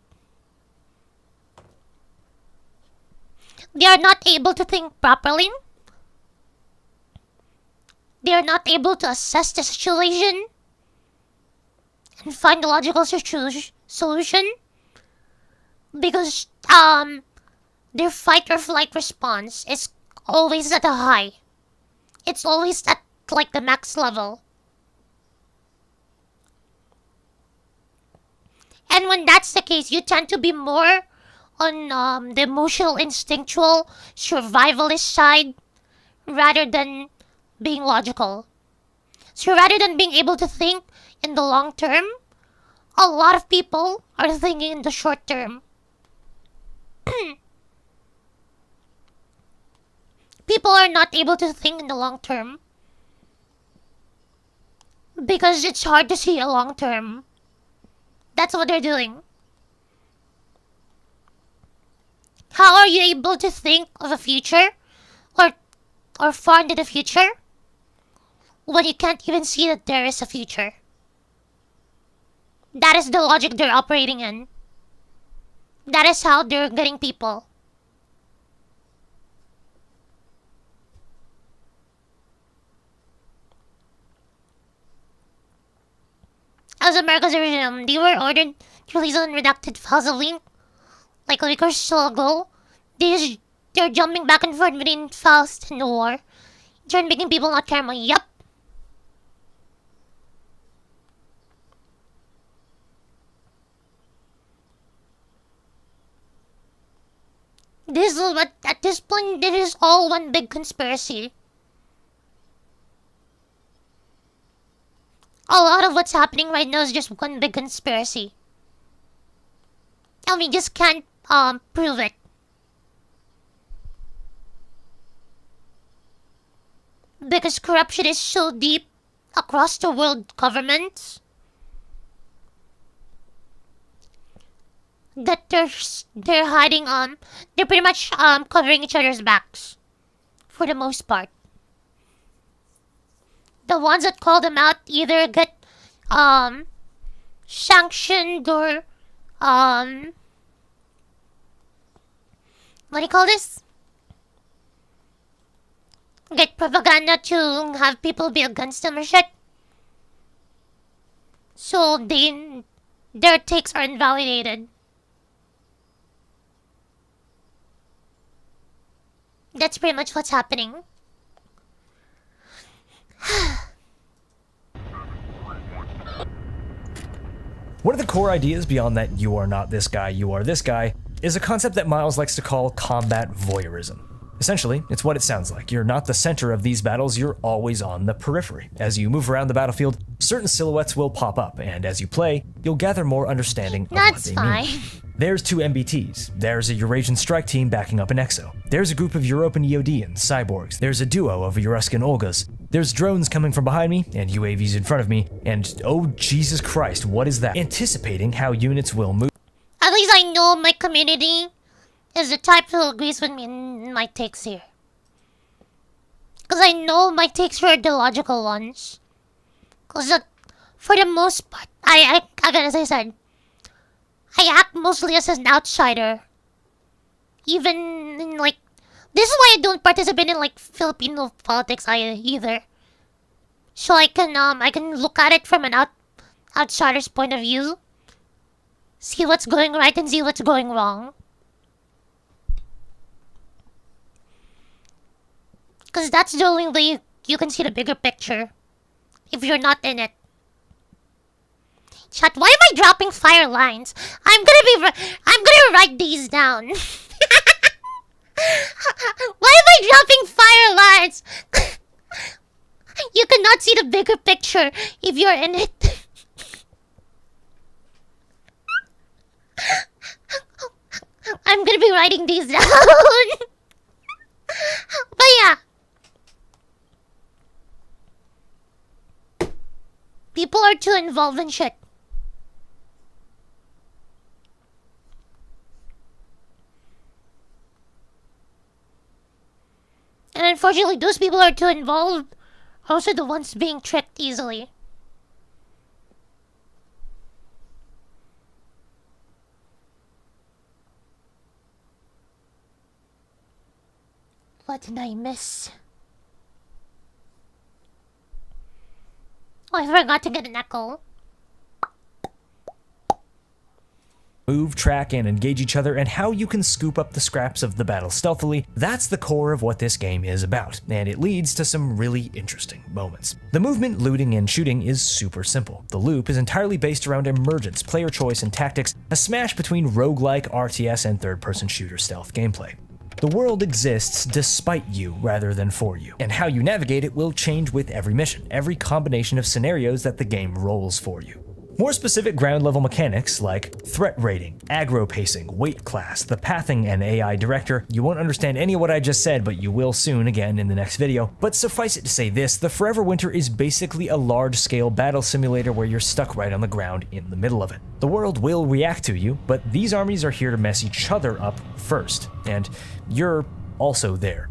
[SPEAKER 1] They are not able to think properly. They are not able to assess the situation and find a logical solution because their fight or flight response is always at a high. it's always at like the max level. And when that's the case, you tend to be more on the emotional, instinctual, survivalist side rather than being logical. So rather than being able to think in the long term, a lot of people are thinking in the short term. People are not able to think in the long term because it's hard to see a long term. That's what they're doing. How are you able to think of a future or far into the future when you can't even see that there is a future? That is the logic they're operating in. That is how they're getting people. As America's original, they were ordered to release unredacted files of link like a week or so ago. They're jumping back and forth between files and the war. Turn making people not care more. Yup. But at this point, this is all one big conspiracy. A lot of what's happening right now is just one big conspiracy. And we just can't prove it. Because corruption is so deep across the world governments that they're hiding they're pretty much covering each other's backs for the most part. The ones that call them out either get sanctioned or what do you call this? Get propaganda to have people be against them or shit. So their takes are invalidated. That's pretty much what's happening.
[SPEAKER 9] One of the core ideas beyond that you are not this guy, you are this guy, is a concept that Miles likes to call combat voyeurism. Essentially, it's what it sounds like. You're not the center of these battles, you're always on the periphery. As you move around the battlefield, certain silhouettes will pop up, and as you play, you'll gather more understanding of what they mean. There's two MBTs. There's a Eurasian strike team backing up an EXO. There's a group of European Eodians, cyborgs. There's a duo of Euruscan Olgas. There's drones coming from behind me, and UAVs in front of me, and oh Jesus Christ, what is that? Anticipating how units will move.
[SPEAKER 1] At least I know my community is the type who agrees with me in my takes here. Because I know my takes were the logical ones. Because for the most part, again, as I said, I act mostly as an outsider. Even in like, this is why I don't participate in like Filipino politics either. So I can look at it from an outsider's point of view. See what's going right and see what's going wrong. Because that's the only way you can see the bigger picture. If you're not in it. Chat, why am I dropping fire lines? I'm gonna write these down. Why am I dropping fire lines? You cannot see the bigger picture if you're in it. I'm gonna be writing these down. But yeah. People are too involved in shit. And unfortunately, those people who are too involved are also the ones being tricked easily. What did I miss? Oh, I forgot to get an echo.
[SPEAKER 9] move, track, and engage each other, and how you can scoop up the scraps of the battle stealthily. That's the core of what this game is about, and it leads to some really interesting moments. The movement, looting, and shooting is super simple. The loop is entirely based around emergence, player choice, and tactics, a smash between roguelike, RTS, and third-person shooter stealth gameplay. The world exists despite you rather than for you, and how you navigate it will change with every mission, every combination of scenarios that the game rolls for you. More specific ground-level mechanics like threat rating, aggro pacing, weight class, the pathing, and AI director. You won't understand any of what I just said, but you will soon again in the next video. But suffice it to say this, the Forever Winter is basically a large-scale battle simulator where you're stuck right on the ground in the middle of it. The world will react to you, but these armies are here to mess each other up first, and you're also there.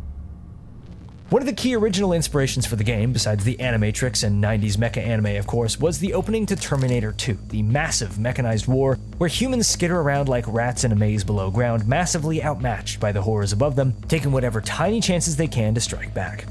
[SPEAKER 9] One of the key original inspirations for the game, besides the Animatrix and 90s mecha anime of course, was the opening to Terminator 2, the massive mechanized war where humans skitter around like rats in a maze below ground, massively outmatched by the horrors above them, taking whatever tiny chances they can to strike back.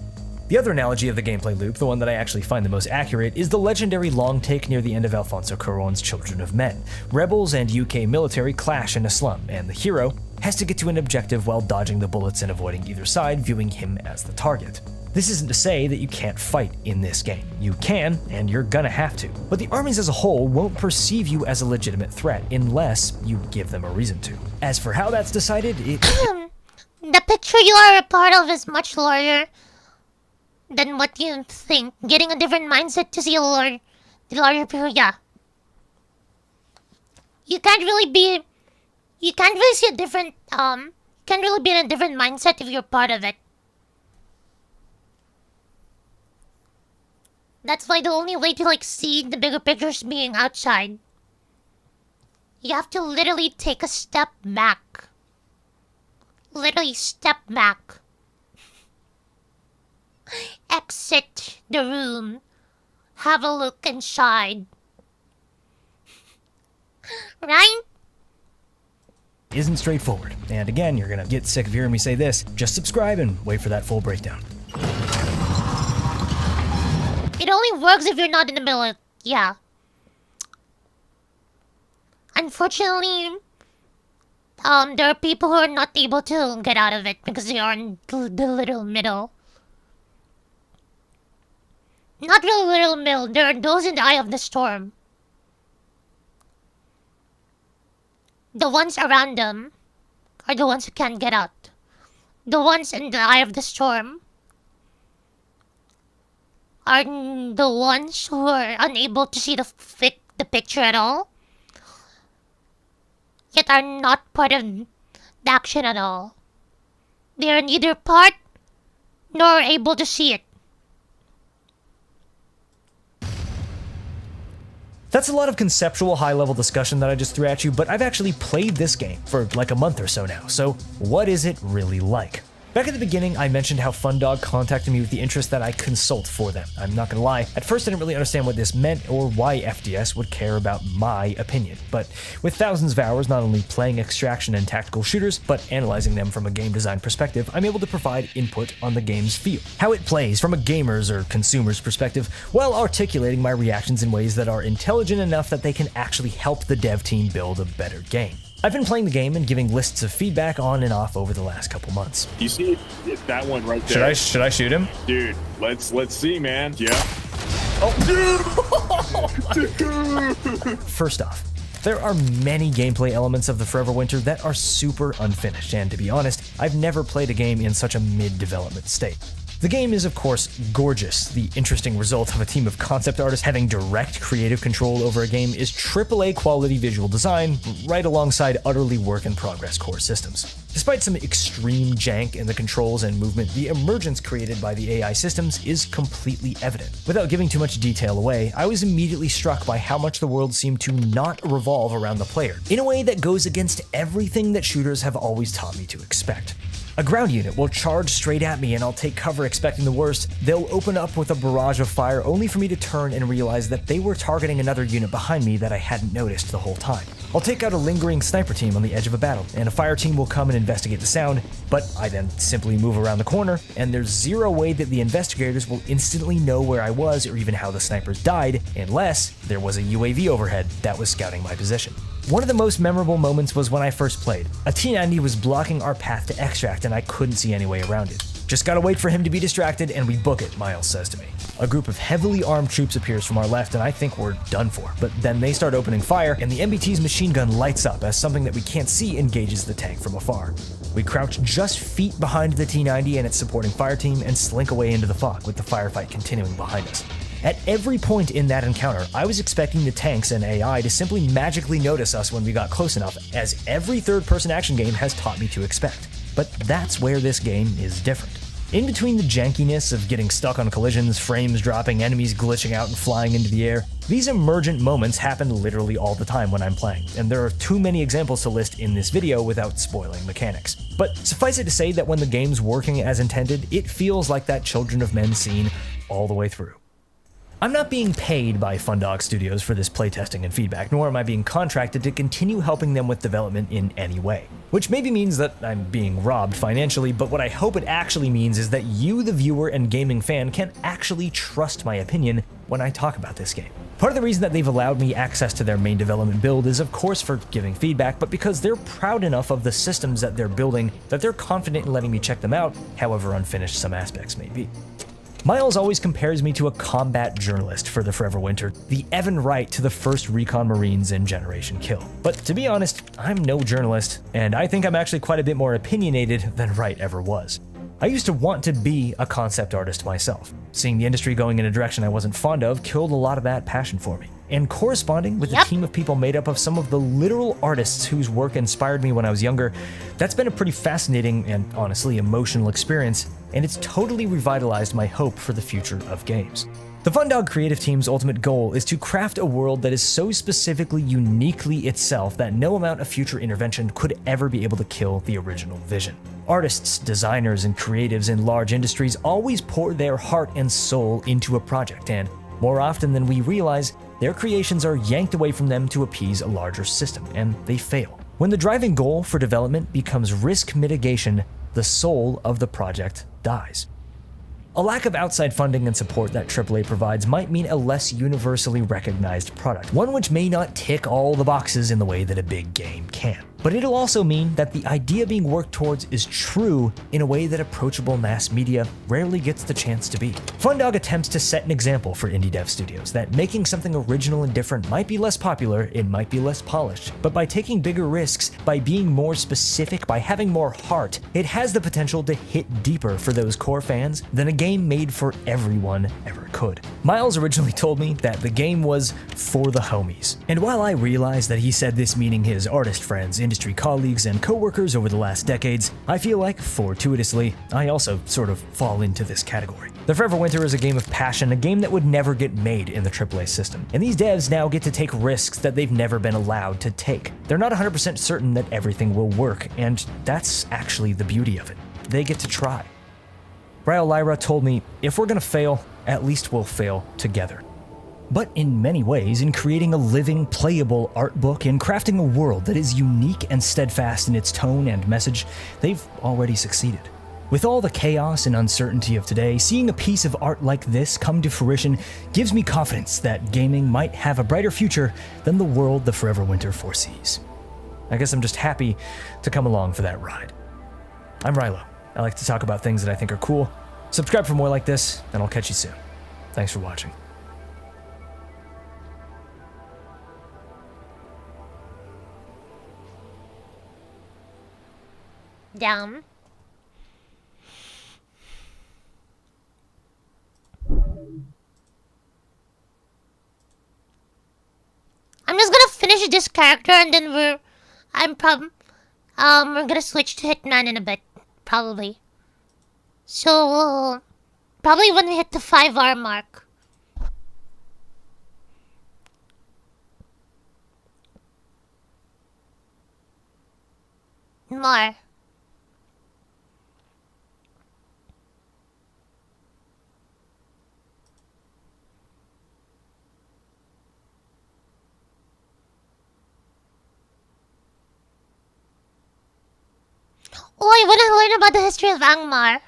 [SPEAKER 9] The other analogy of the gameplay loop, the one that I actually find the most accurate, is the legendary long take near the end of Alfonso Cuarón's Children of Men. Rebels and UK military clash in a slum, and the hero has to get to an objective while dodging the bullets and avoiding either side, viewing him as the target. This isn't to say that you can't fight in this game. You can, and you're gonna have to. But the armies as a whole won't perceive you as a legitimate threat unless you give them a reason to. As for how that's decided,
[SPEAKER 1] the picture you are a part of is much larger than what you think. Getting a different mindset to see the larger picture, yeah. You can't really see a different, can't really be in a different mindset if you're part of it. That's why the only way to see the bigger picture is being outside. You have to literally take a step back. Literally step back. Exit the room. Have a look inside. Right?
[SPEAKER 9] isn't straightforward. And again, you're gonna get sick of hearing me say this. Just subscribe and wait for that full breakdown.
[SPEAKER 1] It only works if you're not in the middle of... yeah. Unfortunately, there are people who are not able to get out of it because they are in the little middle. Not really little middle, there are those in the eye of the storm. The ones around them are the ones who can't get out. The ones in the eye of the storm are the ones who are unable to see the picture at all, yet are not part of the action at all. They are neither part nor able to see it.
[SPEAKER 9] That's a lot of conceptual high-level discussion that I just threw at you, but I've actually played this game for like a month or so now, so what is it really like? Back at the beginning, I mentioned how Fundog contacted me with the interest that I consult for them. I'm not gonna lie, at first I didn't really understand what this meant or why FDS would care about my opinion. But with thousands of hours not only playing extraction and tactical shooters, but analyzing them from a game design perspective, I'm able to provide input on the game's feel, how it plays from a gamer's or consumer's perspective, while articulating my reactions in ways that are intelligent enough that they can actually help the dev team build a better game. I've been playing the game and giving lists of feedback on and off over the last couple months.
[SPEAKER 18] You see that one right there?
[SPEAKER 9] Should I shoot him?
[SPEAKER 18] Dude, let's see, man. Yeah.
[SPEAKER 9] First off, there are many gameplay elements of the Forever Winter that are super unfinished, and to be honest, I've never played a game in such a mid-development state. The game is, of course, gorgeous. The interesting result of a team of concept artists having direct creative control over a game is AAA quality visual design, right alongside utterly work-in-progress core systems. Despite some extreme jank in the controls and movement, the emergence created by the AI systems is completely evident. Without giving too much detail away, I was immediately struck by how much the world seemed to not revolve around the player, in a way that goes against everything that shooters have always taught me to expect. A ground unit will charge straight at me and I'll take cover expecting the worst. They'll open up with a barrage of fire only for me to turn and realize that they were targeting another unit behind me that I hadn't noticed the whole time. I'll take out a lingering sniper team on the edge of a battle, and a fire team will come and investigate the sound, but I then simply move around the corner, and there's zero way that the investigators will instantly know where I was or even how the snipers died, unless there was a UAV overhead that was scouting my position. One of the most memorable moments was when I first played. A T90 was blocking our path to extract and I couldn't see any way around it. Just gotta wait for him to be distracted and we book it, Miles says to me. A group of heavily armed troops appears from our left and I think we're done for. But then they start opening fire and the MBT's machine gun lights up as something that we can't see engages the tank from afar. We crouch just feet behind the T90 and its supporting fire team and slink away into the fog with the firefight continuing behind us. At every point in that encounter, I was expecting the tanks and AI to simply magically notice us when we got close enough, as every third-person action game has taught me to expect. But that's where this game is different. In between the jankiness of getting stuck on collisions, frames dropping, enemies glitching out and flying into the air, these emergent moments happen literally all the time when I'm playing, and there are too many examples to list in this video without spoiling mechanics. But suffice it to say that when the game's working as intended, it feels like that Children of Men scene all the way through. I'm not being paid by Fundog Studios for this playtesting and feedback, nor am I being contracted to continue helping them with development in any way. Which maybe means that I'm being robbed financially, but what I hope it actually means is that you, the viewer and gaming fan, can actually trust my opinion when I talk about this game. Part of the reason that they've allowed me access to their main development build is of course for giving feedback, but because they're proud enough of the systems that they're building that they're confident in letting me check them out, however unfinished some aspects may be. Miles always compares me to a combat journalist for the Forever Winter, the Evan Wright to the first Recon Marines in Generation Kill. But to be honest, I'm no journalist, and I think I'm actually quite a bit more opinionated than Wright ever was. I used to want to be a concept artist myself. Seeing the industry going in a direction I wasn't fond of killed a lot of that passion for me. And corresponding with a team of people made up of some of the literal artists whose work inspired me when I was younger, that's been a pretty fascinating and honestly emotional experience, and it's totally revitalized my hope for the future of games. The Fundog creative team's ultimate goal is to craft a world that is so specifically uniquely itself that no amount of future intervention could ever be able to kill the original vision. Artists, designers, and creatives in large industries always pour their heart and soul into a project, and more often than we realize, their creations are yanked away from them to appease a larger system, and they fail. When the driving goal for development becomes risk mitigation, the soul of the project dies. A lack of outside funding and support that AAA provides might mean a less universally recognized product, one which may not tick all the boxes in the way that a big game can. But it'll also mean that the idea being worked towards is true in a way that approachable mass media rarely gets the chance to be. Fundog attempts to set an example for indie dev studios that making something original and different might be less popular, it might be less polished, but by taking bigger risks, by being more specific, by having more heart, it has the potential to hit deeper for those core fans than a game made for everyone ever could. Miles originally told me that the game was for the homies, and while I realize that he said this meaning his artist friends, industry colleagues, and co-workers over the last decades, I feel like, fortuitously, I also sort of fall into this category. The Forever Winter is a game of passion, a game that would never get made in the AAA system, and these devs now get to take risks that they've never been allowed to take. They're not 100% certain that everything will work, and that's actually the beauty of it. They get to try. Ryle Lyra told me, if we're gonna fail, at least we'll fail together. But in many ways, in creating a living, playable art book and crafting a world that is unique and steadfast in its tone and message, they've already succeeded. With all the chaos and uncertainty of today, seeing a piece of art like this come to fruition gives me confidence that gaming might have a brighter future than the world the Forever Winter foresees. I guess I'm just happy to come along for that ride. I'm Rilo. I like to talk about things that I think are cool. Subscribe for more like this, and I'll catch you soon. Thanks for watching.
[SPEAKER 1] Down. I'm just gonna finish this character and then we're gonna switch to Hitman in a bit, probably. So probably when we hit the 5-hour mark. More. Oh, I want to learn about the history of Angmar.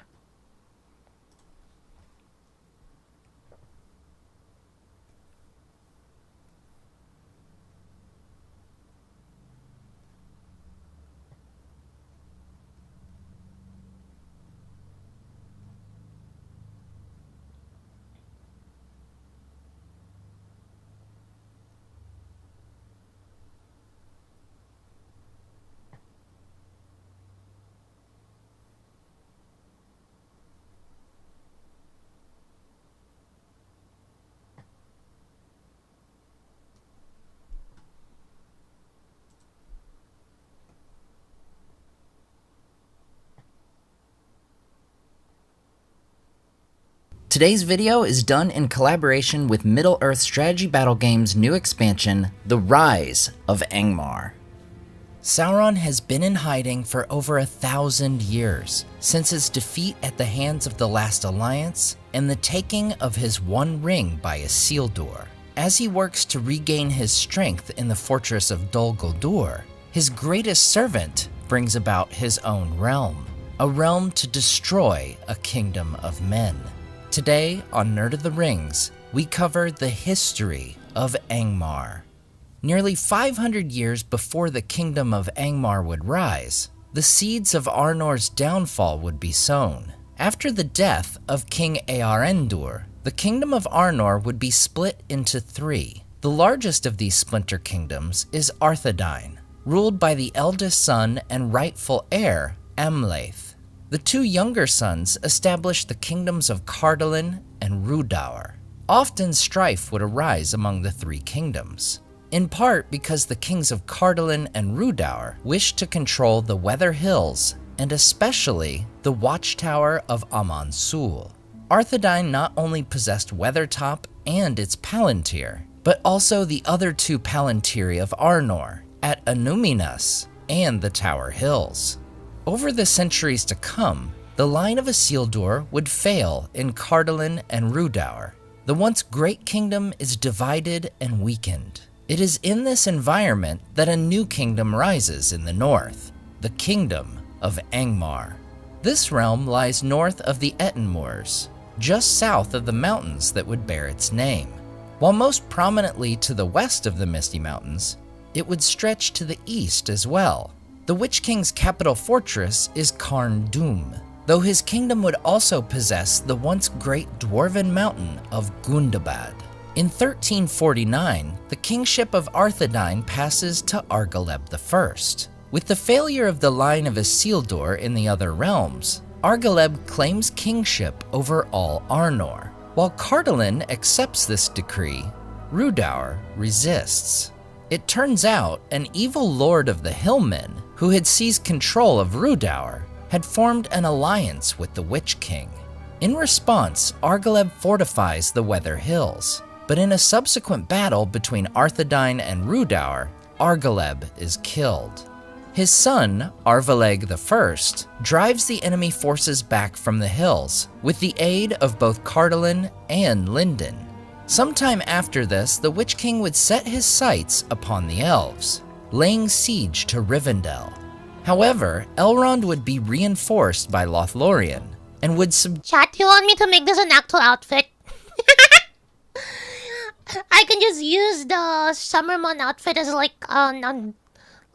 [SPEAKER 3] Today's video is done in collaboration with Middle-earth strategy battle game's new expansion, The Rise of Angmar. Sauron has been in hiding for over 1,000 years, since his defeat at the hands of the Last Alliance and the taking of his One Ring by Isildur. As he works to regain his strength in the fortress of Dol Guldur, his greatest servant brings about his own realm, a realm to destroy a kingdom of men. Today on Nerd of the Rings, we cover the history of Angmar. Nearly 500 years before the kingdom of Angmar would rise, the seeds of Arnor's downfall would be sown. After the death of King Earendur, the kingdom of Arnor would be split into 3. The largest of these splinter kingdoms is Arthedain, ruled by the eldest son and rightful heir, Amlaeth. The 2 younger sons established the kingdoms of Cardolan and Rhudaur. Often strife would arise among the 3 kingdoms, in part because the kings of Cardolan and Rhudaur wished to control the Weather Hills and especially the watchtower of Aman-Sul. Arthedain not only possessed Weathertop and its Palantir, but also the other 2 Palantiri of Arnor, at Annúminas and the Tower Hills. Over the centuries to come, the line of Isildur would fail in Cardolan and Rhudaur. The once great kingdom is divided and weakened. It is in this environment that a new kingdom rises in the north, the kingdom of Angmar. This realm lies north of the Etten Moors, just south of the mountains that would bear its name. While most prominently to the west of the Misty Mountains, it would stretch to the east as well. The Witch King's capital fortress is Carn Dûm, though his kingdom would also possess the once great dwarven mountain of Gundabad. In 1349, the kingship of Arthedain passes to Argaleb I. With the failure of the line of Isildur in the other realms, Argaleb claims kingship over all Arnor. While Cardolan accepts this decree, Rhudaur resists. It turns out an evil lord of the Hillmen, who had seized control of Rhudaur, had formed an alliance with the Witch King. In response, Argaleb fortifies the Weather Hills, but in a subsequent battle between Arthedain and Rhudaur, Argaleb is killed. His son, Arvaleg I, drives the enemy forces back from the hills with the aid of both Cardolan and Lindon. Sometime after this, the Witch King would set his sights upon the elves, laying siege to Rivendell. However, Elrond would be reinforced by Lothlorien and would
[SPEAKER 1] Chat, you want me to make this an actual outfit? I can just use the Summermon outfit as like a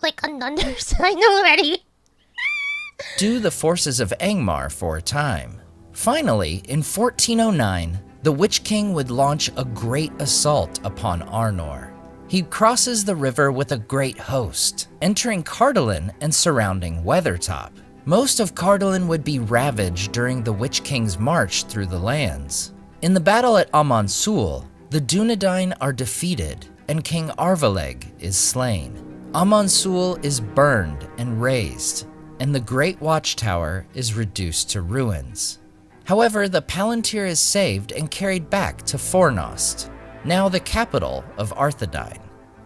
[SPEAKER 1] undersign already.
[SPEAKER 3] do the forces of Angmar for a time. Finally, in 1409, the Witch King would launch a great assault upon Arnor. He crosses the river with a great host, entering Cardolan and surrounding Weathertop. Most of Cardolan would be ravaged during the Witch King's march through the lands. In the battle at Aman-Sul, the Dunedain are defeated and King Arvaleg is slain. Aman-Sul is burned and razed, and the Great Watchtower is reduced to ruins. However, the Palantir is saved and carried back to Fornost, now the capital of Arthedain.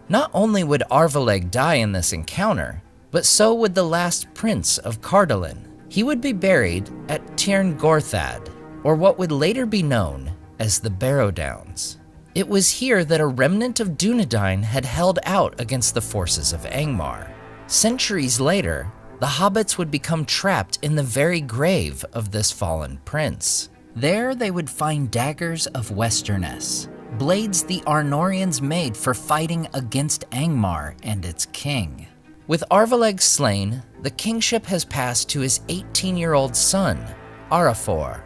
[SPEAKER 3] Not only would Arvaleg die in this encounter, but so would the last prince of Cardolan. He would be buried at Tirn Gorthad, or what would later be known as the Barrow Downs. It was here that a remnant of Dunedain had held out against the forces of Angmar. Centuries later, the hobbits would become trapped in the very grave of this fallen prince. There they would find daggers of Westerness, blades the Arnorians made for fighting against Angmar and its king. With Arvaleg slain, the kingship has passed to his 18-year-old son, Arafor.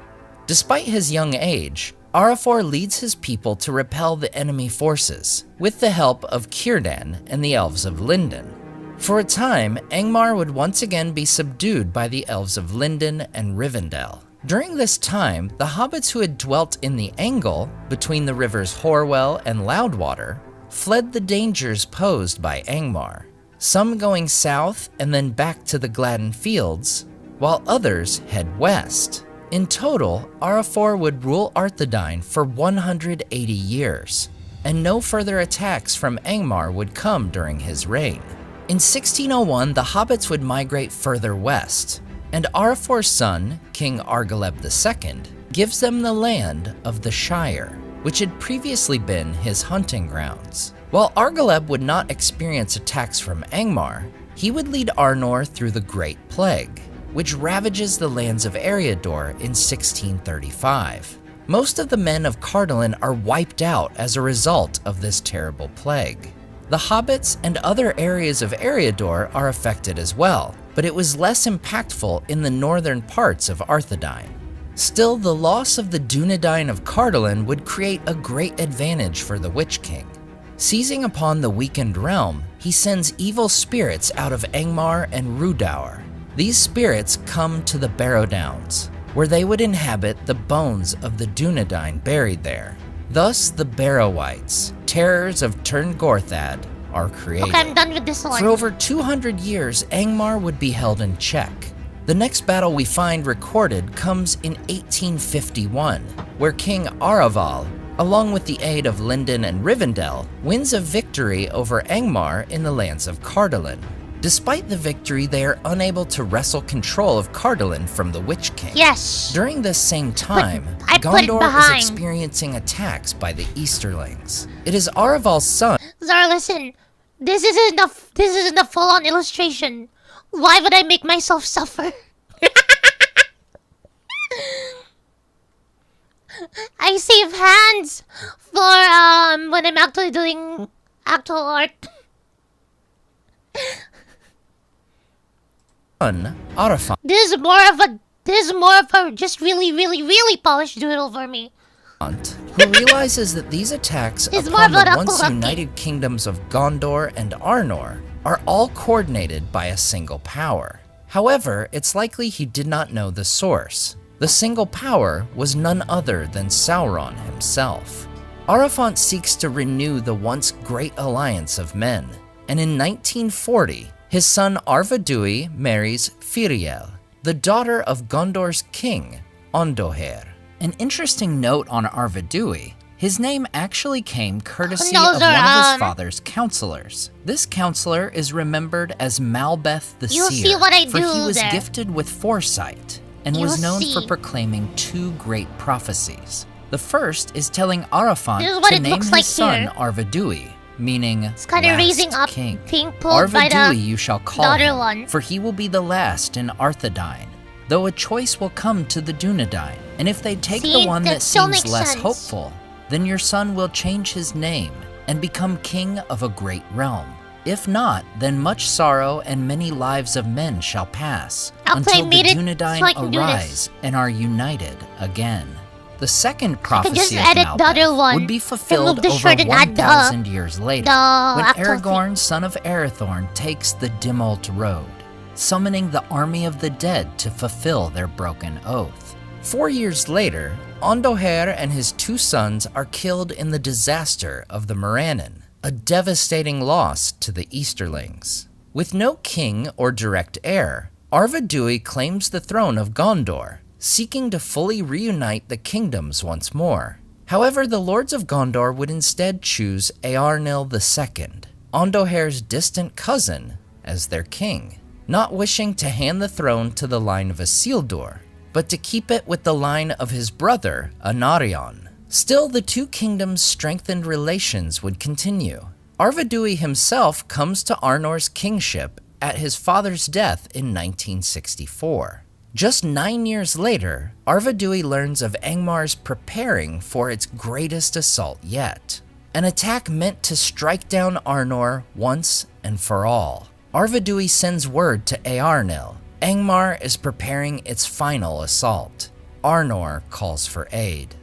[SPEAKER 3] Despite his young age, Arafor leads his people to repel the enemy forces, with the help of Círdan and the elves of Lindon. For a time, Angmar would once again be subdued by the elves of Lindon and Rivendell. During this time, the hobbits who had dwelt in the Angle, between the rivers Horwell and Loudwater, fled the dangers posed by Angmar, some going south and then back to the Gladden Fields, while others head west. In total, Arafor would rule Arthedain for 180 years, and no further attacks from Angmar would come during his reign. In 1601, the hobbits would migrate further west, and Arafor's son, King Argaleb II, gives them the land of the Shire, which had previously been his hunting grounds. While Argaleb would not experience attacks from Angmar, he would lead Arnor through the Great Plague, which ravages the lands of Eriador in 1635. Most of the men of Cardolan are wiped out as a result of this terrible plague. The hobbits and other areas of Eriador are affected as well, but it was less impactful in the northern parts of Arthedain. Still, the loss of the Dunedain of Cardolan would create a great advantage for the Witch King. Seizing upon the weakened realm, he sends evil spirits out of Angmar and Rhudaur. These spirits come to the Barrow Downs, where they would inhabit the bones of the Dunedain buried there. Thus, the Barrowites, terrors of Turngothad, are created.
[SPEAKER 1] Okay, I'm done with this one.
[SPEAKER 3] For over 200 years, Angmar would be held in check. The next battle we find recorded comes in 1851, where King Araval, along with the aid of Lindon and Rivendell, wins a victory over Angmar in the lands of Cardolan. Despite the victory, they are unable to wrestle control of Cardolan from the Witch King.
[SPEAKER 1] Yes.
[SPEAKER 3] During this same time, Gondor is experiencing attacks by the Easterlings. It is Araval's son.
[SPEAKER 1] Zara, listen. This isn't a full-on illustration. Why would I make myself suffer? I save hands for when I'm actually doing actual art.
[SPEAKER 3] Arafan.
[SPEAKER 1] This is more of a just really polished doodle for me.
[SPEAKER 3] Who realizes that these attacks upon the once united kingdoms of Gondor and Arnor are all coordinated by a single power. However, it's likely he did not know the source. The single power was none other than Sauron himself. Arafant seeks to renew the once great alliance of men, and in 1940, his son Arvedui marries Firiel, the daughter of Gondor's king, Ondoher. An interesting note on Arvedui, his name actually came courtesy of one of his father's counselors. This counselor is remembered as Malbeth the Seer, for he was gifted with foresight and was known for proclaiming two great prophecies. The first is telling Arafant to name his son Arvedui, meaning
[SPEAKER 1] it's kind of raising up
[SPEAKER 3] king.
[SPEAKER 1] Being pulled by the
[SPEAKER 3] you shall call him,
[SPEAKER 1] one.
[SPEAKER 3] For he will be the last in Arthedain, though a choice will come to the Dunedain. And if they take the one that seems less hopeful, then your son will change his name and become king of a great realm. If not, then much sorrow and many lives of men shall pass until the Dunedain arise and are united again. The second prophecy of Malbeth would be fulfilled over 1,000 years later, when Aragorn, son of Arathorn, takes the Dimalt Road, summoning the army of the dead to fulfill their broken oath. 4 years later, Ondoher and his two sons are killed in the disaster of the Morannon, a devastating loss to the Easterlings. With no king or direct heir, Arvedui claims the throne of Gondor, seeking to fully reunite the kingdoms once more. However, the lords of Gondor would instead choose Eärnil II, Ondoher's distant cousin, as their king, not wishing to hand the throne to the line of Isildur, but to keep it with the line of his brother, Anarion. Still, the two kingdoms' strengthened relations would continue. Arvedui himself comes to Arnor's kingship at his father's death in 1964. Just 9 years later, Arvedui learns of Angmar's preparing for its greatest assault yet, an attack meant to strike down Arnor once and for all. Arvedui sends word to Eärnil. Angmar is preparing its final assault. Arnor calls for aid.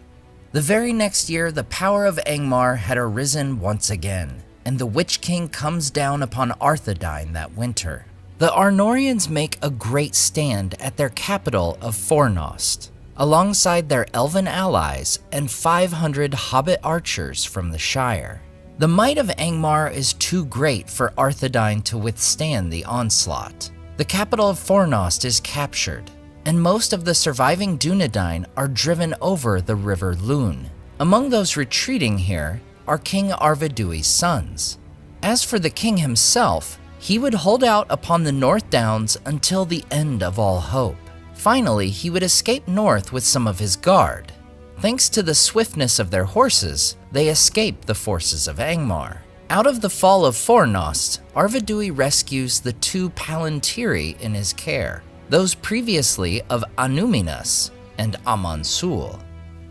[SPEAKER 3] The very next year, the power of Angmar had arisen once again, and the Witch King comes down upon Arthedain that winter. The Arnorians make a great stand at their capital of Fornost, alongside their elven allies and 500 hobbit archers from the Shire. The might of Angmar is too great for Arthedain to withstand the onslaught. The capital of Fornost is captured. and most of the surviving Dunedain are driven over the River Lune. Among those retreating here are King Arvedui's sons. As for the king himself, he would hold out upon the North Downs until the end of all hope. Finally, he would escape north with some of his guard. Thanks to the swiftness of their horses, they escape the forces of Angmar. Out of the fall of Fornost, Arvedui rescues the 2 Palantiri in his care, those previously of Anuminas and Amansul.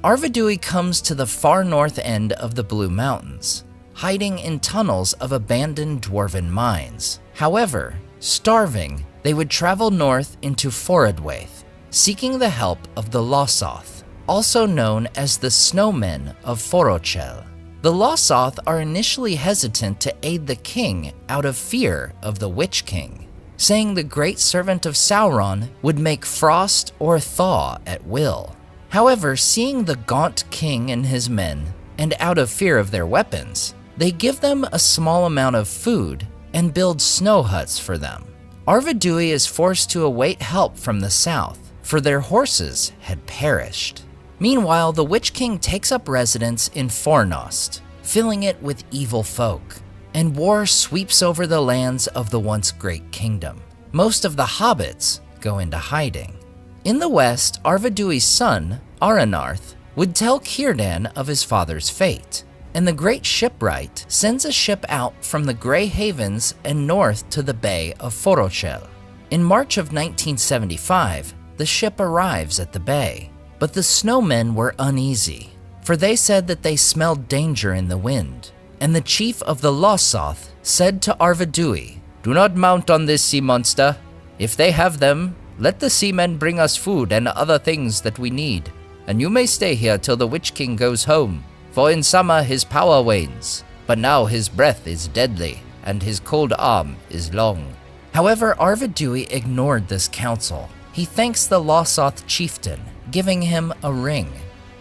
[SPEAKER 3] Arvedui comes to the far north end of the Blue Mountains, hiding in tunnels of abandoned dwarven mines. However, starving, they would travel north into Forodwaith, seeking the help of the Losoth, also known as the Snowmen of Forochel. The Losoth are initially hesitant to aid the king out of fear of the Witch King, saying the great servant of Sauron would make frost or thaw at will. However, seeing the gaunt king and his men, and out of fear of their weapons, they give them a small amount of food and build snow huts for them. Arvedui is forced to await help from the south, for their horses had perished. Meanwhile, the Witch King takes up residence in Fornost, filling it with evil folk, and war sweeps over the lands of the once great kingdom. Most of the hobbits go into hiding. In the west, Arvedui's son, Aranarth, would tell Círdan of his father's fate, and the great shipwright sends a ship out from the Grey Havens and north to the Bay of Forochel. In March of 1975, the ship arrives at the bay, but the snowmen were uneasy, for they said that they smelled danger in the wind, and the chief of the Losoth said to Arvedui, "Do not mount on this sea monster. If they have them, let the seamen bring us food and other things that we need, and you may stay here till the Witch King goes home, for in summer his power wanes, but now his breath is deadly, and his cold arm is long." However, Arvedui ignored this counsel. He thanks the Losoth chieftain, giving him a ring,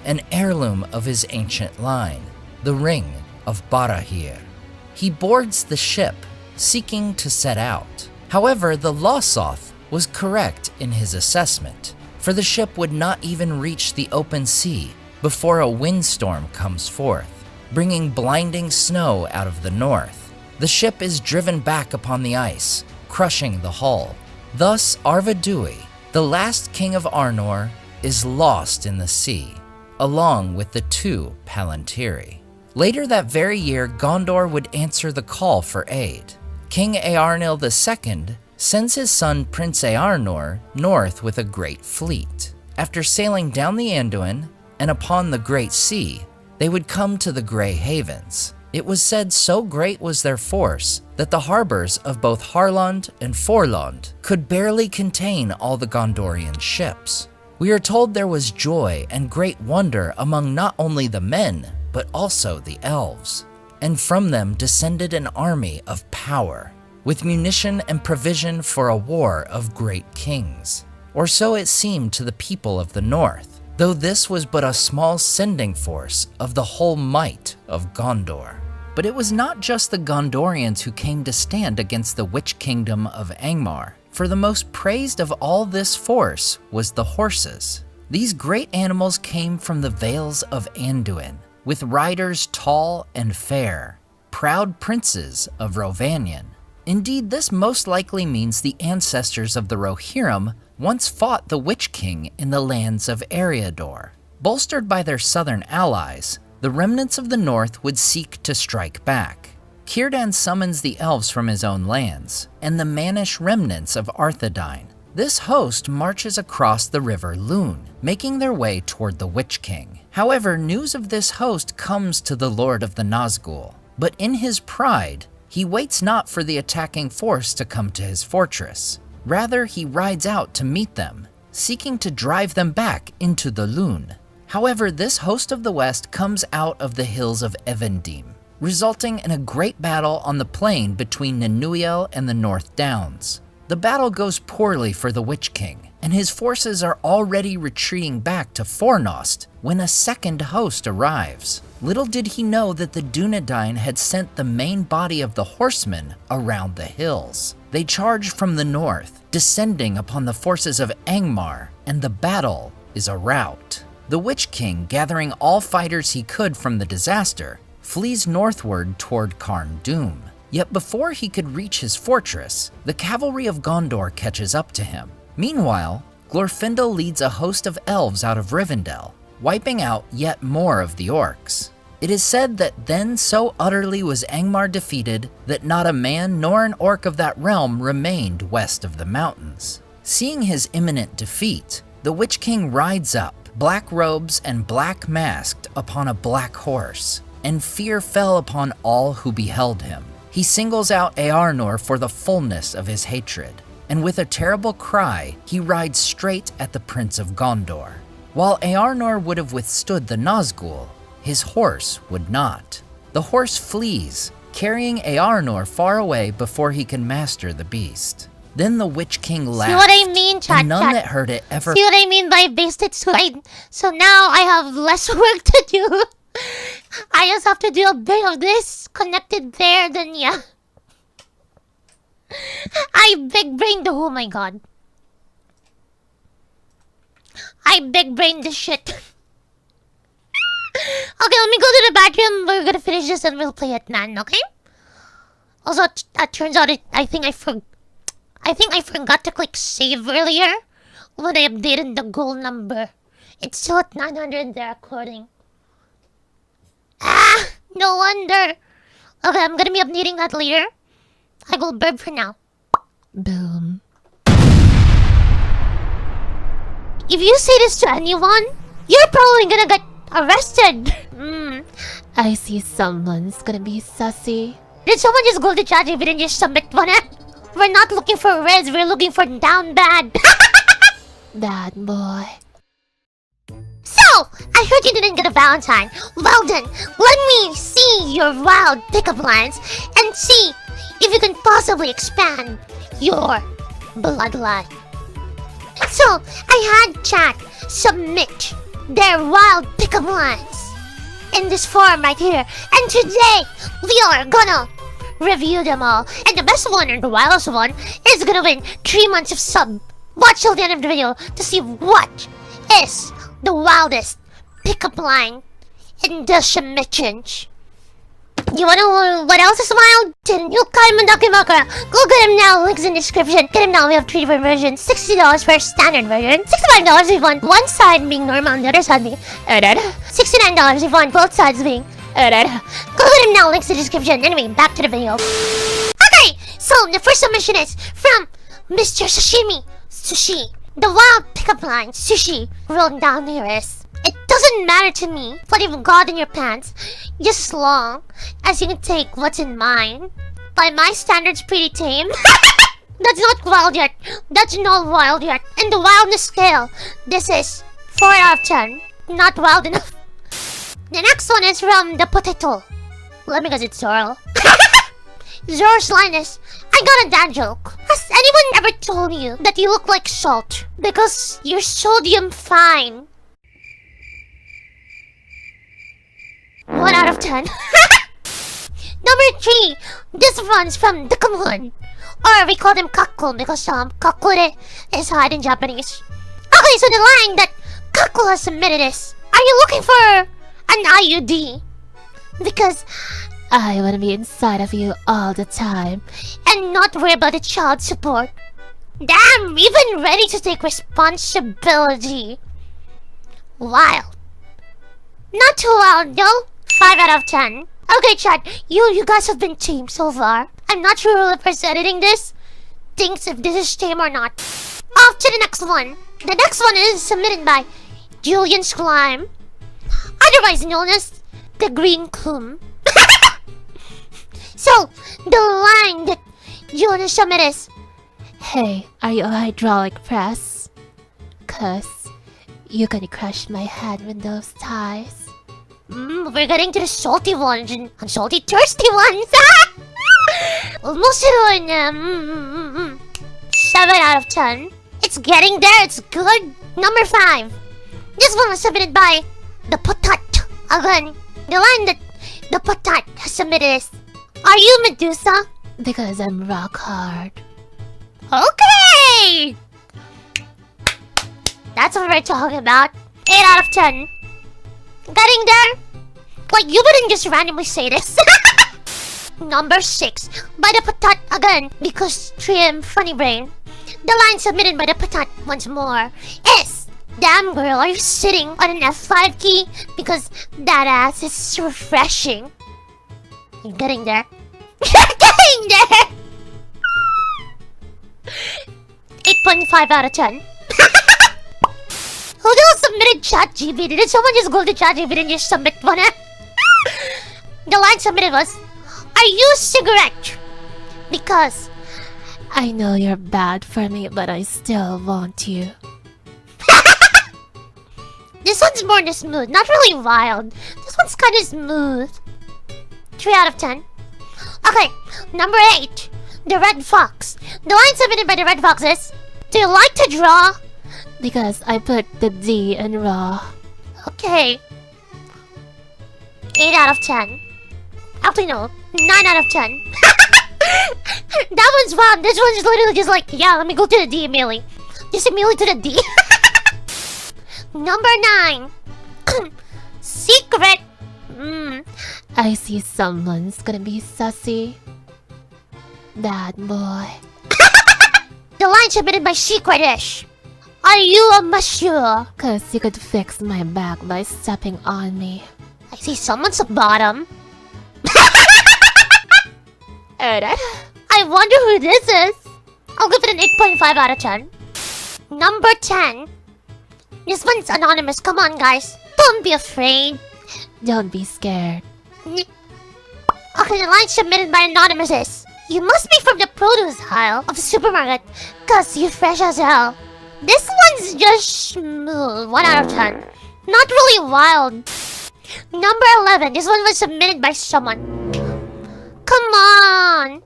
[SPEAKER 3] an heirloom of his ancient line, the Ring of Barahir. He boards the ship, seeking to set out. However, the Losoth was correct in his assessment, for the ship would not even reach the open sea before a windstorm comes forth, bringing blinding snow out of the north. The ship is driven back upon the ice, crushing the hull. Thus, Arvedui, the last king of Arnor, is lost in the sea, along with the 2 Palantiri. Later that very year, Gondor would answer the call for aid. King Eärnil II sends his son Prince Eärnor north with a great fleet. After sailing down the Anduin and upon the Great Sea, they would come to the Grey Havens. It was said so great was their force that the harbors of both Harlond and Forlond could barely contain all the Gondorian ships. We are told there was joy and great wonder among not only the men, but also the elves. And from them descended an army of power, with munition and provision for a war of great kings. Or so it seemed to the people of the north, though this was but a small sending force of the whole might of Gondor. But it was not just the Gondorians who came to stand against the Witch Kingdom of Angmar, for the most praised of all this force was the horses. These great animals came from the Vales of Anduin, with riders tall and fair, proud princes of Rhovanion. Indeed, this most likely means the ancestors of the Rohirrim once fought the Witch King in the lands of Eriador. Bolstered by their southern allies, the remnants of the north would seek to strike back. Círdan summons the elves from his own lands, and the mannish remnants of Arthedain. This host marches across the river Lune, making their way toward the Witch King. However, news of this host comes to the Lord of the Nazgul, but in his pride, he waits not for the attacking force to come to his fortress. Rather, he rides out to meet them, seeking to drive them back into the Lune. However, this host of the west comes out of the hills of Evendim, resulting in a great battle on the plain between Ninuiel and the North Downs. The battle goes poorly for the Witch King, and his forces are already retreating back to Fornost when a second host arrives. Little did he know that the Dunedain had sent the main body of the horsemen around the hills. They charge from the north, descending upon the forces of Angmar, and the battle is a rout. The Witch King, gathering all fighters he could from the disaster, flees northward toward Karn Doom. Yet before he could reach his fortress, the cavalry of Gondor catches up to him. Meanwhile, Glorfindel leads a host of elves out of Rivendell, wiping out yet more of the orcs. It is said that then so utterly was Angmar defeated that not a man nor an orc of that realm remained west of the mountains. Seeing his imminent defeat, the Witch King rides up, black robes and black masked, upon a black horse, and fear fell upon all who beheld him. He singles out Eärnur for the fullness of his hatred, and with a terrible cry, he rides straight at the Prince of Gondor. While Eärnur would have withstood the Nazgul, his horse would not. The horse flees, carrying Eärnur far away before he can master the beast. Then the Witch King laughs.
[SPEAKER 1] See what I mean, chat,
[SPEAKER 3] and none
[SPEAKER 1] chat.
[SPEAKER 3] that heard it ever.
[SPEAKER 1] See what I mean by based it so now I have less work to do. I just have to do a bit of this connected there, then yeah. I big brained oh my god. I big brained this shit. Okay, let me go to the bathroom. We're gonna finish this and we'll play at 9, okay? Also, it turns out I think I forgot to click save earlier when I updated the goal number. It's still at 900 there according. Ah, no wonder. Okay, I'm gonna be updating that later. I will burp for now. Boom. If you say this to anyone, you're probably gonna get arrested.
[SPEAKER 17] I see someone's gonna be sussy.
[SPEAKER 1] Did someone just go to ChatGPT and just submit one? We're not looking for res, we're looking for down bad.
[SPEAKER 17] Bad boy.
[SPEAKER 1] So, I heard you didn't get a Valentine. Well then, let me see your wild pickup lines and see if you can possibly expand your bloodline. So, I had chat submit their wild pickup lines in this form right here. And today, we are gonna review them all. And the best one and the wildest one is gonna win 3 months of sub. Watch till the end of the video to see what is the wildest pickup line in the submissions. You wanna know what else is wild? The new Kaimon Dakimakura. Go get him now, links in the description. Get him now, we have 3 different versions. $60 for standard version. $65 if you want one side being normal and the other side being $69 if you want both sides being Go get him now, links in the description. Anyway, back to the video. Okay, so the first submission is from Mr. Sushi. The wild pickup line, Sushi, wrote down here is, it doesn't matter to me what you've got in your pants, just as long as you can take what's in mine. By my standards, pretty tame. That's not wild yet. That's not wild yet. In the wildness scale, this is 4 out of 10. Not wild enough. The next one is from the potato. Let me guess, it's Zorro. Zorro's line is, I got a dad joke. Has anyone ever told you that you look like salt because you're sodium fine? 1 out of 10. Number 3. This one's from the Kaimon. Or we call them Kakko because Kakure is hard in Japanese. Okay, so the line that Kakko has submitted is, are you looking for an IUD? Because
[SPEAKER 17] I wanna be inside of you all the time
[SPEAKER 1] and not worry about the child support. Damn, even ready to take responsibility. Wild. Not too wild, though. 5 out of 10. Okay, chat, you guys have been tame so far. I'm not sure whoever's editing this thinks if this is tame or not. Off to the next one. The next one is submitted by Julian Slime, otherwise known as the Green Coom. So, the line that Julian submitted is,
[SPEAKER 17] hey, are you a hydraulic press? 'Cause you're gonna crush my head with those ties.
[SPEAKER 1] We're getting to the salty ones and salty thirsty ones. Almost hit on 7 out of 10. It's getting there, it's good. Number 5. This one was submitted by the Potat. Again, the line that the Potat has submitted is, are you Medusa?
[SPEAKER 17] Because I'm rock hard.
[SPEAKER 1] Okay! That's what we're talking about. 8 out of 10. Getting there? Like, you wouldn't just randomly say this. Number 6. By the Patat again, because Trim Funny Brain. The line submitted by the Patat once more is, damn girl, are you sitting on an F5 key? Because that ass is refreshing. You're getting there. You're getting there! 8.5 out of 10. Who else submitted ChatGPT? Did someone just go to ChatGPT and just submit one? The line submitted was, are you a cigarette? Because
[SPEAKER 17] I know you're bad for me, but I still want you.
[SPEAKER 1] This one's more smooth, not really wild. This one's kind of smooth. 3 out of 10. Okay, number 8. The Red Fox. The line submitted by the Red Fox is, do you like to draw?
[SPEAKER 17] Because I put the D in raw.
[SPEAKER 1] Okay. 8 out of 10. Actually, no. 9 out of 10. That one's fun. This one's literally just like, yeah, let me go to the D immediately. Just immediately to the D. Number 9. Secret.
[SPEAKER 17] I see someone's gonna be sussy. Bad boy.
[SPEAKER 1] The line submitted by Secretish. Are you a monsieur?
[SPEAKER 17] Cause you could fix my back by stepping on me.
[SPEAKER 1] I see someone's a bottom. I wonder who this is. I'll give it an 8.5 out of 10. Number 10. This one's anonymous. Come on, guys. Don't be afraid.
[SPEAKER 17] Don't be scared.
[SPEAKER 1] Okay, the line submitted by anonymous is, you must be from the produce aisle of the supermarket, cause you're fresh as hell. This one's just smooth. 1 out of 10. Not really wild. Number 11. This one was submitted by someone. Come on.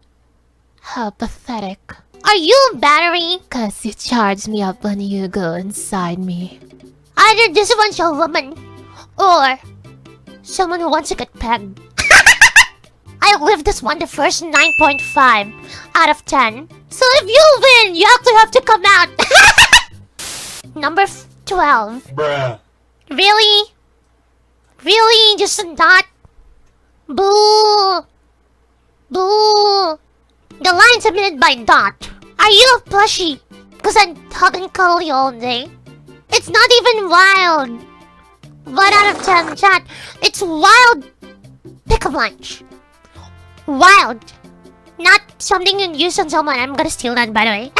[SPEAKER 17] How pathetic.
[SPEAKER 1] Are you a battery?
[SPEAKER 17] Cause you charge me up when you go inside me.
[SPEAKER 1] Either this one's a woman, or someone who wants to get pegged. I lived this one the first 9.5 out of 10. So if you win, you actually have to come out. Number 12.
[SPEAKER 18] Bruh.
[SPEAKER 1] Really? Really? Just not? Boo. Boo. The line submitted by Dot. Are you a plushie? Cause I'm hugging cuddly all day. It's not even wild. 1 out of 10, chat. It's wild. Pick up lunch. Wild. Not something you use on someone. I'm gonna steal that, by the way.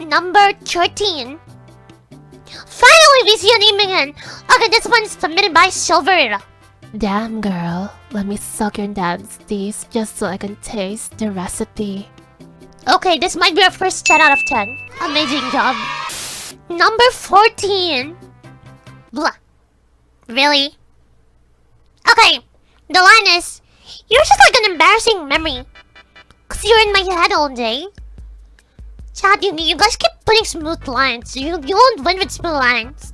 [SPEAKER 1] Number 13. Finally, we see a name again. Okay, this one's submitted by Silverera.
[SPEAKER 17] Damn girl, let me suck your dad's teeth just so I can taste the recipe.
[SPEAKER 1] Okay, this might be our first 10 out of 10. Amazing job. Number 14. Blah. Really? Okay, the line is, you're just like an embarrassing memory. Cause you're in my head all day. Chat, you guys keep putting smooth lines. You won't win with smooth lines.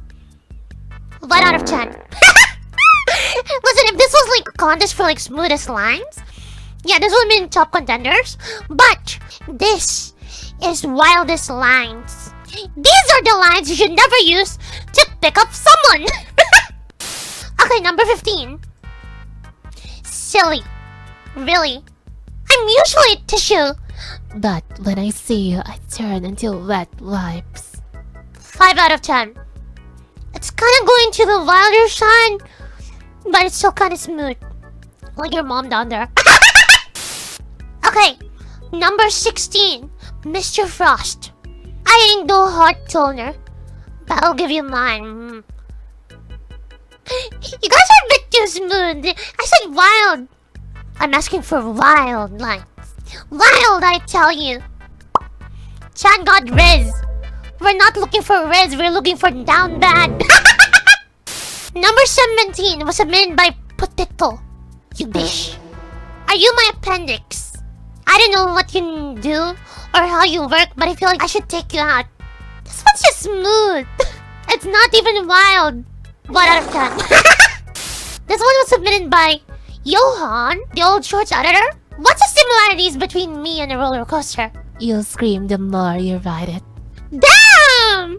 [SPEAKER 1] 1 out of 10. Listen, if this was like a contest for like smoothest lines, yeah, this would be in top contenders. But this is wildest lines. These are the lines you should never use to pick up someone. Okay, number 15. Silly. Really? I'm usually a tissue.
[SPEAKER 17] But when I see you, I turn into wet wipes.
[SPEAKER 1] 5 out of 10. It's kind of going to the wilder side, but it's still kind of smooth. Like your mom down there. Okay, number 16. Mr. Frost. I ain't no hot toner, but I'll give you mine. You guys are a bit too smooth. I said wild. I'm asking for wild lines. Wild, I tell you. Chan got Riz. We're not looking for Riz, we're looking for down bad. Number 17 was submitted by Potato. You bitch. Are you my appendix? I don't know what you do or how you work, but I feel like I should take you out. This one's just smooth. It's not even wild. 1 out of 10. This one was submitted by Johan, the old shorts editor. What's the similarities between me and a roller coaster?
[SPEAKER 17] You'll scream the more you ride it.
[SPEAKER 1] Damn!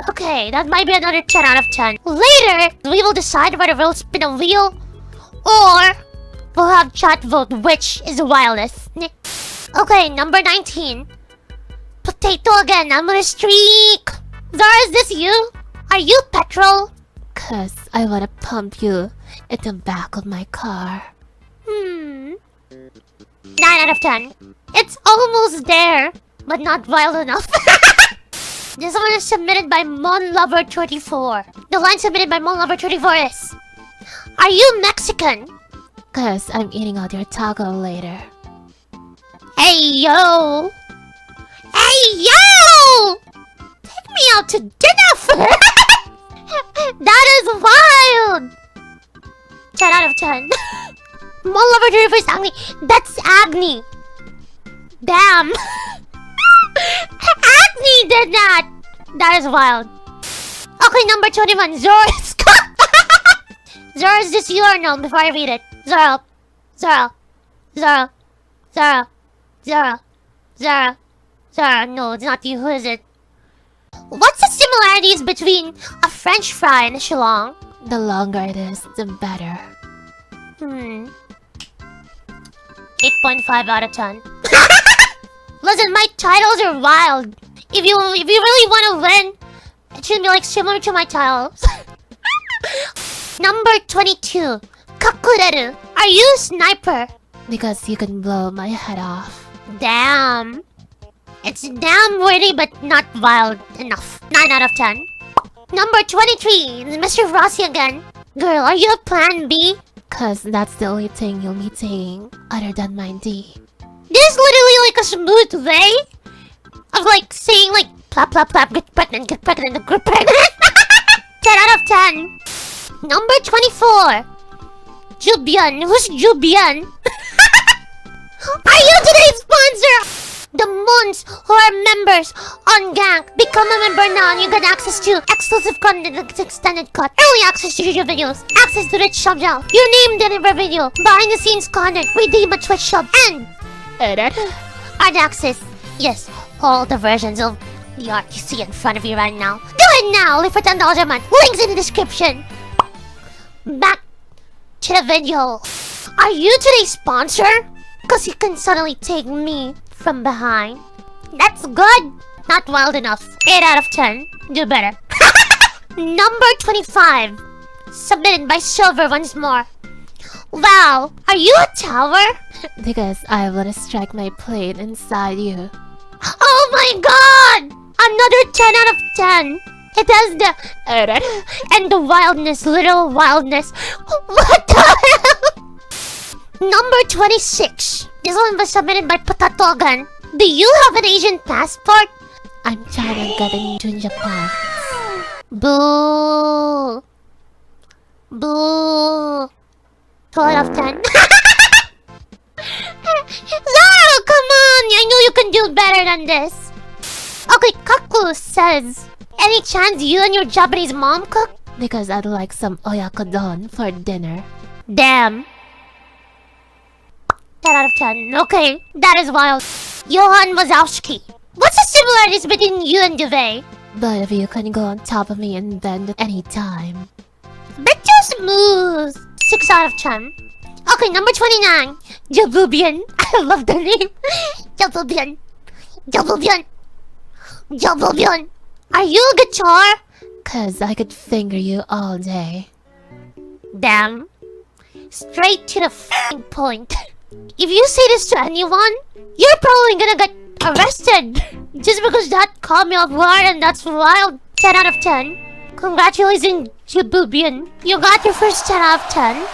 [SPEAKER 1] Okay, that might be another 10 out of 10. Later, we will decide whether we'll spin a wheel or we'll have chat vote which is the wildest. Okay, number 19. Potato again, I'm on a streak. Zara, is this you? Are you petrol?
[SPEAKER 17] Cause I wanna pump you in the back of my car.
[SPEAKER 1] 9 out of 10. It's almost there, but not wild enough. This one is submitted by MonLover34. The line submitted by MonLover34 is: are you Mexican?
[SPEAKER 17] Cause I'm eating out your taco later.
[SPEAKER 1] Hey yo! Hey yo! Take me out to dinner! That is wild! 10 out of 10. MonLover34 is Agni. That's Agni. Damn. Agni did that! That is wild. Okay, number 21. Zora. Zora, is this you or no? Before I read it. Zora. Zora. Zora. Zora. Zora. Zora. Zora. No, it's not you. Who is it? What's the similarities between a French fry and a shillong?
[SPEAKER 17] The longer it is, the better.
[SPEAKER 1] 8.5 out of 10. Listen, my titles are wild. If you really want to win, it should be like similar to my titles. Number 22. Kakureru. Are you a sniper?
[SPEAKER 17] Because you can blow my head off.
[SPEAKER 1] Damn. It's damn worthy but not wild enough. 9 out of 10. Number 23. Mr. Rossi again. Girl, are you a plan B?
[SPEAKER 17] Cause that's the only thing you'll be taking other than my D.
[SPEAKER 1] This is literally like a smooth way of like saying like plap plap plap, get pregnant, get pregnant, get pregnant. 10 out of 10. Number 24. Jubian. Who's Jubian? Are you today's sponsor? The Moons who are members on Gank. Become a member now and you get access to exclusive content, extended cut, early access to your videos, access to Rich Shop Gel, your name deliver video, behind the scenes content, redeem a Twitch shop, and art access. Yes, all the versions of the art you see in front of you right now. Do it now! Only for $10 a month. Links in the description. Back to the video. Are you today's sponsor? Cause you can suddenly take me from behind. That's good. Not wild enough. 8 out of 10. Do better. Number 25. Submitted by Silver once more. Wow, are you a tower?
[SPEAKER 17] Because I wanna strike my plane inside you.
[SPEAKER 1] Oh my god! Another 10 out of 10. It has the and the wildness, little wildness. What the hell? Number 26. This one was submitted by Patatogan. Do you have an Asian passport?
[SPEAKER 17] I'm trying to get into Japan.
[SPEAKER 1] Boo. Boo. 12 out of 10. Zara, come on! I know you can do better than this. Okay, Kaku says, any chance you and your Japanese mom cook?
[SPEAKER 17] Because I'd like some oyakodon for dinner.
[SPEAKER 1] Damn. 10 out of 10. Okay, that is wild. Johan Wazowski. What's the similarities between you and Duvay?
[SPEAKER 17] But if you can go on top of me and bend at any time.
[SPEAKER 1] Bit too smooth. 6 out of 10. Okay, number 29. Jabubian. I love the name. Jabubian. Jabubian. Jabubian. Are you a guitar?
[SPEAKER 17] Cause I could finger you all day.
[SPEAKER 1] Damn. Straight to the f***ing point. If you say this to anyone, you're probably gonna get arrested. Just because that caught me off guard and that's wild. 10 out of 10. Congratulations, Jabubian. You got your first 10 out of 10.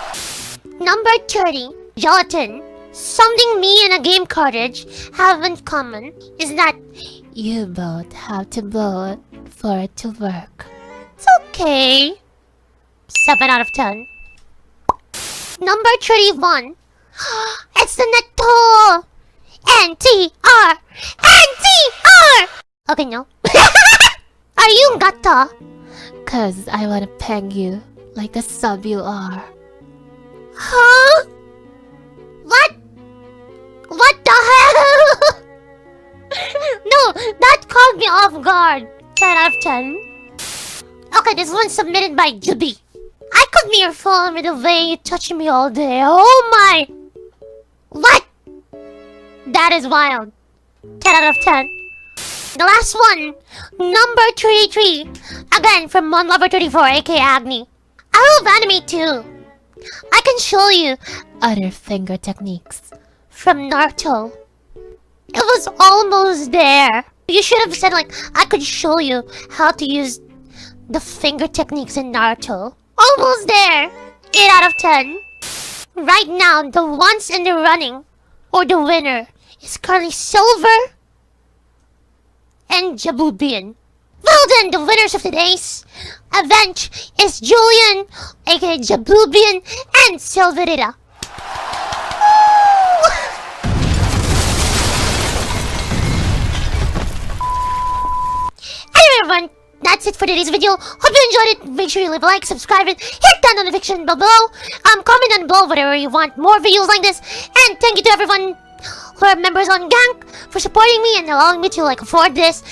[SPEAKER 1] Number 30. Gelatin. Something me and a game cartridge have in common is that
[SPEAKER 17] you both have to blow it for it to work.
[SPEAKER 1] It's okay. 7 out of 10. Number 31. It's the Netto! NTR! NTR! Okay, no. Are you gata?
[SPEAKER 17] Cause I wanna peg you like the sub you are.
[SPEAKER 1] Huh? What? What the hell? off guard. 10 out of 10. Okay, this one's submitted by Juby. I could be your phone with the way you touch me all day. Oh my! What? That is wild. 10 out of 10. The last one, number 33. Again, from MonLover34, aka Agni. I love anime too. I can show you other finger techniques from Naruto. It was almost there. You should have said like, I could show you how to use the finger techniques in Naruto. Almost there. 8 out of 10. Right now, the ones in the running, or the winner, is currently Silver and Jabubian. Well then, the winners of today's event is Julian, aka Jabubian, and Silverita. Anyway everyone, that's it for today's video. Hope you enjoyed it. Make sure you leave a like, subscribe, and hit that notification bell below. Comment down below whatever you want more videos like this. And thank you to everyone who are members on Gank for supporting me and allowing me to like afford this,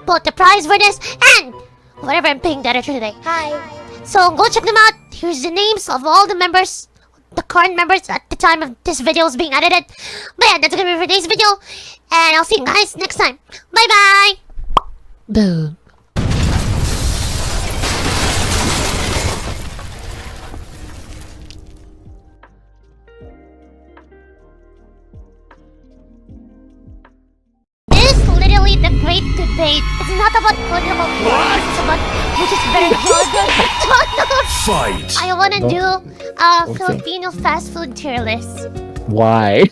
[SPEAKER 1] both the prize for this and whatever I'm paying the editor today. Hi. So go check them out. Here's the names of all the members, the current members at the time of this video is being edited. But yeah, that's gonna be for today's video, and I'll see you guys next time. Bye bye. Boom. The great debate. It's not about political points, it's about which is very good.
[SPEAKER 11] Fight!
[SPEAKER 1] I wanna do a Filipino fast food tier list.
[SPEAKER 11] Why?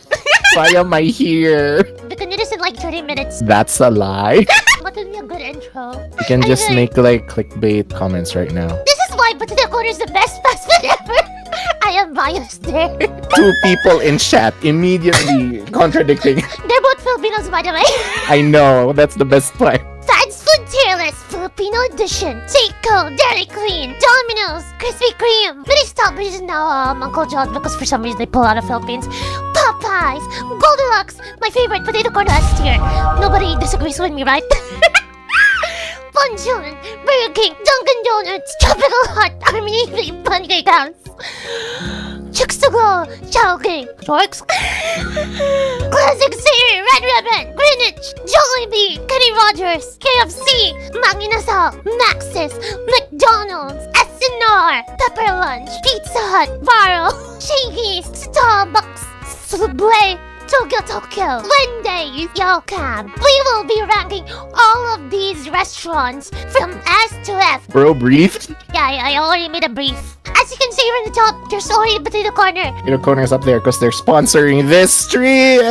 [SPEAKER 11] Why am I here?
[SPEAKER 1] We can do this in like 30 minutes.
[SPEAKER 11] That's a lie.
[SPEAKER 1] What would be a good intro?
[SPEAKER 11] You can just make like clickbait comments right now.
[SPEAKER 1] This is why Potato Corner is the best fast food ever. I am biased there.
[SPEAKER 11] 2 people in chat immediately contradicting.
[SPEAKER 1] They're both Filipinos, by the way.
[SPEAKER 11] I know, that's the best part.
[SPEAKER 1] Fast food tier list, Filipino edition. Chico, Dairy Queen, Domino's, Krispy Kreme. But they stopped using now Uncle John's because for some reason they pull out of Philippines. Popeyes, Goldilocks, my favorite Potato Corner S tier. Nobody disagrees with me, right? Bonjour, Burger King, Dunkin' Donuts, Tropical Hut, Army Navy, Pancake House, Chicks to Go, Chowking, Dorks, Classic City, Red Ribbon, Greenwich, Jollibee, Kenny Rogers, KFC, Maginasal, Maxis, McDonald's, SNR, Pepper Lunch, Pizza Hut, Barrow, Shakey's, Starbucks, Subway, Tokyo, Wendy's, Yokam. We will be ranking all of these restaurants from S to F.
[SPEAKER 11] Bro, breathe.
[SPEAKER 1] Yeah, I already made a brief. As you can see here in the top, there's already Potato Corner.
[SPEAKER 11] Potato Corner's up there because they're sponsoring this stream.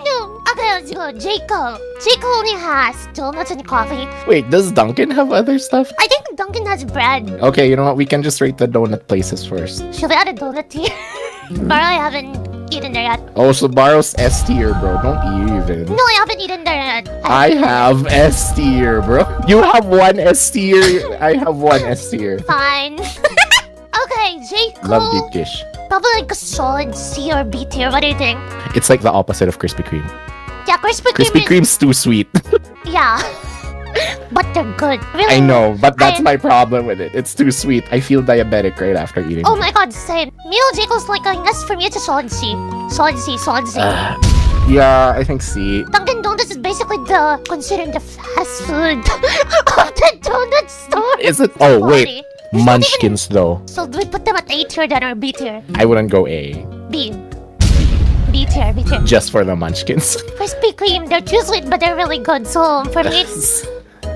[SPEAKER 1] No. Okay, let's go. Jayco. Jayco only has donuts and coffee.
[SPEAKER 11] Wait, does Dunkin' have other stuff?
[SPEAKER 1] I think Dunkin' has bread.
[SPEAKER 11] Okay, you know what? We can just rate the donut places first.
[SPEAKER 1] Should we add a donut here? But I haven't eaten there yet.
[SPEAKER 11] Oh, so Barrow's S tier, bro. Don't even.
[SPEAKER 1] No, I haven't eaten there yet.
[SPEAKER 11] I have S tier, bro. You have 1 S tier. I have 1 S tier.
[SPEAKER 1] Fine. Okay, Jayco.
[SPEAKER 11] Love deep dish.
[SPEAKER 1] Probably like a solid C or B tier. What do you think?
[SPEAKER 11] It's like the opposite of Krispy Kreme.
[SPEAKER 1] Yeah, Krispy Kreme.
[SPEAKER 11] Krispy Kreme's too sweet.
[SPEAKER 1] Yeah. But they're good. Really?
[SPEAKER 11] I know, but that's my problem with it. It's too sweet. I feel diabetic right after eating.
[SPEAKER 1] Oh my god, same. Jayco's like, I guess for me it's a solid C. Solid C, solid C.
[SPEAKER 11] Yeah, I think C.
[SPEAKER 1] Dunkin' Donuts is basically considered the fast food of the donut store.
[SPEAKER 11] Is it? Oh, wait. Munchkins, though.
[SPEAKER 1] So do we put them at A tier then or B tier?
[SPEAKER 11] I wouldn't go A.
[SPEAKER 1] B. B tier, B tier.
[SPEAKER 11] Just for the Munchkins.
[SPEAKER 1] Krispy Kreme, they're too sweet but they're really good. So for me it's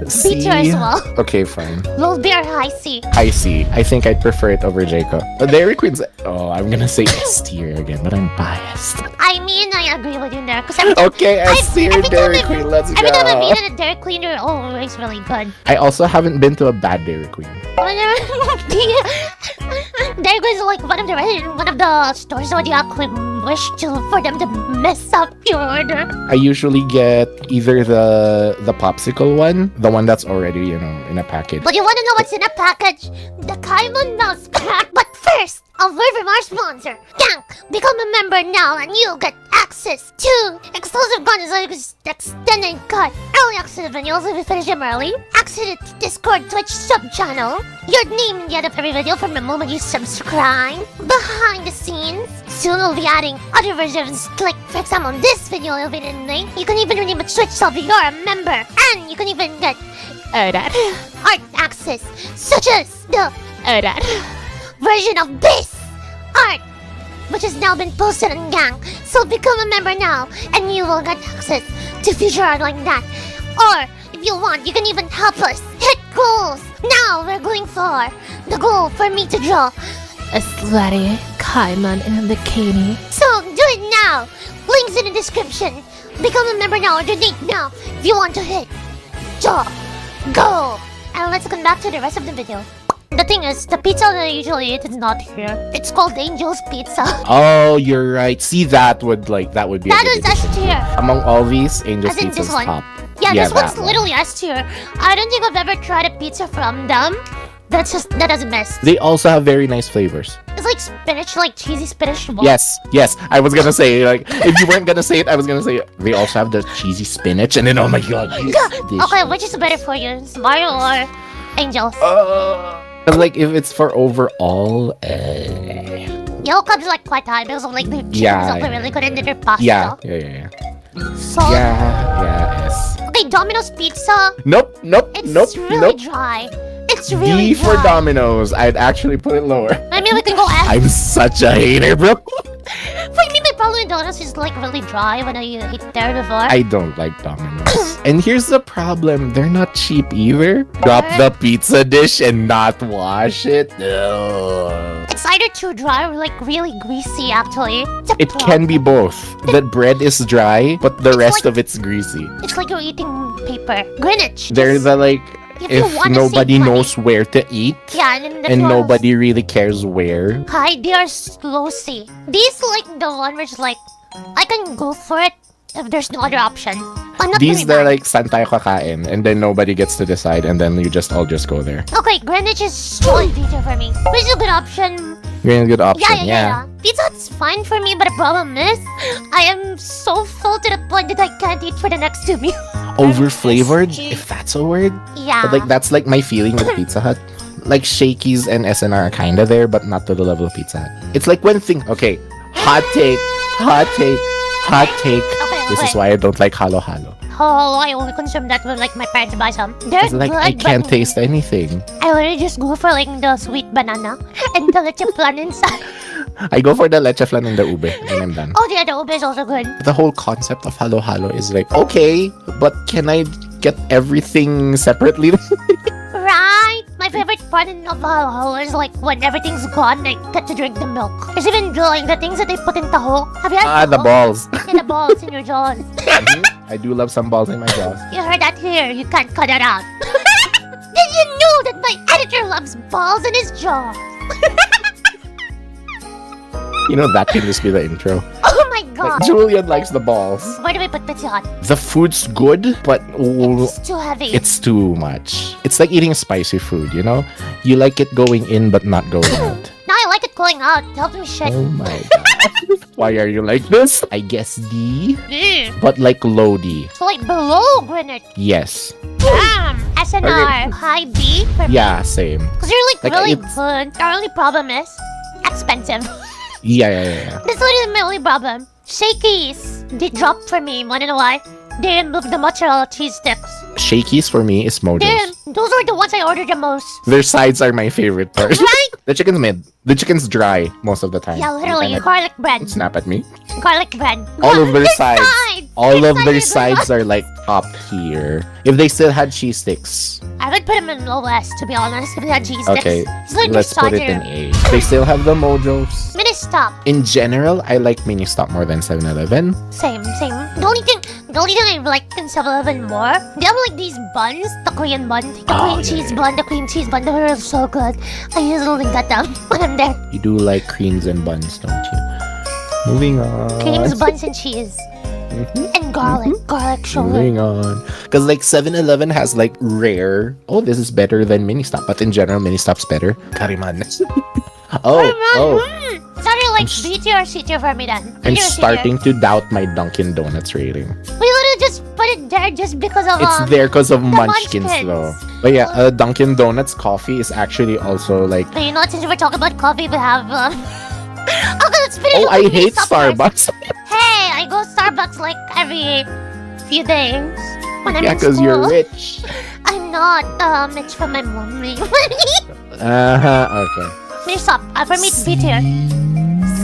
[SPEAKER 11] C?
[SPEAKER 1] B tier as well.
[SPEAKER 11] Okay, fine.
[SPEAKER 1] Little beer, high C.
[SPEAKER 11] High C. I think I'd prefer it over Jayco. But Dairy Queen's... Oh, I'm gonna say S tier again, but I'm biased.
[SPEAKER 1] I mean, I agree with you there.
[SPEAKER 11] Okay, S tier Dairy Queen, let's go.
[SPEAKER 1] Every time I've eaten a Dairy Queen, they're always really good.
[SPEAKER 11] I also haven't been to a bad Dairy Queen.
[SPEAKER 1] Dairy Queen is like one of the stores where you actually wish for them to mess up your order.
[SPEAKER 11] I usually get either the popsicle one, the one that's already, you know, in a package.
[SPEAKER 1] But you want to know what's in a package? The Kaimon mouse pack. But first, a word from our sponsor. Gank, become a member now and you'll get access access to exclusive content like extended cut, early access videos if you finish them early, access to Discord, Twitch sub-channel, your name in the end of every video from the moment you subscribe, behind the scenes. Soon we'll be adding other versions, like for example this video will be in the link. You can even redeem a Twitch sub if you're a member, and you can even get art access, such as the version of this art, which has now been posted on Gang. So become a member now, and you will get access to future art like that. Or, if you want, you can even help us hit goals. Now we're going for the goal for me to draw
[SPEAKER 17] a slutty Kaimon in a bikini.
[SPEAKER 1] So do it now. Links in the description. Become a member now or donate now if you want to hit draw goal. And let's come back to the rest of the video. The thing is, the pizza that I usually eat is not here. It's called Angel's Pizza.
[SPEAKER 11] Oh, you're right. See, that would be
[SPEAKER 1] That
[SPEAKER 11] a
[SPEAKER 1] was
[SPEAKER 11] good
[SPEAKER 1] S
[SPEAKER 11] addition.
[SPEAKER 1] tier.
[SPEAKER 11] Among all these, Angel's
[SPEAKER 1] As in
[SPEAKER 11] Pizza's
[SPEAKER 1] this one.
[SPEAKER 11] top.
[SPEAKER 1] Yeah, this
[SPEAKER 11] that
[SPEAKER 1] one's
[SPEAKER 11] one.
[SPEAKER 1] literally S tier. I don't think I've ever tried a pizza from them. That doesn't miss.
[SPEAKER 11] They also have very nice flavors.
[SPEAKER 1] It's like spinach, like cheesy spinach.
[SPEAKER 11] Yes. I was gonna say, like, if you weren't gonna say it, I was gonna say they also have the cheesy spinach, and then oh my god.
[SPEAKER 1] Okay, which is better for you, Mario or Angels?
[SPEAKER 11] Like, if it's for overall,
[SPEAKER 1] Yellow Cub's like quite high because of like the chicken
[SPEAKER 11] Yeah,
[SPEAKER 1] is also really good and their pasta.
[SPEAKER 11] yeah.
[SPEAKER 1] So
[SPEAKER 11] Yes.
[SPEAKER 1] okay, Domino's Pizza.
[SPEAKER 11] Nope.
[SPEAKER 1] It's really dry. It's really
[SPEAKER 11] D for
[SPEAKER 1] dry.
[SPEAKER 11] Domino's. I'd actually put it lower.
[SPEAKER 1] Maybe we can go F.
[SPEAKER 11] I'm such a hater, bro.
[SPEAKER 1] For me, my problem with Domino's is like really dry when I eat there before.
[SPEAKER 11] I don't like Domino's. And here's the problem. They're not cheap either. Drop the pizza dish and not wash it. Ugh.
[SPEAKER 1] It's either too dry or like really greasy actually. It's a
[SPEAKER 11] It
[SPEAKER 1] problem.
[SPEAKER 11] can be both. The bread is dry, but the rest of it's greasy.
[SPEAKER 1] It's like you're eating paper. Greenwich.
[SPEAKER 11] They're the like,
[SPEAKER 1] If you
[SPEAKER 11] if
[SPEAKER 1] wanna
[SPEAKER 11] nobody
[SPEAKER 1] save money.
[SPEAKER 11] knows where to eat,
[SPEAKER 1] Yeah, and then the
[SPEAKER 11] and
[SPEAKER 1] flour-
[SPEAKER 11] nobody really cares where.
[SPEAKER 1] Hi, they are slow-y. These like the one which like I can go for it if there's no other option. I'm not
[SPEAKER 11] These
[SPEAKER 1] very
[SPEAKER 11] they're
[SPEAKER 1] bad.
[SPEAKER 11] like saan tayo kakain, and then nobody gets to decide, and then you just all just go there.
[SPEAKER 1] Okay, Greenwich is really better for me. Which is a good option.
[SPEAKER 11] You're in a good option,
[SPEAKER 1] Yeah. Pizza Hut's fine for me, but the problem is I am so full to the point that I can't eat for the next 2 meals.
[SPEAKER 11] Over flavored, if that's a word.
[SPEAKER 1] Yeah.
[SPEAKER 11] But like that's like my feeling with Pizza Hut. Like Shakey's and SNR are kinda there, but not to the level of Pizza Hut. It's like when okay, hot take. This is why I don't like halo halo.
[SPEAKER 1] Oh, I only consume that when like my parents buy some. They're
[SPEAKER 11] It's like
[SPEAKER 1] good,
[SPEAKER 11] I can't
[SPEAKER 1] but
[SPEAKER 11] taste anything.
[SPEAKER 1] I literally just go for like the sweet banana and the leche flan inside.
[SPEAKER 11] I go for the leche flan and the ube, and I'm done.
[SPEAKER 1] Oh, yeah, the ube is also good.
[SPEAKER 11] The whole concept of halo halo is like, okay, but can I get everything separately?
[SPEAKER 1] Right? My favorite part of Halo is like when everything's gone, I get to drink the milk. There's even like the things that they put in taho. Have you had
[SPEAKER 11] The
[SPEAKER 1] taho?
[SPEAKER 11] balls.
[SPEAKER 1] Yeah, the balls in your jaws.
[SPEAKER 11] I do love some balls in my jaws.
[SPEAKER 1] You heard that here. You can't cut it out. Did you know that my editor loves balls in his jaw?
[SPEAKER 11] You know, that can just be the intro.
[SPEAKER 1] Oh my god.
[SPEAKER 11] Julian likes the balls.
[SPEAKER 1] Where do we put Pizza Hut?
[SPEAKER 11] The food's good, but
[SPEAKER 1] It's too heavy.
[SPEAKER 11] it's too much. It's like eating spicy food, you know? You like it going in, but not going out.
[SPEAKER 1] No, I like it going out. It helps me shit.
[SPEAKER 11] Oh my god. Why are you like this? I guess D,
[SPEAKER 1] Mm.
[SPEAKER 11] but like low D.
[SPEAKER 1] So like below Greenwich.
[SPEAKER 11] Yes.
[SPEAKER 1] Damn. SNR.
[SPEAKER 11] Okay.
[SPEAKER 1] High B. For
[SPEAKER 11] Yeah, same.
[SPEAKER 1] Because you're like really
[SPEAKER 11] it's-
[SPEAKER 1] good. The only problem is expensive.
[SPEAKER 11] Yeah.
[SPEAKER 1] This one is my only problem. Shakey's. They dropped for me. Wanna know why? They removed the mozzarella cheese sticks.
[SPEAKER 11] Shakey's for me is Mojo's.
[SPEAKER 1] Those are the ones I ordered the most.
[SPEAKER 11] Their sides are my favorite part.
[SPEAKER 1] Right?
[SPEAKER 11] The chicken's mid. The chicken's dry most of the time.
[SPEAKER 1] Yeah, literally.
[SPEAKER 11] And
[SPEAKER 1] Garlic bread.
[SPEAKER 11] snap at me.
[SPEAKER 1] Garlic bread.
[SPEAKER 11] All of their sides. All
[SPEAKER 1] Their
[SPEAKER 11] of their
[SPEAKER 1] sides
[SPEAKER 11] sides are like top tier. If they still had cheese sticks.
[SPEAKER 1] I would put them in low S, to be honest, if they had cheese sticks.
[SPEAKER 11] Okay,
[SPEAKER 1] It's like
[SPEAKER 11] let's put it in A. They still have the Mojos.
[SPEAKER 1] Mini stop.
[SPEAKER 11] In general, I like Mini Stop more than 7-Eleven.
[SPEAKER 1] Same. The only thing I like in 7-Eleven more, they have like these buns, the Korean bun, the Korean cheese bun, the cream cheese bun. They're so good. I usually get them when I'm there.
[SPEAKER 11] You do like creams and buns, don't you? Moving on.
[SPEAKER 1] Creams, buns, and cheese. And garlic. Garlic sugar.
[SPEAKER 11] Moving on. Because like 7-Eleven has like rare, oh, this is better than Mini Stop. But in general, Mini Stop's better. Kaimon. Oh.
[SPEAKER 1] It's not really like B tier or C tier for me then?
[SPEAKER 11] I'm
[SPEAKER 1] B tier or C tier?
[SPEAKER 11] starting to doubt my Dunkin' Donuts rating.
[SPEAKER 1] We literally just put it there just because of
[SPEAKER 11] It's there because of
[SPEAKER 1] the
[SPEAKER 11] Munchkins though. But yeah, Dunkin' Donuts coffee is actually also like.
[SPEAKER 1] But you know what? Since we're talking about coffee, we have okay, let's finish.
[SPEAKER 11] Oh, I hate Starbucks.
[SPEAKER 1] Hey, I go Starbucks like every few days when I'm
[SPEAKER 11] Yeah,
[SPEAKER 1] in
[SPEAKER 11] because
[SPEAKER 1] school.
[SPEAKER 11] you're rich.
[SPEAKER 1] I'm not. It's from my mommy.
[SPEAKER 11] Okay.
[SPEAKER 1] Finish up. For me, it's B tier.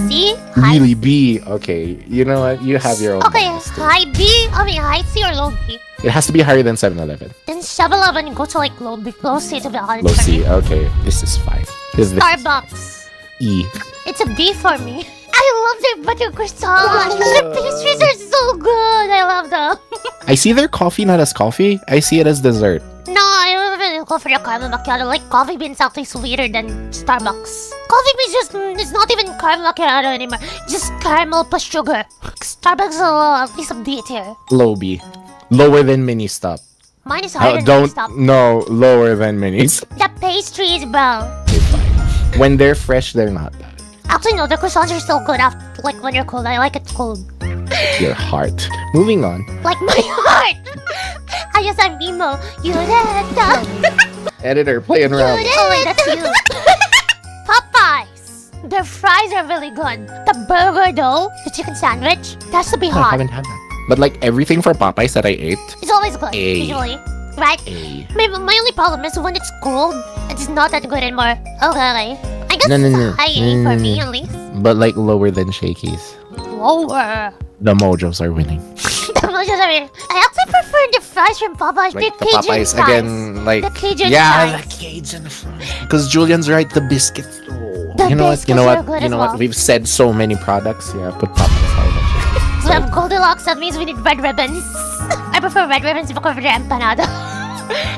[SPEAKER 1] C?
[SPEAKER 11] Really B. Okay. You know what? You have your own.
[SPEAKER 1] Okay, high B. I mean, high C or low B.
[SPEAKER 11] It has to be higher than 7-Eleven.
[SPEAKER 1] Then 7-Eleven go to like low B, low C to be honest.
[SPEAKER 11] Low
[SPEAKER 1] for
[SPEAKER 11] C.
[SPEAKER 1] me.
[SPEAKER 11] Okay. This is fine. This is
[SPEAKER 1] Starbucks.
[SPEAKER 11] E.
[SPEAKER 1] It's a B for me. I love their butter croissants. Their pastries are so good. I love them.
[SPEAKER 11] I see their coffee not as coffee. I see it as dessert.
[SPEAKER 1] No, I don't really go for the caramel macchiato. Like coffee beans actually sweeter than Starbucks. Coffee beans it's not even caramel macchiato anymore. Just caramel plus sugar. Starbucks is at least a B tier.
[SPEAKER 11] Low B. Lower than Mini Stop.
[SPEAKER 1] Mine is higher than
[SPEAKER 11] Don't.
[SPEAKER 1] Stop.
[SPEAKER 11] No, lower than Minis.
[SPEAKER 1] The pastries, bro.
[SPEAKER 11] When they're fresh, they're not bad.
[SPEAKER 1] Actually, no, the croissants are still good after, like when you're cold. I like it cold.
[SPEAKER 11] Your heart. Moving on.
[SPEAKER 1] Like my heart. I guess I'm emo. You
[SPEAKER 11] Editor, playing around.
[SPEAKER 1] Oh wait, that's you. Popeyes. Their fries are really good. The burger though, the chicken sandwich, that has to be
[SPEAKER 11] I
[SPEAKER 1] hot.
[SPEAKER 11] haven't had that. But like everything for Popeyes that I ate.
[SPEAKER 1] It's always good,
[SPEAKER 11] A.
[SPEAKER 1] usually. Right? My only problem is when it's cold, it's not that good anymore. Okay. I guess
[SPEAKER 11] No.
[SPEAKER 1] it's high A for me at least.
[SPEAKER 11] But like lower than Shakey's.
[SPEAKER 1] Lower.
[SPEAKER 11] The Mojos are winning.
[SPEAKER 1] I actually prefer the fries from Popeyes.
[SPEAKER 11] Like
[SPEAKER 1] the
[SPEAKER 11] the
[SPEAKER 1] Cajun
[SPEAKER 11] Popeyes
[SPEAKER 1] fries.
[SPEAKER 11] again, like
[SPEAKER 1] the Cajun
[SPEAKER 11] yeah,
[SPEAKER 1] fries.
[SPEAKER 11] the Cajun fries. Because Julian's right, the biscuits. Oh.
[SPEAKER 1] The
[SPEAKER 11] You know what?
[SPEAKER 1] biscuits are good as well.
[SPEAKER 11] We've said so many products. Yeah, put Popeyes higher.
[SPEAKER 1] We have Goldilocks, that means we need red ribbons. I prefer red ribbons over the empanada.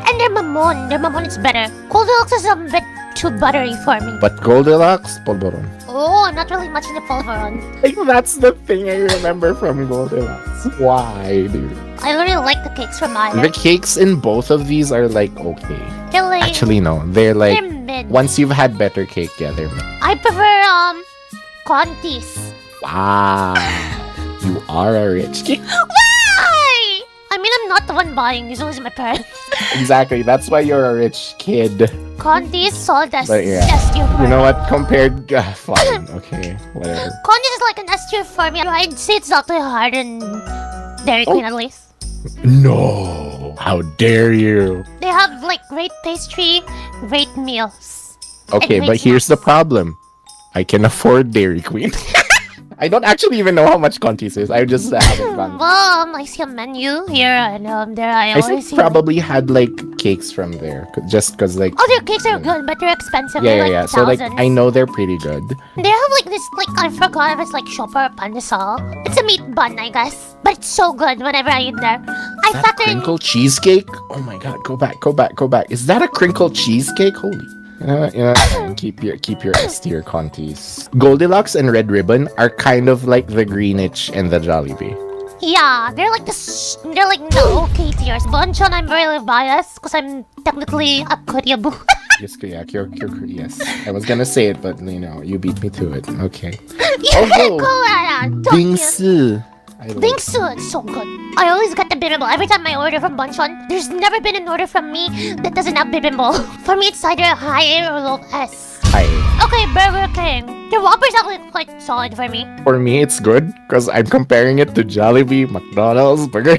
[SPEAKER 1] And their mamon. Their mamon is better. Goldilocks is a bit too buttery for me.
[SPEAKER 11] But Goldilocks, polvoron.
[SPEAKER 1] Oh, I'm not really much into polvoron.
[SPEAKER 11] Like that's the thing I remember from Goldilocks. Why, dude?
[SPEAKER 1] I literally like the cakes from either.
[SPEAKER 11] The cakes in both of these are like okay.
[SPEAKER 1] They're like,
[SPEAKER 11] Actually, no. They're like
[SPEAKER 1] they're mid.
[SPEAKER 11] once you've had better cake, yeah, they're mid.
[SPEAKER 1] I prefer Contis.
[SPEAKER 11] Wow, you are a rich kid.
[SPEAKER 1] Why? I mean, I'm not the one buying. It's always my parents.
[SPEAKER 11] Exactly. That's why you're a rich kid.
[SPEAKER 1] Contis sold as
[SPEAKER 11] But yeah,
[SPEAKER 1] S tier for
[SPEAKER 11] you know
[SPEAKER 1] me.
[SPEAKER 11] what? Compared, fine. Okay, whatever.
[SPEAKER 1] Contis is like an S tier for me. I'd say it's actually higher than Dairy Queen at least.
[SPEAKER 11] No, how dare you?
[SPEAKER 1] They have like great pastry, great meals.
[SPEAKER 11] Okay,
[SPEAKER 1] and
[SPEAKER 11] but
[SPEAKER 1] great
[SPEAKER 11] here's the problem. I can afford Dairy Queen. I don't actually even know how much Contis is. I just haven't gone.
[SPEAKER 1] Well, I see a menu here and there. I
[SPEAKER 11] I
[SPEAKER 1] always
[SPEAKER 11] think
[SPEAKER 1] see.
[SPEAKER 11] probably had like cakes from there, just cause like.
[SPEAKER 1] Oh, their cakes are good, but they're expensive. They're like
[SPEAKER 11] Yeah. So like,
[SPEAKER 1] thousands.
[SPEAKER 11] I know they're pretty good.
[SPEAKER 1] They have like this, like I forgot if it's like shopper or pandesal. It's a meat bun, I guess, but it's so good whenever I eat there. I
[SPEAKER 11] That
[SPEAKER 1] factor in.
[SPEAKER 11] crinkle cheesecake? Oh my god, go back. Is that a crinkle cheesecake? Holy. You know what? keep your S tier Contis. Goldilocks and Red Ribbon are kind of like the Greenwich and the Jollibee.
[SPEAKER 1] Yeah, they're like they're like the okay tiers. Bonchon, I'm really biased because I'm technically a Koreabu.
[SPEAKER 11] Yes, yeah, yes. I was gonna say it, but you know, you beat me to it. Okay.
[SPEAKER 1] Yeah, go ahead.
[SPEAKER 11] Bingsu.
[SPEAKER 1] Bingsu, it's so good. I always get the bibimbap. Every time I order from Bonchon, there's never been an order from me that doesn't have bibimbap. For me, it's either high A or low S.
[SPEAKER 11] Hi.
[SPEAKER 1] Okay, Burger King. The Whopper's actually quite solid for me.
[SPEAKER 11] For me, it's good because I'm comparing it to Jollibee, McDonald's, Burger.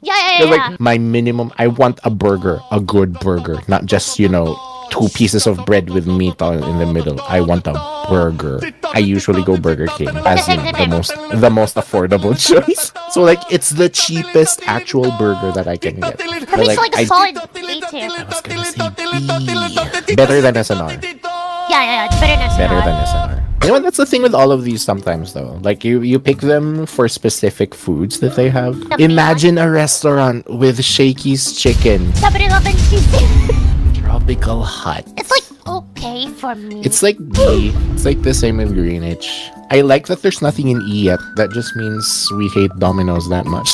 [SPEAKER 1] Yeah.
[SPEAKER 11] Like my minimum, I want a burger, a good burger, not just 2 pieces of bread with meat in the middle. I want a burger. I usually go Burger King as the most affordable choice. So like it's the cheapest actual burger that I can get.
[SPEAKER 1] For me, it's like a solid A tier.
[SPEAKER 11] Better than SNR.
[SPEAKER 1] Yeah, it's better than SNR.
[SPEAKER 11] Better than SNR. You know what? That's the thing with all of these sometimes though. Like you pick them for specific foods that they have. Imagine a restaurant with Shakey's chicken.
[SPEAKER 1] 7-Eleven cheesecake.
[SPEAKER 11] Tropical Hut.
[SPEAKER 1] It's like okay for me.
[SPEAKER 11] It's like B. It's like the same with Greenwich. I like that there's nothing in E yet. That just means we hate Domino's that much.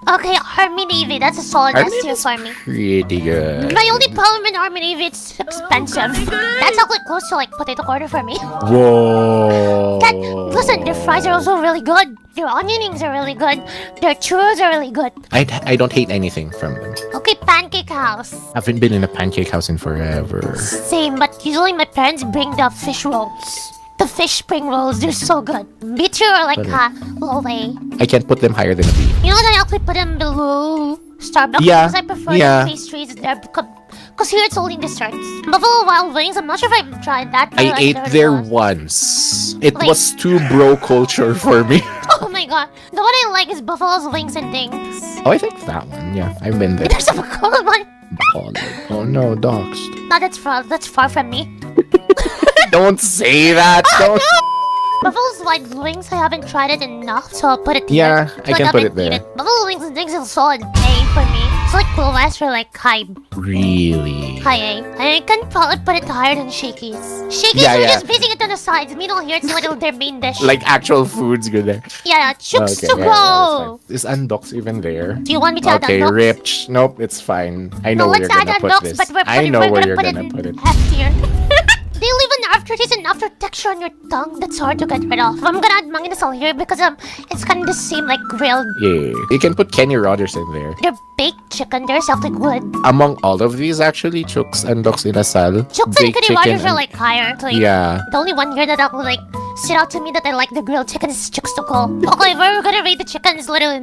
[SPEAKER 1] Okay, Army Navy. That's a solid S tier for me.
[SPEAKER 11] Pretty good.
[SPEAKER 1] My only problem with Army Navy, it's expensive. That's actually close to like potato quarter for me.
[SPEAKER 11] Whoa.
[SPEAKER 1] Listen, their fries are also really good. Their onionings are really good. Their churros are really good.
[SPEAKER 11] I don't hate anything from them.
[SPEAKER 1] Okay, Pancake House.
[SPEAKER 11] I haven't been in a pancake house in forever.
[SPEAKER 1] Same, but usually my parents bring the fish rolls. The fish spring rolls, they're so good. B2 or like WOA.
[SPEAKER 11] I can't put them higher than a B.
[SPEAKER 1] You know what, I actually put them below Starbucks
[SPEAKER 11] Yeah,
[SPEAKER 1] because I prefer
[SPEAKER 11] yeah.
[SPEAKER 1] the pastries there because here it's only desserts. Buffalo Wild Wings, I'm not sure if I've tried that. But
[SPEAKER 11] I
[SPEAKER 1] like
[SPEAKER 11] ate
[SPEAKER 1] their
[SPEAKER 11] there
[SPEAKER 1] sauce.
[SPEAKER 11] once. It
[SPEAKER 1] Like-
[SPEAKER 11] was too bro culture for me.
[SPEAKER 1] Oh my god. The one I like is Buffalo's Wings and Things.
[SPEAKER 11] Oh, I think that one. Yeah, I've been there.
[SPEAKER 1] There's a Bacolod one.
[SPEAKER 11] Oh no, dogs.
[SPEAKER 1] No, that's far from me.
[SPEAKER 11] Don't say that. Don't.
[SPEAKER 1] Buffalo's Wild Wings, I haven't tried it enough, so I'll put it
[SPEAKER 11] Yeah,
[SPEAKER 1] here.
[SPEAKER 11] I can put it there.
[SPEAKER 1] Buffalo Wings and Things is a solid A for me. It's like low S or like high
[SPEAKER 11] Really?
[SPEAKER 1] A. I can probably put it higher than Shakey's. Shakey's,
[SPEAKER 11] Yeah,
[SPEAKER 1] we're
[SPEAKER 11] yeah.
[SPEAKER 1] just basing it on the sides. Meanwhile, here it's little their main dish.
[SPEAKER 11] Like actual food's good there.
[SPEAKER 1] Yeah, chooks to
[SPEAKER 11] yeah,
[SPEAKER 1] go.
[SPEAKER 11] that's fine. Is Undox even there?
[SPEAKER 1] Do you want me to add
[SPEAKER 11] Okay,
[SPEAKER 1] Undox?
[SPEAKER 11] Rich. Nope, it's fine. I know
[SPEAKER 1] No,
[SPEAKER 11] where
[SPEAKER 1] let's
[SPEAKER 11] you're
[SPEAKER 1] add
[SPEAKER 11] gonna put
[SPEAKER 1] Undox,
[SPEAKER 11] this.
[SPEAKER 1] but
[SPEAKER 11] I know
[SPEAKER 1] we're
[SPEAKER 11] where
[SPEAKER 1] gonna
[SPEAKER 11] you're
[SPEAKER 1] put
[SPEAKER 11] gonna
[SPEAKER 1] it
[SPEAKER 11] put it.
[SPEAKER 1] F tier. They leave an aftertaste and after texture on your tongue that's hard to get rid of. I'm gonna add manginasal here because it's kind of the same like grilled.
[SPEAKER 11] Yeah, you can put Kenny Rogers in there.
[SPEAKER 1] They're baked chicken. They're actually good.
[SPEAKER 11] Among all of these, actually, Chooks and Dox Inasal.
[SPEAKER 1] Chooks and Kenny Rogers are like higher. Like,
[SPEAKER 11] Yeah.
[SPEAKER 1] The only one here that will like sit out to me that I like the grilled chicken is Chooks to go. Okay, if we're gonna rate the chicken, it's literally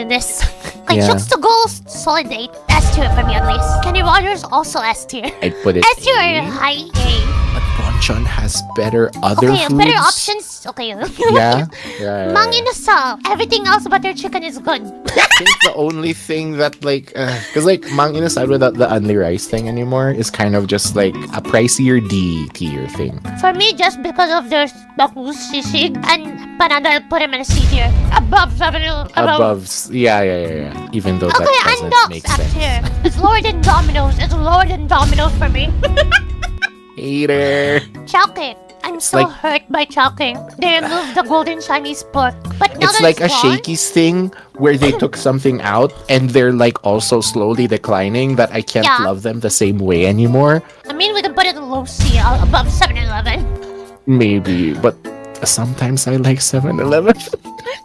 [SPEAKER 1] this. Like
[SPEAKER 11] Yeah.
[SPEAKER 1] Chooks to go, solid 8. S tier for me at least. Kenny Rogers also S tier.
[SPEAKER 11] I'd put it
[SPEAKER 1] S tier or high A.
[SPEAKER 11] Bonchon has better other
[SPEAKER 1] Okay,
[SPEAKER 11] foods.
[SPEAKER 1] better options. Okay.
[SPEAKER 11] Yeah.
[SPEAKER 1] Mang Inasal. Everything else about their chicken is good.
[SPEAKER 11] I think the only thing that like, cause like Mang Inasal without the only rice thing anymore is kind of just like a pricier D tier thing.
[SPEAKER 1] For me, just because of their sisig and panada, I'll put him in a C tier. Above 7.
[SPEAKER 11] Yeah. Even though
[SPEAKER 1] Okay,
[SPEAKER 11] that
[SPEAKER 1] and
[SPEAKER 11] doesn't make
[SPEAKER 1] Dogs up
[SPEAKER 11] sense.
[SPEAKER 1] here. It's lower than Domino's. It's lower than Domino's for me.
[SPEAKER 11] Hater.
[SPEAKER 1] Chowking. I'm so
[SPEAKER 11] like-
[SPEAKER 1] hurt by chowking. They removed the golden Chinese pork. But now
[SPEAKER 11] It's
[SPEAKER 1] that
[SPEAKER 11] like a
[SPEAKER 1] gone,
[SPEAKER 11] Shakey's thing where they took something out and they're like also slowly declining that I can't
[SPEAKER 1] Yeah.
[SPEAKER 11] love them the same way anymore.
[SPEAKER 1] I mean, we can put it in low C, above 7-Eleven.
[SPEAKER 11] Maybe, but sometimes I like 7-Eleven.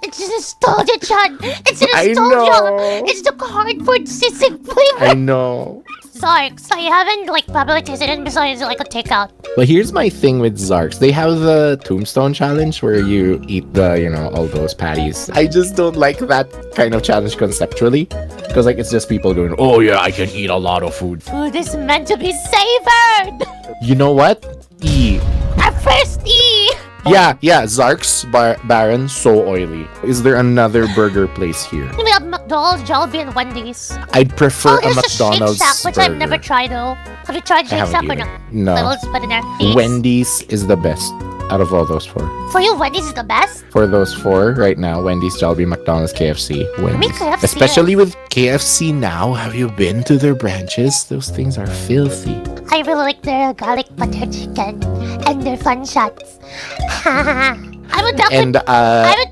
[SPEAKER 1] It's nostalgia, Chad. It's
[SPEAKER 11] I
[SPEAKER 1] nostalgia.
[SPEAKER 11] know.
[SPEAKER 1] It's the cardboard sisig flavor.
[SPEAKER 11] I know.
[SPEAKER 1] Zarks. I haven't like probably tasted it besides like a takeout.
[SPEAKER 11] But here's my thing with Zarks. They have the Tombstone Challenge where you eat all those patties. I just don't like that kind of challenge conceptually. Because like it's just people going, oh yeah, I can eat a lot of food.
[SPEAKER 1] Food is meant to be savored.
[SPEAKER 11] You know what? E.
[SPEAKER 1] At first E.
[SPEAKER 11] Yeah, Zarks Baron, so oily. Is there another burger place here?
[SPEAKER 1] We have McDonald's, Jollibee, and Wendy's.
[SPEAKER 11] I'd prefer a
[SPEAKER 1] Here's
[SPEAKER 11] McDonald's
[SPEAKER 1] Shake Shack, which
[SPEAKER 11] burger.
[SPEAKER 1] I've never tried though. Have you tried
[SPEAKER 11] I
[SPEAKER 1] Shake
[SPEAKER 11] haven't
[SPEAKER 1] Shack or
[SPEAKER 11] either.
[SPEAKER 1] no?
[SPEAKER 11] No.
[SPEAKER 1] We'll just put it there. Ace.
[SPEAKER 11] Wendy's is the best out of all those four.
[SPEAKER 1] For you, Wendy's is the best?
[SPEAKER 11] For those four right now, Wendy's, Jollibee, McDonald's, KFC, Wendy's.
[SPEAKER 1] KFC
[SPEAKER 11] Especially with KFC now. Have you been to their branches? Those things are filthy.
[SPEAKER 1] I really like their garlic butter chicken and their fun shots. I would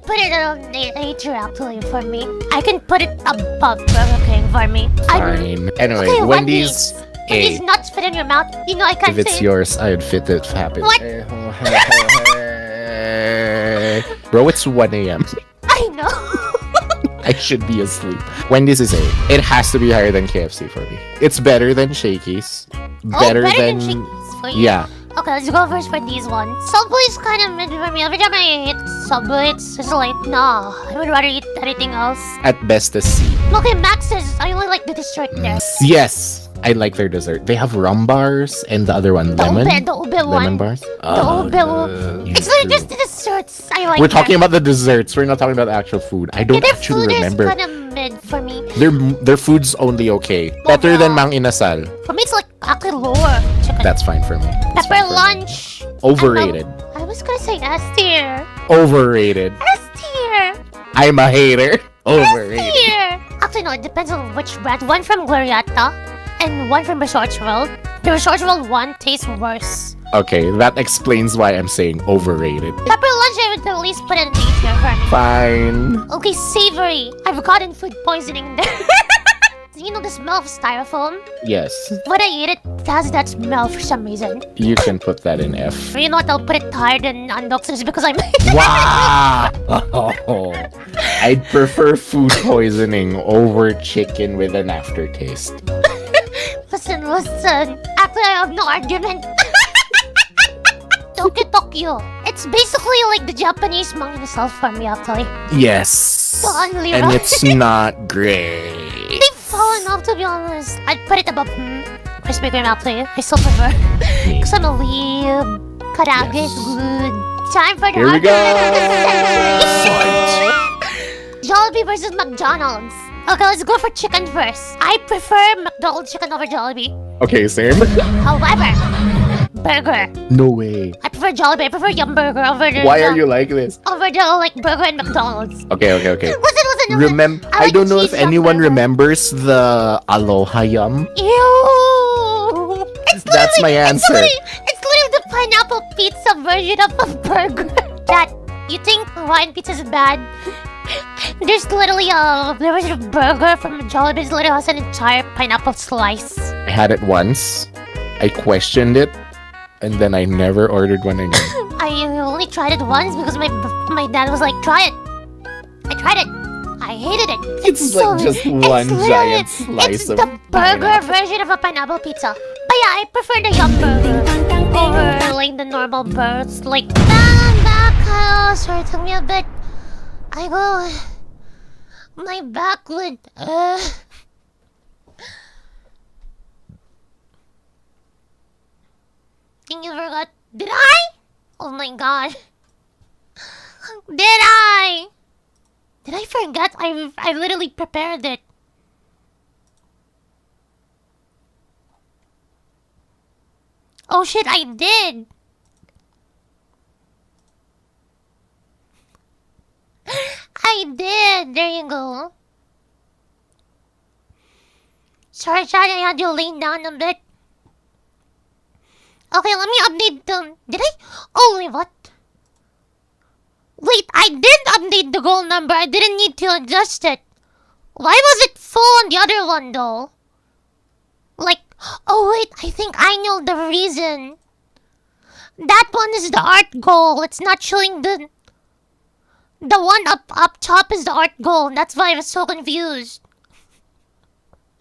[SPEAKER 1] put it on A tier actually for me. I can put it above Burger King for me.
[SPEAKER 11] Fine. Anyway,
[SPEAKER 1] Okay,
[SPEAKER 11] Wendy's A.
[SPEAKER 1] Wendy's nuts fit in your mouth. You know I can't
[SPEAKER 11] If it's
[SPEAKER 1] say it.
[SPEAKER 11] yours, I'd fit it happy.
[SPEAKER 1] What?
[SPEAKER 11] Bro, it's 1 a.m.
[SPEAKER 1] I know.
[SPEAKER 11] I should be asleep. Wendy's is A. It has to be higher than KFC for me. It's better than Shakey's.
[SPEAKER 1] Better than Shakey's for you.
[SPEAKER 11] Yeah.
[SPEAKER 1] Okay, let's go first for these ones. Subway's kind of mid for me. Every time I eat Subway, it's just like, nah. I would rather eat anything else.
[SPEAKER 11] At best a C.
[SPEAKER 1] Okay, Max's. I only like the dessert there.
[SPEAKER 11] Yes. I like their dessert. They have rum bars and the other one, lemon.
[SPEAKER 1] The ube one.
[SPEAKER 11] Lemon bars.
[SPEAKER 1] The ube. It's like just the desserts. I like
[SPEAKER 11] We're
[SPEAKER 1] them.
[SPEAKER 11] talking about the desserts. We're not talking about actual food. I don't
[SPEAKER 1] Their
[SPEAKER 11] actually
[SPEAKER 1] food
[SPEAKER 11] remember.
[SPEAKER 1] is kind of mid for me.
[SPEAKER 11] Their food's only okay. Better than Mang Inasal.
[SPEAKER 1] For me, it's like actually lower chicken.
[SPEAKER 11] That's fine for me. That's
[SPEAKER 1] Pepper
[SPEAKER 11] fine for me.
[SPEAKER 1] lunch.
[SPEAKER 11] Overrated.
[SPEAKER 1] I was gonna say S tier.
[SPEAKER 11] Overrated.
[SPEAKER 1] S tier.
[SPEAKER 11] I'm a hater. Overrated.
[SPEAKER 1] Here. Actually, no. It depends on which brand. One from Gloriata and one from Resorts World. The Resorts World one tastes worse.
[SPEAKER 11] Okay, that explains why I'm saying overrated.
[SPEAKER 1] Pepper lunch I would at least put it in the tier for me.
[SPEAKER 11] Fine.
[SPEAKER 1] Okay, savory. I've gotten food poisoning there. You know the smell of styrofoam?
[SPEAKER 11] Yes.
[SPEAKER 1] When I eat it, it has that smell for some reason.
[SPEAKER 11] You can put that in F.
[SPEAKER 1] You know what? I'll put it higher than unboxers because I'm.
[SPEAKER 11] Wow! I'd prefer food poisoning over chicken with an aftertaste.
[SPEAKER 1] Listen. Actually, I have no argument. Tokyo. It's basically like the Japanese manga itself for me, actually.
[SPEAKER 11] Yes.
[SPEAKER 1] Totally
[SPEAKER 11] and
[SPEAKER 1] right.
[SPEAKER 11] it's not great.
[SPEAKER 1] They've fallen off, to be honest. I'd put it above Krispy Kreme, actually. I still prefer. Because I'm a weeb. Karage is good. Time for the
[SPEAKER 11] Here we go.
[SPEAKER 1] Jollibee versus McDonald's. Okay, let's go for chicken first. I prefer McDonald's chicken over Jollibee.
[SPEAKER 11] Okay, same.
[SPEAKER 1] However, burger.
[SPEAKER 11] No way.
[SPEAKER 1] I prefer Jollibee. I prefer Yum Burger over the.
[SPEAKER 11] Why are you like this?
[SPEAKER 1] Over the like burger and McDonald's.
[SPEAKER 11] Okay.
[SPEAKER 1] Listen.
[SPEAKER 11] Remember, I don't know if anyone remembers the Aloha Yum.
[SPEAKER 1] Ew.
[SPEAKER 11] That's my answer.
[SPEAKER 1] It's literally the pineapple pizza version of a burger. That you think Hawaiian pizza is bad? There's literally a version of burger from Jollibee. Literally has an entire pineapple slice.
[SPEAKER 11] I had it once. I questioned it, and then I never ordered one again.
[SPEAKER 1] I only tried it once because my dad was like, try it. I tried it. I hated it.
[SPEAKER 11] It's like just one giant slice of
[SPEAKER 1] the burger version of a pineapple pizza. But yeah, I prefer the Yum Burger over like the normal burgers. Like, back. Sorry, it took me a bit. I go. My back would. Think you forgot? Did I? Oh my god. Did I? Did I forget? I literally prepared it. Oh shit, I did. I did. There you go. Sorry, chat, I had you lean down a bit. Okay, let me update them. Did I? Oh, wait, what? Wait, I did update the goal number. I didn't need to adjust it. Why was it full on the other one, though? Like, oh, wait, I think I know the reason. That one is the art goal. It's not showing the one up top is the art goal. That's why I was so confused.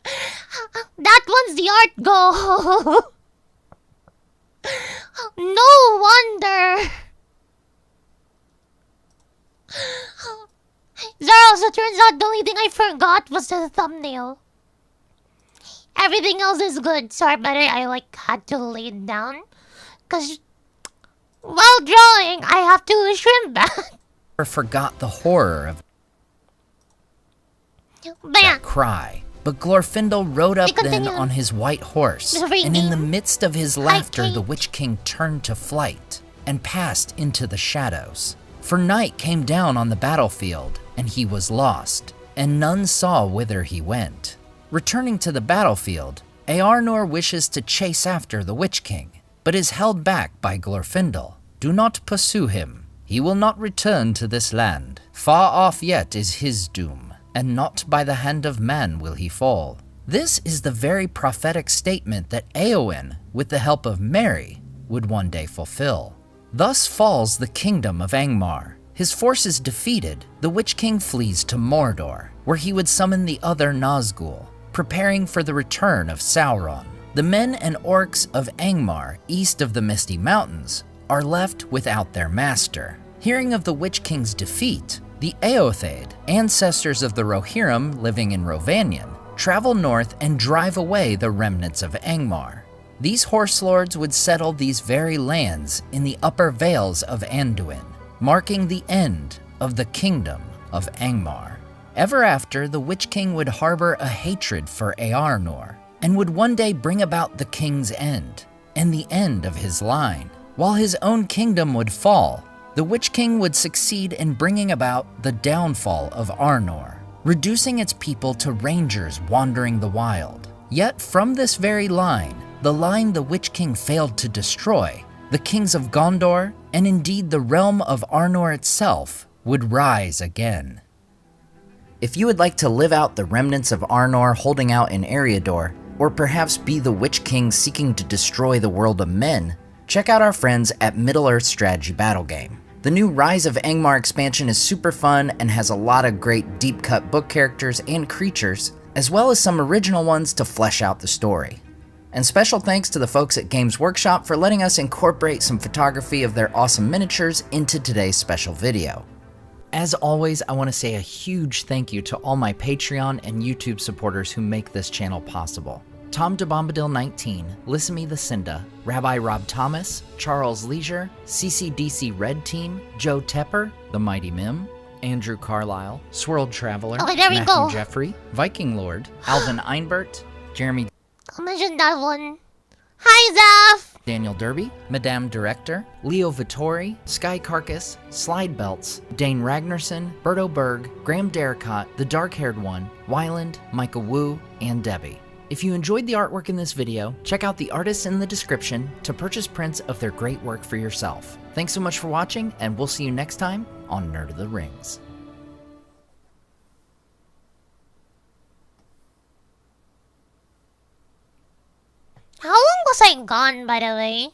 [SPEAKER 1] That one's the art goal. No wonder. Zara, so it turns out the only thing I forgot was the thumbnail. Everything else is good. Sorry, but I like had to lay it down. Cause while drawing, I have to shrimp back.
[SPEAKER 3] Forgot the horror of that cry. But Glorfindel rode up then on his white horse, and in the midst of his laughter, the Witch King turned to flight and passed into the shadows. For night came down on the battlefield, and he was lost, and none saw whither he went. Returning to the battlefield, Earnor wishes to chase after the Witch King, but is held back by Glorfindel. Do not pursue him. He will not return to this land. Far off yet is his doom, and not by the hand of man will he fall. This is the very prophetic statement that Eowyn, with the help of Merry, would one day fulfill. Thus falls the kingdom of Angmar. His forces defeated, the Witch King flees to Mordor, where he would summon the other Nazgul, preparing for the return of Sauron. The men and orcs of Angmar, east of the Misty Mountains, are left without their master. Hearing of the Witch King's defeat, the Eothade, ancestors of the Rohirrim living in Rovanion, travel north and drive away the remnants of Angmar. These horse lords would settle these very lands in the upper vales of Anduin, marking the end of the kingdom of Angmar. Ever after, the Witch King would harbor a hatred for Earnor, and would one day bring about the king's end, and the end of his line. While his own kingdom would fall, the Witch King would succeed in bringing about the downfall of Arnor, reducing its people to rangers wandering the wild. Yet from this very line, the line the Witch King failed to destroy, the kings of Gondor, and indeed the realm of Arnor itself, would rise again. If you would like to live out the remnants of Arnor holding out in Eriador, or perhaps be the Witch King seeking to destroy the world of men, check out our friends at Middle-earth Strategy Battle Game. The new Rise of Angmar expansion is super fun and has a lot of great deep-cut book characters and creatures, as well as some original ones to flesh out the story. And special thanks to the folks at Games Workshop for letting us incorporate some photography of their awesome miniatures into today's special video. As always, I want to say a huge thank you to all my Patreon and YouTube supporters who make this channel possible. Tom DeBombadil19, Lissamy the Cinda, Rabbi Rob Thomas, Charles Leisure, CCDC Red Team, Joe Tepper, The Mighty Mim, Andrew Carlisle, Swirled Traveler, Matthew Jeffrey, Viking Lord, Alvin Einbert, Jeremy
[SPEAKER 1] Imagine that one. Hi, Zaf!
[SPEAKER 3] Daniel Derby, Madame Director, Leo Vittori, Sky Carcass, Slide Belts, Dane Ragnarsson, Berto Berg, Graham Derricott, The Dark-Haired One, Wyland, Michael Wu, and Debbie. If you enjoyed the artwork in this video, check out the artists in the description to purchase prints of their great work for yourself. Thanks so much for watching, and we'll see you next time on Nerd of the Rings.
[SPEAKER 1] How long was I gone, by the way?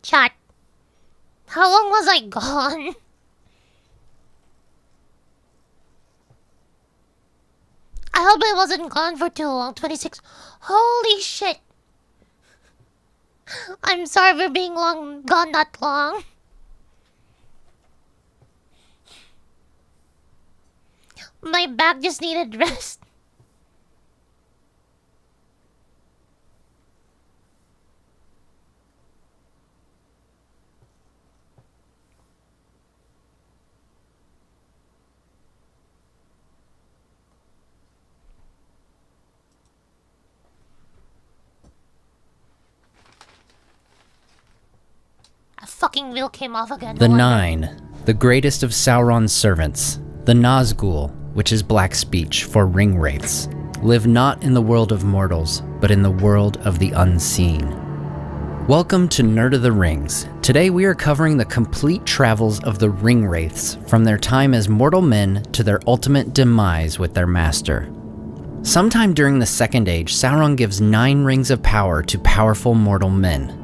[SPEAKER 1] Chat. How long was I gone? I hope I wasn't gone for too long. 26. Holy shit. I'm sorry for being gone that long. My back just needed rest. Fucking wheel came off again.
[SPEAKER 3] The Nine, the greatest of Sauron's servants, the Nazgul, which is black speech for ring wraiths, live not in the world of mortals, but in the world of the unseen. Welcome to Nerd of the Rings. Today we are covering the complete travels of the ring wraiths from their time as mortal men to their ultimate demise with their master. Sometime during the Second Age, Sauron gives 9 rings of power to powerful mortal men.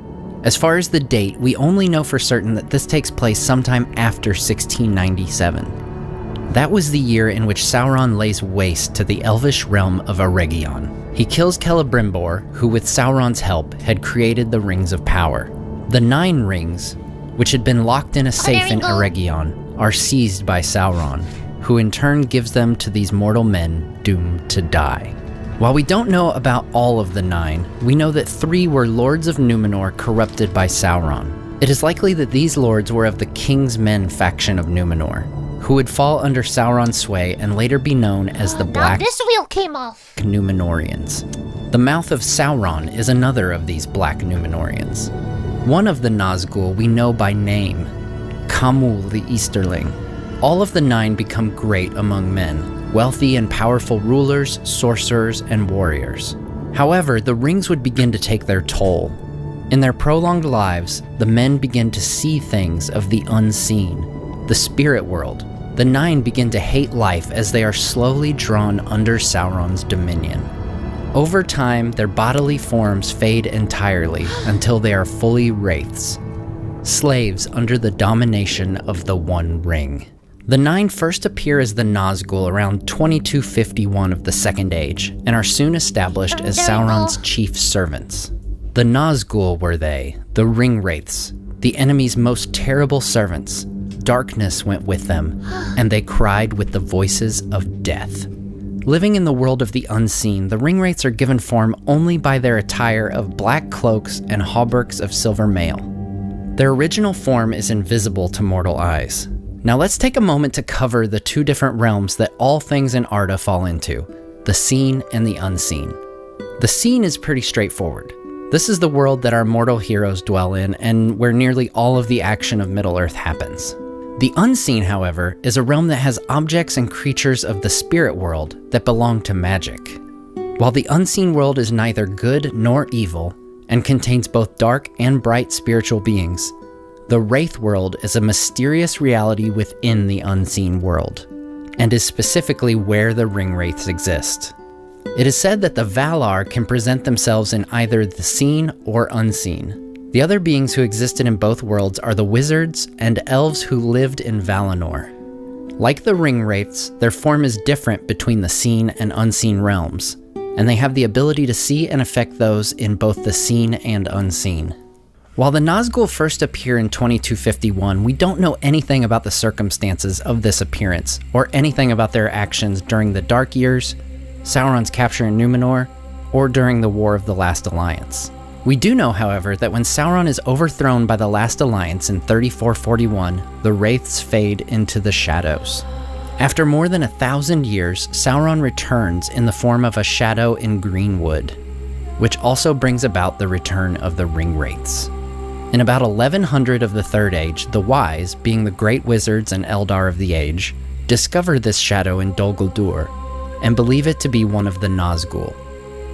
[SPEAKER 3] As far as the date, we only know for certain that this takes place sometime after 1697. That was the year in which Sauron lays waste to the elvish realm of Eregion. He kills Celebrimbor, who with Sauron's help had created the Rings of Power. The 9 rings, which had been locked in a safe in Eregion, are seized by Sauron, who in turn gives them to these mortal men doomed to die. While we don't know about all of the 9, we know that 3 were lords of Numenor corrupted by Sauron. It is likely that these lords were of the King's Men faction of Numenor, who would fall under Sauron's sway and later be known as the Black
[SPEAKER 1] This wheel came off.
[SPEAKER 3] Numenorians. The Mouth of Sauron is another of these Black Numenorians. One of the Nazgul we know by name, Khamul the Easterling. All of the 9 become great among men, wealthy and powerful rulers, sorcerers, and warriors. However, the rings would begin to take their toll. In their prolonged lives, the men begin to see things of the unseen, the spirit world. The 9 begin to hate life as they are slowly drawn under Sauron's dominion. Over time, their bodily forms fade entirely until they are fully wraiths, slaves under the domination of the One Ring. The 9 first appear as the Nazgul around 2251 of the Second Age, and are soon established as Sauron's chief servants. The Nazgul were they, the ring wraiths, the enemy's most terrible servants. Darkness went with them, and they cried with the voices of death. Living in the world of the unseen, the ring wraiths are given form only by their attire of black cloaks and hauberks of silver mail. Their original form is invisible to mortal eyes. Now let's take a moment to cover the 2 different realms that all things in Arda fall into, the seen and the unseen. The seen is pretty straightforward. This is the world that our mortal heroes dwell in and where nearly all of the action of Middle-earth happens. The unseen, however, is a realm that has objects and creatures of the spirit world that belong to magic. While the unseen world is neither good nor evil,
[SPEAKER 12] and contains both dark and bright spiritual beings. The Wraith world is a mysterious reality within the unseen world, and is specifically where the ring wraiths exist. It is said that the Valar can present themselves in either the seen or unseen. The other beings who existed in both worlds are the wizards and elves who lived in Valinor. Like the ring wraiths, their form is different between the seen and unseen realms, and they have the ability to see and affect those in both the seen and unseen. While the Nazgul first appear in 2251, we don't know anything about the circumstances of this appearance, or anything about their actions during the Dark Years, Sauron's capture in Numenor, or during the War of the Last Alliance. We do know, however, that when Sauron is overthrown by the Last Alliance in 3441, the Wraiths fade into the shadows. After more than 1,000 years, Sauron returns in the form of a shadow in Greenwood, which also brings about the return of the ring wraiths. In about 1100 of the Third Age, the Wise, being the great wizards and Eldar of the age, discover this shadow in Dol Guldur and believe it to be one of the Nazgul.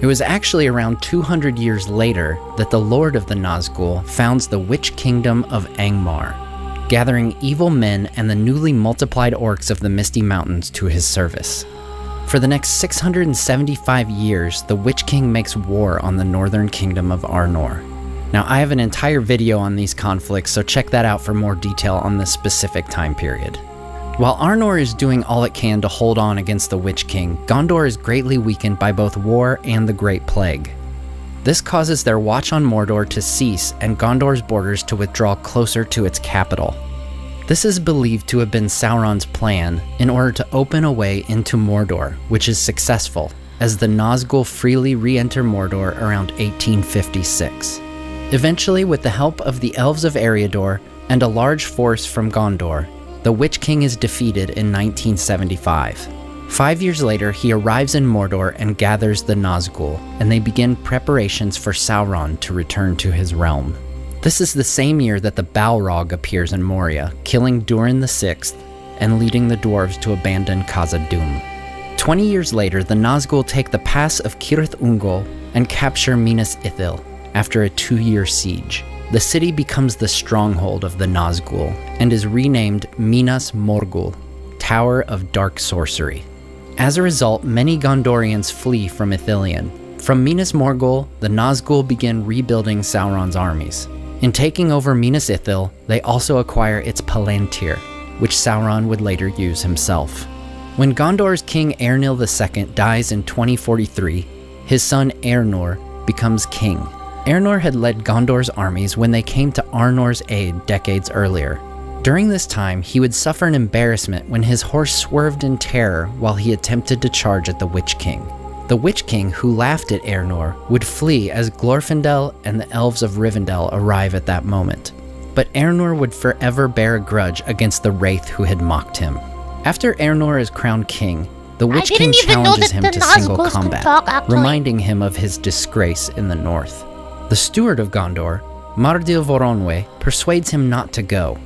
[SPEAKER 12] It was actually around 200 years later that the Lord of the Nazgul founds the Witch Kingdom of Angmar, gathering evil men and the newly multiplied orcs of the Misty Mountains to his service. For the next 675 years, the Witch King makes war on the northern kingdom of Arnor. Now, I have an entire video on these conflicts, so check that out for more detail on this specific time period. While Arnor is doing all it can to hold on against the Witch King, Gondor is greatly weakened by both war and the Great Plague. This causes their watch on Mordor to cease and Gondor's borders to withdraw closer to its capital. This is believed to have been Sauron's plan in order to open a way into Mordor, which is successful, as the Nazgul freely re-enter Mordor around 1856. Eventually, with the help of the Elves of Eriador and a large force from Gondor, the Witch King is defeated in 1975. 5 years later, he arrives in Mordor and gathers the Nazgul, and they begin preparations for Sauron to return to his realm. This is the same year that the Balrog appears in Moria, killing Durin VI and leading the dwarves to abandon Khazad-dûm. 20 years later, the Nazgul take the pass of Cirith Ungol and capture Minas Ithil after a 2-year siege. The city becomes the stronghold of the Nazgul and is renamed Minas Morgul, Tower of Dark Sorcery. As a result, many Gondorians flee from Ithilien. From Minas Morgul, the Nazgul begin rebuilding Sauron's armies. In taking over Minas Ithil, they also acquire its Palantir, which Sauron would later use himself. When Gondor's king Eärnil II dies in 2043, his son Eärnur becomes king. Eärnur had led Gondor's armies when they came to Arnor's aid decades earlier. During this time, he would suffer an embarrassment when his horse swerved in terror while he attempted to charge at the Witch King. The Witch King, who laughed at Eärnur, would flee as Glorfindel and the elves of Rivendell arrive at that moment. But Eärnur would forever bear a grudge against the Wraith who had mocked him. After Eärnur is crowned king, the Witch King challenges him to single combat, reminding him of his disgrace in the north. The steward of Gondor, Mardil Voronwe, persuades him not to go.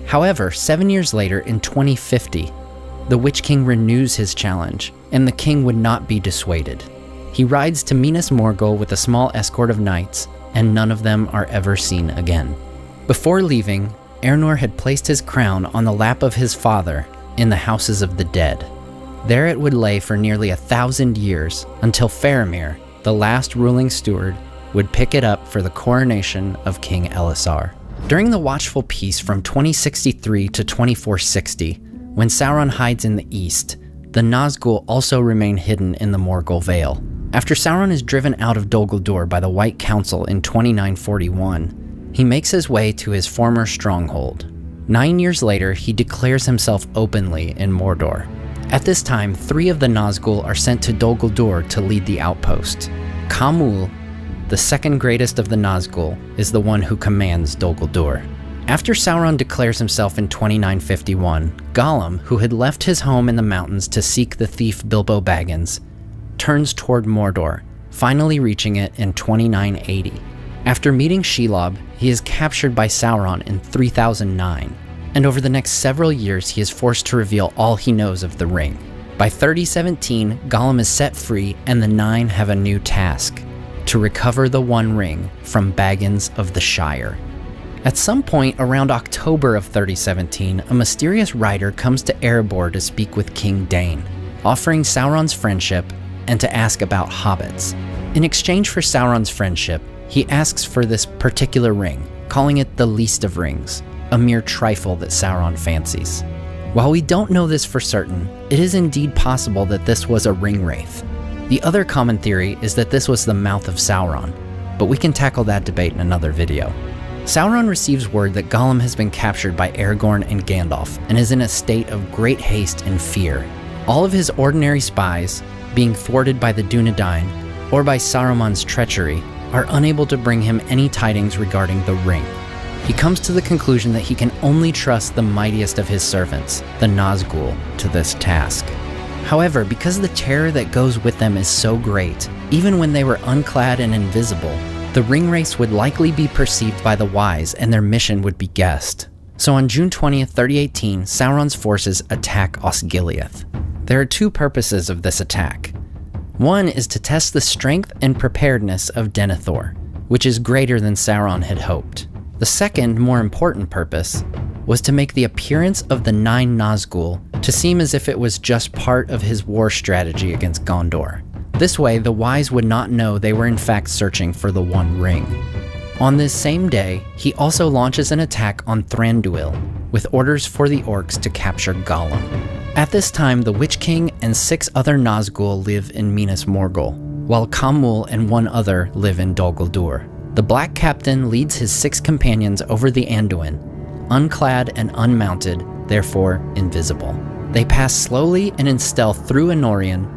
[SPEAKER 12] However, 7 years later, in 2050, the Witch King renews his challenge, and the king would not be dissuaded. He rides to Minas Morgul with a small escort of knights, and none of them are ever seen again. Before leaving, Eärnur had placed his crown on the lap of his father in the Houses of the Dead. There it would lay for nearly 1,000 years until Faramir, the last ruling steward, would pick it up for the coronation of King Elessar. During the Watchful Peace from 2063 to 2460, when Sauron hides in the east, the Nazgul also remain hidden in the Morgul Vale. After Sauron is driven out of Dol Guldur by the White Council in 2941, he makes his way to his former stronghold. 9 years later, he declares himself openly in Mordor. At this time, 3 of the Nazgul are sent to Dol Guldur to lead the outpost. Khamûl, the second greatest of the Nazgul, is the one who commands Dol Guldur. After Sauron declares himself in 2951, Gollum, who had left his home in the mountains to seek the thief Bilbo Baggins, turns toward Mordor, finally reaching it in 2980. After meeting Shelob, he is captured by Sauron in 3009, and over the next several years he is forced to reveal all he knows of the ring. By 3017, Gollum is set free and the Nine have a new task. to recover the One Ring from Baggins of the Shire. At some point around October of 3017, a mysterious rider comes to Erebor to speak with King Dane, offering Sauron's friendship and to ask about hobbits. In exchange for Sauron's friendship, he asks for this particular ring, calling it the least of rings, a mere trifle that Sauron fancies. While we don't know this for certain, it is indeed possible that this was a ring wraith. The other common theory is that this was the mouth of Sauron, but we can tackle that debate in another video. Sauron receives word that Gollum has been captured by Aragorn and Gandalf and is in a state of great haste and fear. All of his ordinary spies, being thwarted by the Dunedain or by Saruman's treachery, are unable to bring him any tidings regarding the ring. He comes to the conclusion that he can only trust the mightiest of his servants, the Nazgul, to this task. However, because the terror that goes with them is so great, even when they were unclad and invisible, the ring race would likely be perceived by the wise and their mission would be guessed. So on June 20th, 3018, Sauron's forces attack Osgiliath. There are two purposes of this attack. One is to test the strength and preparedness of Denethor, which is greater than Sauron had hoped. The second, more important purpose was to make the appearance of the 9 Nazgul to seem as if it was just part of his war strategy against Gondor. This way, the wise would not know they were in fact searching for the One Ring. On this same day, he also launches an attack on Thranduil, with orders for the orcs to capture Gollum. At this time, the Witch King and 6 other Nazgul live in Minas Morgul, while Khamul and 1 other live in Dol Guldur. The Black Captain leads his 6 companions over the Anduin, unclad and unmounted, therefore invisible. They pass slowly and in stealth through Anorion,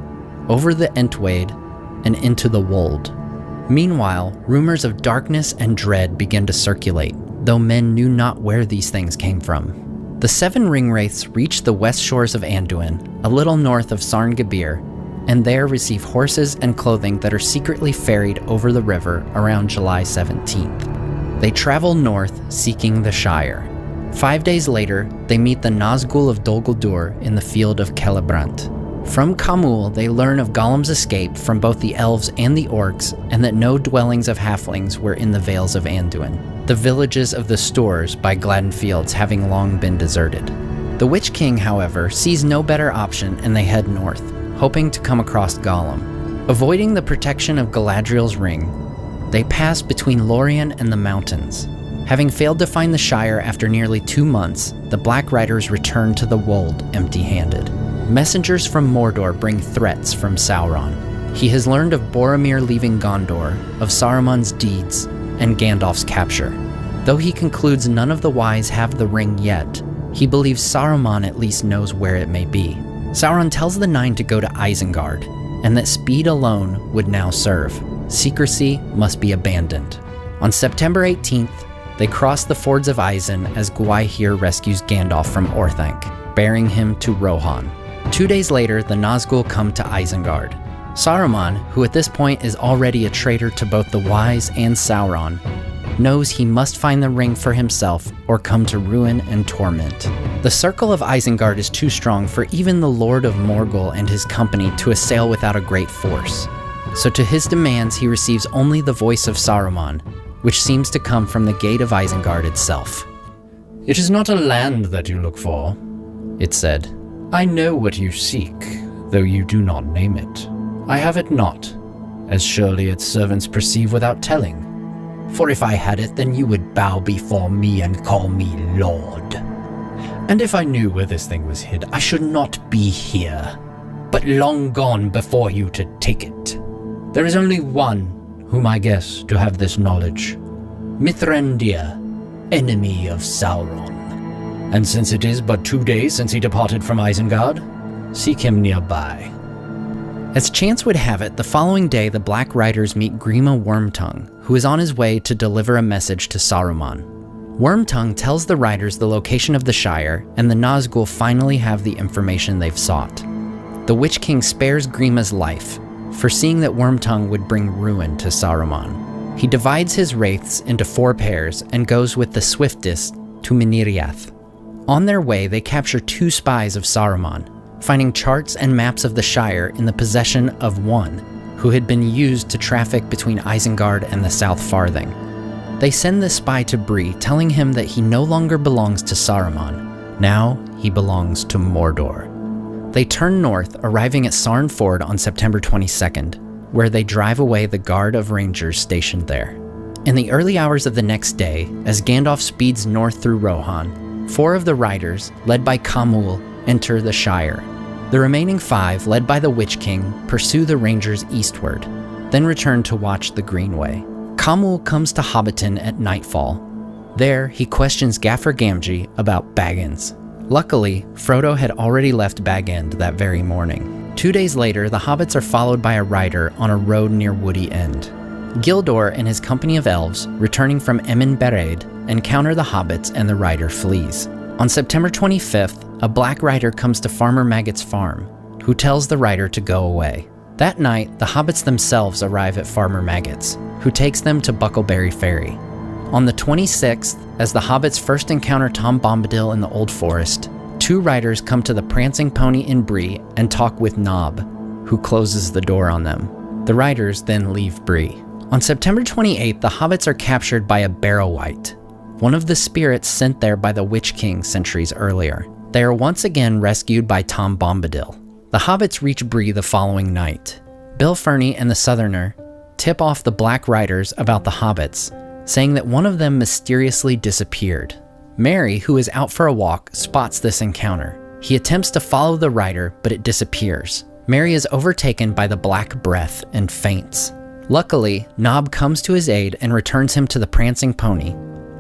[SPEAKER 12] over the Entwade, and into the Wold. Meanwhile, rumors of darkness and dread begin to circulate, though men knew not where these things came from. The 7 ringwraiths reach the west shores of Anduin, a little north of Sarngabir, and there receive horses and clothing that are secretly ferried over the river around July 17th. They travel north, seeking the Shire. 5 days later, they meet the Nazgul of Dol Guldur in the field of Celebrant. From Khamul, they learn of Gollum's escape from both the elves and the orcs, and that no dwellings of halflings were in the Vales of Anduin, the villages of the Stores by Gladden Fields having long been deserted. The Witch King, however, sees no better option and they head north, hoping to come across Gollum. Avoiding the protection of Galadriel's ring, they pass between Lorien and the mountains. Having failed to find the Shire after nearly 2 months, the Black Riders return to the Wold empty-handed. Messengers from Mordor bring threats from Sauron. He has learned of Boromir leaving Gondor, of Saruman's deeds, and Gandalf's capture. Though he concludes none of the wise have the ring yet, he believes Saruman at least knows where it may be. Sauron tells the 9 to go to Isengard, and that speed alone would now serve. Secrecy must be abandoned. On September 18th, they cross the fords of Isen as Gwaihir rescues Gandalf from Orthanc, bearing him to Rohan. 2 days later, the Nazgul come to Isengard. Saruman, who at this point is already a traitor to both the wise and Sauron, knows he must find the ring for himself or come to ruin and torment. The circle of Isengard is too strong for even the Lord of Morgul and his company to assail without a great force. So to his demands he receives only the voice of Saruman, which seems to come from the gate of Isengard itself.
[SPEAKER 2] "It is not a land that you look for," it said. "I know what you seek, though you do not name it. I have it not, as surely its servants perceive without telling. For if I had it, then you would bow before me and call me Lord. And if I knew where this thing was hid, I should not be here, but long gone before you to take it. There is only one whom I guess to have this knowledge, Mithrandir, enemy of Sauron. And since it is but 2 days since he departed from Isengard, seek him nearby."
[SPEAKER 12] As chance would have it, the following day the Black Riders meet Grima Wormtongue, who is on his way to deliver a message to Saruman. Wormtongue tells the riders the location of the Shire, and the Nazgul finally have the information they've sought. The Witch King spares Grima's life, foreseeing that Wormtongue would bring ruin to Saruman. He divides his wraiths into 4 pairs and goes with the swiftest to Miniriath. On their way, they capture 2 spies of Saruman, finding charts and maps of the Shire in the possession of one, who had been used to traffic between Isengard and the South Farthing. They send the spy to Bree, telling him that he no longer belongs to Saruman. Now he belongs to Mordor. They turn north, arriving at Sarn Ford on September 22nd, where they drive away the guard of rangers stationed there. In the early hours of the next day, as Gandalf speeds north through Rohan, 4 of the riders, led by Kamul, enter the Shire. The remaining 5, led by the Witch King, pursue the rangers eastward, then return to watch the Greenway. Kamul comes to Hobbiton at nightfall. There, he questions Gaffer Gamgee about Baggins. Luckily, Frodo had already left Bag End that very morning. 2 days later, the hobbits are followed by a rider on a road near Woody End. Gildor and his company of elves, returning from Emin Bered, encounter the hobbits and the rider flees. On September 25th, a black rider comes to Farmer Maggot's farm, who tells the rider to go away. That night, the hobbits themselves arrive at Farmer Maggot's, who takes them to Buckleberry Ferry. On the 26th, as the hobbits first encounter Tom Bombadil in the Old Forest, 2 riders come to the Prancing Pony in Bree and talk with Nob, who closes the door on them. The riders then leave Bree. On September 28th, the hobbits are captured by a Barrow-wight, one of the spirits sent there by the Witch King centuries earlier. They are once again rescued by Tom Bombadil. The hobbits reach Bree the following night. Bill Ferny and the Southerner tip off the Black Riders about the hobbits, saying that one of them mysteriously disappeared. Merry, who is out for a walk, spots this encounter. He attempts to follow the rider, but it disappears. Merry is overtaken by the Black Breath and faints. Luckily, Nob comes to his aid and returns him to the Prancing Pony,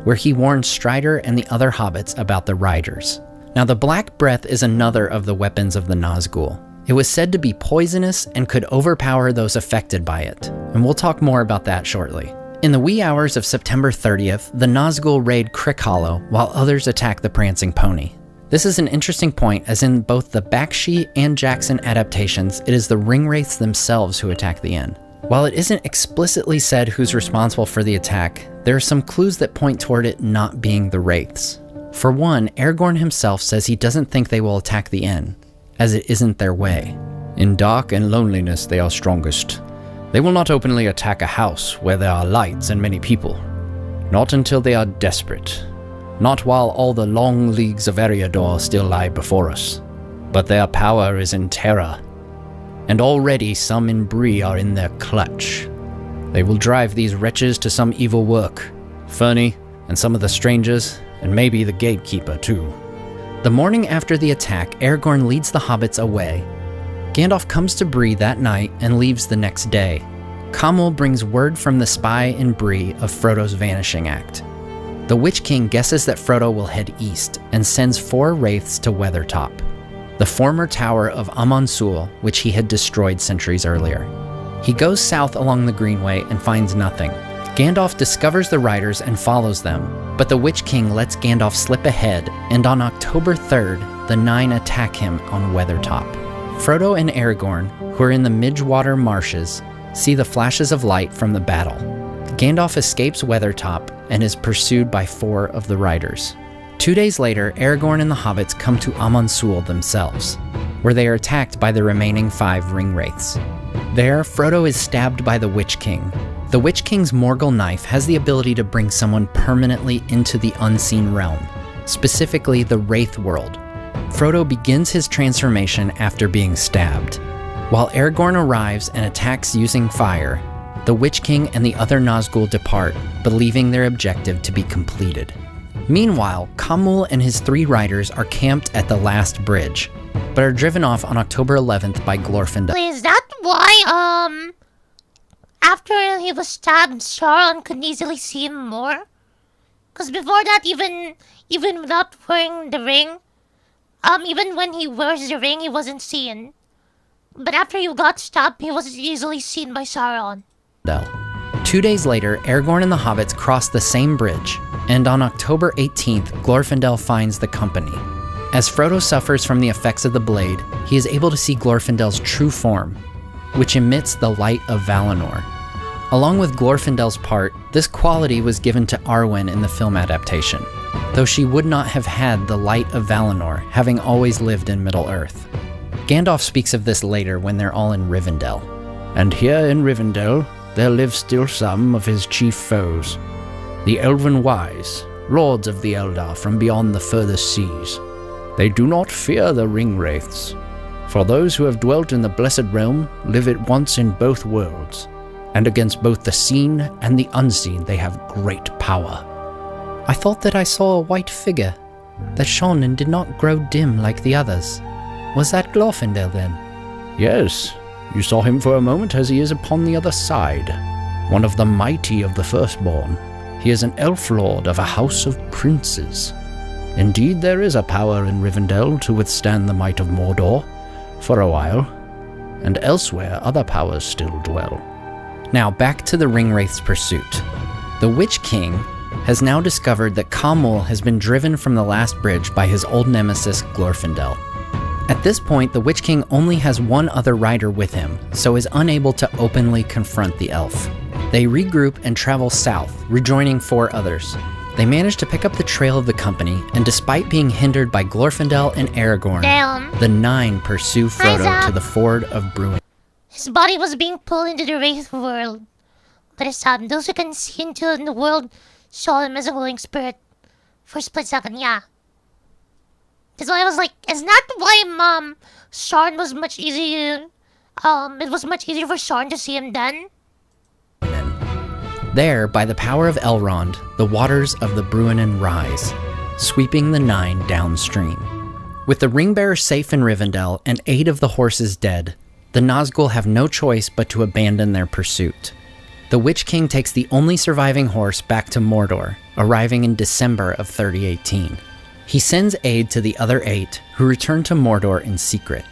[SPEAKER 12] where he warns Strider and the other hobbits about the riders. Now, the Black Breath is another of the weapons of the Nazgul. It was said to be poisonous and could overpower those affected by it, and we'll talk more about that shortly. In the wee hours of September 30th, the Nazgul raid Crick Hollow while others attack the Prancing Pony. This is an interesting point, as in both the Bakshi and Jackson adaptations, it is the Ringwraiths themselves who attack the inn. While it isn't explicitly said who's responsible for the attack, there are some clues that point toward it not being the Wraiths. For one, Aragorn himself says he doesn't think they will attack the inn, as it isn't their way. In dark and loneliness they are strongest. They will not openly attack a house where there are lights and many people. Not until they are desperate. Not while all the long leagues of Eriador still lie before us. But their power is in terror. And already some in Bree are in their clutch. They will drive these wretches to some evil work. Ferny, and some of the strangers, and maybe the gatekeeper too. The morning after the attack, Aragorn leads the hobbits away. Gandalf comes to Bree that night and leaves the next day. Kamul brings word from the spy in Bree of Frodo's vanishing act. The Witch King guesses that Frodo will head east and sends 4 wraiths to Weathertop, the former tower of Amansul, which he had destroyed centuries earlier. He goes south along the Greenway and finds nothing. Gandalf discovers the riders and follows them, but the Witch King lets Gandalf slip ahead, and on October 3rd, the 9 attack him on Weathertop. Frodo and Aragorn, who are in the Midgewater marshes, see the flashes of light from the battle. Gandalf escapes Weathertop and is pursued by 4 of the riders. 2 days later, Aragorn and the hobbits come to Amansul themselves, where they are attacked by the remaining 5 Ringwraiths. There, Frodo is stabbed by the Witch King. The Witch King's Morgul knife has the ability to bring someone permanently into the unseen realm, specifically the Wraith world. Frodo begins his transformation after being stabbed. While Aragorn arrives and attacks using fire, the Witch King and the other Nazgul depart, believing their objective to be completed. Meanwhile, Kamul and his 3 riders are camped at the last bridge, but are driven off on October 11th by Glorfindel.
[SPEAKER 1] Is that why, after he was stabbed, Sauron could easily see him more? Because before that, even without wearing the ring, even when he wears the ring, he wasn't seen. But after he got stabbed, he was easily seen by Sauron.
[SPEAKER 12] 2 days later, Aragorn and the hobbits cross the same bridge, and on October 18th, Glorfindel finds the company. As Frodo suffers from the effects of the blade, he is able to see Glorfindel's true form, which emits the light of Valinor. Along with Glorfindel's part, this quality was given to Arwen in the film adaptation, though she would not have had the light of Valinor, having always lived in Middle-earth. Gandalf speaks of this later when they're all in Rivendell.
[SPEAKER 2] And here in Rivendell, there live still some of his chief foes, the Elven Wise, lords of the Eldar from beyond the furthest seas. They do not fear the ring wraiths, for those who have dwelt in the Blessed Realm live at once in both worlds, and against both the seen and the unseen they have great power.
[SPEAKER 12] I thought that I saw a white figure that shone and did not grow dim like the others. Was that Glorfindel then?
[SPEAKER 2] Yes, you saw him for a moment as he is upon the other side, one of the mighty of the Firstborn. He is an elf lord of a house of princes. Indeed, there is a power in Rivendell to withstand the might of Mordor, for a while, and elsewhere other powers still dwell.
[SPEAKER 12] Now back to the Ringwraith's pursuit. The Witch King has now discovered that Kamul has been driven from the last bridge by his old nemesis Glorfindel. At this point, the Witch King only has one other rider with him, so is unable to openly confront the elf. They regroup and travel south, rejoining 4 others. They manage to pick up the trail of the company, and despite being hindered by Glorfindel and Aragorn, the 9 pursue Frodo to the Ford of Bruin.
[SPEAKER 1] His body was being pulled into the Wraith world. But those who can see into in the world saw him as a glowing spirit. For a split second, yeah. That's why I was like, is that why Sauron was much easier? It was much easier for Sauron to see him then?
[SPEAKER 12] There, by the power of Elrond, the waters of the Bruinen rise, sweeping the 9 downstream. With the ringbearer safe in Rivendell and 8 of the horses dead, the Nazgul have no choice but to abandon their pursuit. The Witch King takes the only surviving horse back to Mordor, arriving in December of 3018. He sends aid to the other 8, who return to Mordor in secret.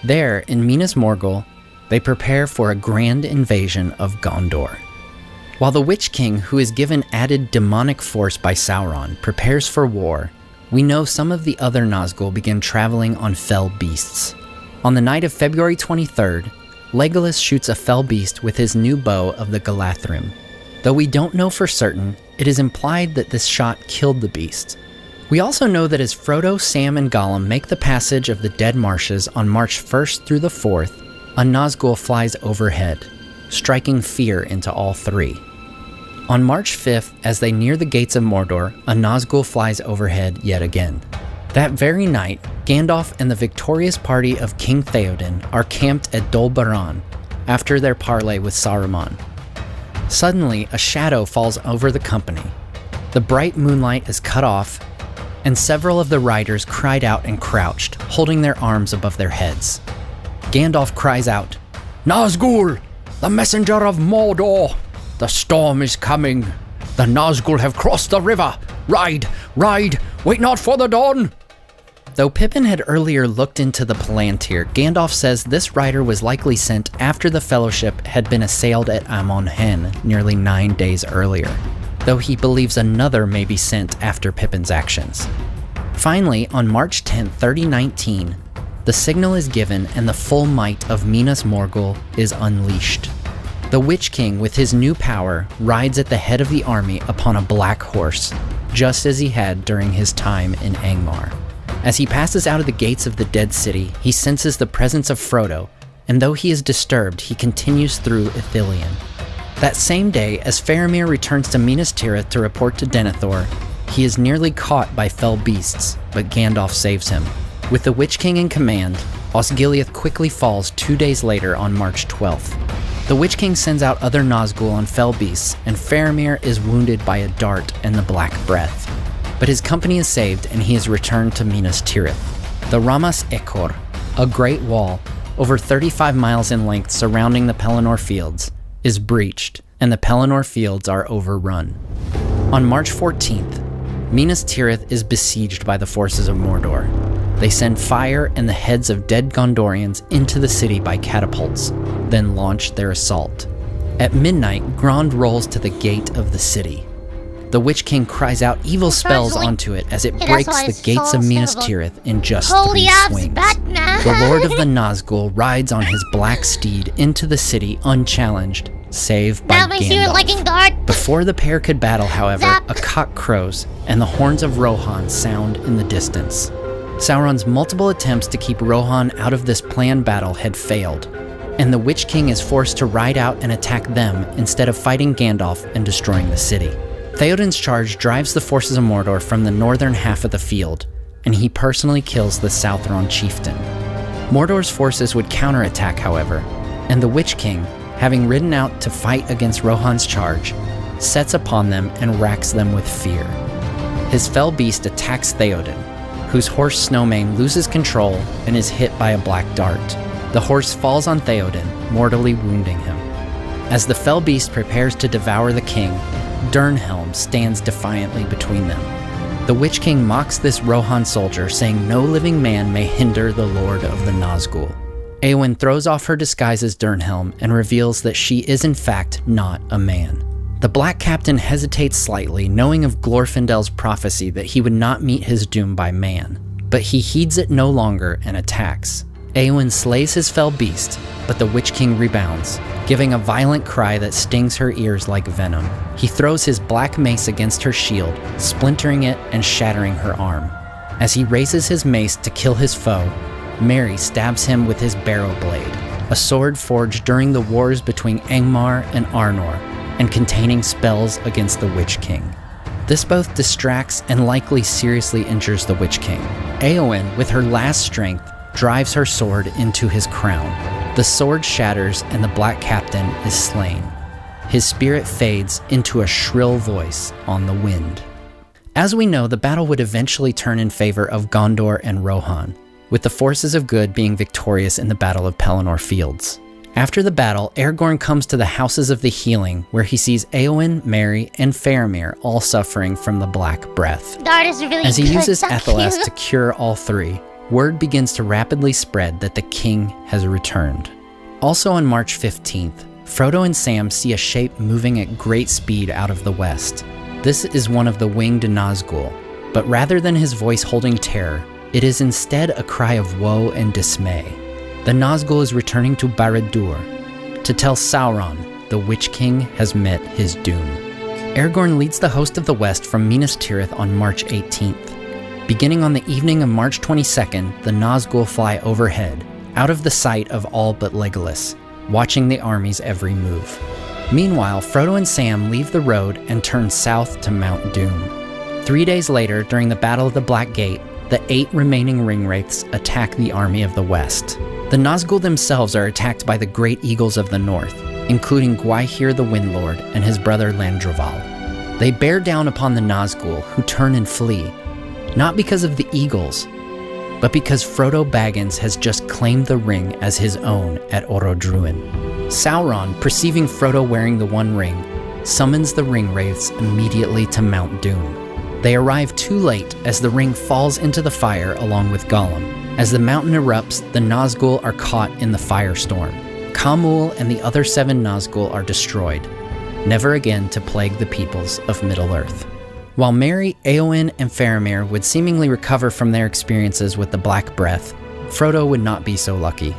[SPEAKER 12] There, in Minas Morgul, they prepare for a grand invasion of Gondor. While the Witch King, who is given added demonic force by Sauron, prepares for war, we know some of the other Nazgul begin traveling on fell beasts. On the night of February 23rd, Legolas shoots a fell beast with his new bow of the Galathrim. Though we don't know for certain, it is implied that this shot killed the beast. We also know that as Frodo, Sam, and Gollum make the passage of the Dead Marshes on March 1st through the 4th, a Nazgul flies overhead, striking fear into all 3. On March 5th, as they near the gates of Mordor, a Nazgul flies overhead yet again. That very night, Gandalf and the victorious party of King Theoden are camped at Dol Baran after their parley with Saruman. Suddenly, a shadow falls over the company. The bright moonlight is cut off, and several of the riders cried out and crouched, holding their arms above their heads. Gandalf cries out, "Nazgul, the messenger of Mordor! The storm is coming. The Nazgul have crossed the river. Ride, ride, wait not for the dawn." Though Pippin had earlier looked into the Palantir, Gandalf says this rider was likely sent after the Fellowship had been assailed at Amon Hen nearly 9 days earlier, though he believes another may be sent after Pippin's actions. Finally, on March 10, 3019, the signal is given and the full might of Minas Morgul is unleashed. The Witch King, with his new power, rides at the head of the army upon a black horse, just as he had during his time in Angmar. As he passes out of the gates of the Dead City, he senses the presence of Frodo, and though he is disturbed, he continues through Ithilien. That same day, as Faramir returns to Minas Tirith to report to Denethor, he is nearly caught by fell beasts, but Gandalf saves him. With the Witch King in command, Osgiliath quickly falls 2 days later on March 12th. The Witch King sends out other Nazgul on fell beasts, and Faramir is wounded by a dart and the Black Breath. But his company is saved, and he is returned to Minas Tirith. The Ramas Ekor, a great wall, over 35 miles in length surrounding the Pelennor Fields, is breached, and the Pelennor Fields are overrun. On March 14th, Minas Tirith is besieged by the forces of Mordor. They send fire and the heads of dead Gondorians into the city by catapults, then launch their assault. At midnight, Grond rolls to the gate of the city. The Witch King cries out evil spells onto it as it breaks the gates of Minas Tirith in just 3 swings. The Lord of the Nazgul rides on his black steed into the city unchallenged, save by Gandalf. Before the pair could battle, however, a cock crows and the horns of Rohan sound in the distance. Sauron's multiple attempts to keep Rohan out of this planned battle had failed, and the Witch King is forced to ride out and attack them instead of fighting Gandalf and destroying the city. Theoden's charge drives the forces of Mordor from the northern half of the field, and he personally kills the Southron chieftain. Mordor's forces would counterattack, however, and the Witch King, having ridden out to fight against Rohan's charge, sets upon them and racks them with fear. His fell beast attacks Theoden, whose horse Snowmane loses control and is hit by a black dart. The horse falls on Theoden, mortally wounding him. As the fell beast prepares to devour the king, Durnhelm stands defiantly between them. The Witch King mocks this Rohan soldier, saying no living man may hinder the Lord of the Nazgul. Éowyn throws off her disguise as Durnhelm and reveals that she is in fact not a man. The Black Captain hesitates slightly, knowing of Glorfindel's prophecy that he would not meet his doom by man, but he heeds it no longer and attacks. Éowyn slays his fell beast, but the Witch King rebounds, giving a violent cry that stings her ears like venom. He throws his black mace against her shield, splintering it and shattering her arm. As he raises his mace to kill his foe, Merry stabs him with his barrow blade, a sword forged during the wars between Angmar and Arnor, and containing spells against the Witch King. This both distracts and likely seriously injures the Witch King. Éowyn, with her last strength, drives her sword into his crown. The sword shatters and the Black Captain is slain. His spirit fades into a shrill voice on the wind. As we know, the battle would eventually turn in favor of Gondor and Rohan, with the forces of good being victorious in the Battle of Pelennor Fields. After the battle, Aragorn comes to the Houses of the Healing, where he sees Éowyn, Merry, and Faramir all suffering from the Black Breath.
[SPEAKER 1] That is really
[SPEAKER 12] As he
[SPEAKER 1] good,
[SPEAKER 12] uses
[SPEAKER 1] thank
[SPEAKER 12] Athelas
[SPEAKER 1] you.
[SPEAKER 12] to cure all three, word begins to rapidly spread that the king has returned. Also on March 15th, Frodo and Sam see a shape moving at great speed out of the west. This is one of the winged Nazgul, but rather than his voice holding terror, it is instead a cry of woe and dismay. The Nazgul is returning to Barad-dûr to tell Sauron the Witch King has met his doom. Aragorn leads the host of the West from Minas Tirith on March 18th. Beginning on the evening of March 22nd, the Nazgul fly overhead, out of the sight of all but Legolas, watching the army's every move. Meanwhile, Frodo and Sam leave the road and turn south to Mount Doom. 3 days later, during the Battle of the Black Gate, the 8 remaining Ringwraiths attack the army of the West. The Nazgul themselves are attacked by the Great Eagles of the North, including Gwaihir the Windlord and his brother Landroval. They bear down upon the Nazgul, who turn and flee, not because of the Eagles, but because Frodo Baggins has just claimed the ring as his own at Orodruin. Sauron, perceiving Frodo wearing the One Ring, summons the Ringwraiths immediately to Mount Doom. They arrive too late as the ring falls into the fire along with Gollum. As the mountain erupts, the Nazgul are caught in the firestorm. Khamûl and the other 7 Nazgul are destroyed, never again to plague the peoples of Middle-earth. While Merry, Éowyn, and Faramir would seemingly recover from their experiences with the Black Breath, Frodo would not be so lucky.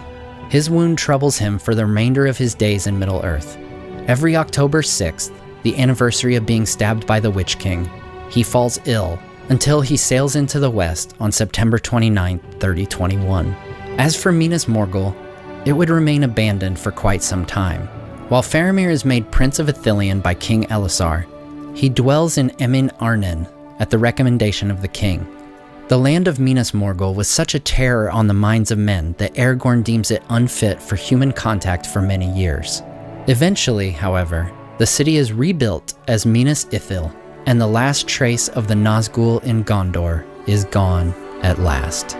[SPEAKER 12] His wound troubles him for the remainder of his days in Middle-earth. Every October 6th, the anniversary of being stabbed by the Witch King, he falls ill until he sails into the west on September 29, 3021. As for Minas Morgul, it would remain abandoned for quite some time. While Faramir is made Prince of Ithilien by King Elisar, he dwells in Emin Arnen at the recommendation of the king. The land of Minas Morgul was such a terror on the minds of men that Aragorn deems it unfit for human contact for many years. Eventually, however, the city is rebuilt as Minas Ithil, and the last trace of the Nazgul in Gondor is gone at last.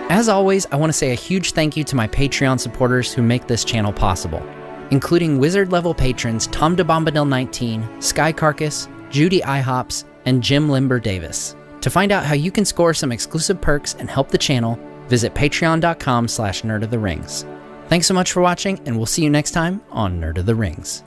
[SPEAKER 12] As always, I want to say a huge thank you to my Patreon supporters who make this channel possible, including wizard-level patrons Tom DeBombadil19, Sky Carcass, Judy IHops, and Jim Limber Davis. To find out how you can score some exclusive perks and help the channel, visit patreon.com/nerdoftherings. Thanks so much for watching, and we'll see you next time on Nerd of the Rings.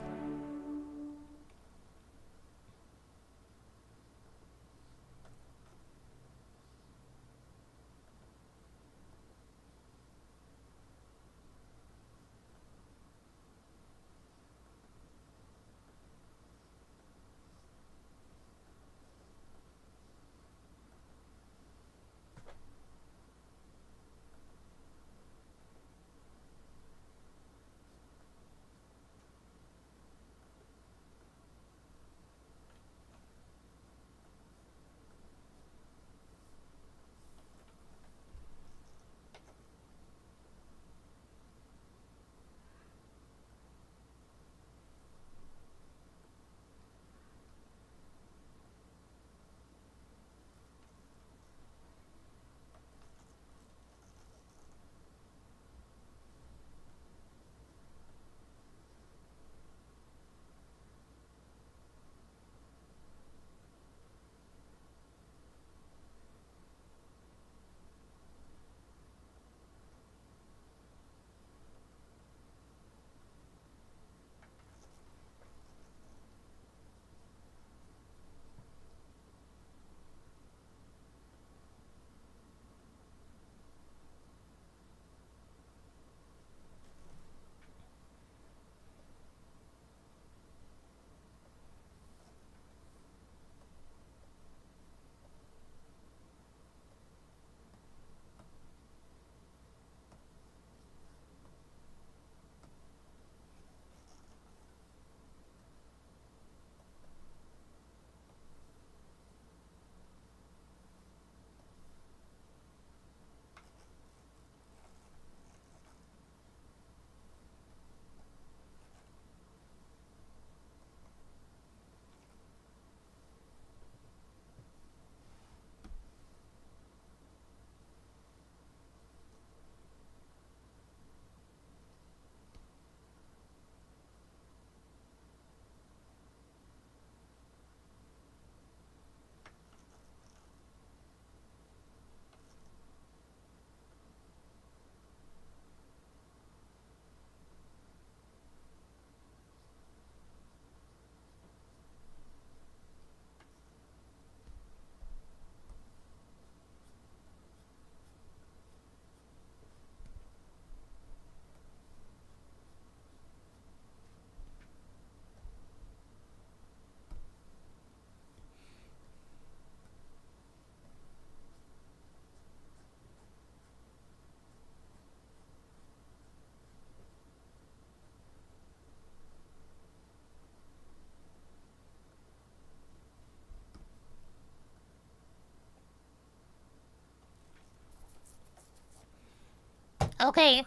[SPEAKER 1] Okay.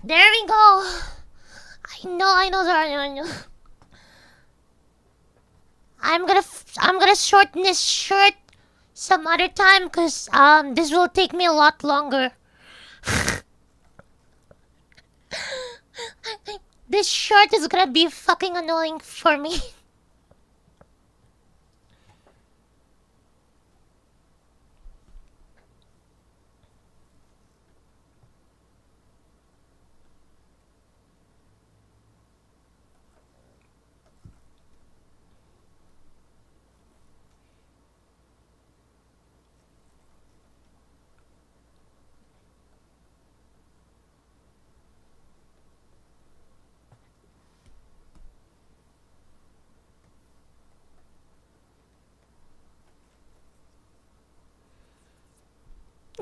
[SPEAKER 1] There we go. I know, I know. I'm gonna shorten this shirt some other time, cause this will take me a lot longer. This shirt is gonna be fucking annoying for me.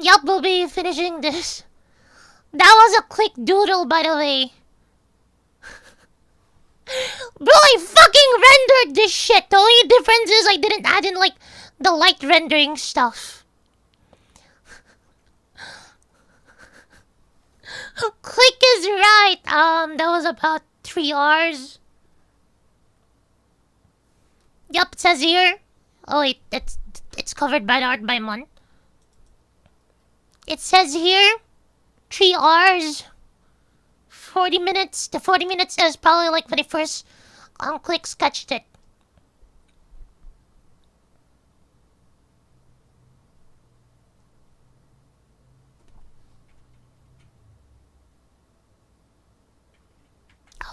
[SPEAKER 1] Yup, we'll be finishing this. That was a quick doodle, by the way. Bro, I fucking rendered this shit. The only difference is I didn't add in, like, the light rendering stuff. Click is right. That was about 3 hours. Yup, it says here. Oh wait, it's covered by the art by Mon. It says here 3 hours, 40 minutes. The 40 minutes is probably like when I first click sketched it.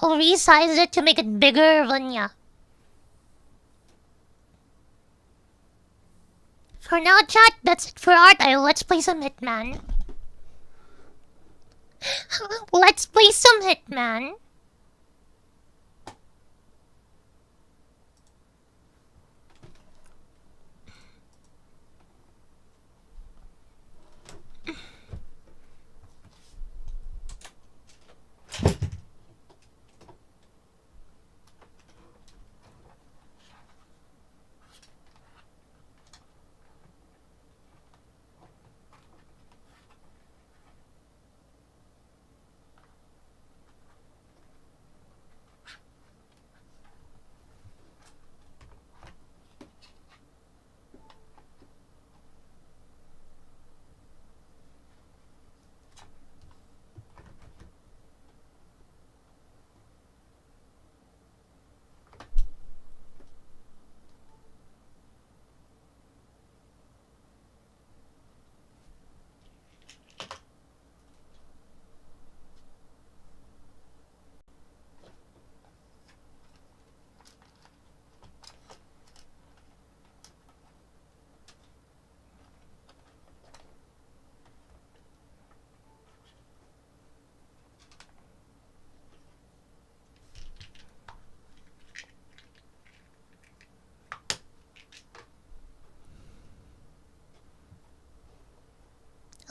[SPEAKER 1] I'll resize it to make it bigger, Vanya. For now, chat, that's it for art. Let's play some Hitman. Let's play some Hitman.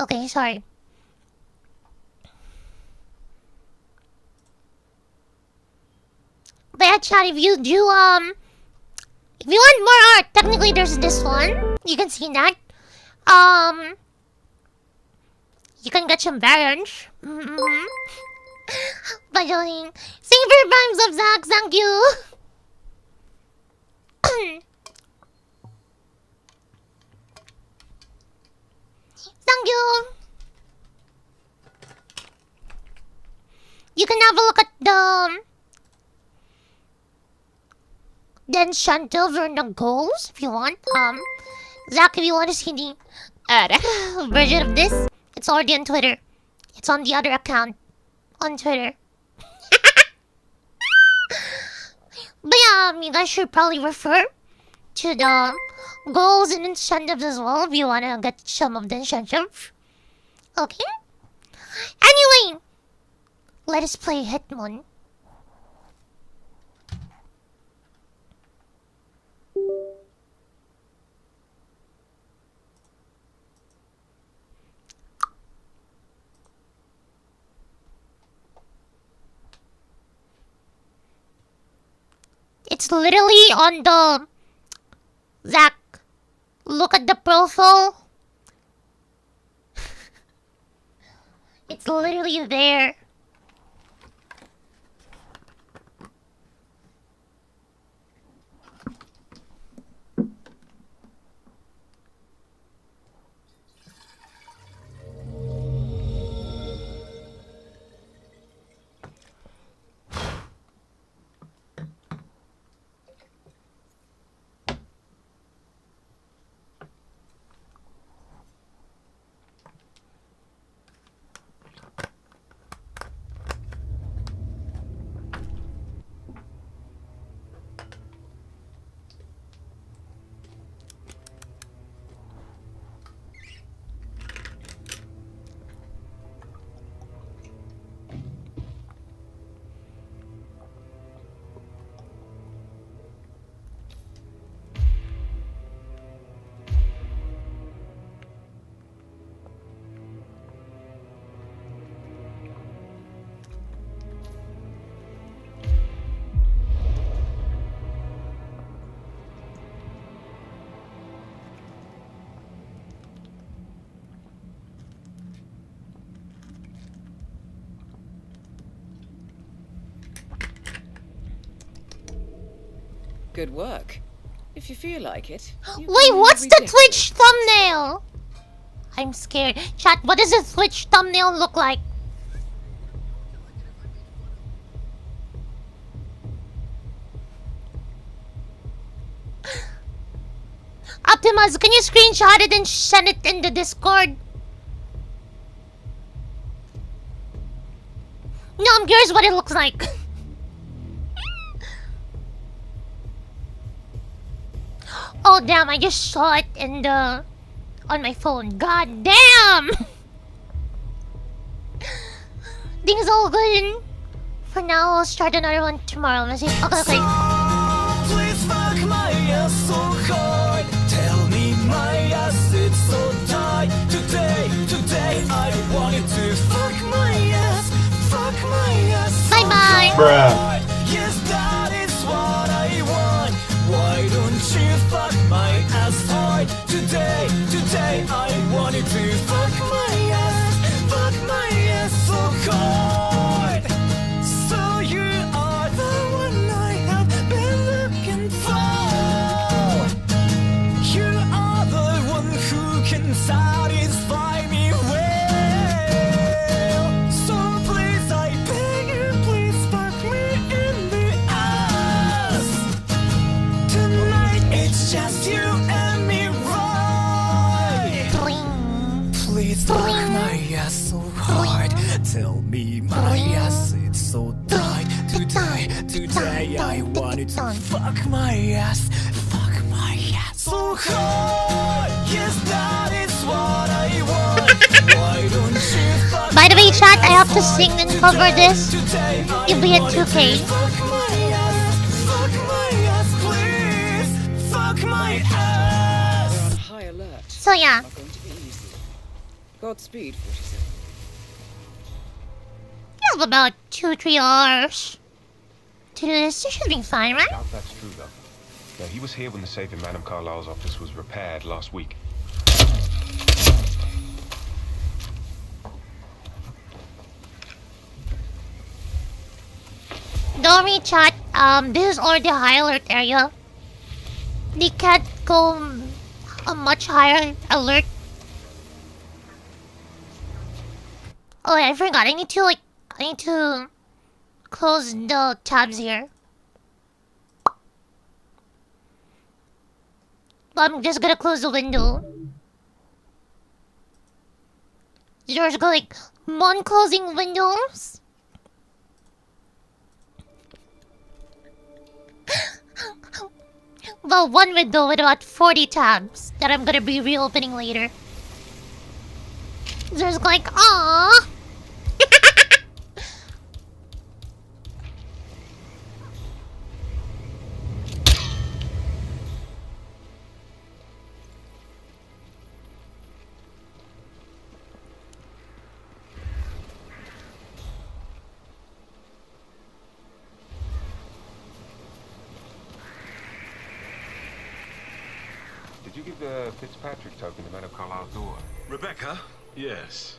[SPEAKER 1] Okay, sorry. But yeah, chat, if you want more art, technically there's this one. You can see that. You can get some variants. By the way, sing for your rhymes of Zach, thank you. Thank you. You can have a look at the enchantment or the goals if you want. Zach, if you want to see the version of this, it's already on Twitter. It's on the other account on Twitter. But yeah, you guys should probably refer to the goals and incentives as well if you want to get some of the incentives. Okay? Anyway, let us play Hitman. It's literally on the... Zach, look at the profile. It's literally there.
[SPEAKER 19] Good work. If you feel like it.
[SPEAKER 1] Wait, what's the Twitch thumbnail? I'm scared. Chat, what does the Twitch thumbnail look like? Optimus, can you screenshot it and send it in the Discord? No, I'm curious what it looks like. Oh damn, I just saw it in the... on my phone. God damn! Things all good. For now, I'll start another one tomorrow. Let's see. Okay, okay.
[SPEAKER 21] Please fuck my ass so hard. Tell me my ass, it's so tight. Today, I wanted to fuck my ass. Fuck my ass.
[SPEAKER 1] Bye bye.
[SPEAKER 21] Bruh. Yes, that is what I want. Why don't you fuck my ass hard? Today, I wanted to fuck my ass so hard. So you are the one I have been looking for. You are the one who can satisfy me well. So please, I beg you, please fuck me in the ass. Tonight it's just you and me, right? Please fuck my ass so hard. Tell me my ass, it's so tight. Today I wanted to fuck my ass. Fuck my ass so hard. Yes, that is what I want. Why don't you fuck?
[SPEAKER 1] By the way, chat, I have to sing and cover this. If we hit 2K.
[SPEAKER 21] Fuck my ass, please. Fuck my ass.
[SPEAKER 19] On high alert.
[SPEAKER 1] So yeah.
[SPEAKER 19] Not going to be easy. Godspeed, 47.
[SPEAKER 1] You have about 2-3 hours to do this. You should be fine, right?
[SPEAKER 22] Doubt that's true, though. No, he was here when the safe in Madame Carlisle's office was repaired last week.
[SPEAKER 1] Don't worry, chat. This is already high alert area. They can't go a much higher alert. Oh, I forgot. I need to close the tabs here. I'm just gonna close the window. There's like one closing windows. Well, one window with about 40 tabs that I'm gonna be reopening later. There's like, aww.
[SPEAKER 22] Did you give the Fitzpatrick token to Madame Carlisle's daughter?
[SPEAKER 18] Rebecca? Yes.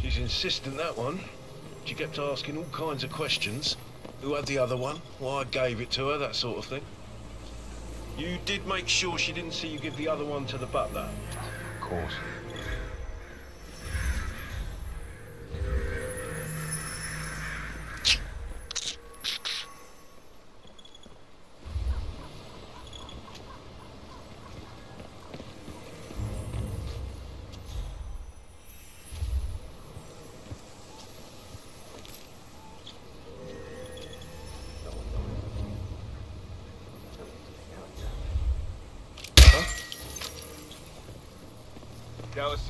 [SPEAKER 22] She's insistent, that one. She kept asking all kinds of questions. Who had the other one? Why I gave it to her, that sort of thing. You did make sure she didn't see you give the other one to the butler? Of course.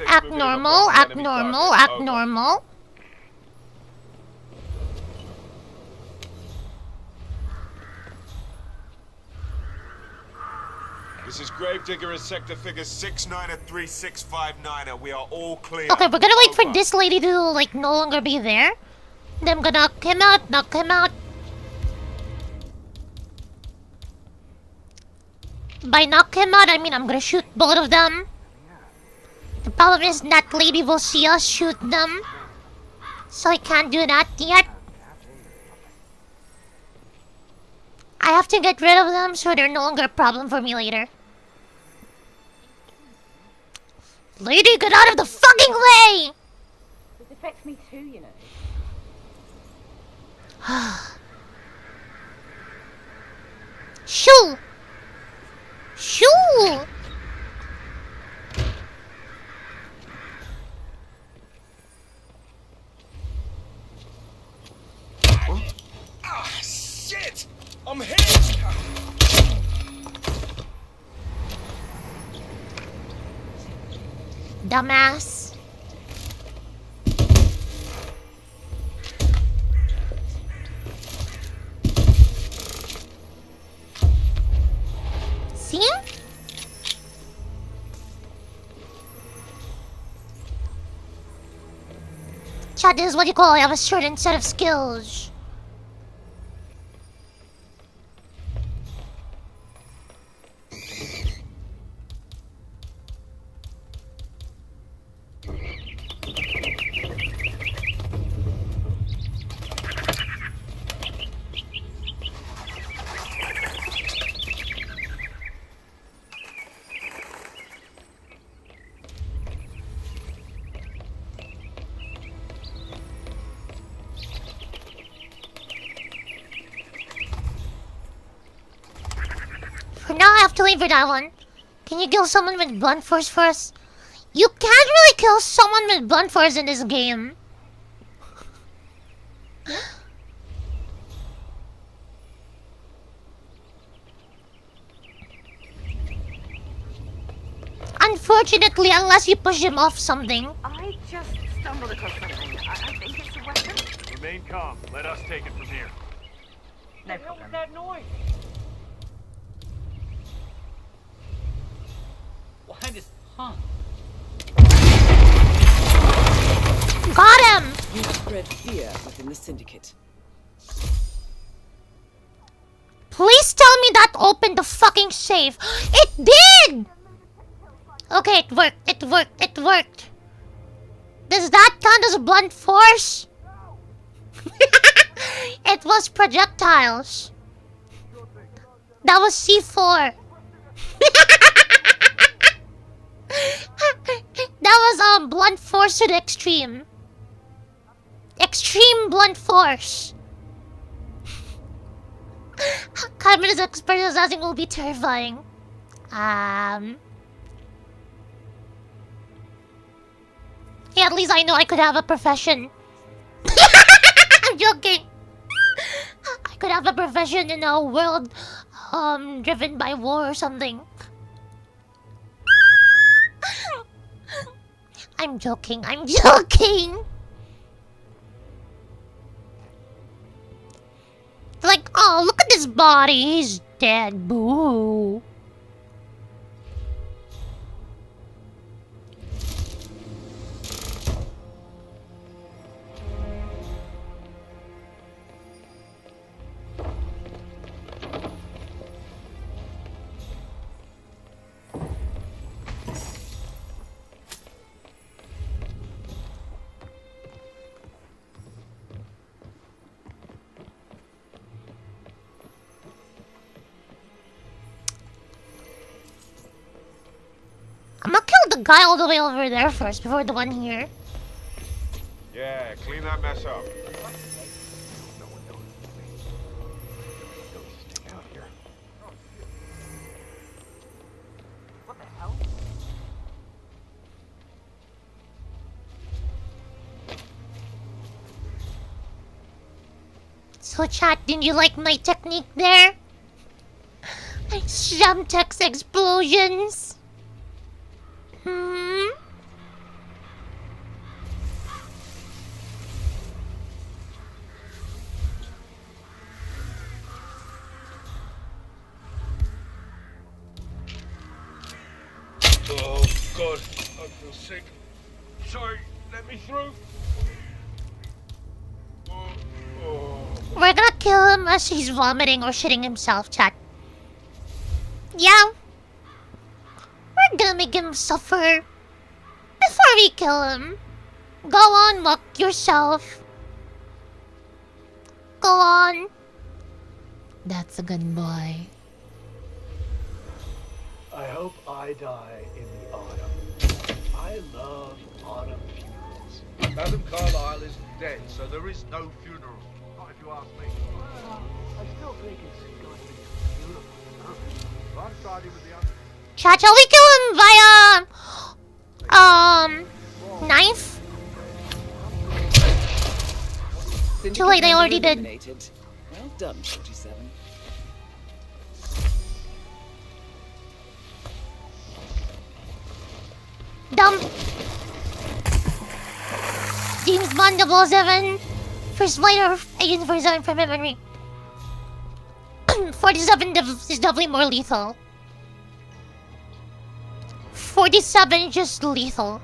[SPEAKER 1] Act normal, act normal, act normal.
[SPEAKER 5] This is Gravedigger in sector figure 693659. We are all clear.
[SPEAKER 1] Okay, we're gonna wait for this lady to, like, no longer be there. Then I'm gonna knock him out, knock him out. By knock him out, I mean I'm gonna shoot both of them. The problem is that lady will see us shoot them. So I can't do that yet. I have to get rid of them so they're no longer a problem for me later. Lady, get out of the fucking way!
[SPEAKER 7] This affects me too, you know.
[SPEAKER 1] Shoo! Shoo!
[SPEAKER 5] Ah, shit! I'm hit!
[SPEAKER 1] Dumbass. See? Chat, this is what you call I have a certain set of skills. For now, I have to wait for that one. Can you kill someone with blunt force first? You can't really kill someone with blunt force in this game. Unfortunately, unless you push him off something.
[SPEAKER 7] I just stumbled across something. I think it's a weapon.
[SPEAKER 18] Remain calm. Let us take it from here.
[SPEAKER 7] No problem. That noise?
[SPEAKER 8] Behind us, huh?
[SPEAKER 1] Got him!
[SPEAKER 19] You spread fear within the syndicate.
[SPEAKER 1] Please tell me that opened the fucking safe. It did! Okay, it worked, it worked, it worked. Does that count as blunt force? It was projectiles. That was C4. That was blunt force to the extreme. Extreme blunt force. Kaimon expert assassin will be terrifying. Yeah, at least I know I could have a profession. I'm joking. I could have a profession in a world driven by war or something. I'm joking, I'm joking. Like, oh, look at this body. He's dead. Boo. guy all the way over there first before the one here.
[SPEAKER 5] Yeah, clean that mess up.
[SPEAKER 1] So chat, didn't you like my technique there? Jamtex explosions. Hmm?
[SPEAKER 22] Oh, God. I feel sick. Sorry, let me through.
[SPEAKER 1] We're gonna kill him as he's vomiting or shitting himself, chat. Yeah. We're gonna make him suffer before we kill him. Go on, look yourself. Go on.
[SPEAKER 17] That's a good boy.
[SPEAKER 18] I hope I die in the autumn. I love autumn funerals.
[SPEAKER 22] Madam Carlyle is dead, so there is no funeral. Not if you ask me.
[SPEAKER 18] I still think it's going to be beautiful.
[SPEAKER 22] I'm siding with the other.
[SPEAKER 1] Chat, shall we kill him via knife? Too late, I already did.
[SPEAKER 19] Well done, 47.
[SPEAKER 1] Dump. James Bond 007. First flight of Agent 47 from memory. 47 is definitely more lethal. 47 just lethal.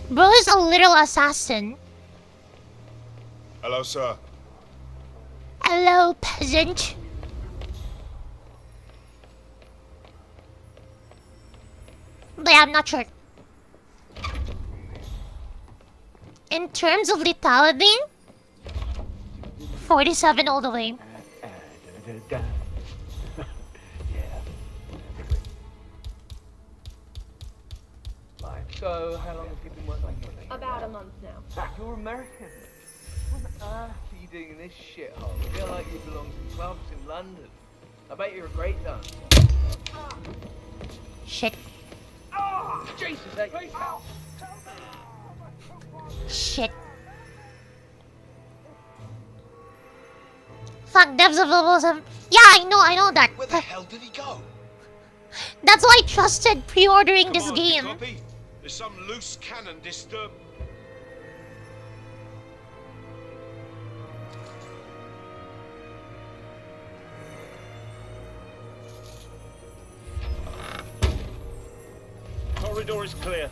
[SPEAKER 1] Bro is a little assassin.
[SPEAKER 5] Hello, sir.
[SPEAKER 1] Hello, peasant. But yeah, I'm not sure. In terms of lethality, 47 all the way.
[SPEAKER 18] So, how long have you been working here?
[SPEAKER 7] About a month now.
[SPEAKER 18] You're American. What on earth are you doing in this shithole? I feel like you belong to clubs in London. I bet you're a great dancer.
[SPEAKER 1] Shit.
[SPEAKER 18] Oh, Jesus, hey.
[SPEAKER 1] Shit. Fuck, devs of 007. Yeah, I know that.
[SPEAKER 22] Where the hell did he go?
[SPEAKER 1] That's why I trusted pre-ordering this
[SPEAKER 22] Come on,
[SPEAKER 1] game.
[SPEAKER 22] copy. There's some loose cannon disturbed.
[SPEAKER 18] Corridor is clear.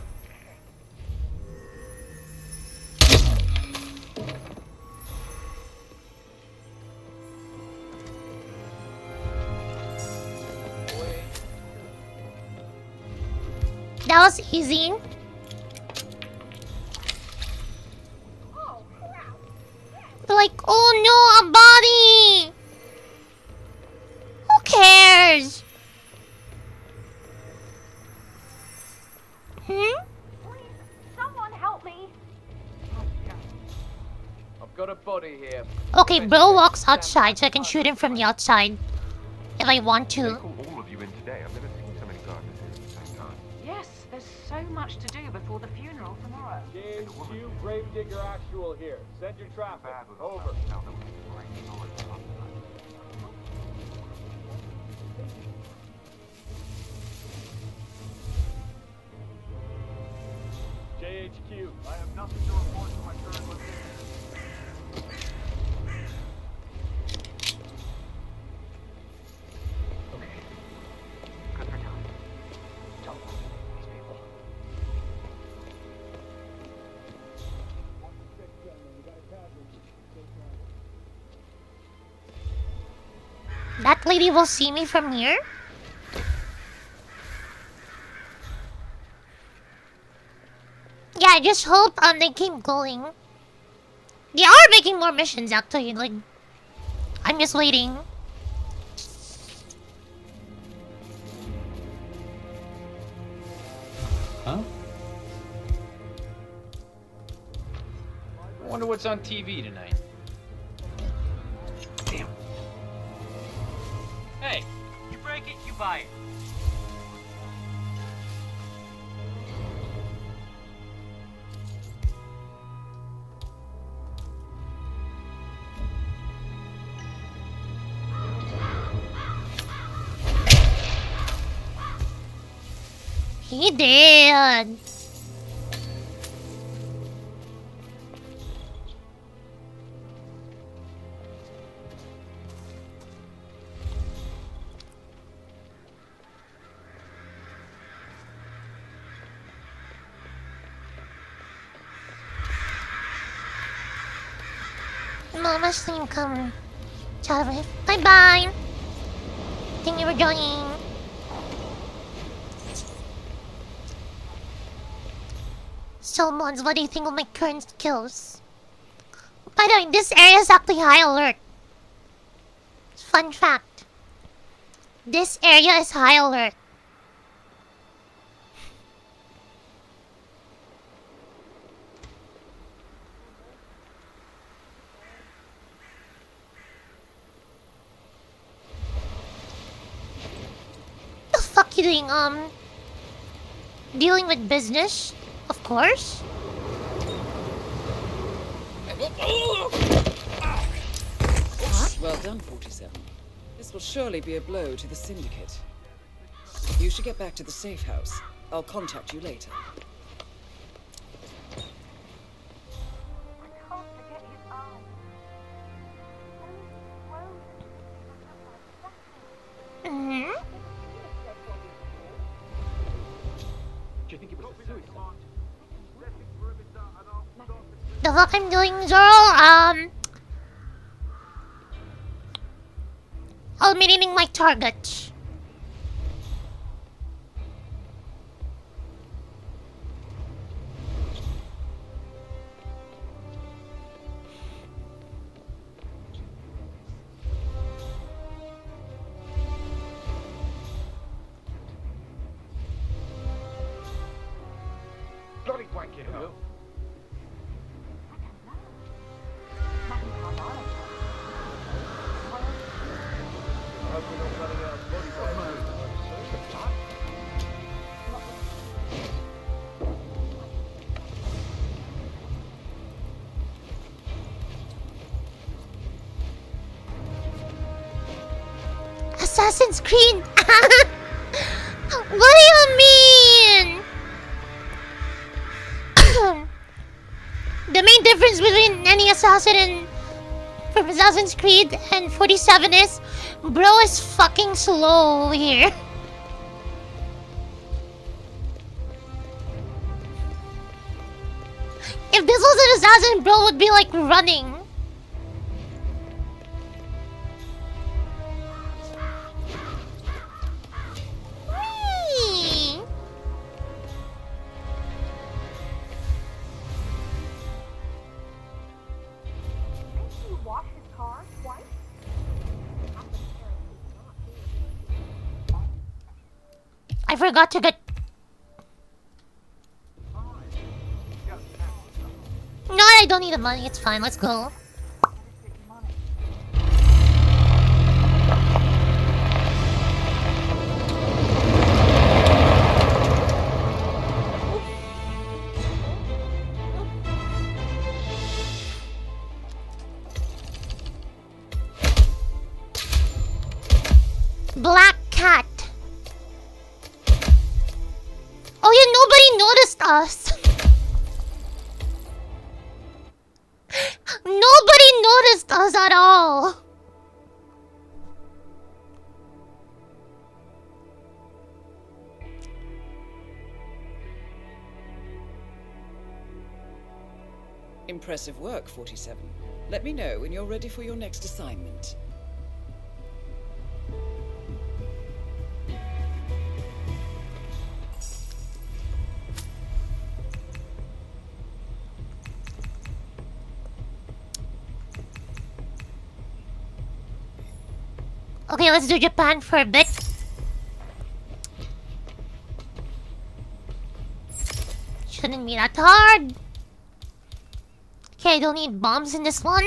[SPEAKER 1] That was easy. Like, oh no, a body! Who cares? Hmm?
[SPEAKER 7] Someone help me.
[SPEAKER 18] I've got a body here.
[SPEAKER 1] Okay, bro walks outside so I can shoot him from the outside. If I want to.
[SPEAKER 10] All of you in today. I've never seen so many gardeners here at the same time.
[SPEAKER 7] Yes, there's so much to do before the funeral tomorrow.
[SPEAKER 18] James Q, Gravedigger Actual here. Send your traffic. Over. JHQ, I have nothing to report from my current location.
[SPEAKER 10] Good for time. Tell these people.
[SPEAKER 1] That lady will see me from here? I just hope they keep going. They are making more missions actually. Like, I'm just waiting.
[SPEAKER 8] Huh? I wonder what's on TV tonight. Damn. Hey, you break it, you buy it.
[SPEAKER 1] He did. Mama stream come. Ciao. Bye bye. Thank you for joining. So, Mons, what do you think of my current skills? By the way, this area is actually high alert. Fun fact. This area is high alert. The fuck you doing? Dealing with business? Of course.
[SPEAKER 19] Well done, 47. This will surely be a blow to the Syndicate. You should get back to the safe house. I'll contact you later.
[SPEAKER 1] Mm-hmm. The fuck I'm doing, Zoro? Eliminating my target.
[SPEAKER 5] Bloody wank it up.
[SPEAKER 1] Assassin's Creed. What do you mean? The main difference between any assassin from Assassin's Creed and 47 is bro is fucking slow over here. If this was an assassin, bro would be like running. Whee! I forgot to get... No, I don't need the money. It's fine. Let's go. Black cat. Oh yeah, nobody noticed us. Nobody noticed us at all.
[SPEAKER 19] Impressive work, 47. Let me know when you're ready for your next assignment.
[SPEAKER 1] Okay, let's do Japan for a bit. Shouldn't be that hard. Okay, don't need bombs in this one.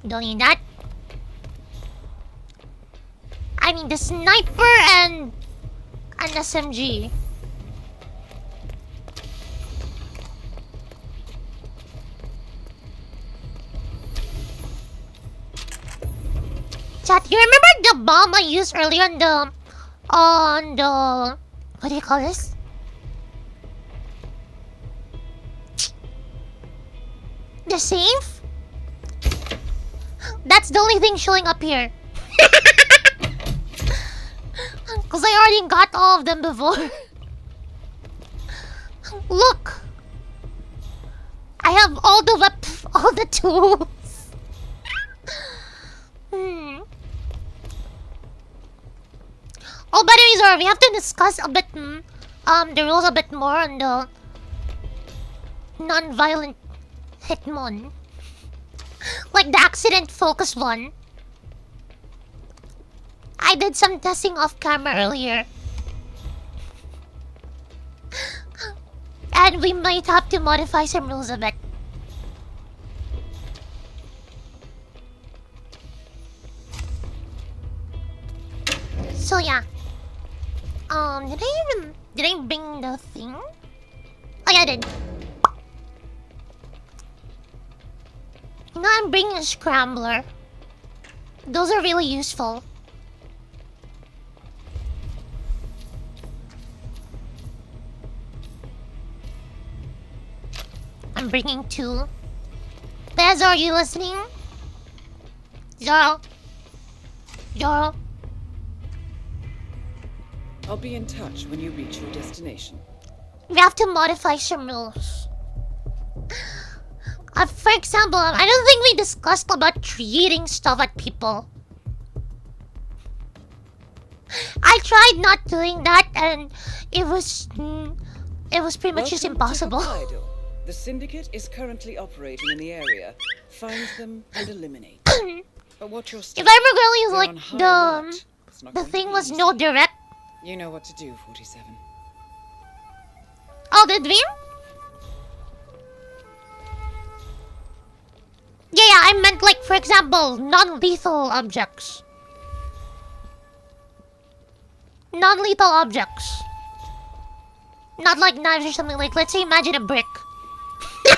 [SPEAKER 1] Don't need that. I need the sniper and an SMG. Chat, you remember the bomb I used earlier on the what do you call this? The safe? That's the only thing showing up here. Cause I already got all of them before. Look! I have all the tools. Oh, by the way, Zora, we have to discuss a bit, the rules a bit more on the non-violent Hitmon. Like the accident focus one. I did some testing off camera earlier. And we might have to modify some rules a bit. So yeah. Did I bring the thing? Oh yeah, I did. Now I'm bringing a scrambler. Those are really useful. I'm bringing 2. Bez, are you listening? Zoro? Zoro?
[SPEAKER 19] I'll be in touch when you reach your destination.
[SPEAKER 1] We have to modify some rules. For example, I don't think we discussed about treating stuff at people. I tried not doing that and it was pretty much just impossible.
[SPEAKER 19] The Syndicate is currently operating in the area. Find them and eliminate. But watch your step.
[SPEAKER 1] If I remember correctly, like the thing was no direct.
[SPEAKER 19] You know what to do, 47.
[SPEAKER 1] Oh, did we? Yeah, I meant like, for example, non-lethal objects. Non-lethal objects. Not like knives or something, like, let's say imagine a brick. Just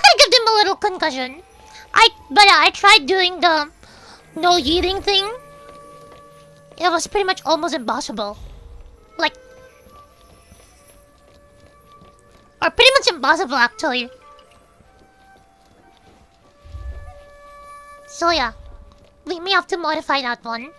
[SPEAKER 1] gonna give them a little concussion. But yeah, I tried doing the no eating thing. It was pretty much almost impossible. Like, or pretty much impossible actually. So yeah, we may have to modify that one.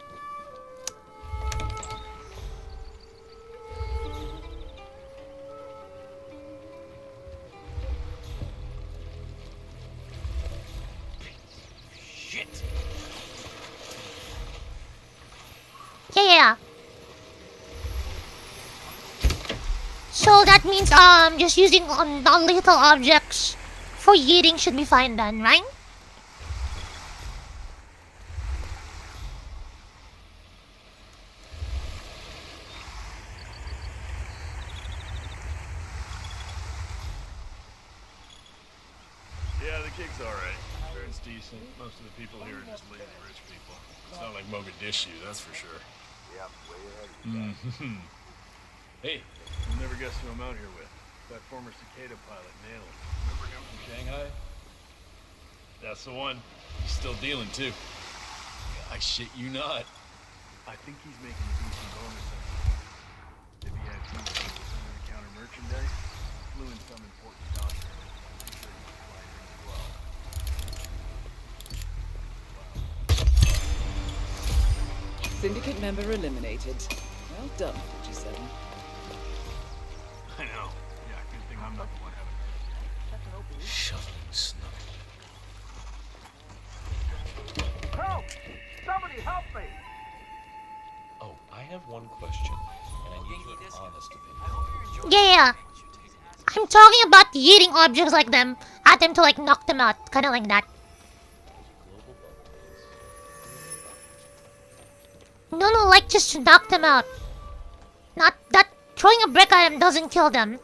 [SPEAKER 22] Shit.
[SPEAKER 1] Yeah. So that means just using non-lethal objects for eating should be fine then, right?
[SPEAKER 22] Yeah, the gig's alright. It's decent. Most of the people here are just lazy rich people. It's not like Mogadishu, that's for sure.
[SPEAKER 5] Yeah, way ahead of you.
[SPEAKER 22] Hey, you'll never guess who I'm out here with. That former Cicada pilot, Nail. Remember him from Shanghai? That's the one. He's still dealing, too. I shit you not. I think he's making a decent bonus on it. If he had some under-the-counter merchandise, flew in some important doctor. I'm sure he could fly her as well.
[SPEAKER 19] Syndicate member eliminated. Well done, 47.
[SPEAKER 22] I know. Yeah, good thing I'm not the one having her. Shoveling snow.
[SPEAKER 18] Help! Somebody help me!
[SPEAKER 14] Oh, I have one question, and I need your honest opinion.
[SPEAKER 1] Yeah. I'm talking about eating objects like them. At them to like knock them out. Kinda like that. No, like just to knock them out. Not that throwing a brick at them doesn't kill them.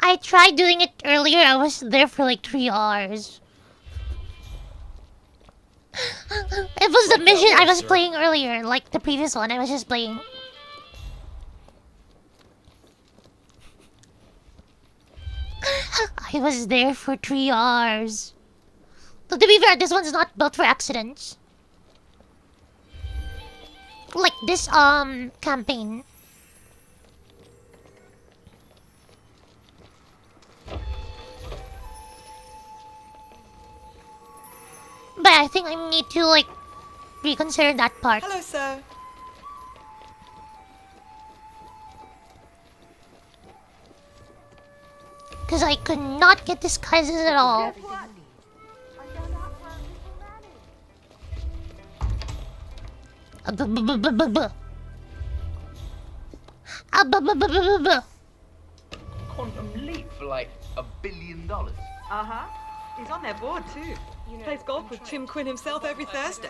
[SPEAKER 1] I tried doing it earlier. I was there for like 3 hours. It was the mission I was playing earlier, like the previous one I was just playing. I was there for 3 hours. But to be fair, this one's not built for accidents. Like this campaign. But I think I need to like reconsider that part.
[SPEAKER 19] Hello, sir.
[SPEAKER 1] Because I could not get disguises at all.
[SPEAKER 18] Quantum Leap for like $1 billion.
[SPEAKER 7] Uh-huh. He's on their board too. Plays golf with Tim Quinn himself every Thursday.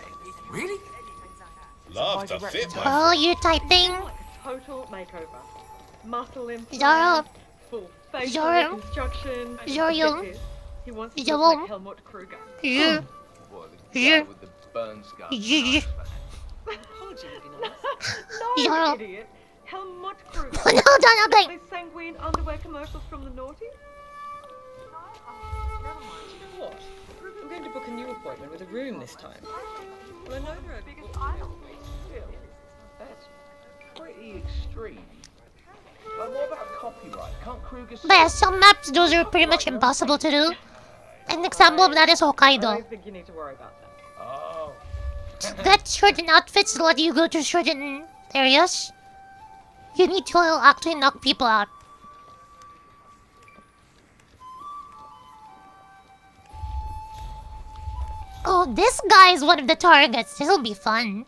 [SPEAKER 18] Really?
[SPEAKER 10] Love to fit,
[SPEAKER 1] Oh, you're typing.
[SPEAKER 7] Total makeover. Muscle
[SPEAKER 1] Zoro.
[SPEAKER 7] implant. Full facial
[SPEAKER 1] Zoro.
[SPEAKER 7] reconstruction.
[SPEAKER 1] Zoro.
[SPEAKER 7] Fitness. He wants to
[SPEAKER 1] Zoro.
[SPEAKER 7] look like Helmut Kruger.
[SPEAKER 1] Yeah.
[SPEAKER 18] Boy, the guy with the burn scar.
[SPEAKER 1] Yeah.
[SPEAKER 19] Apology would be nice.
[SPEAKER 7] No,
[SPEAKER 1] Zoro.
[SPEAKER 7] idiot. Helmut Kruger.
[SPEAKER 1] No, don't, okay.
[SPEAKER 7] Those sanguine underwear commercials from the noughties?
[SPEAKER 19] What? I'm going to book a new appointment with a room this time. Well, I know there are biggest idol.
[SPEAKER 18] That's pretty extreme. But what about copyright? Can't Kruger...
[SPEAKER 1] But yeah, some maps, those are pretty much impossible to do. An example of that is
[SPEAKER 7] I
[SPEAKER 1] Hokkaido.
[SPEAKER 7] don't think you need to worry about that.
[SPEAKER 18] Oh.
[SPEAKER 1] To get certain outfits to let you go to certain areas, you need to actually knock people out. Oh, this guy is one of the targets. This'll be fun.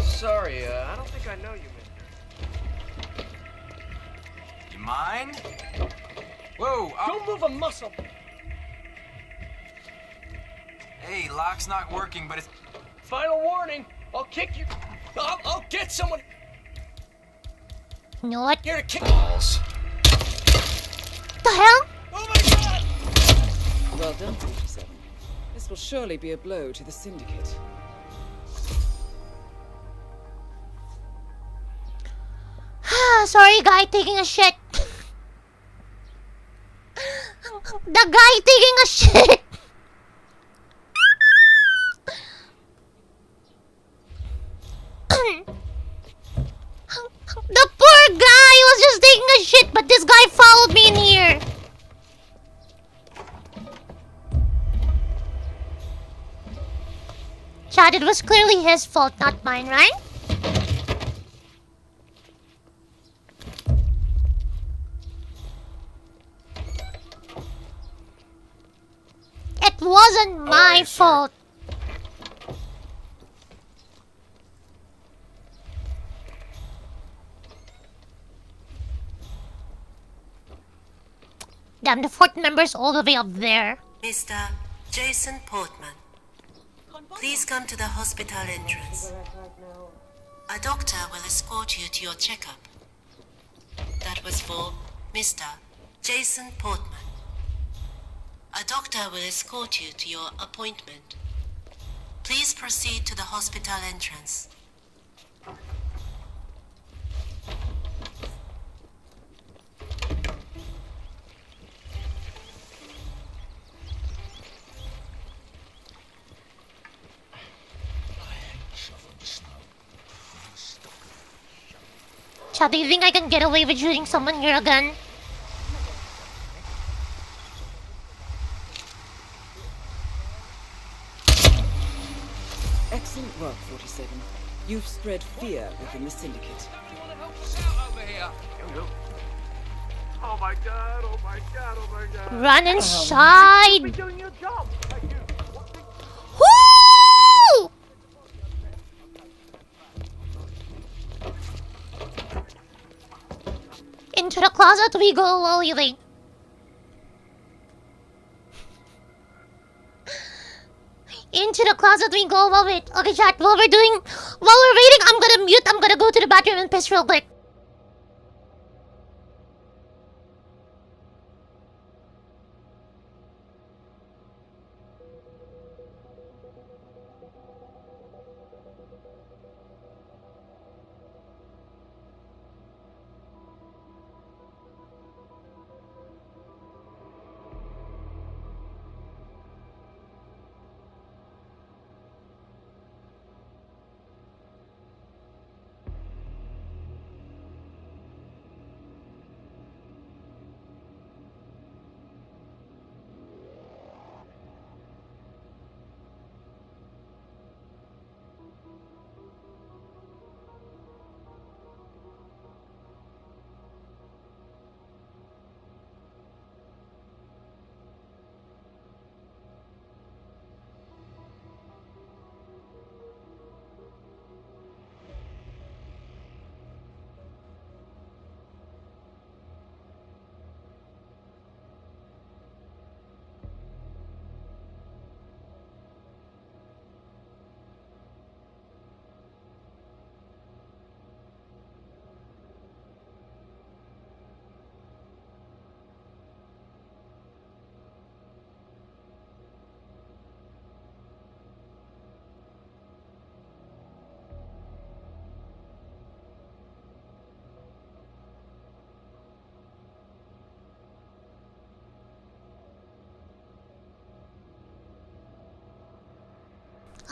[SPEAKER 18] Sorry, I don't think I know you, mister. You mind? Whoa, don't move a muscle! Hey, lock's not working, but it's... Final warning! I'll kick you... I'll get someone...
[SPEAKER 1] You know what?
[SPEAKER 18] Here to kick balls.
[SPEAKER 1] The hell?
[SPEAKER 18] Oh my god!
[SPEAKER 19] Well done, 47. This will surely be a blow to the Syndicate.
[SPEAKER 1] Sorry, guy taking a shit. The guy taking a shit. The poor guy was just taking a shit, but this guy followed me in here. Chad, it was clearly his fault, not mine, right? It wasn't my fault. Damn, the fourth member's all the way up there.
[SPEAKER 15] Mr. Jason Portman, please come to the hospital entrance. A doctor will escort you to your checkup. That was for Mr. Jason Portman. A doctor will escort you to your appointment. Please proceed to the hospital entrance.
[SPEAKER 1] Chad, do you think I can get away with shooting someone here again?
[SPEAKER 19] Excellent work, 47. You've spread fear within the Syndicate.
[SPEAKER 5] Oh my god, oh my god, oh my god.
[SPEAKER 1] Run inside!
[SPEAKER 5] Be doing your job.
[SPEAKER 1] Woo! Into the closet we go, Lily. Into the closet we go, while wait. Okay, chat, while we're waiting, I'm gonna mute, I'm gonna go to the bathroom and piss real quick.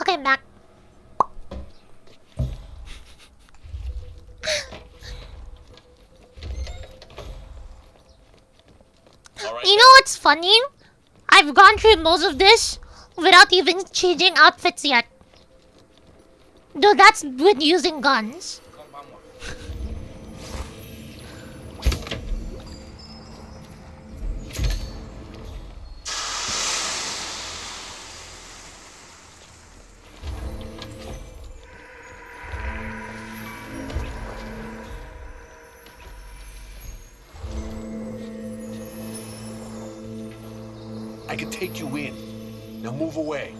[SPEAKER 1] Okay, I'm back. You know what's funny? I've gone through most of this without even changing outfits yet. Though that's with using guns.
[SPEAKER 10] I can take you in. Now move away.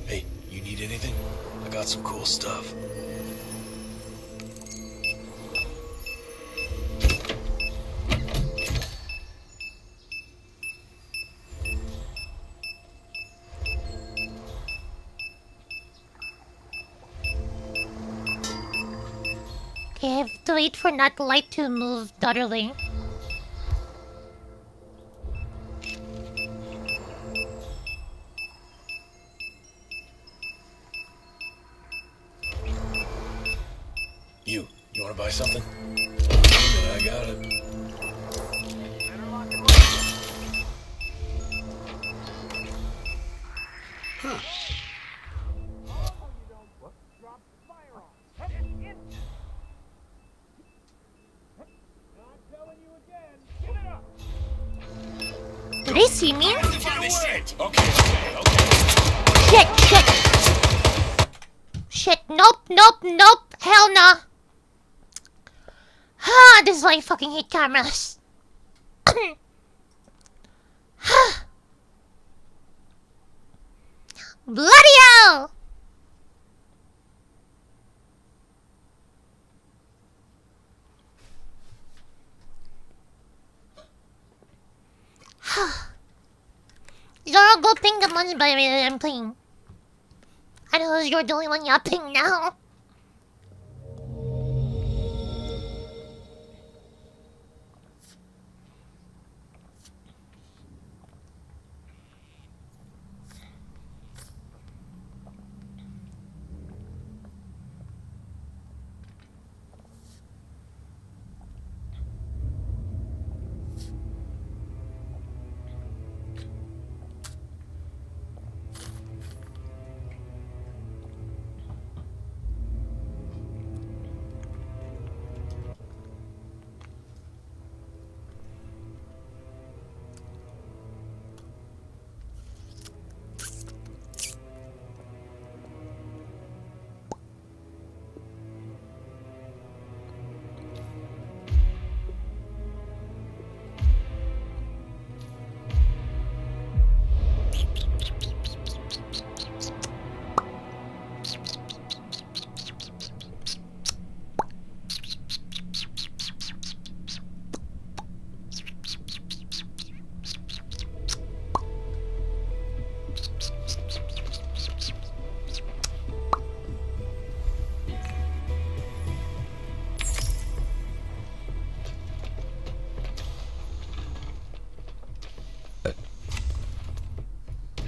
[SPEAKER 10] Hey, you need anything? I got some cool stuff.
[SPEAKER 1] Okay, I have to wait for that light to move the other way.
[SPEAKER 10] You wanna buy something? I got it. Huh.
[SPEAKER 1] Do they see me?
[SPEAKER 10] Okay.
[SPEAKER 1] Shit, nope. Hell nah. This is why I fucking hate cameras. Bloody hell! Zoro, go ping the ones by me that I'm playing. I know you're the only one yapping now.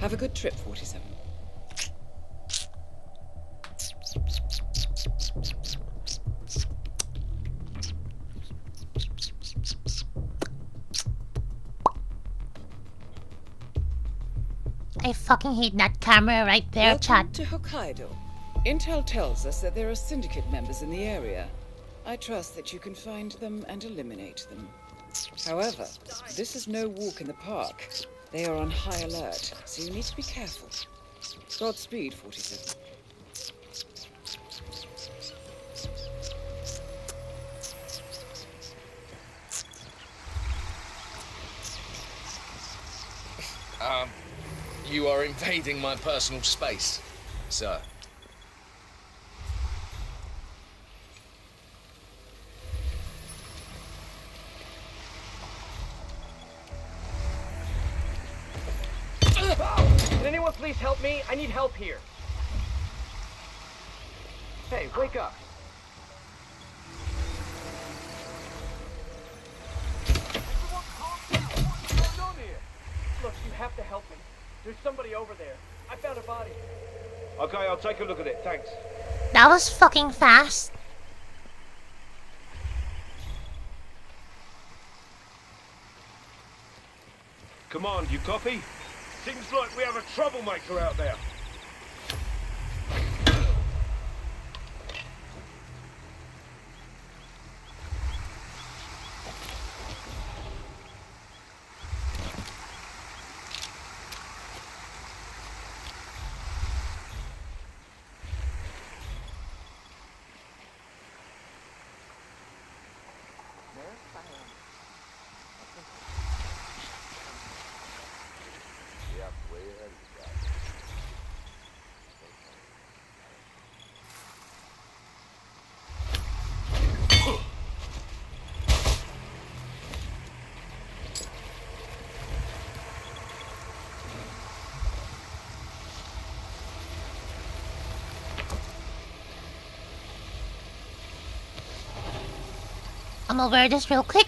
[SPEAKER 19] Have a good trip, 47.
[SPEAKER 1] I fucking hate that camera right there,
[SPEAKER 19] Welcome
[SPEAKER 1] chat.
[SPEAKER 19] to Hokkaido. Intel tells us that there are syndicate members in the area. I trust that you can find them and eliminate them. However, this is no walk in the park. They are on high alert, so you need to be careful. Godspeed, 47.
[SPEAKER 18] You are invading my personal space, sir.
[SPEAKER 5] Can anyone please help me? I need help here. Hey, wake up. Everyone calm down. What's going on here? Look, you have to help me. There's somebody over there. I found a body. Okay, I'll take a look at it. Thanks.
[SPEAKER 1] That was fucking fast.
[SPEAKER 22] Come on, you copy? Seems like we have a troublemaker out there.
[SPEAKER 1] I'm gonna wear this real quick.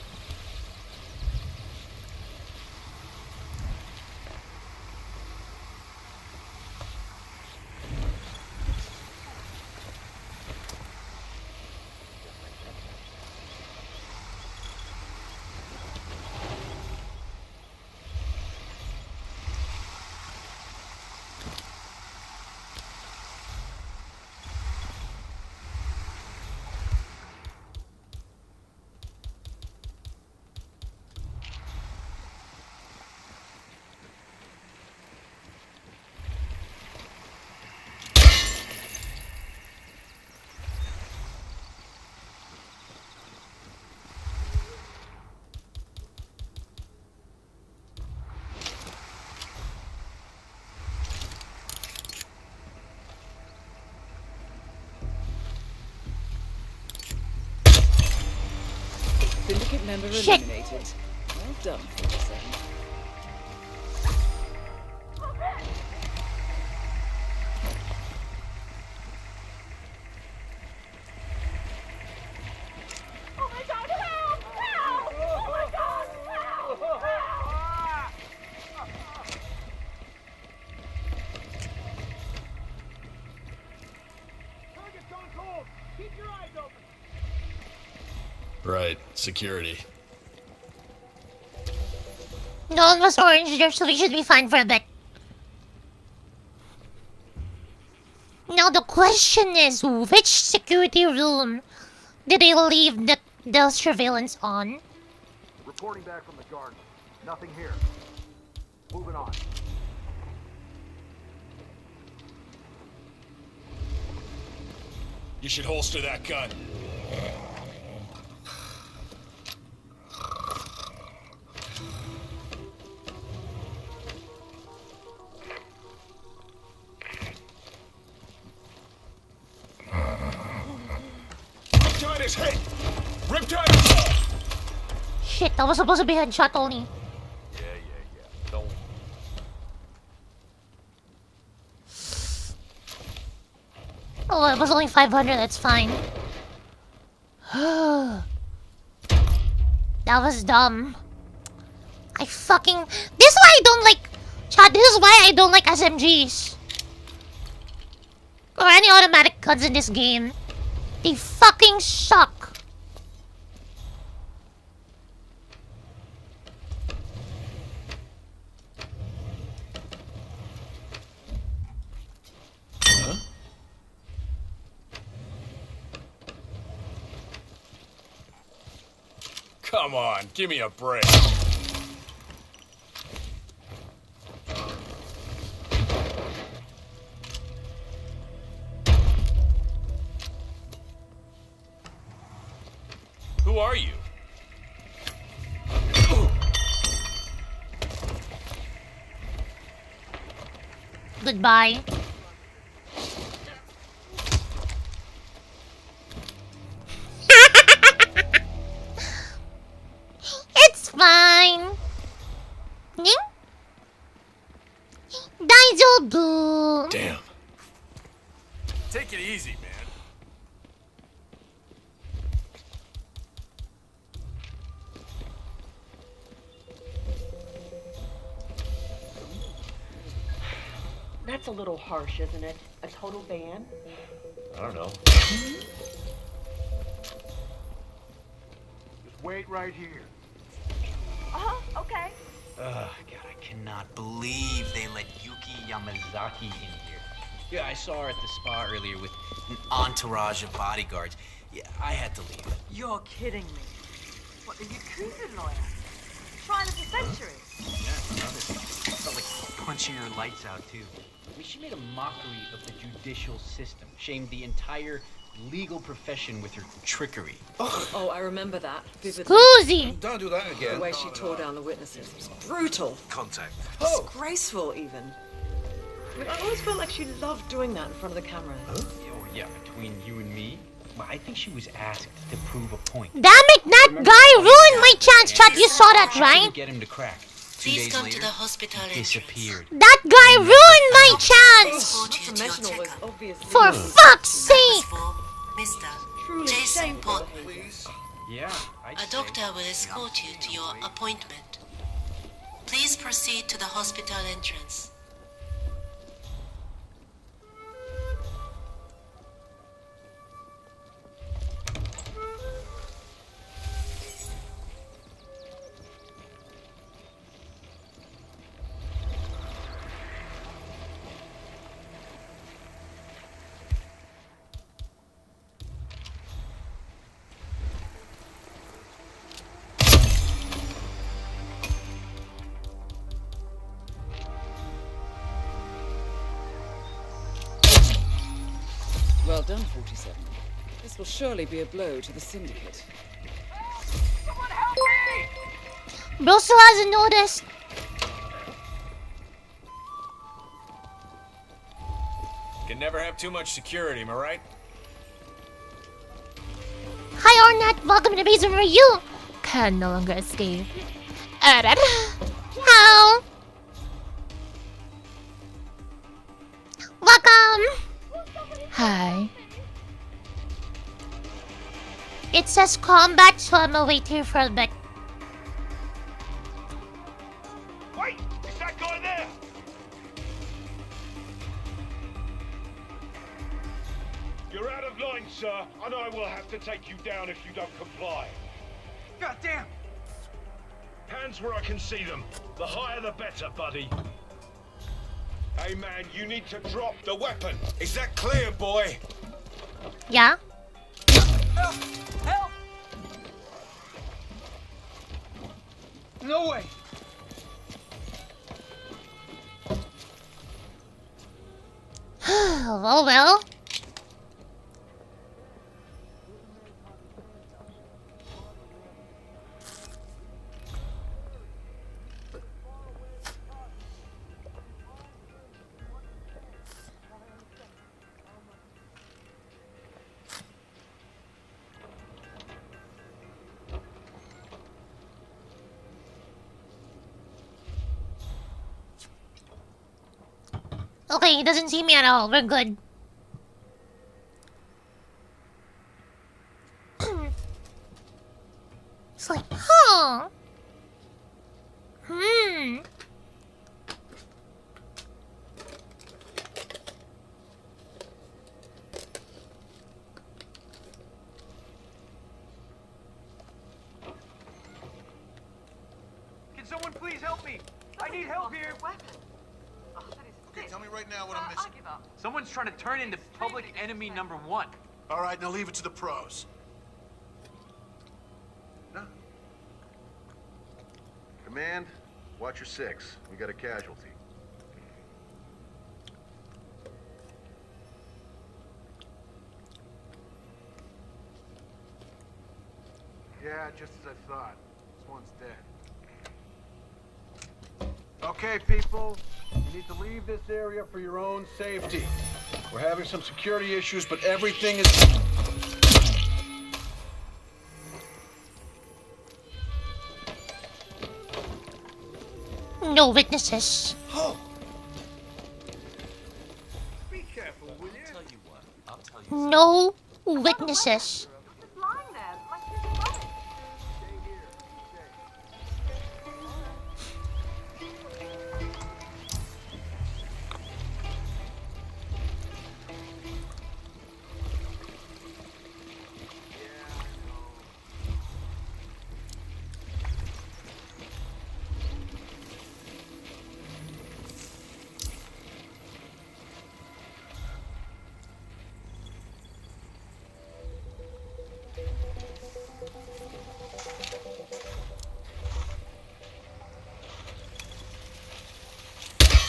[SPEAKER 19] Syndicate member
[SPEAKER 1] Shit.
[SPEAKER 19] eliminated. Well done, 47.
[SPEAKER 21] Oh my god, help! Help! Oh my god, help!
[SPEAKER 5] Target's on cold. Keep your eyes open.
[SPEAKER 14] Right, security.
[SPEAKER 1] No one was orange here, so we should be fine for a bit. Now the question is, which security room did they leave the surveillance on?
[SPEAKER 5] Reporting back from the garden. Nothing here. Moving on.
[SPEAKER 14] You should holster that gun. Riptide is hit! Riptide is hit!
[SPEAKER 1] Shit, that was supposed to be headshot only.
[SPEAKER 14] Don't.
[SPEAKER 1] Oh, it was only 500, that's fine. That was dumb. I fucking... This is why I don't like Chat, this is why I don't like SMGs. Or any automatic guns in this game. They fucking suck.
[SPEAKER 16] Come on, give me a break. Who are you?
[SPEAKER 1] Goodbye. It's fine. Daijoubu.
[SPEAKER 16] Damn. Take it easy, man.
[SPEAKER 20] That's a little harsh, isn't it? A total ban?
[SPEAKER 16] I don't know.
[SPEAKER 5] Just wait right here.
[SPEAKER 20] Okay.
[SPEAKER 18] Ugh, God, I cannot believe they let Yuki Yamazaki in here. Yeah, I saw her at the spa earlier with an entourage of bodyguards. Yeah, I had to leave.
[SPEAKER 7] You're kidding me. What, the Yakuza lawyer? Trial of the century?
[SPEAKER 18] Yeah, another. Felt like punching her lights out, too. I mean, she made a mockery of the judicial system, shamed the entire legal profession with her trickery.
[SPEAKER 7] Oh, I remember that vividly.
[SPEAKER 1] Scusi.
[SPEAKER 16] Don't do that again.
[SPEAKER 7] The way she tore down the witnesses was brutal.
[SPEAKER 16] Contact.
[SPEAKER 7] Disgraceful, even. I mean, I always felt like she loved doing that in front of the camera.
[SPEAKER 18] Oh, yeah, between you and me, well, I think she was asked to prove a point.
[SPEAKER 1] Damn it, that guy ruined my chance, chat. You saw that, right?
[SPEAKER 18] Get him to crack.
[SPEAKER 15] Please come to the hospital
[SPEAKER 18] disappeared.
[SPEAKER 1] That guy ruined my chance! For fuck's sake!
[SPEAKER 15] Mr. Jason Portman.
[SPEAKER 18] Yeah,
[SPEAKER 15] A doctor will escort you to your appointment. Please proceed to the hospital entrance.
[SPEAKER 19] Well done, 47. This will surely be a blow to the Syndicate.
[SPEAKER 1] Bro still hasn't noticed.
[SPEAKER 16] Can never have too much security, am I right?
[SPEAKER 1] Hi Arnett, welcome to Basement Review.
[SPEAKER 17] Can no longer escape.
[SPEAKER 1] How? Welcome.
[SPEAKER 17] Hi.
[SPEAKER 1] It says combat, so I'm gonna wait here for a bit.
[SPEAKER 5] Wait! Is that guy there? You're out of line, sir, and I will have to take you down if you don't comply.
[SPEAKER 18] God damn!
[SPEAKER 5] Hands where I can see them. The higher the better, buddy. Hey man, you need to drop the weapon. Is that clear, boy?
[SPEAKER 1] Yeah?
[SPEAKER 18] Help! No way!
[SPEAKER 1] well. Okay, he doesn't see me at all. We're good. It's like, huh?
[SPEAKER 5] I need help here.
[SPEAKER 4] Okay, tell me right now what I'm missing.
[SPEAKER 8] Someone's trying to turn into public enemy number 1.
[SPEAKER 4] All right, now leave it to the pros.
[SPEAKER 10] No. Command, watch your 6. We got a casualty.
[SPEAKER 5] Yeah, just as I thought. This one's dead. Okay, people. You need to leave this area for your own safety. We're having some security issues, but everything is...
[SPEAKER 1] No witnesses.
[SPEAKER 5] Be careful, will you?
[SPEAKER 14] I'll tell you.
[SPEAKER 1] No witnesses.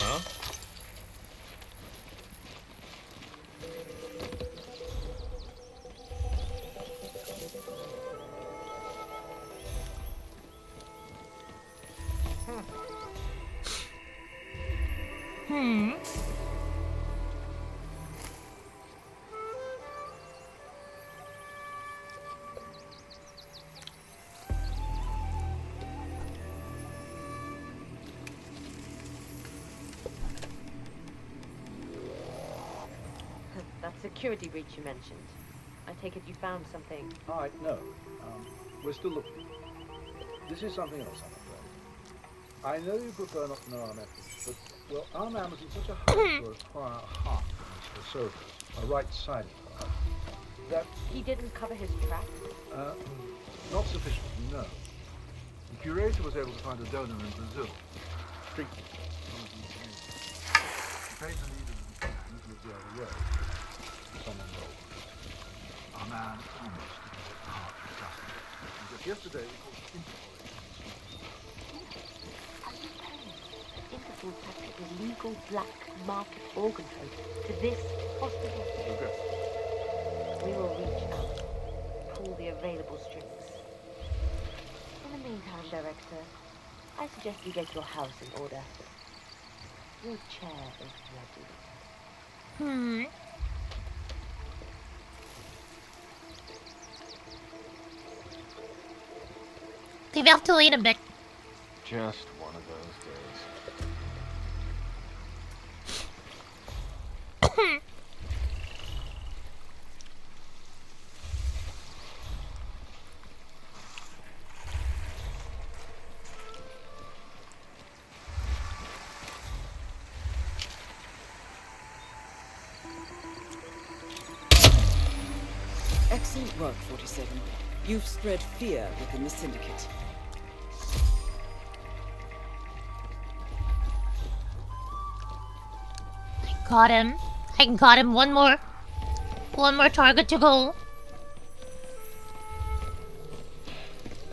[SPEAKER 14] Huh?
[SPEAKER 1] Hmm.
[SPEAKER 20] That security breach you mentioned. I take it you found something.
[SPEAKER 5] All right, no. We're still looking. This is something else, I'm afraid. I know you prefer not to know our methods, but, well, our man was in such a hurry to acquire a heart from Mr. Sophus, a right-sided heart, that...
[SPEAKER 20] He didn't cover his tracks?
[SPEAKER 5] Not sufficiently, no. The curator was able to find a donor in Brazil. Treatment. He paid the leader of the clan to look the other way. Someone rolled. Our man almost didn't get the heart from custom. And just yesterday we called it Interpol.
[SPEAKER 20] Interpol tactic illegal black market organ trade to this hospital.
[SPEAKER 5] Okay.
[SPEAKER 20] We will reach out, pull the available strings. In the meantime, Director, I suggest you get your house in order. Your chair is ready.
[SPEAKER 1] Hmm. We have to wait a bit.
[SPEAKER 5] Just one of those days.
[SPEAKER 19] Excellent work, 47. You've spread fear within the Syndicate.
[SPEAKER 1] Got him. I got him. One more target to go.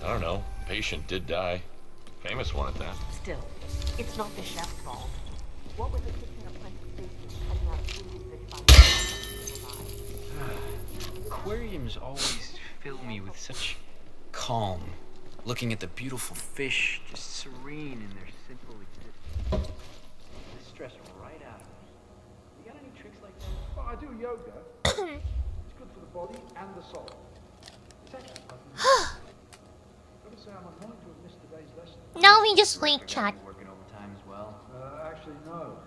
[SPEAKER 14] I don't know. Patient did die. Famous one at that.
[SPEAKER 20] Still, it's not the chef's fault. What was the kitchen apprentice cutting out food that
[SPEAKER 18] Aquariums always fill me with such calm. Looking at the beautiful fish, just serene in their simple existence. This stress right out of me. You got any tricks like that?
[SPEAKER 5] Well, I do yoga. It's good for the body and the soul. It's actually gotta say I'm annoyed to have missed today's lesson.
[SPEAKER 1] Now we just wait, chat.
[SPEAKER 18] Working overtime as well.
[SPEAKER 5] Actually, no.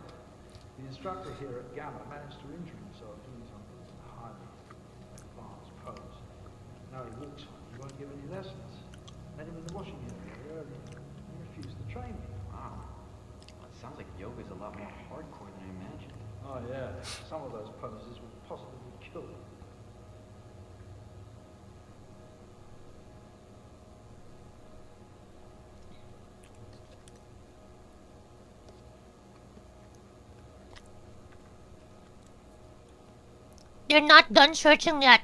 [SPEAKER 5] The instructor here at Gamma managed to injure himself doing something highly advanced pose. Now he walks on, he won't give any lessons. Met him in the washing area earlier. He refused to train me.
[SPEAKER 18] Wow. Well, it sounds like yoga's a lot more hardcore than I imagined.
[SPEAKER 5] Oh yeah, some of those poses would positively kill him.
[SPEAKER 1] You're not done searching yet.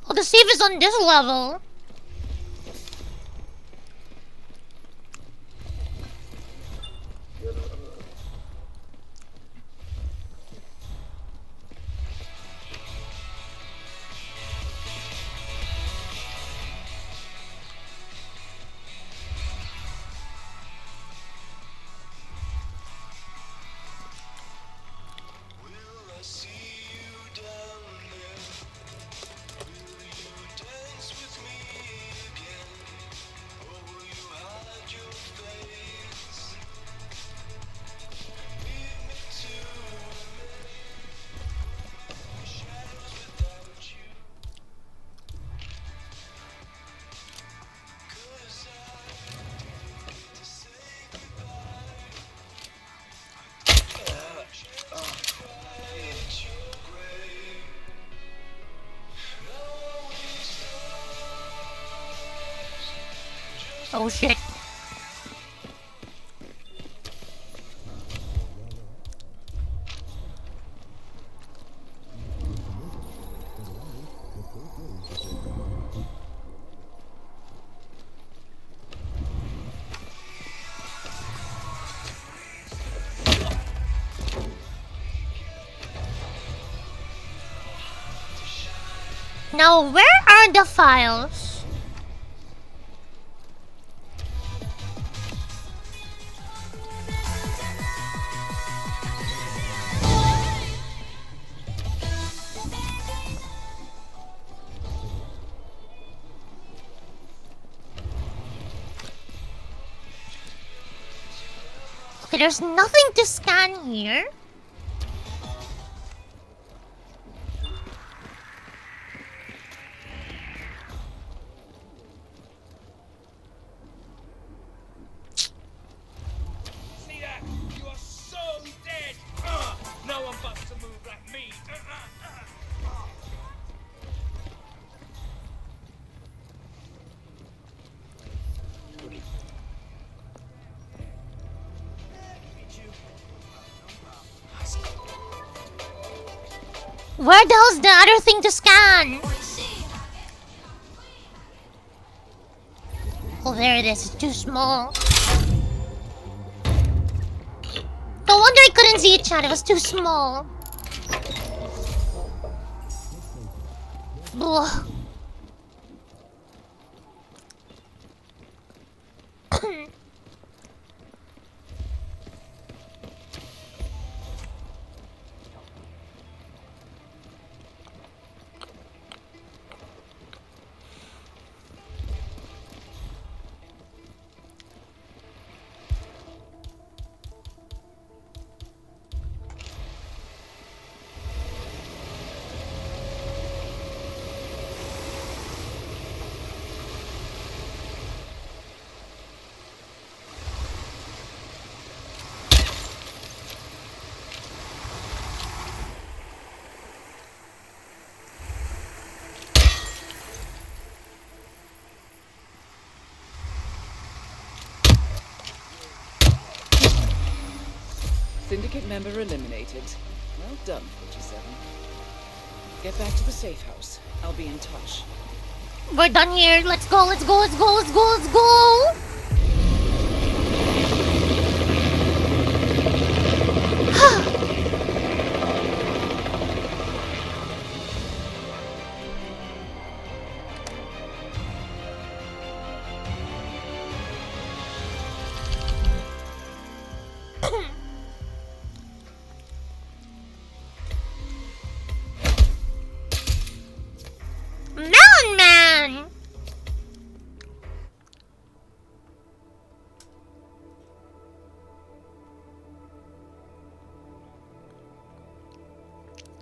[SPEAKER 1] Oh, the safe is on this level. Oh shit. Now, where are the files? Okay, there's nothing to scan here.
[SPEAKER 21] See that? You are so dead. No one but to move like me.
[SPEAKER 1] Where the hell's the other thing to scan? Oh, there it is. It's too small. No wonder I couldn't see it, chat. It was too small. Ugh.
[SPEAKER 19] Syndicate member eliminated. Well done, 47. Get back to the safe house. I'll be in touch.
[SPEAKER 1] We're done here. Let's go, let's go, let's go, let's go, let's go! Melon Man!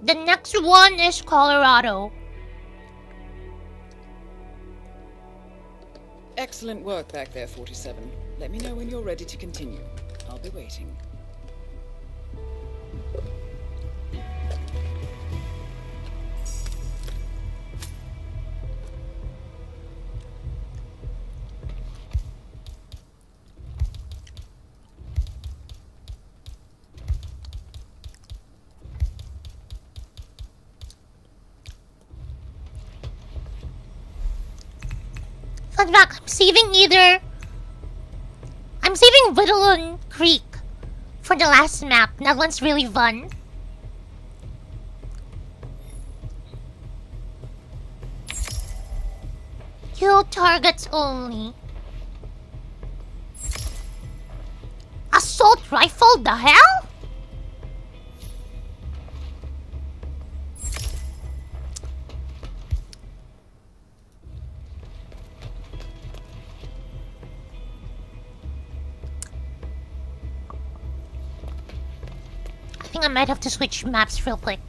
[SPEAKER 1] The next one is Colorado.
[SPEAKER 19] Excellent work back there, 47. Let me know when you're ready to continue. I'll be waiting.
[SPEAKER 1] Fun fact, I'm saving Whittleton Creek for the last map. That one's really fun. Kill targets only. Assault rifle? The hell? I think I might have to switch maps real quick.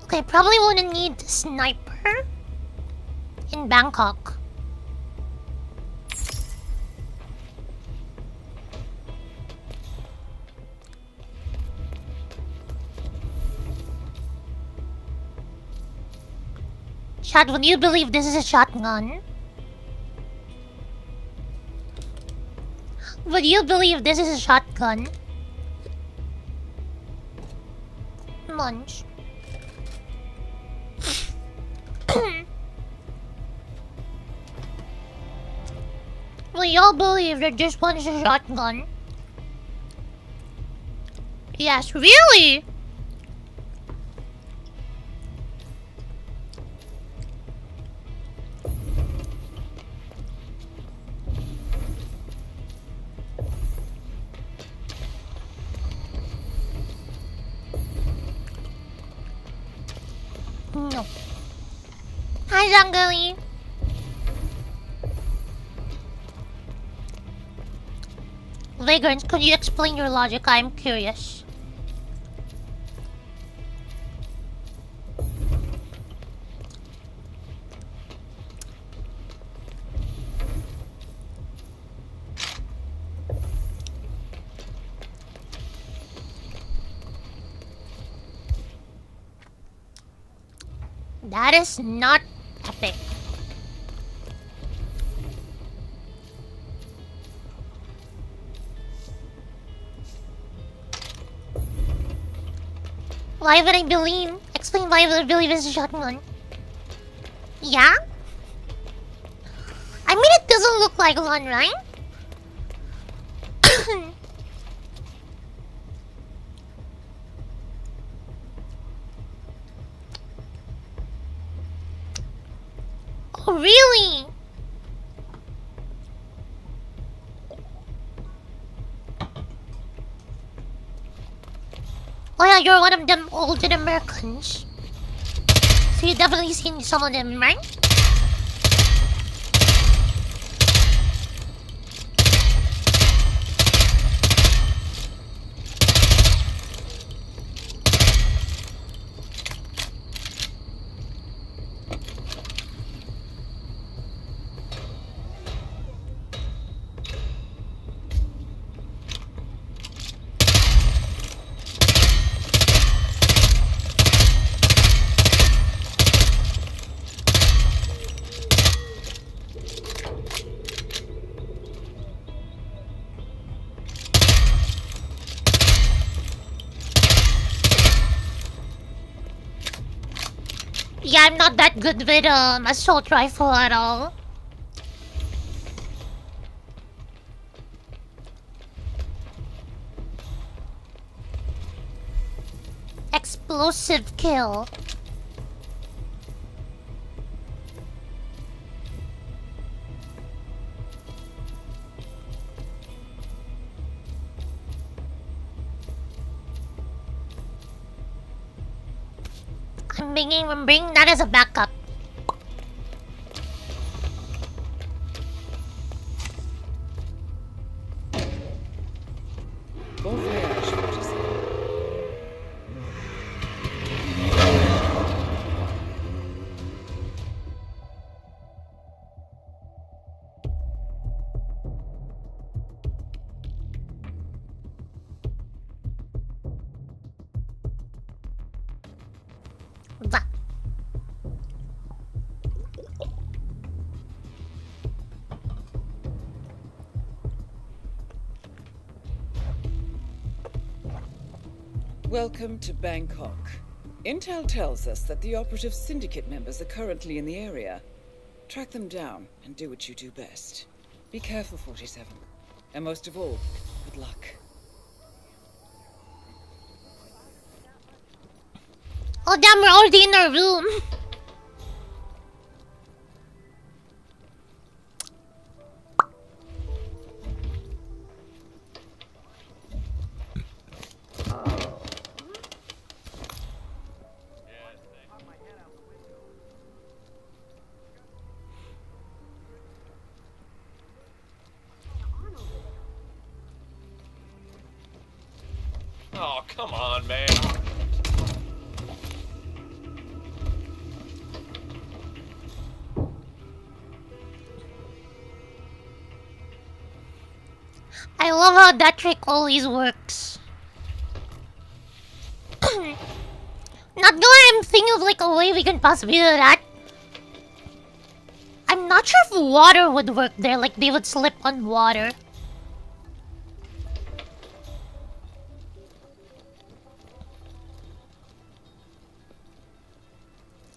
[SPEAKER 1] Okay, probably wouldn't need sniper in Bangkok. Chad, would you believe this is a shotgun? Would you believe this is a shotgun? Munch. Will y'all believe that this one is a shotgun? Yes, really? No. Hi, Zangali. Vagrants, could you explain your logic? I'm curious. That is not epic. Why would I believe? Explain why would I believe it's a shotgun. Yeah? I mean, it doesn't look like one, right? Oh, really? Oh yeah, you're one of them older Americans. So you've definitely seen some of them, right? Yeah, I'm not that good with assault rifle at all. Explosive kill. I'm bringing that as a backup.
[SPEAKER 19] Welcome to Bangkok. Intel tells us that the operative syndicate members are currently in the area. Track them down and do what you do best. Be careful, 47. And most of all, good luck.
[SPEAKER 1] Oh damn, we're already in our room.
[SPEAKER 16] Oh, come on, man.
[SPEAKER 1] I love how that trick always works. Not that I'm thinking of like a way we can possibly do that. I'm not sure if water would work there, like they would slip on water.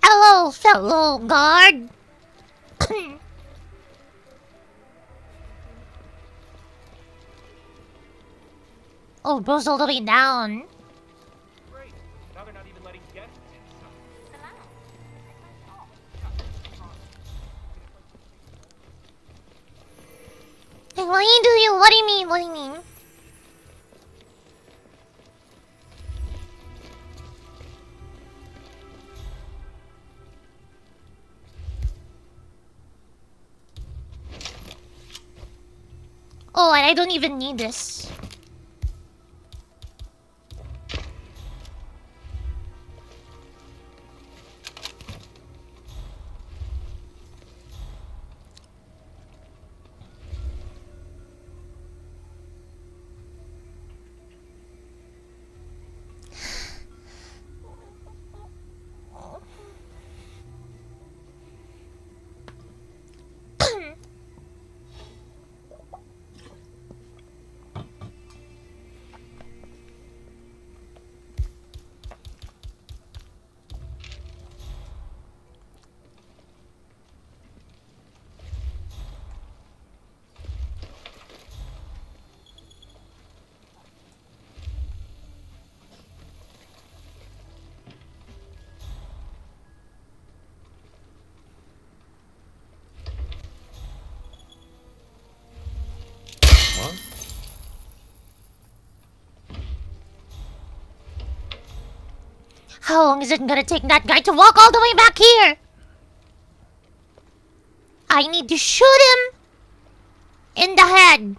[SPEAKER 1] Hello, fellow guard. Oh, bro's all the way down.
[SPEAKER 8] Great. Now they're not even letting guests in.
[SPEAKER 1] Hey, what do you do? What do you mean? What do you mean? Oh, and I don't even need this. How long is it gonna take that guy to walk all the way back here? I need to shoot him in the head.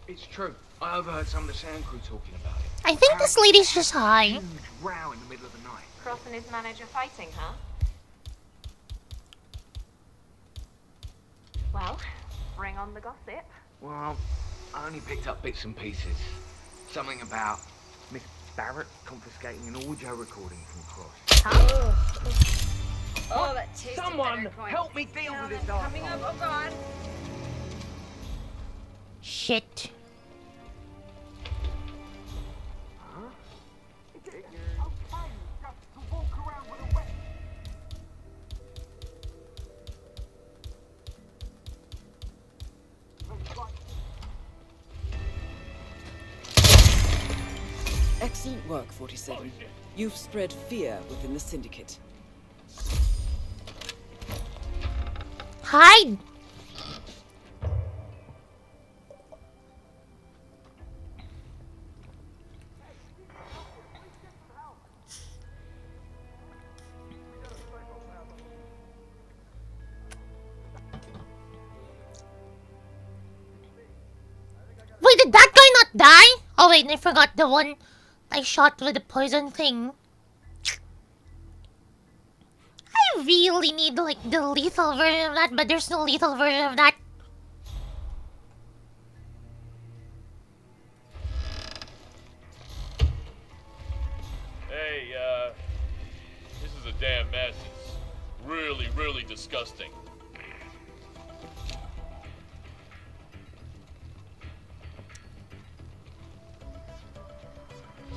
[SPEAKER 18] It's true. I overheard some of the sound crew talking about it.
[SPEAKER 1] I think this lady's just high.
[SPEAKER 18] Huge row in the middle of the night.
[SPEAKER 7] Cross and his manager fighting, huh? Well, bring on the gossip.
[SPEAKER 18] Well, I only picked up bits and pieces. Something about Miss Barrett confiscating an audio recording from Cross.
[SPEAKER 7] Huh?
[SPEAKER 18] Oh, that Someone help me deal with this
[SPEAKER 7] Coming up, oh god.
[SPEAKER 1] Shit.
[SPEAKER 19] Excellent work, 47. You've spread fear within the syndicate.
[SPEAKER 1] Hide! Wait, did that guy not die? Oh wait, I forgot the one I shot with the poison thing. I I really need like the lethal version of that, but there's no lethal version of that.
[SPEAKER 14] Hey, this is a damn mess. It's really, really disgusting.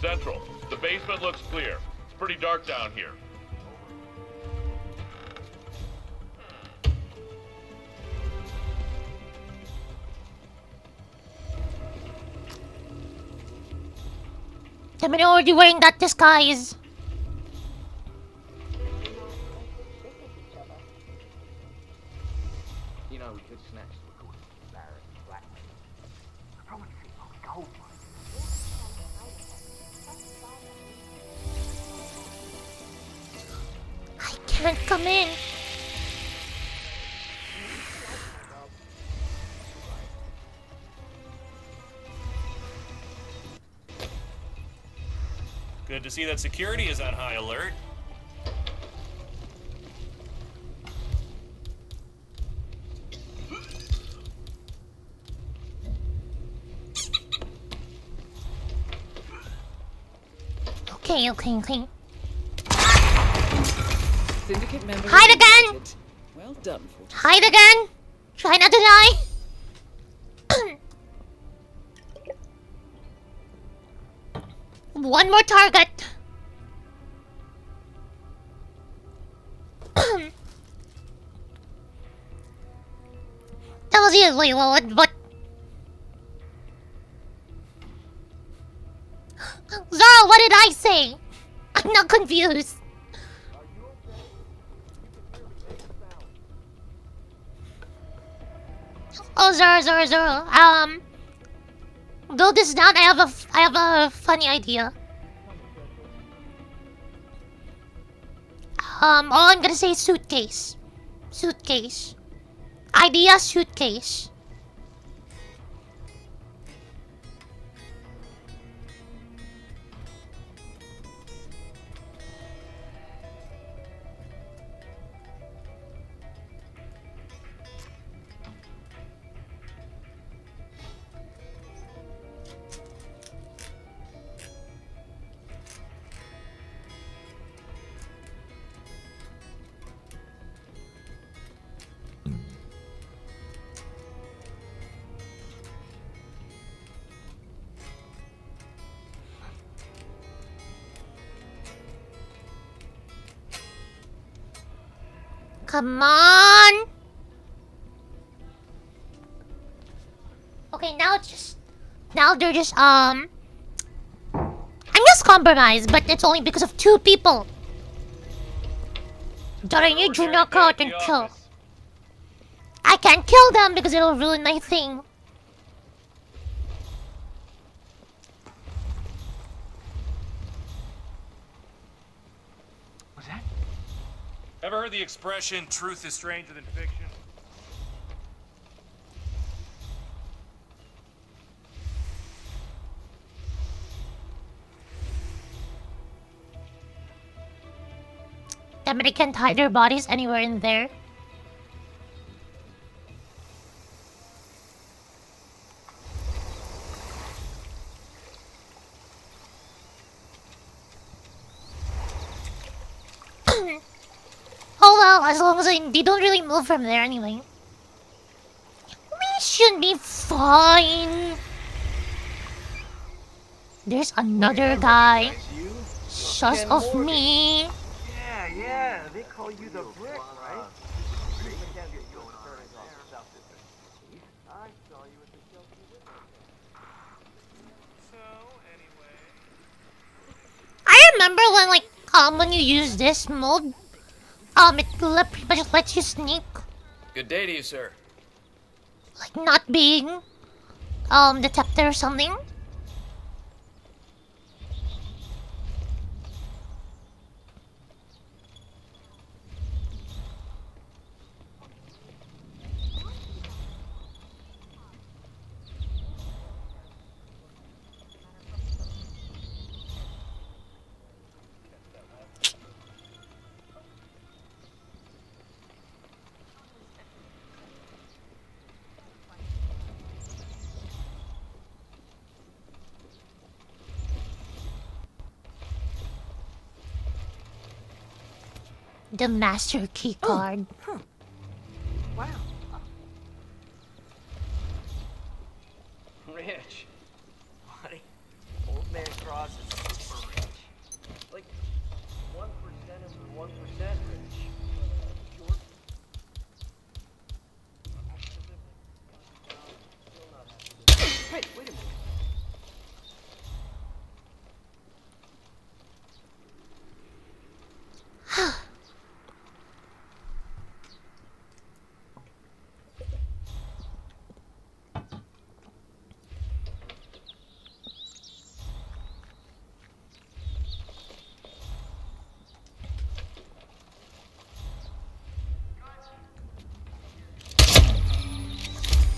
[SPEAKER 14] Central, the basement looks clear. It's pretty dark down here.
[SPEAKER 1] I'm already wearing that disguise.
[SPEAKER 18] You know, we could snatch black. I probably think I'll go.
[SPEAKER 1] I can't come in.
[SPEAKER 6] Good to see that security is on high alert.
[SPEAKER 1] Okay.
[SPEAKER 19] Syndicate member
[SPEAKER 1] Hide again!
[SPEAKER 19] eliminated. Well done, 40.
[SPEAKER 1] Hide again! Try not to die! One more target! That was easily lowered, but... Zara, what did I say? I'm not confused. Oh, Zara. Build this down. I have a funny idea. All I'm gonna say is suitcase. Suitcase. Idea suitcase. Come on! Okay, now they're just, I'm just compromised, but it's only because of 2 people. That I need to knock out and kill. I can't kill them because it'll ruin my thing.
[SPEAKER 6] Ever heard the expression, truth is stranger than fiction?
[SPEAKER 1] Damn it, I can't hide their bodies anywhere in there. Oh well, as long as they don't really move from there anyway. We should be fine. There's another guy. Sus of me.
[SPEAKER 18] Yeah, they call you the brick, right?
[SPEAKER 1] I remember when you use this mode, it pretty much lets you sneak,
[SPEAKER 6] Good day to you, sir.
[SPEAKER 1] like not being detected or something. The master key card.
[SPEAKER 7] Wow.
[SPEAKER 18] Rich. Buddy, old man Cross is super rich. Like 1% of the 1% rich. Short.
[SPEAKER 7] Hey, wait a minute.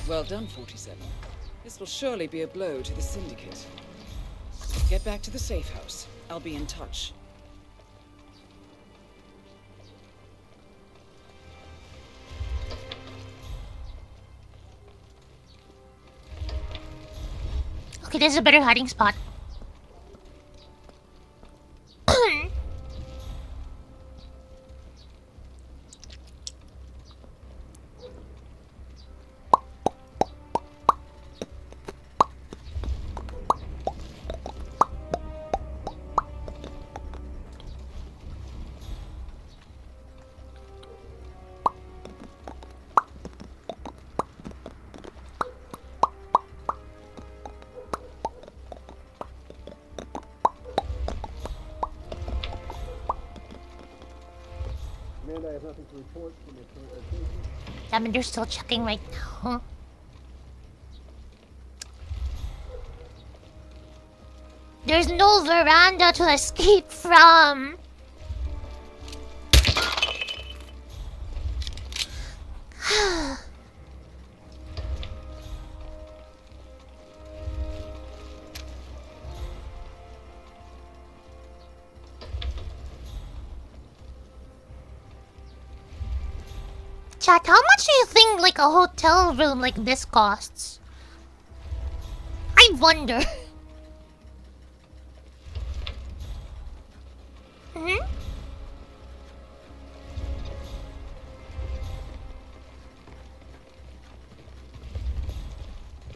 [SPEAKER 19] Well done, 47. This will surely be a blow to the Syndicate. Get back to the safe house. I'll be in touch.
[SPEAKER 1] Okay, this is a better hiding spot.
[SPEAKER 5] Amanda, I have nothing to report from your current location.
[SPEAKER 1] Damn it, they're still checking right now. There's no veranda to escape from. Chat, how much do you think like a hotel room like this costs? I wonder. Hmm?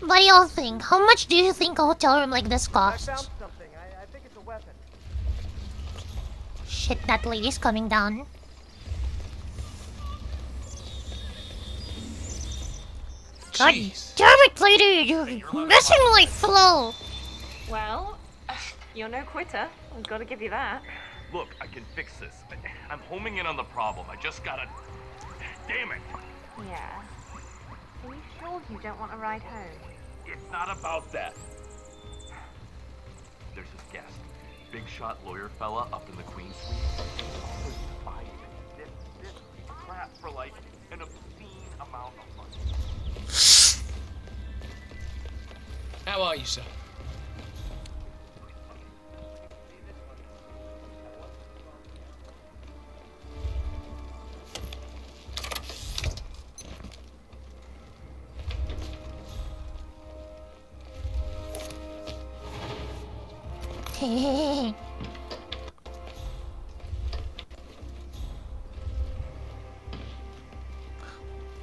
[SPEAKER 1] What do y'all think? How much do you think a hotel room like this costs?
[SPEAKER 9] I found something. I think it's a weapon.
[SPEAKER 1] Shit, that lady's coming down. God damn it, lady! You're messing my flow!
[SPEAKER 7] Well, you're no quitter. I've got to give you that.
[SPEAKER 14] Look, I can fix this. I'm homing in on the problem. I just gotta... Damn it!
[SPEAKER 7] Yeah. Are you sure you don't want to ride home?
[SPEAKER 14] It's not about that. There's this guest. Big shot lawyer fella up in the Queen Suite. Always buying this crap for like an obscene amount of money.
[SPEAKER 8] How are you, sir?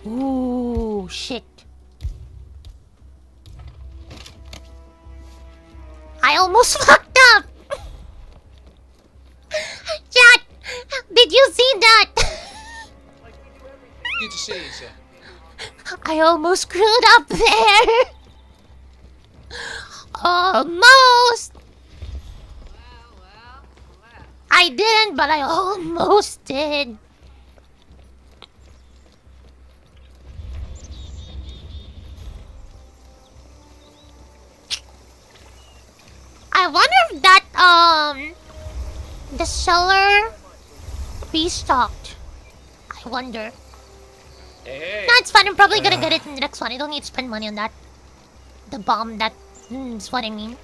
[SPEAKER 1] Ooh, shit. I almost fucked up! Chat! Did you see that?
[SPEAKER 8] Good to see you, sir.
[SPEAKER 1] I almost screwed up there! Almost! I didn't, but I almost did. I wonder if that, the seller restocked. I wonder.
[SPEAKER 8] Hey.
[SPEAKER 1] No, it's fine. I'm probably gonna get it in the next one. I don't need to spend money on that. The bomb, that is what I mean.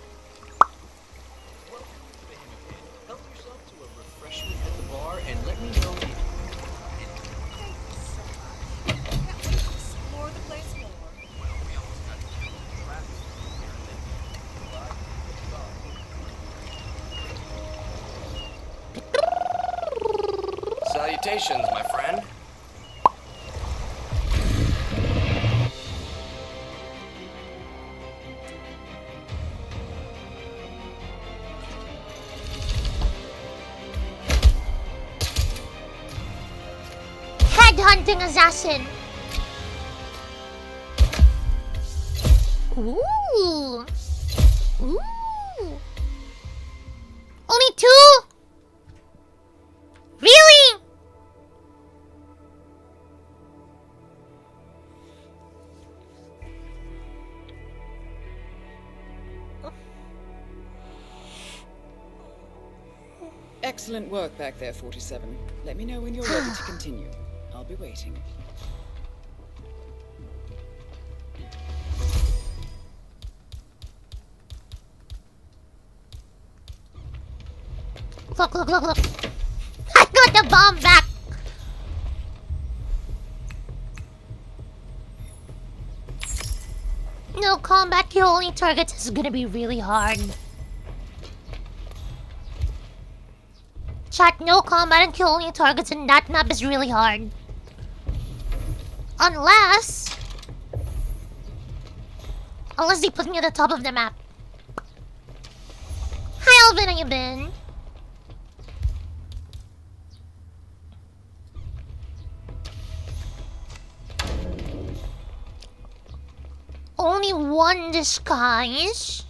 [SPEAKER 18] Help yourself to a refreshment at the bar and let me know if...
[SPEAKER 7] Explore the place more.
[SPEAKER 18] Well, we almost got killed in traffic here and then...
[SPEAKER 8] Say
[SPEAKER 11] Salutations, my friend.
[SPEAKER 1] Headhunting assassin. Ooh. Ooh. Only 2? Really?
[SPEAKER 19] Excellent work back there, 47. Let me know when you're ready to continue. I'll be waiting.
[SPEAKER 1] Look, look, look, look. I got the bomb back. No combat kill only targets is gonna be really hard. Chat, no combat and kill only targets in that map is really hard. Unless they put me at the top of the map. Hi Alvin, how you been? Only one disguise.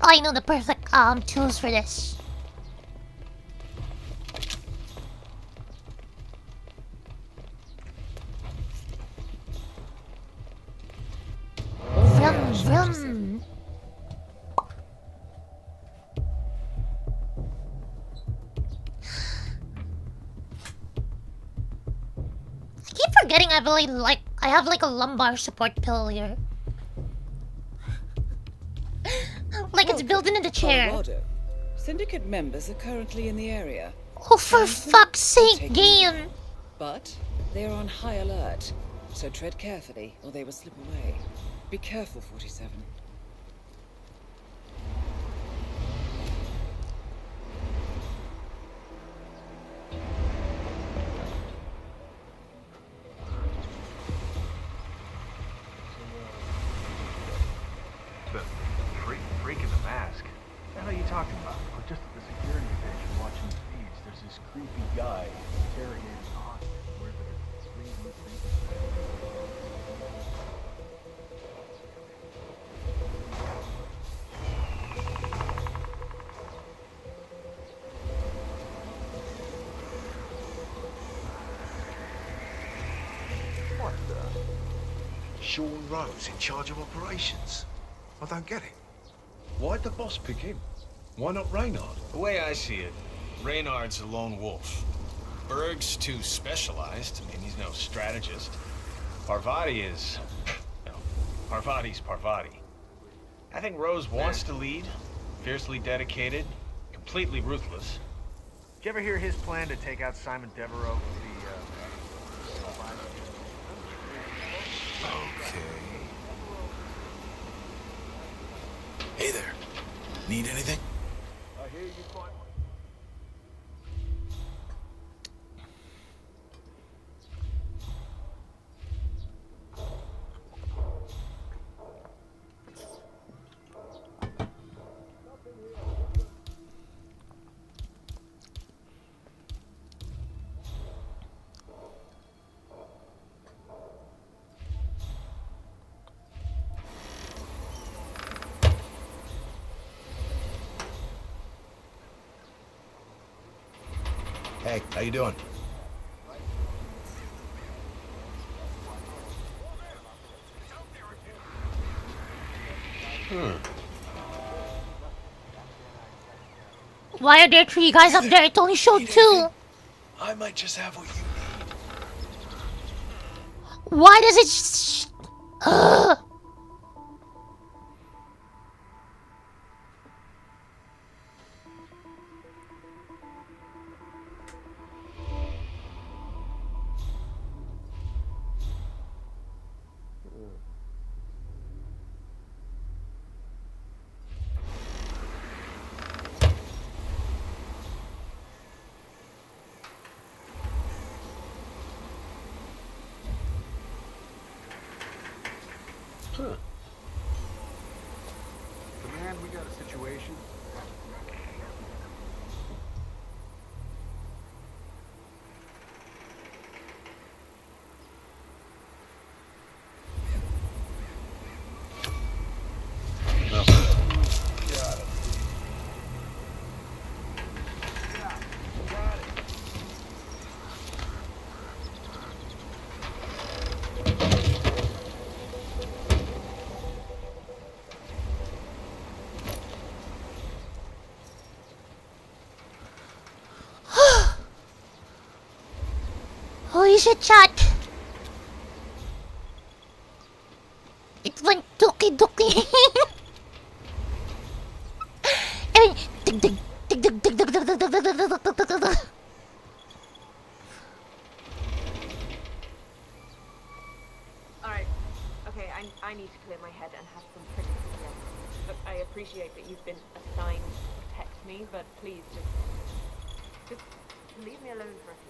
[SPEAKER 1] I know the perfect tools for this. Vroom vroom. I keep forgetting I have like a lumbar support pill here. Like it's built into the chair.
[SPEAKER 19] Colorado. Syndicate members are currently in the area.
[SPEAKER 1] Oh, for fuck's sake, game!
[SPEAKER 19] But they are on high alert, so tread carefully or they will slip away. Be careful, 47.
[SPEAKER 14] The freak in the mask. What the hell are you talking about?
[SPEAKER 5] We're just at the security station watching the feeds. There's this creepy guy interrogating the hostage. Where there are 3 new
[SPEAKER 4] What the? Sean Rose in charge of operations? I don't get it.
[SPEAKER 22] Why'd the boss pick him? Why not Reynard?
[SPEAKER 16] The way I see it, Reynard's a lone wolf. Berg's too specialized. I mean, he's no strategist. Parvati is... no, Parvati's Parvati. I think Rose wants to lead, fiercely dedicated, completely ruthless.
[SPEAKER 14] Did you ever hear his plan to take out Simon Devereaux with the,
[SPEAKER 4] Okay. Hey there. Need anything?
[SPEAKER 5] I hear you quite.
[SPEAKER 4] Hey, how you doing?
[SPEAKER 1] Why are there 3 guys up there? It only showed 2.
[SPEAKER 4] I might just have what you
[SPEAKER 1] Why does it Ugh.
[SPEAKER 5] Command, we got a situation.
[SPEAKER 1] Holy shit, chat! It went dookie dookie. I mean, dig dig dig dig dig dig dig dig dig dig dig dig dig dig dig.
[SPEAKER 7] Alright. Okay, I need to clear my head and have some pretty together. Look, I appreciate that you've been assigned to protect me, but please just leave me alone for a few.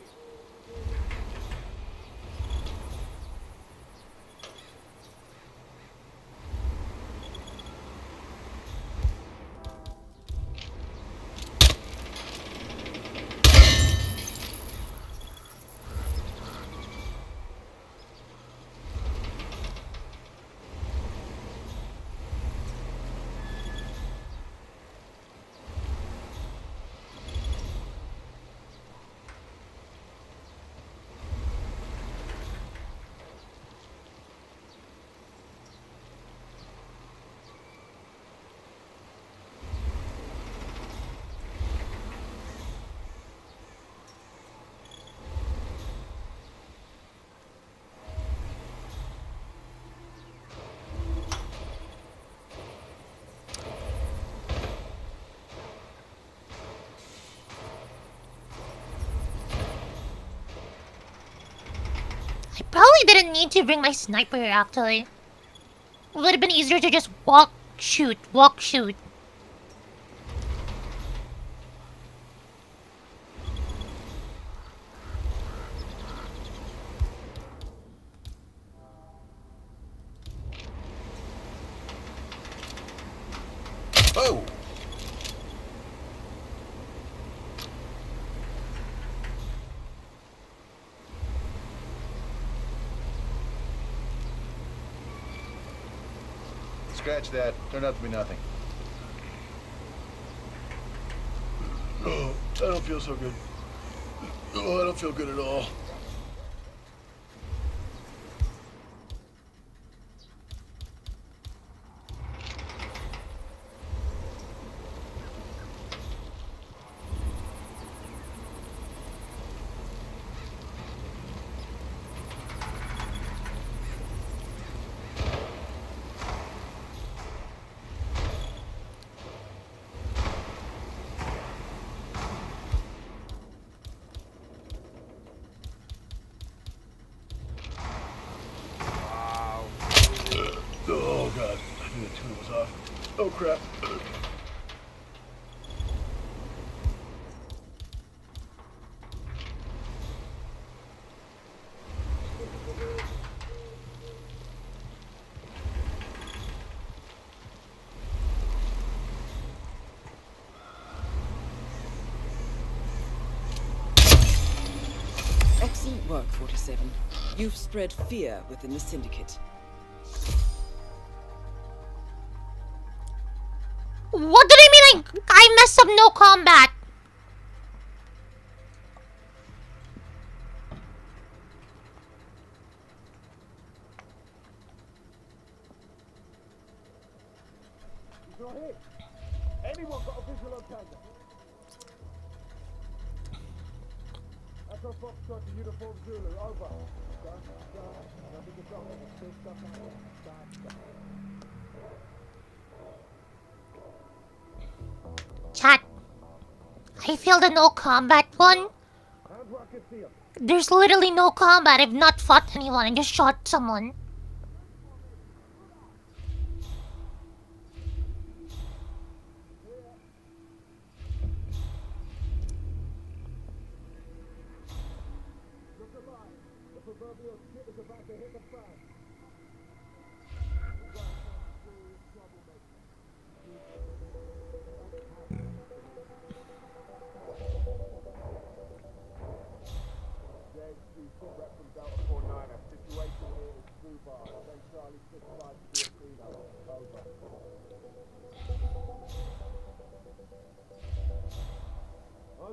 [SPEAKER 1] I probably didn't need to bring my sniper actually. It would have been easier to just walk, shoot, walk, shoot.
[SPEAKER 22] Oh!
[SPEAKER 5] Scratch that. Turned out to be nothing.
[SPEAKER 10] Oh, I don't feel so good. Oh, I don't feel good at all. Oh god, I think the tune was off. Oh crap.
[SPEAKER 19] Excellent work, 47. You've spread fear within the Syndicate.
[SPEAKER 1] What do they mean I messed up no combat?
[SPEAKER 21] He's not hit. Anyone got a visual on Tango? Echo Foxtrot to Uniform Zulu, over. Nothing to drop. Still stuck out there.
[SPEAKER 1] Chat. I feel the no combat one. There's literally no combat. I've not fought anyone. I just shot someone.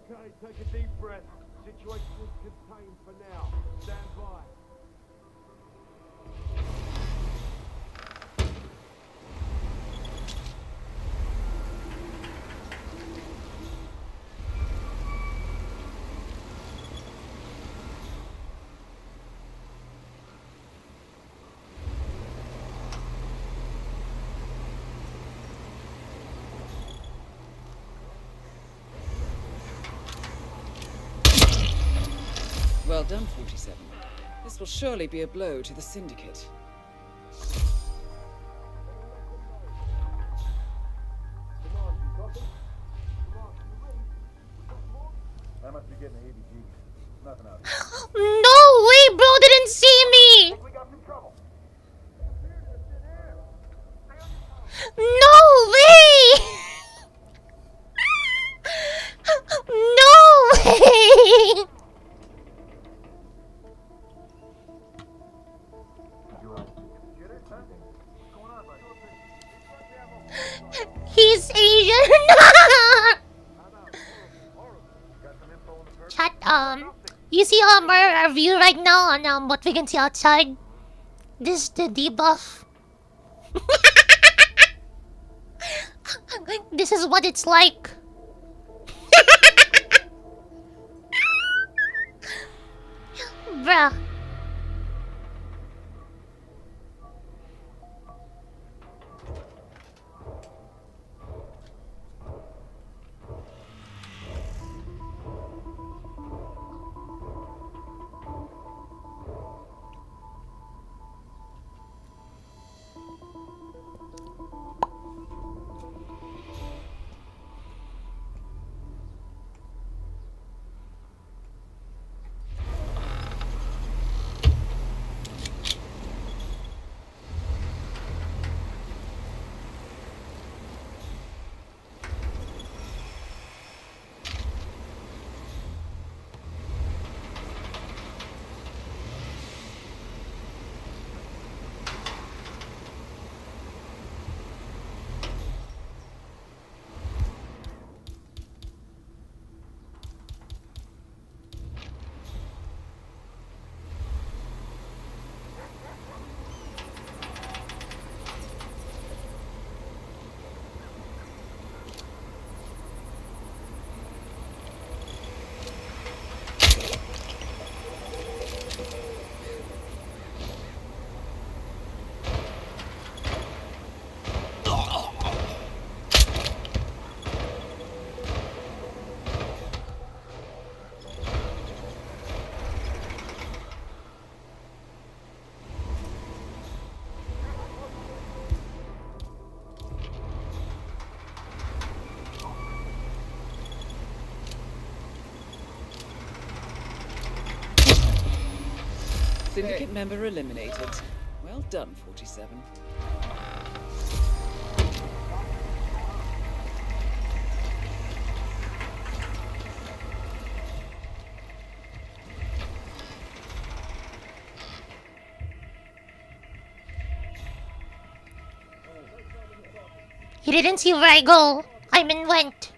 [SPEAKER 21] Okay, take a deep breath. Situation is contained for now. Stand by.
[SPEAKER 19] Well done, 47. This will surely be a blow to the Syndicate.
[SPEAKER 5] I must be getting the heebie-jeebies. Nothing out.
[SPEAKER 1] No way, bro didn't see me! No way! No way! He's Asian. Chat, you see our view right now on what we can see outside? This is the debuff. This is what it's like. Bruh.
[SPEAKER 19] Syndicate member eliminated. Well done, 47.
[SPEAKER 1] He didn't see where I go. I mean went.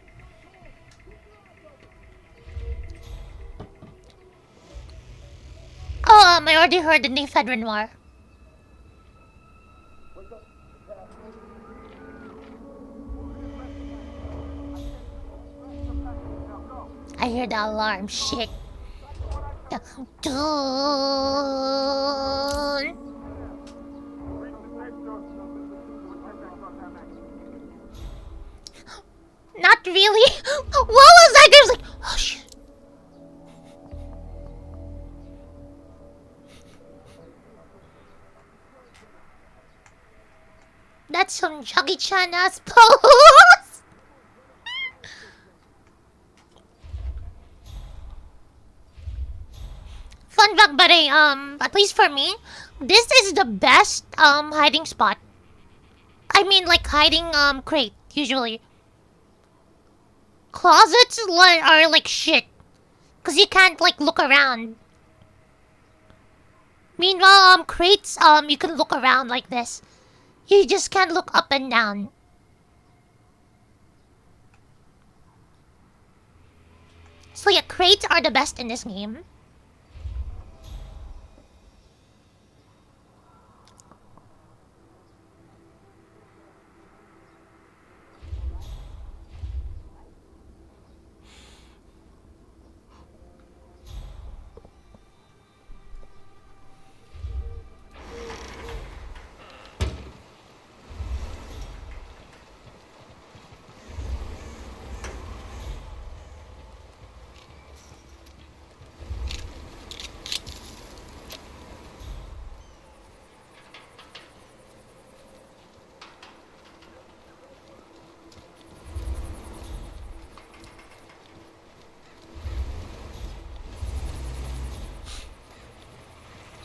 [SPEAKER 1] Oh, I already heard the new Fedrin War. I hear the alarm shit. Dun. Not really. What was that? I was like, oh shit. That's some Jackie-chan ass pose. Fun fact, but at least for me, this is the best hiding spot I mean, like hiding crate usually. Closets are like shit, cause you can't like look around. Meanwhile, crates you can look around like this. You just can't look up and down. So yeah, crates are the best in this game.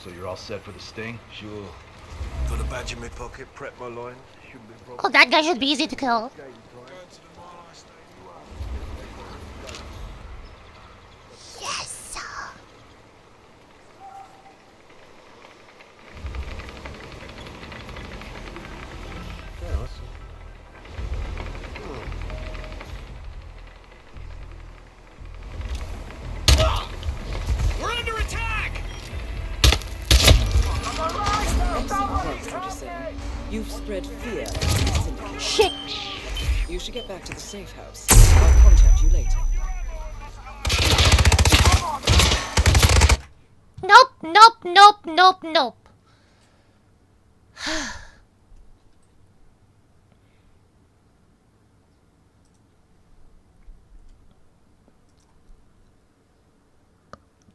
[SPEAKER 16] So you're all set for the sting?
[SPEAKER 4] Sure. Got a badge in my pocket, prep my line. Shouldn't be a problem.
[SPEAKER 1] Oh, that guy should be easy to kill. Yes!
[SPEAKER 21] We're under attack!
[SPEAKER 19] You've spread fear.
[SPEAKER 1] Shit!
[SPEAKER 19] You should get back to the safe house. I'll contact you later.
[SPEAKER 1] Nope, nope, nope, nope, nope.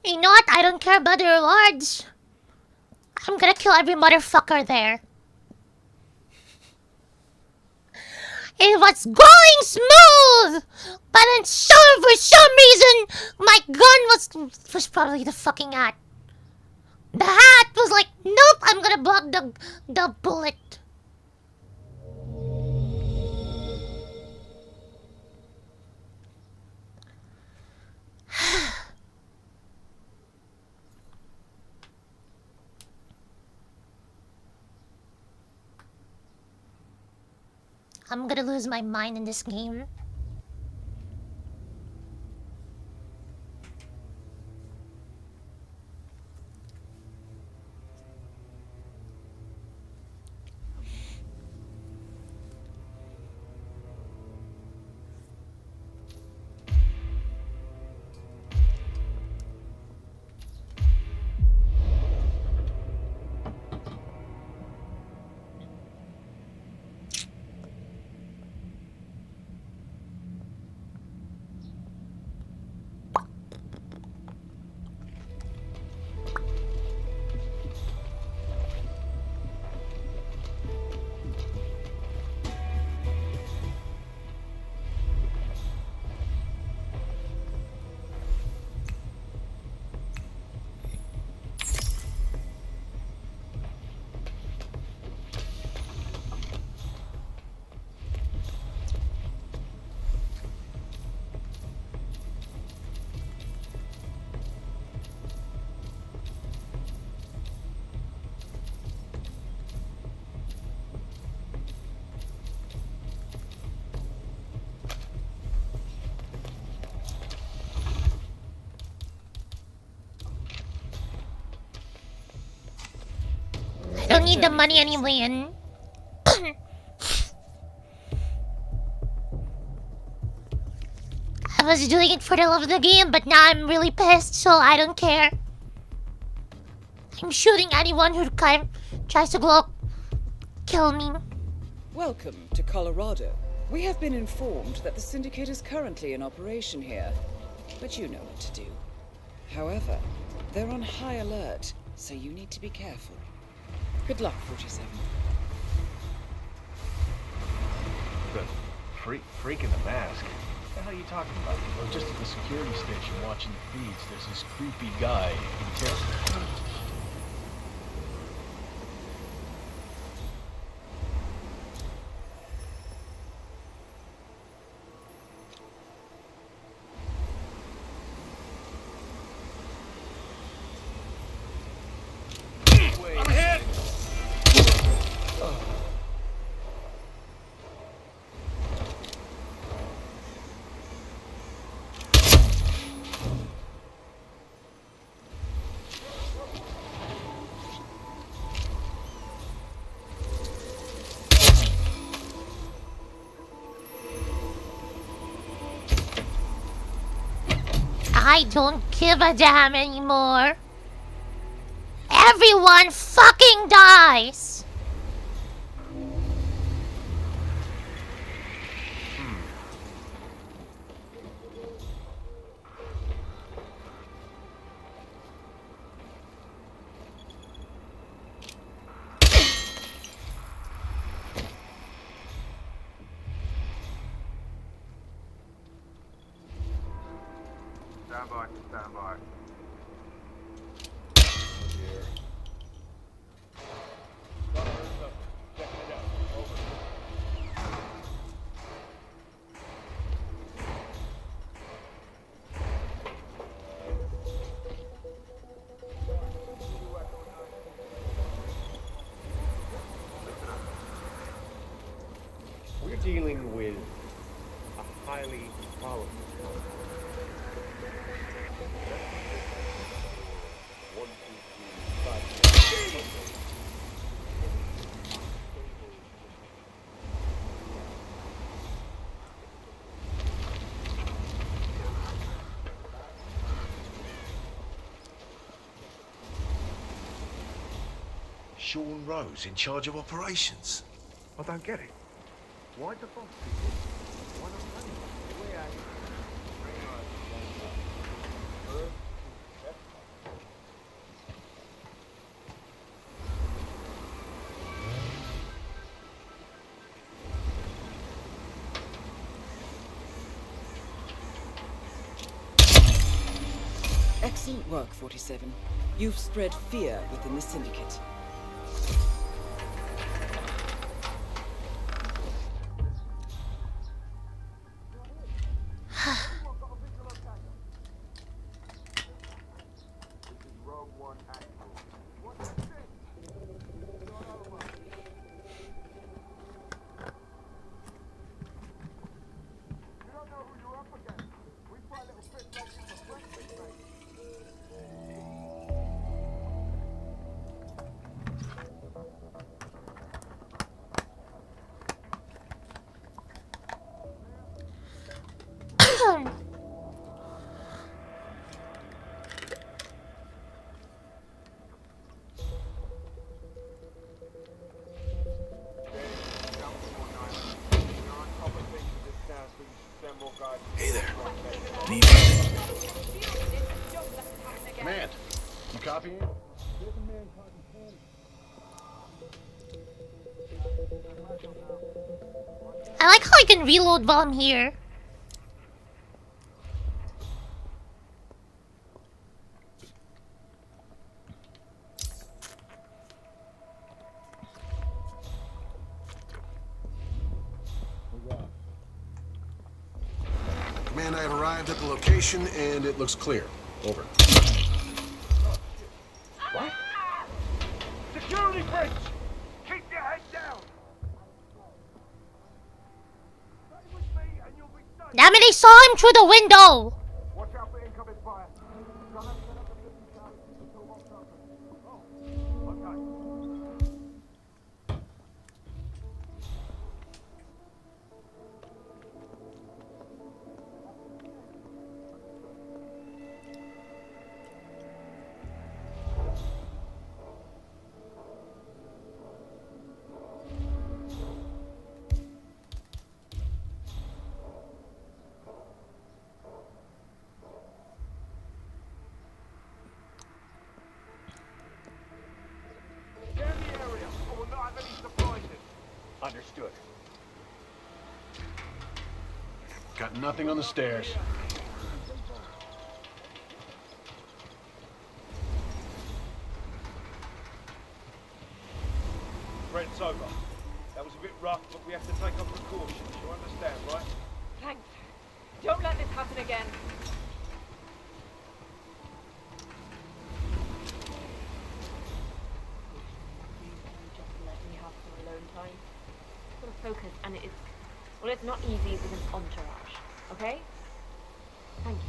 [SPEAKER 1] You know what? I don't care about the rewards. I'm gonna kill every motherfucker there. It was going smooth! But then for some reason, my gun was probably the fucking hat. The hat was like, nope, I'm gonna block the bullet. I'm gonna lose my mind in this game. I don't need the money anyway. I was doing it for the love of the game, but now I'm really pissed, so I don't care. I'm shooting anyone who tries to kill me.
[SPEAKER 19] Welcome to Colorado. We have been informed that the Syndicate is currently in operation here, but you know what to do. However, they're on high alert, so you need to be careful. Good luck, 47.
[SPEAKER 16] The freak in the mask? What the hell are you talking about?
[SPEAKER 11] I was just at the security station watching the feeds. There's this creepy guy interrogating.
[SPEAKER 1] I don't give a damn anymore. Everyone fucking dies.
[SPEAKER 14] Stand by, stand by.
[SPEAKER 4] We're dealing with a highly powerful company. One, two, three, five. Sean Rose in charge of operations. I don't get it. Why the boss people? Why not money?
[SPEAKER 19] Excellent work, 47. You've spread fear within the Syndicate.
[SPEAKER 22] Hey there. Need anything? Command, you copying?
[SPEAKER 1] I like how I can reload while I'm here.
[SPEAKER 22] Command, I have arrived at the location and it looks clear. Over.
[SPEAKER 21] What? Security breach! Keep your head down!
[SPEAKER 1] Damn it, I saw him through the window!
[SPEAKER 21] Watch out for incoming fire. Understood.
[SPEAKER 22] Got nothing on the stairs.
[SPEAKER 21] Threat's over. That was a bit rough, but we have to take our precautions. You understand, right?
[SPEAKER 7] Thanks. Don't let this happen again. Just let me have some alone time. I've got to focus, and it is... Well, it's not easy with an entourage, okay? Thank you.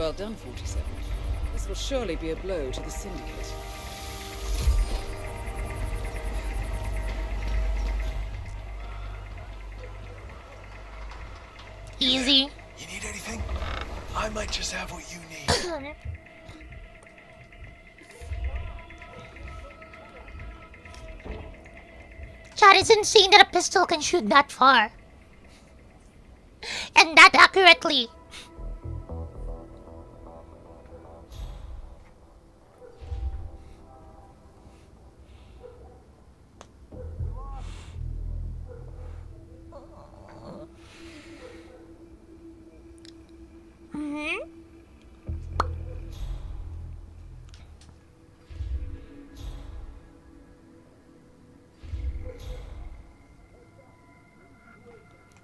[SPEAKER 19] Well done, 47. This will surely be a blow to the Syndicate.
[SPEAKER 1] Easy.
[SPEAKER 22] You need anything? I might just have what you need.
[SPEAKER 1] Chad, it's insane that a pistol can shoot that far. And that accurately.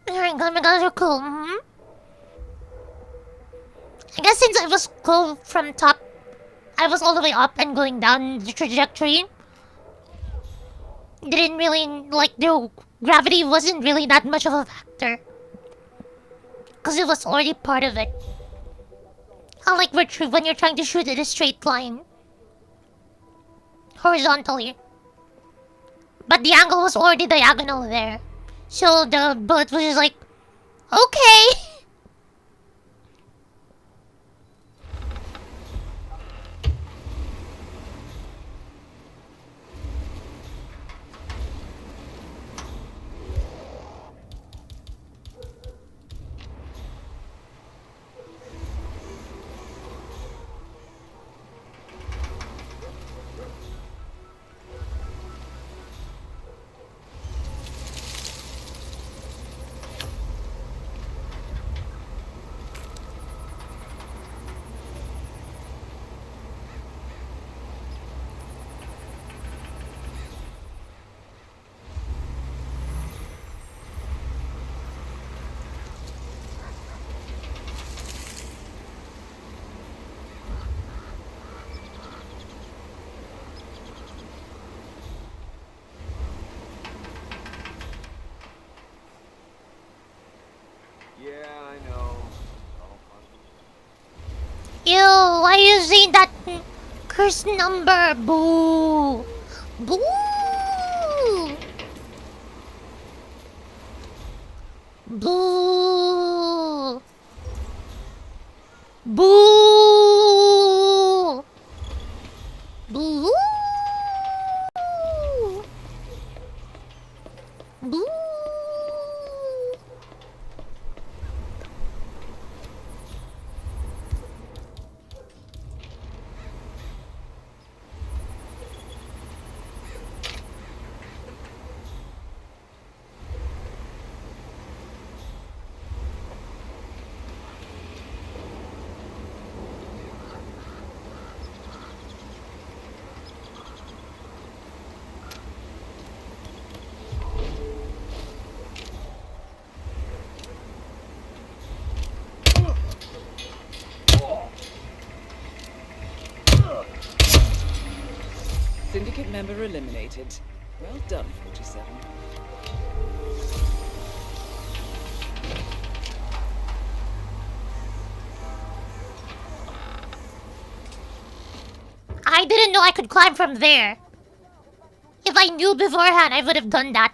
[SPEAKER 1] Alright, gun guns are cool. I guess since I was cool from top, I was all the way up and going down the trajectory. Didn't really, like, the gravity wasn't really that much of a factor. Because it was already part of it. Unlike when you're trying to shoot in a straight line. Horizontally. But the angle was already diagonal there. So the bullet was just like, okay. Ew, why you saying that cursed number? Boo! Boo! Boo! Boo! Boo! Boo!
[SPEAKER 19] Syndicate member eliminated. Well done, 47.
[SPEAKER 1] I didn't know I could climb from there. If I knew beforehand, I would have done that.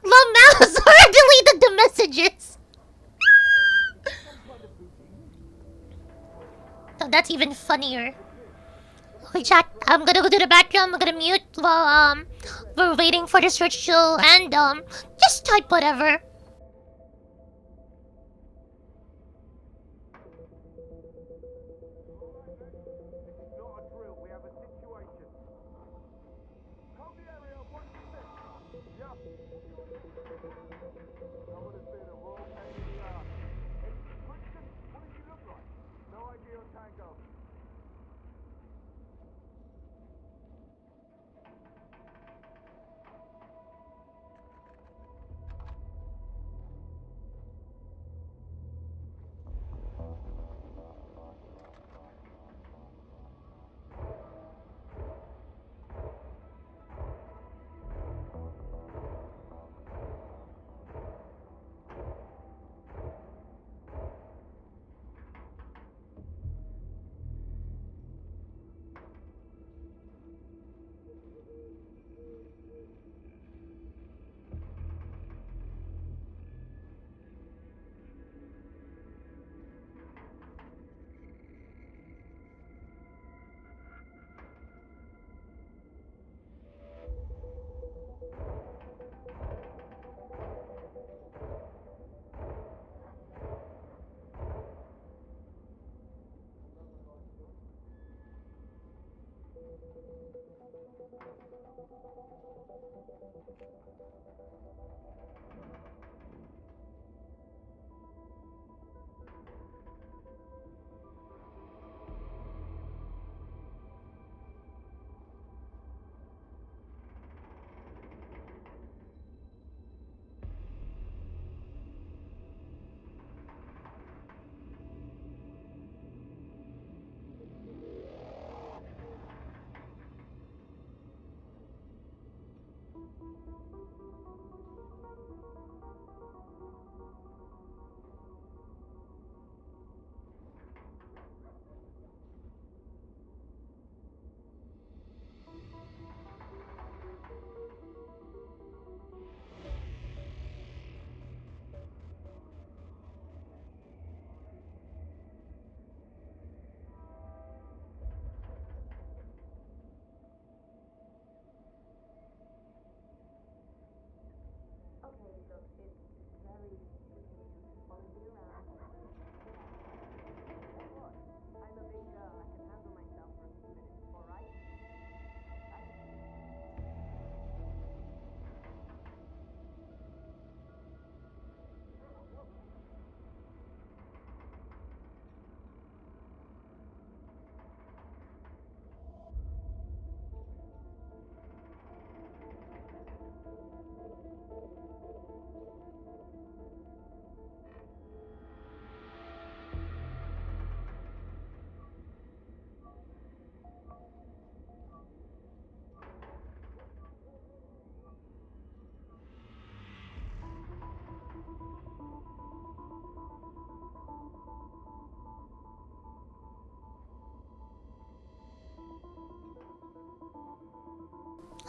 [SPEAKER 1] The mouse deleted the messages. Oh, that's even funnier. Okay, chat. I'm gonna go to the bathroom. I'm gonna mute while we're waiting for the search to end. Just type whatever.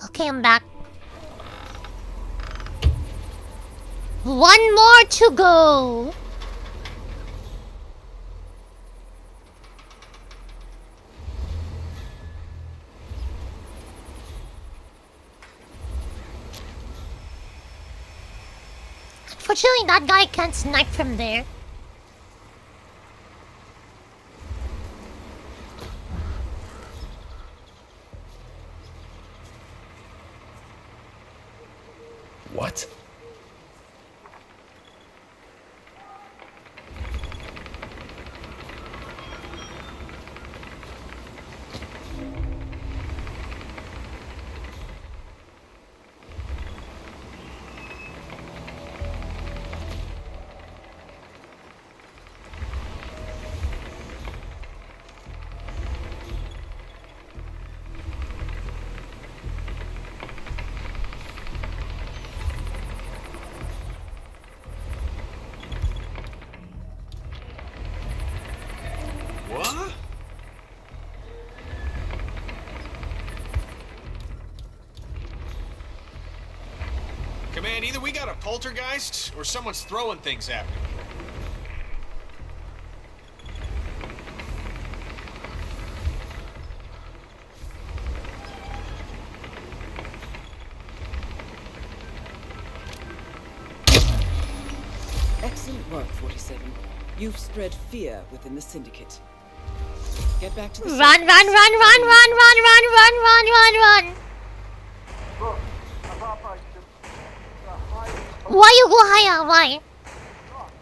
[SPEAKER 1] Okay, I'm back. One more to go. Unfortunately, that guy can't snipe from there.
[SPEAKER 2] What?
[SPEAKER 16] What? Command, either we got a poltergeist or someone's throwing things at me.
[SPEAKER 19] Excellent work, 47. You've spread fear within the Syndicate. Get back to the
[SPEAKER 1] Run, run, run, run, run, run, run, run, run, run, run. Why you go higher? Why?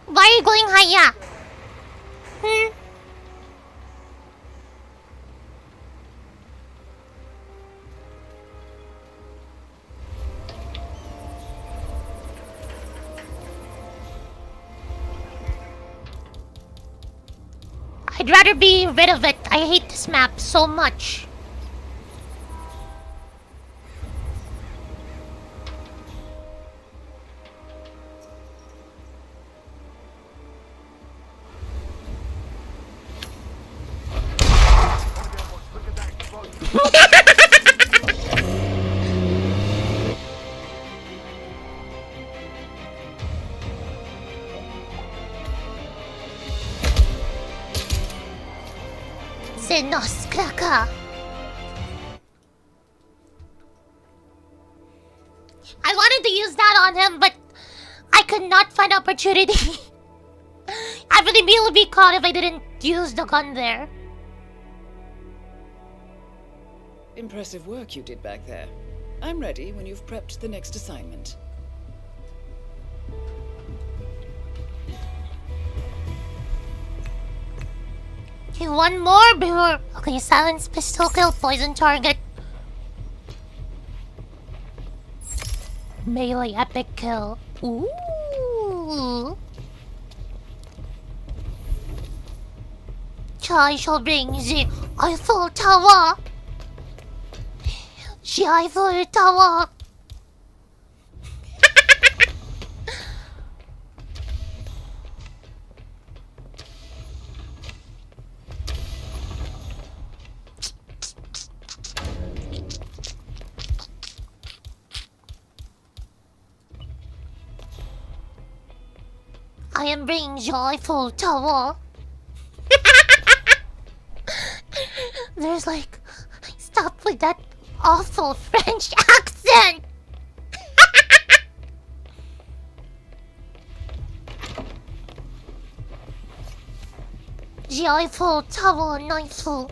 [SPEAKER 1] Why are you going higher? Hmm? I'd rather be rid of it. I hate this map so much. Zenoskraka. I wanted to use that on him, but I could not find opportunity. I would immediately be caught if I didn't use the gun there.
[SPEAKER 19] Impressive work you did back there. I'm ready when you've prepped the next assignment.
[SPEAKER 1] Okay, one more before... Okay, silence, pistol kill, poison target. Melee epic kill. Ooh. I shall bring the Eiffel Tower. The Eiffel Tower. I am bringing the Eiffel Tower. There's like... Stop with that awful French accent! The Eiffel Tower, Knifeful.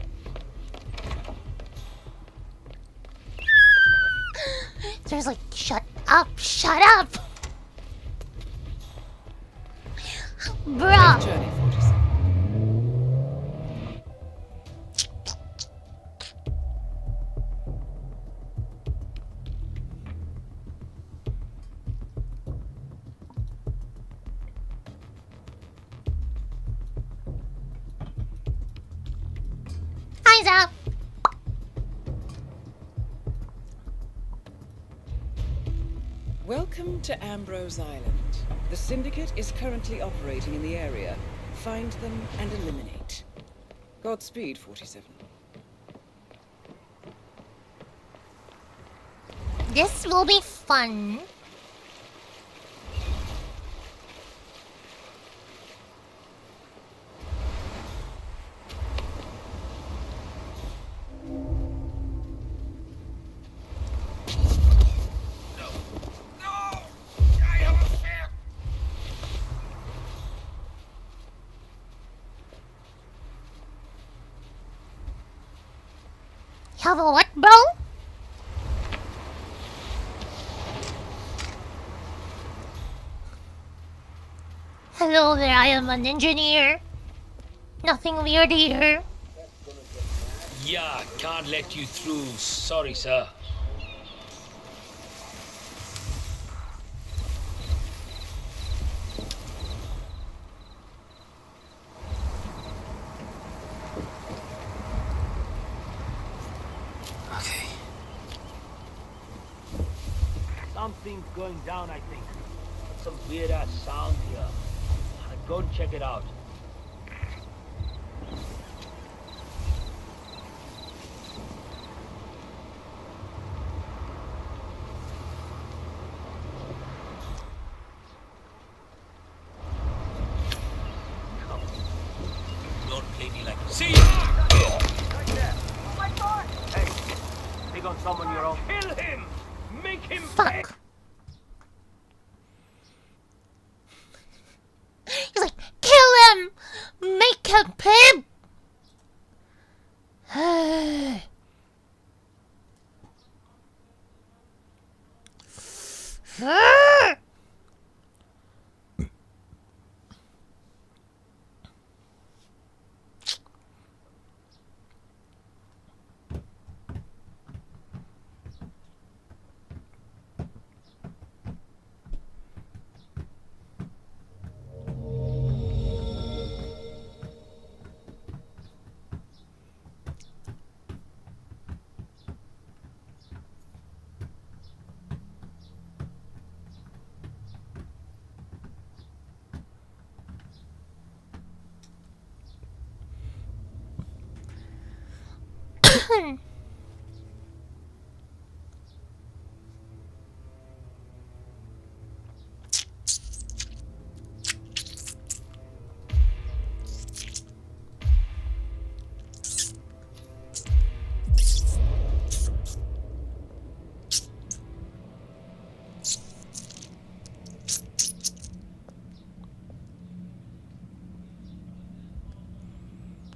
[SPEAKER 1] There's like... Shut up, shut up! Bruh!
[SPEAKER 19] Journey 47.
[SPEAKER 1] Eyes out!
[SPEAKER 19] Welcome to Ambrose Island. The Syndicate is currently operating in the area. Find them and eliminate. Godspeed, 47.
[SPEAKER 1] This will be fun. Have a what, bro? Hello there, I am an engineer. Nothing weird here.
[SPEAKER 11] Yeah, can't let you through. Sorry, sir.
[SPEAKER 18] Okay.
[SPEAKER 11] Something's going down, I think. Some weird ass sound here. Go and check it out. Don't play me like see ya! Hey, pick on someone your own. Kill him! Make him pay!
[SPEAKER 1] He's like, kill him! Make him pay!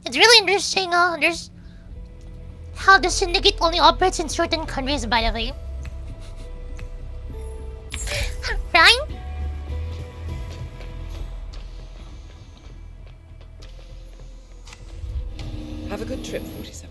[SPEAKER 1] It's really interesting, there's how the syndicate only operates in certain countries, by the way. Right?
[SPEAKER 19] Have a good trip, 47.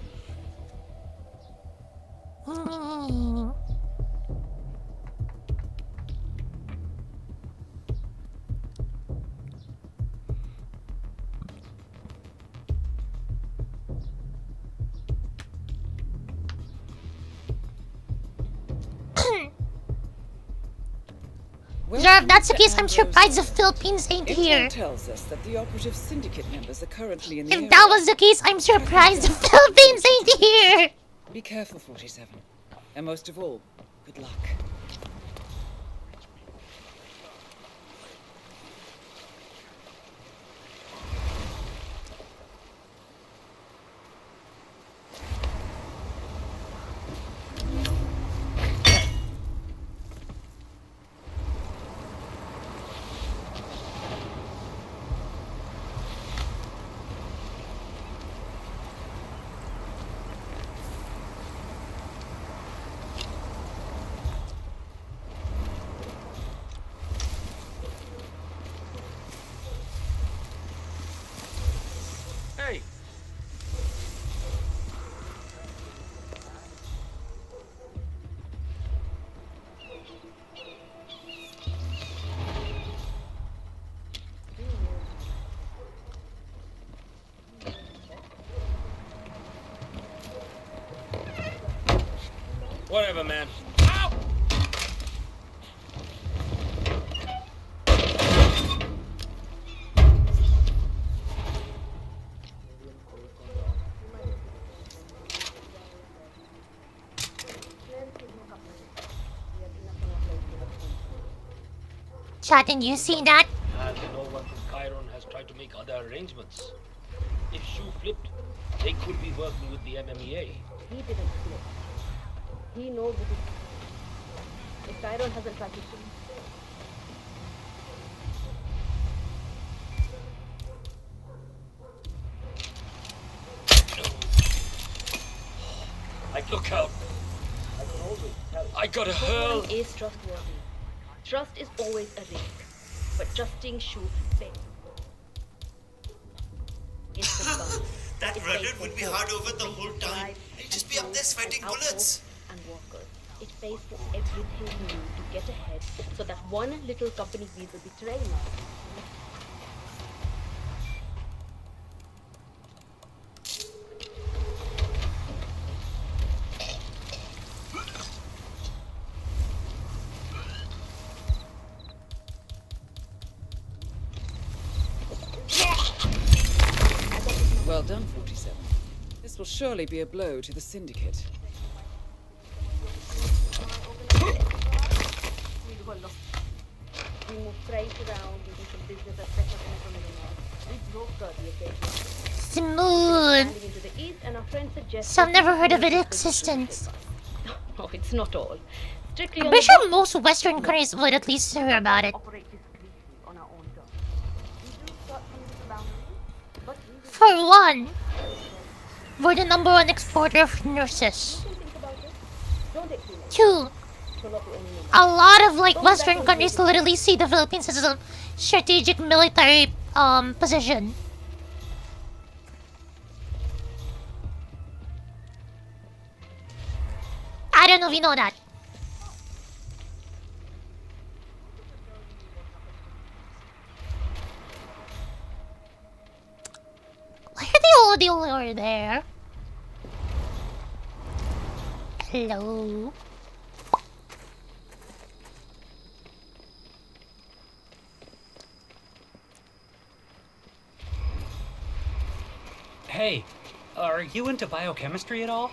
[SPEAKER 1] Yeah, if that's the case, I'm surprised the Philippines ain't here.
[SPEAKER 19] Intel tells us that the operative syndicate members are currently in the area.
[SPEAKER 1] If that was the case, I'm surprised the Philippines ain't here.
[SPEAKER 19] Be careful, 47. And most of all, good luck.
[SPEAKER 11] Hey! Whatever, man. Ow!
[SPEAKER 1] Chat, and you see that?
[SPEAKER 11] And no one from Chiron has tried to make other arrangements. If Shu flipped, they could be working with the MMEA.
[SPEAKER 20] He didn't flip. He knows what it is. If Chiron hasn't tried to kill him.
[SPEAKER 11] Like, look out!
[SPEAKER 20] I can always tell.
[SPEAKER 11] I gotta
[SPEAKER 20] No
[SPEAKER 11] hurl!
[SPEAKER 20] one is trustworthy. Trust is always a risk, but trusting Shu fails. It's the gun.
[SPEAKER 3] That Reddit would be hard over the whole time. He'll just be up there sweating bullets.
[SPEAKER 20] And workers. It pays for everything new to get ahead, so that one little company will betray you.
[SPEAKER 19] Well done, 47. This will surely be a blow to the Syndicate.
[SPEAKER 20] We move freight around, we do some business at Sector we broker the occasion.
[SPEAKER 1] Smooth.
[SPEAKER 20] Standing into the east, and our friend suggests
[SPEAKER 1] So I've never heard of its existence.
[SPEAKER 20] Oh, it's not all. Strictly
[SPEAKER 1] I'm
[SPEAKER 20] on
[SPEAKER 1] pretty
[SPEAKER 20] the
[SPEAKER 1] sure most Western countries would at least hear about it.
[SPEAKER 20] operate discreetly on our own terms. We do start from the boundaries, but we will
[SPEAKER 1] For one, we're the #1 exporter of nurses.
[SPEAKER 20] think about it. Don't take too long.
[SPEAKER 1] Two,
[SPEAKER 20] So not to any moment.
[SPEAKER 1] a lot of like Western countries literally see the Philippines as a strategic military position. I don't know if you know that. Why are they all over there? Hello?
[SPEAKER 13] Hey, are you into biochemistry at all?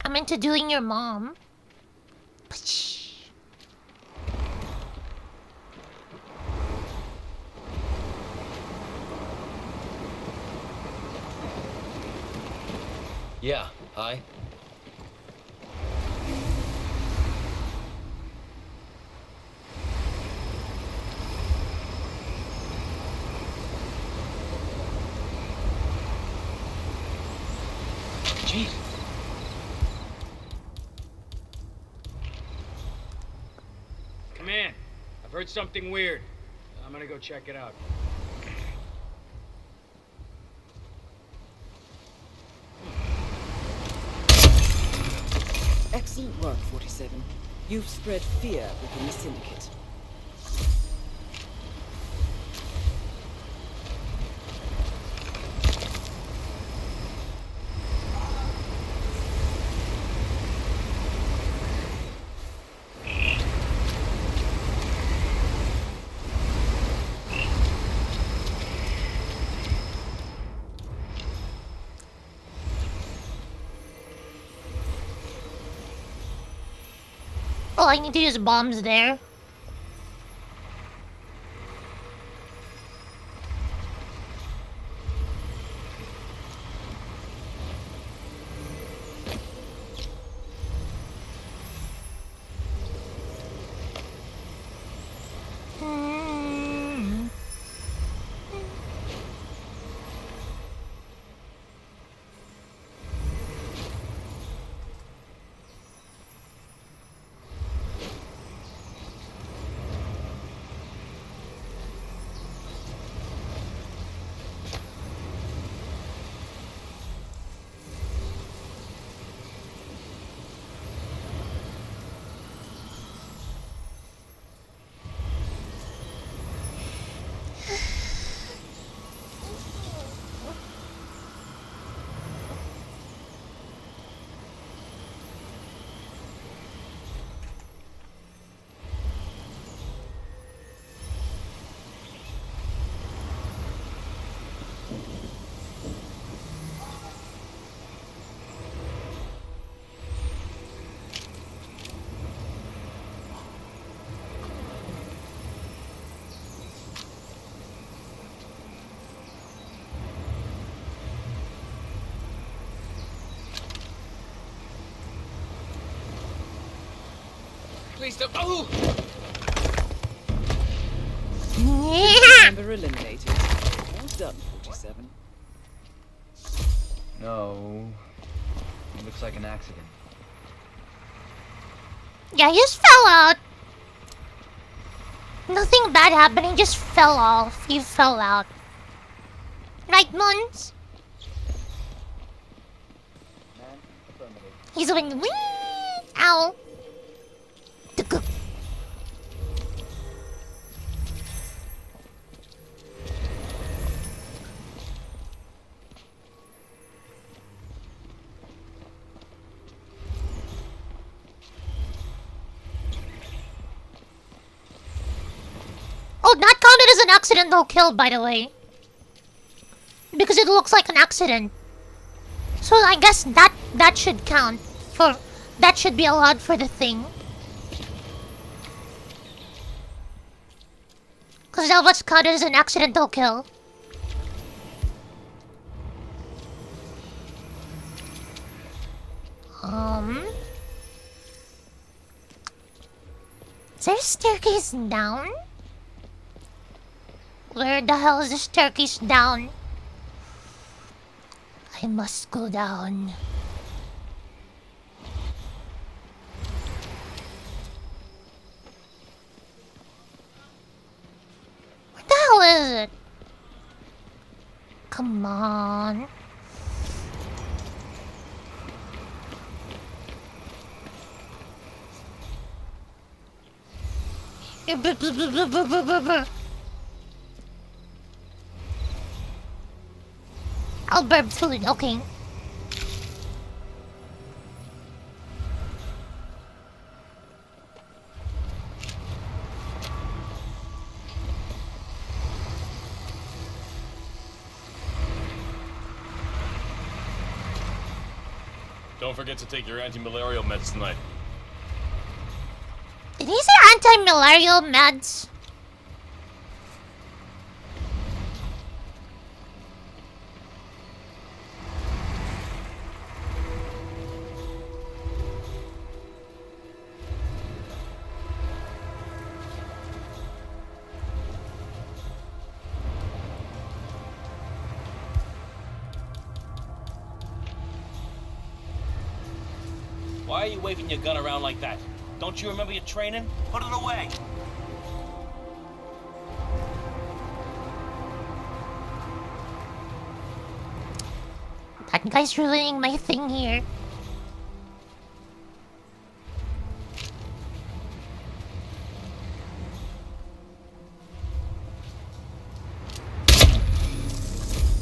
[SPEAKER 1] I'm into doing your mom.
[SPEAKER 16] Yeah, I.
[SPEAKER 13] Jeez.
[SPEAKER 11] Come in. I've heard something weird. I'm gonna go check it out.
[SPEAKER 19] Excellent work, 47. You've spread fear within the Syndicate.
[SPEAKER 1] Oh, I need to use bombs there.
[SPEAKER 11] Please don't. Oh!
[SPEAKER 19] Member eliminated. Well done, 47.
[SPEAKER 18] No. It looks like an accident.
[SPEAKER 1] Yeah, he just fell out. Nothing bad happened, he just fell off. He fell out. Right, Mons? He's going wee. Ow. Oh, not counted as an accidental kill, by the way. Because it looks like an accident. So I guess that should count for... That should be allowed for the thing. Because that was counted as an accidental kill. Is there a staircase down? Where the hell is the staircase down? I must go down. What the hell is it? Come on. I'll burp food, okay.
[SPEAKER 6] Don't forget to take your anti-malarial meds tonight.
[SPEAKER 1] Did he say anti-malarial meds?
[SPEAKER 11] Why are you waving your gun around like that? Don't you remember your training? Put it away!
[SPEAKER 1] That guy's ruining my thing here.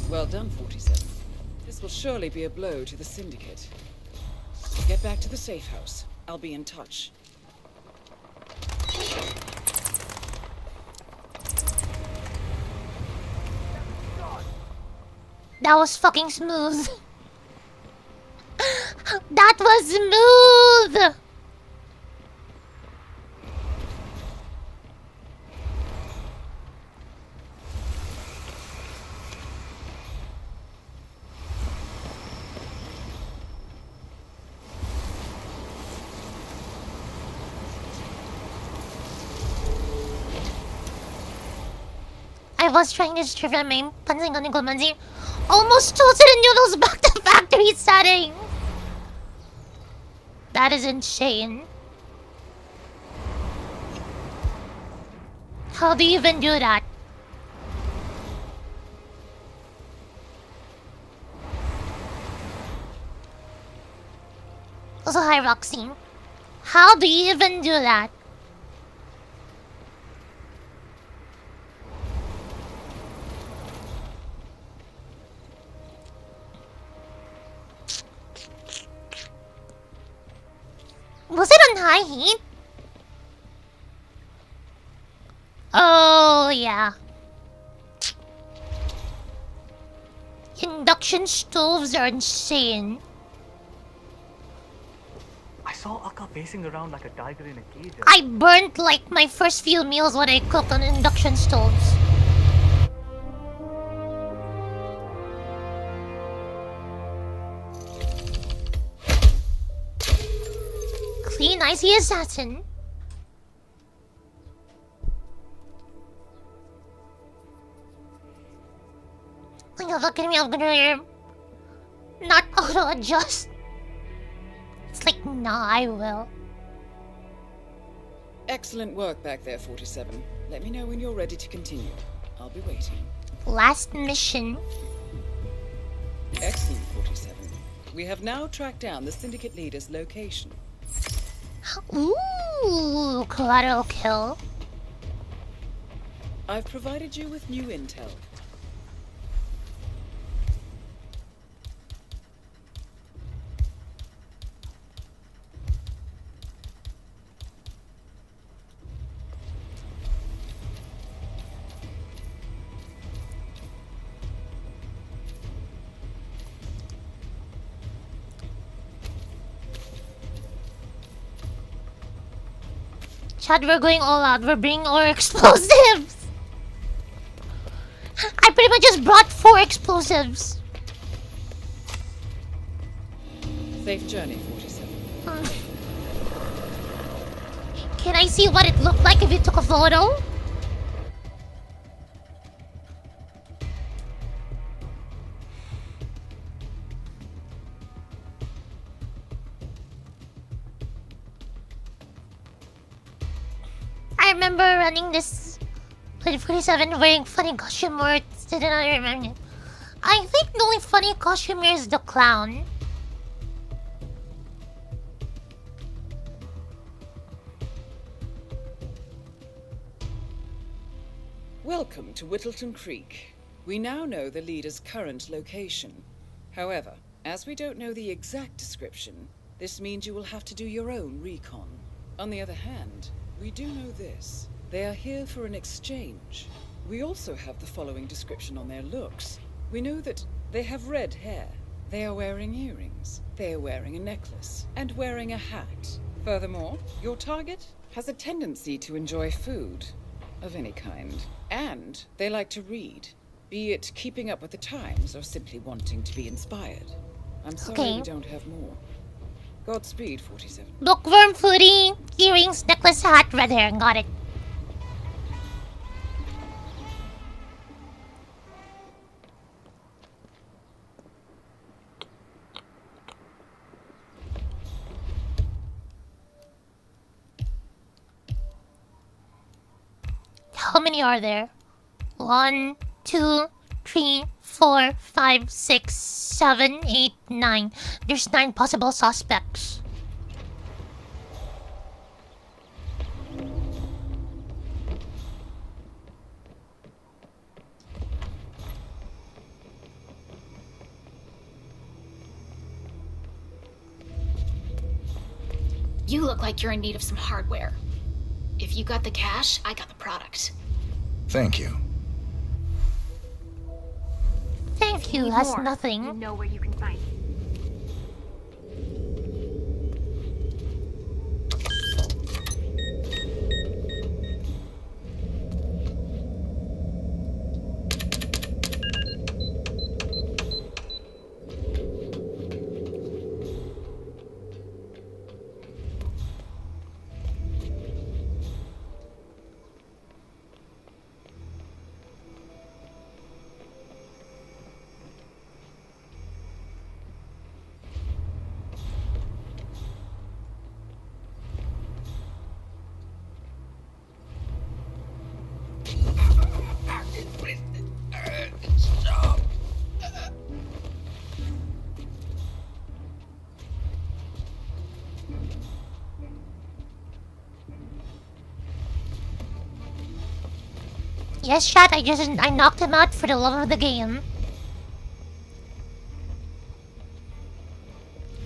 [SPEAKER 19] Well done, 47. This will surely be a blow to the Syndicate. Get back to the safe house. I'll be in touch.
[SPEAKER 1] That was fucking smooth. That was smooth! I was trying to strip my main pansin ko ni Gomanzi. Almost toasted the noodles back to factory setting. That is insane. How do you even do that? Also, hi Roxy. How do you even do that? Was it on high heat? Oh, yeah. Induction stoves are insane.
[SPEAKER 9] I saw Akka pacing around like a tiger in a cage.
[SPEAKER 1] I burnt like my first few meals when I cooked on induction stoves. Clean, icy assassin. Look at me, I'm gonna not auto-adjust. It's like, nah, I will.
[SPEAKER 19] Excellent work back there, 47. Let me know when you're ready to continue. I'll be waiting.
[SPEAKER 1] Last mission.
[SPEAKER 19] Excellent, 47. We have now tracked down the Syndicate leader's location.
[SPEAKER 1] Ooh, collateral kill.
[SPEAKER 19] I've provided you with new intel.
[SPEAKER 1] Chad, we're going all out. We're bringing our explosives. I pretty much just brought 4 explosives.
[SPEAKER 19] Safe journey, 47.
[SPEAKER 1] Can I see what it looked like if you took a photo? I remember running this with 47 wearing funny costume, or didn't I remember? I think the only funny costume here is the clown.
[SPEAKER 19] Welcome to Whittleton Creek. We now know the leader's current location. However, as we don't know the exact description, this means you will have to do your own recon. On the other hand, we do know this. They are here for an exchange. We also have the following description on their looks. We know that they have red hair. They are wearing earrings. They are wearing a necklace. And wearing a hat. Furthermore, your target has a tendency to enjoy food of any kind. And they like to read, be it keeping up with the times or simply wanting to be inspired. I'm sorry we don't have more. Godspeed, 47.
[SPEAKER 1] Bookworm, foodie, earrings, necklace, hat, red hair. Got it. How many are there? 1, 2, 3, 4, 5, 6, 7, 8, 9. There's 9 possible suspects.
[SPEAKER 12] You look like you're in need of some hardware. If you got the cash, I got the product.
[SPEAKER 15] Thank you.
[SPEAKER 1] Thank you, that's nothing.
[SPEAKER 12] You know where you can find it.
[SPEAKER 1] Yes, chat, I knocked him out for the love of the game.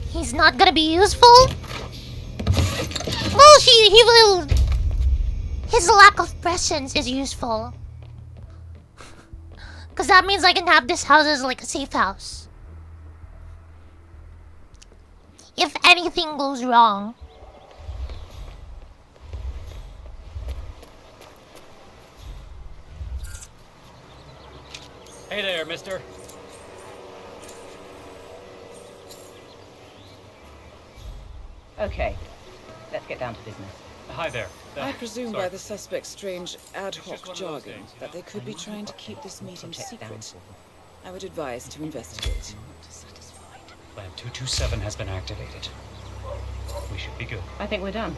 [SPEAKER 1] He's not gonna be useful? Well, he will... His lack of presence is useful. Because that means I can have this house as like a safe house. If anything goes wrong.
[SPEAKER 13] Hey there, mister.
[SPEAKER 23] Okay, let's get down to business.
[SPEAKER 13] Hi there.
[SPEAKER 19] I presume
[SPEAKER 13] sorry.
[SPEAKER 19] by the suspect's strange ad hoc jargon that they could be trying to keep this meeting secret. I would advise to investigate.
[SPEAKER 13] Plan 227 has been activated. We should be good.
[SPEAKER 23] I think we're done.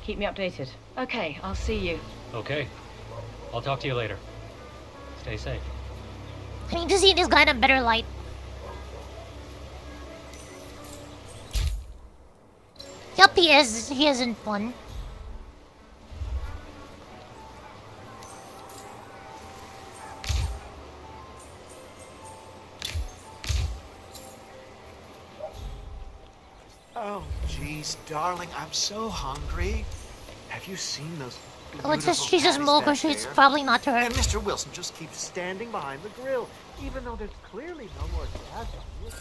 [SPEAKER 23] Keep me updated. Okay, I'll see you.
[SPEAKER 13] Okay. I'll talk to you later. Stay safe.
[SPEAKER 1] I need to see this guy in a better light. Yup, he is. He isn't one.
[SPEAKER 3] Oh, jeez, darling, I'm so hungry. Have you seen those
[SPEAKER 1] Oh, it's just, she's just
[SPEAKER 3] patties
[SPEAKER 1] Mocha.
[SPEAKER 3] back
[SPEAKER 1] She's
[SPEAKER 3] there?
[SPEAKER 1] probably not her.
[SPEAKER 3] And Mr. Wilson just keeps standing behind the grill, even though there's clearly no more gas on it.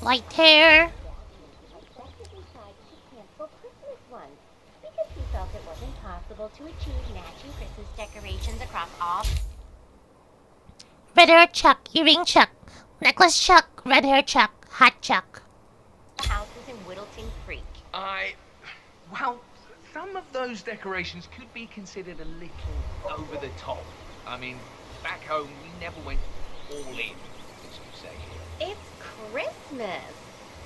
[SPEAKER 1] Light hair.
[SPEAKER 20] Because he felt it wasn't possible to achieve matching Christmas decorations across all
[SPEAKER 1] Red hair check. Earring check. Necklace check. Red hair check. Hat check.
[SPEAKER 20] houses in Whittleton Creek.
[SPEAKER 14] Well, some of those decorations could be considered a little over the top. I mean, back home, we never went all in, as you say.
[SPEAKER 20] It's Christmas.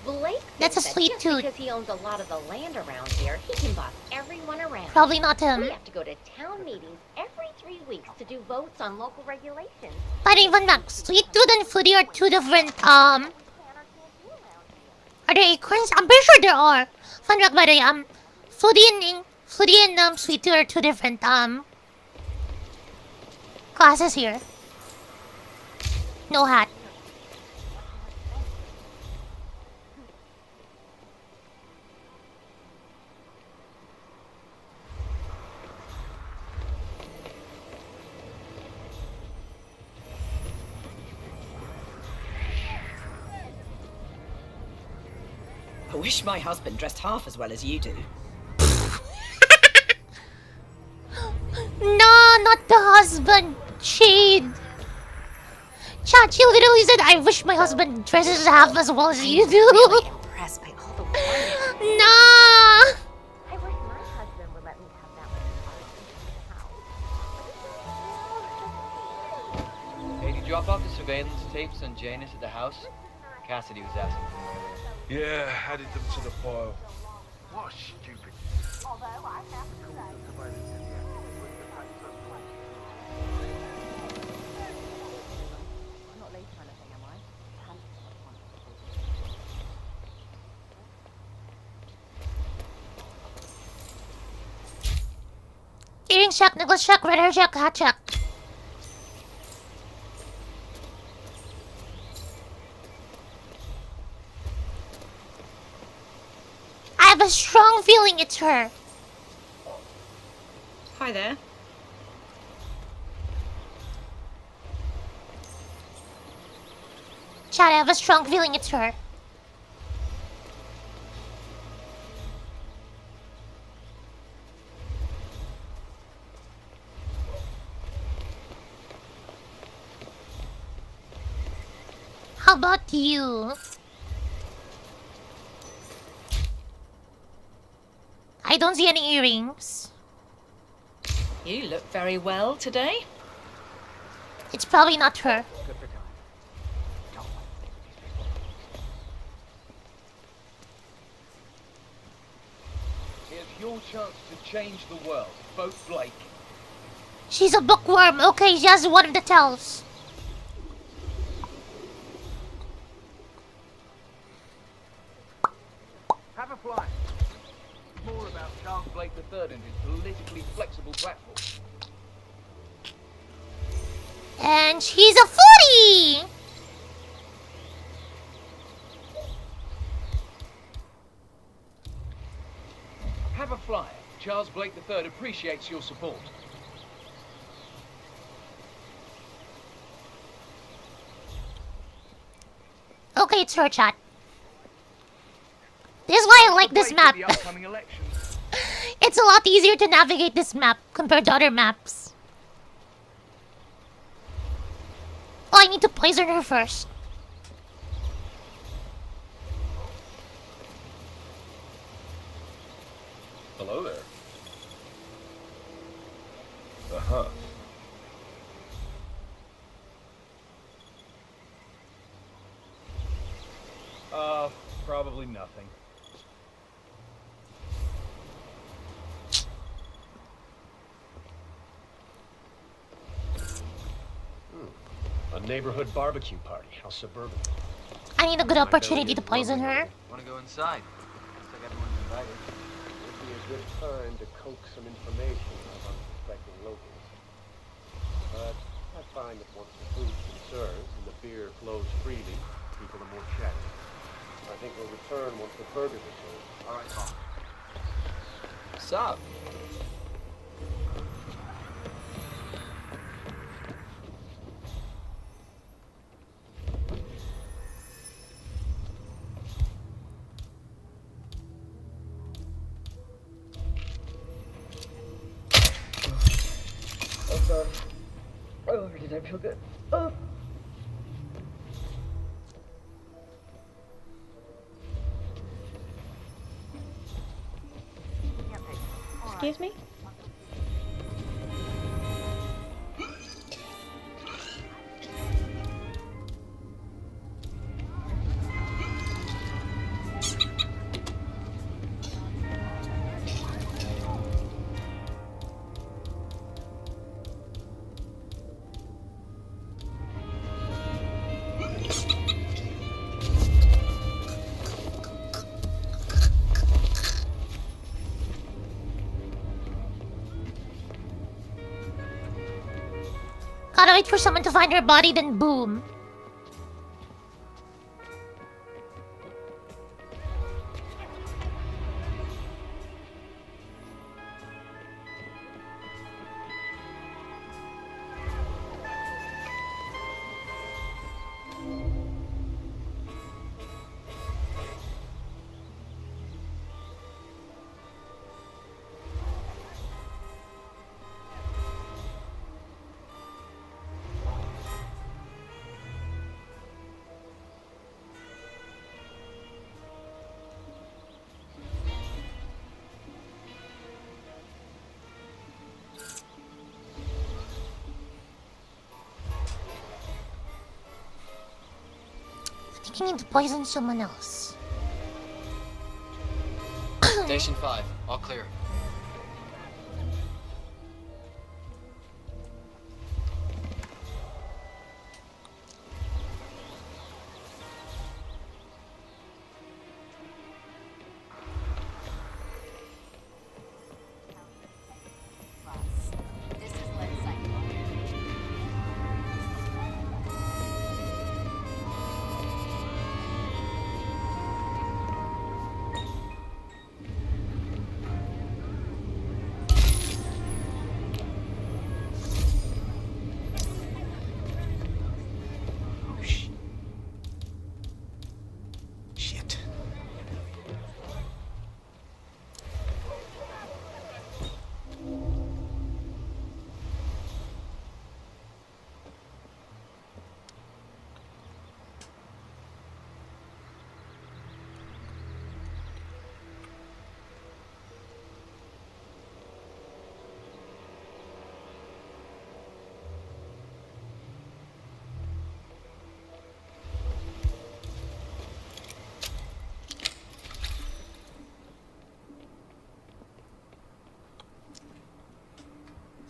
[SPEAKER 20] Blake
[SPEAKER 1] That's a
[SPEAKER 20] thinks that
[SPEAKER 1] sweet
[SPEAKER 20] just
[SPEAKER 1] tooth.
[SPEAKER 20] because he owns a lot of the land around here, he can boss everyone around.
[SPEAKER 1] Probably not him.
[SPEAKER 20] We have to go to town meetings every 3 weeks to do votes on local regulations.
[SPEAKER 1] But even back, sweet tooth and foodie are two different, Are there acorns? I'm pretty sure there are. Fun fact, by the way, foodie and sweet tooth are two different, classes here. No hat.
[SPEAKER 8] I wish my husband dressed half as well as you do.
[SPEAKER 1] No, not the husband. Shade. Chat, she literally said, I wish my husband dresses half as well as you do.
[SPEAKER 20] Impressed by all the
[SPEAKER 1] Nah.
[SPEAKER 20] I wish my husband would let me have that much
[SPEAKER 18] Hey, did you drop off the surveillance tapes on Janus at the house? Cassidy was asking for more.
[SPEAKER 4] Yeah, added them to the file. What a stupid...
[SPEAKER 20] I'm not late or anything, am I?
[SPEAKER 1] Earring check, necklace check, red hair check, hat check. I have a strong feeling it's her.
[SPEAKER 8] Hi there.
[SPEAKER 1] Chat, I have a strong feeling it's her. How about you? I don't see any earrings.
[SPEAKER 8] You look very well today.
[SPEAKER 1] It's probably not her.
[SPEAKER 14] Here's your chance to change the world. Vote Blake.
[SPEAKER 1] She's a bookworm. Okay, she has one of the tells.
[SPEAKER 14] Have a fly. More about Charles Blake III and his politically flexible platform.
[SPEAKER 1] And she's a foodie!
[SPEAKER 14] Have a flyer. Charles Blake III appreciates your support.
[SPEAKER 1] Okay, it's her, chat. This is why I like this map.
[SPEAKER 14] The upcoming elections.
[SPEAKER 1] It's a lot easier to navigate this map compared to other maps. Oh, I need to poison her first.
[SPEAKER 22] Hello there. Uh-huh.
[SPEAKER 9] Probably nothing.
[SPEAKER 22] A neighborhood barbecue party. How suburban.
[SPEAKER 1] I need a good opportunity to poison her.
[SPEAKER 18] Want to go inside? Looks like everyone's invited.
[SPEAKER 5] Would be a good time to coax some information out of unsuspecting locals. But I find that once the food's been served and the beer flows freely, people are more chatty. I think we'll return once the burgers are sold.
[SPEAKER 18] All right, Bob. Sup?
[SPEAKER 7] Oh, sorry. Oh, did I feel good? Oh.
[SPEAKER 23] Excuse me?
[SPEAKER 1] Gotta wait for someone to find her body, then boom. I think I need to poison someone else.
[SPEAKER 18] Station 5, all clear.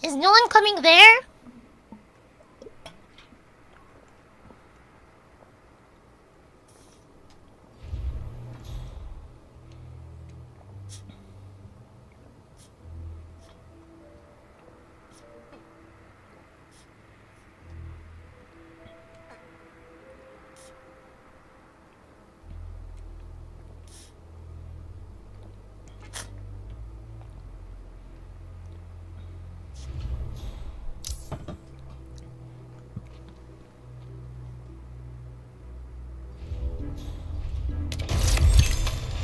[SPEAKER 1] Is no one coming there?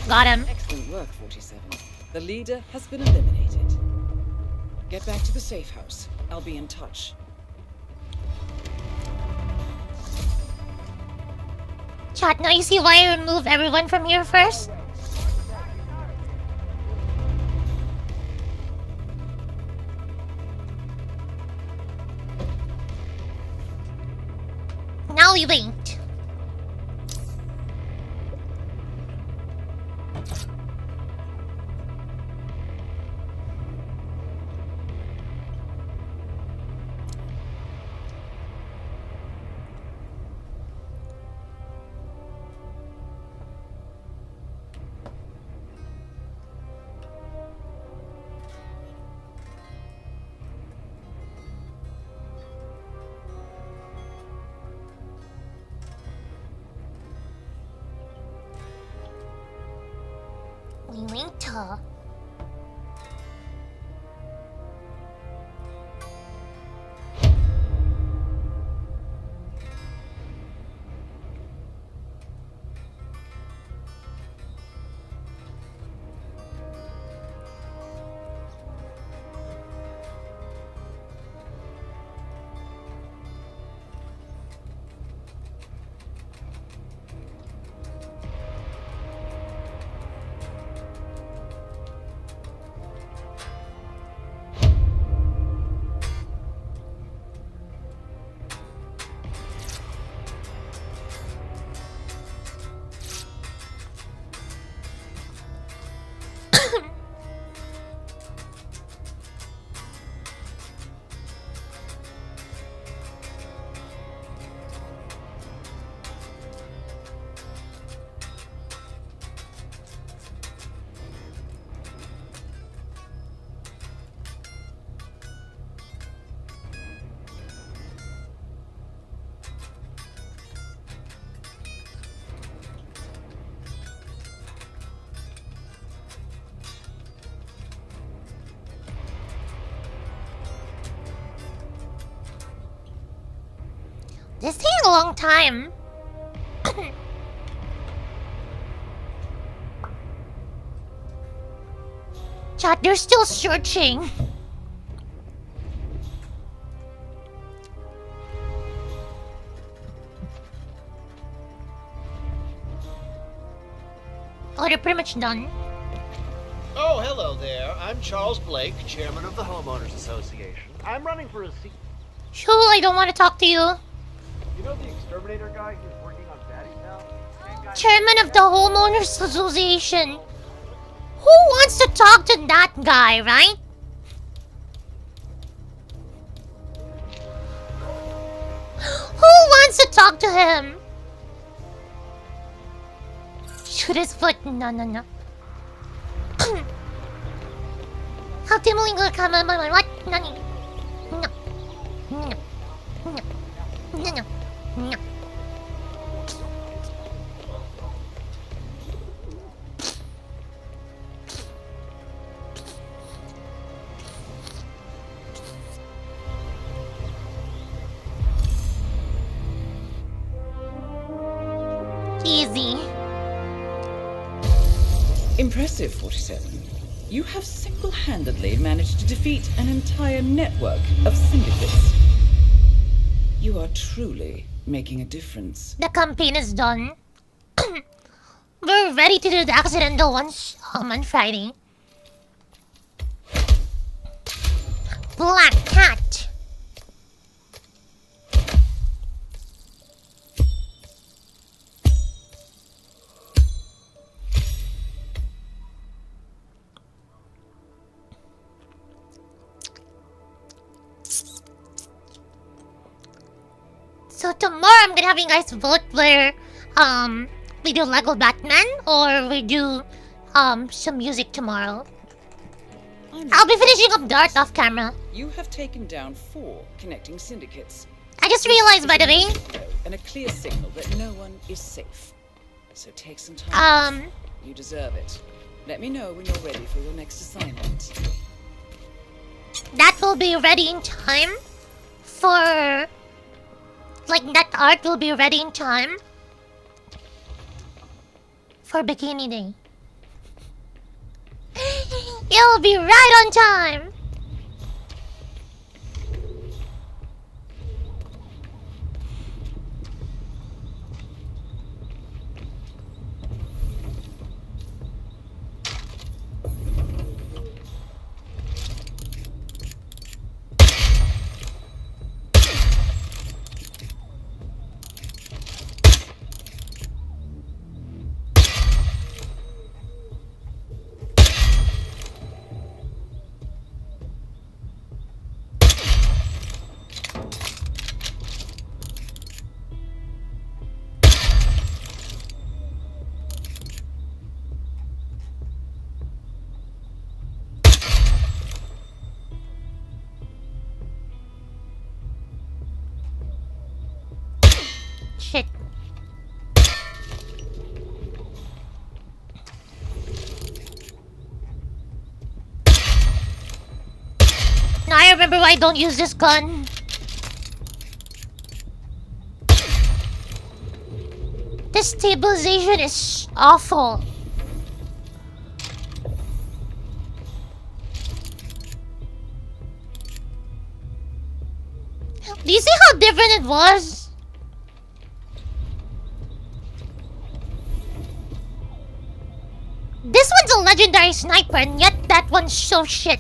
[SPEAKER 1] Got him.
[SPEAKER 19] Excellent work, 47. The leader has been eliminated. Get back to the safe house. I'll be in touch.
[SPEAKER 1] Chat, now you see why I remove everyone from here first? we wait. We wait. This takes a long time. Chat, they're still searching. Oh, they're pretty much done.
[SPEAKER 3] Oh, hello there. I'm Charles Blake, chairman of the Homeowners Association. I'm running for a seat.
[SPEAKER 1] Sure, I don't want to talk to you.
[SPEAKER 3] You know the exterminator guy who's working on Daddy's house?
[SPEAKER 1] Chairman of the Homeowners Association. Who wants to talk to that guy, right? Who wants to talk to him? Shoot his foot. No, no, no. How dimly good come on, what? No, no. No. No. No. No. No. Easy.
[SPEAKER 19] Impressive, 47. You have single-handedly managed to defeat an entire network of syndicates. You are truly making a difference.
[SPEAKER 1] The campaign is done. We're ready to do the accidental ones on Friday. Black Cat. So tomorrow I'm gonna have you guys vote where we do Lego Batman or we do some music tomorrow. I'll be finishing up Dart off camera.
[SPEAKER 19] You have taken down 4 connecting syndicates.
[SPEAKER 1] I just realized, by the way.
[SPEAKER 19] And a clear signal that no one is safe. So take some time. You deserve it. Let me know when you're ready for your next assignment.
[SPEAKER 1] That will be ready in time for... Like, that art will be ready in time for Bikini Day. It'll be right on time! shit. Now I remember why I don't use this gun. This stabilization is awful. Do you see how different it was? This one's a legendary sniper, and yet that one's so shit.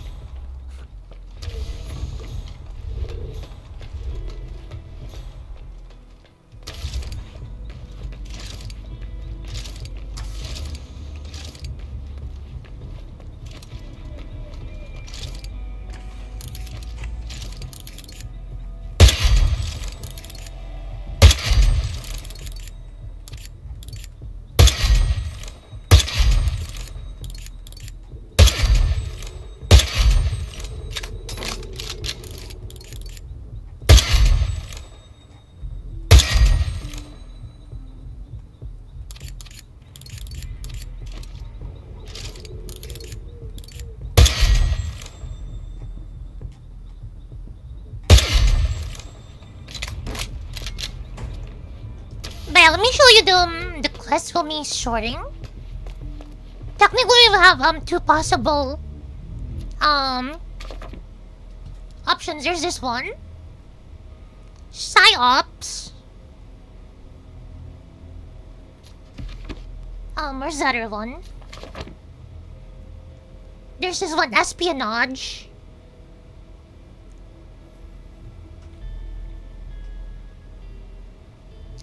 [SPEAKER 1] But yeah, let me show you the quest for me sorting. Technically, we have two possible options. There's this one, PsyOps. Where's the other one? There's this one, espionage.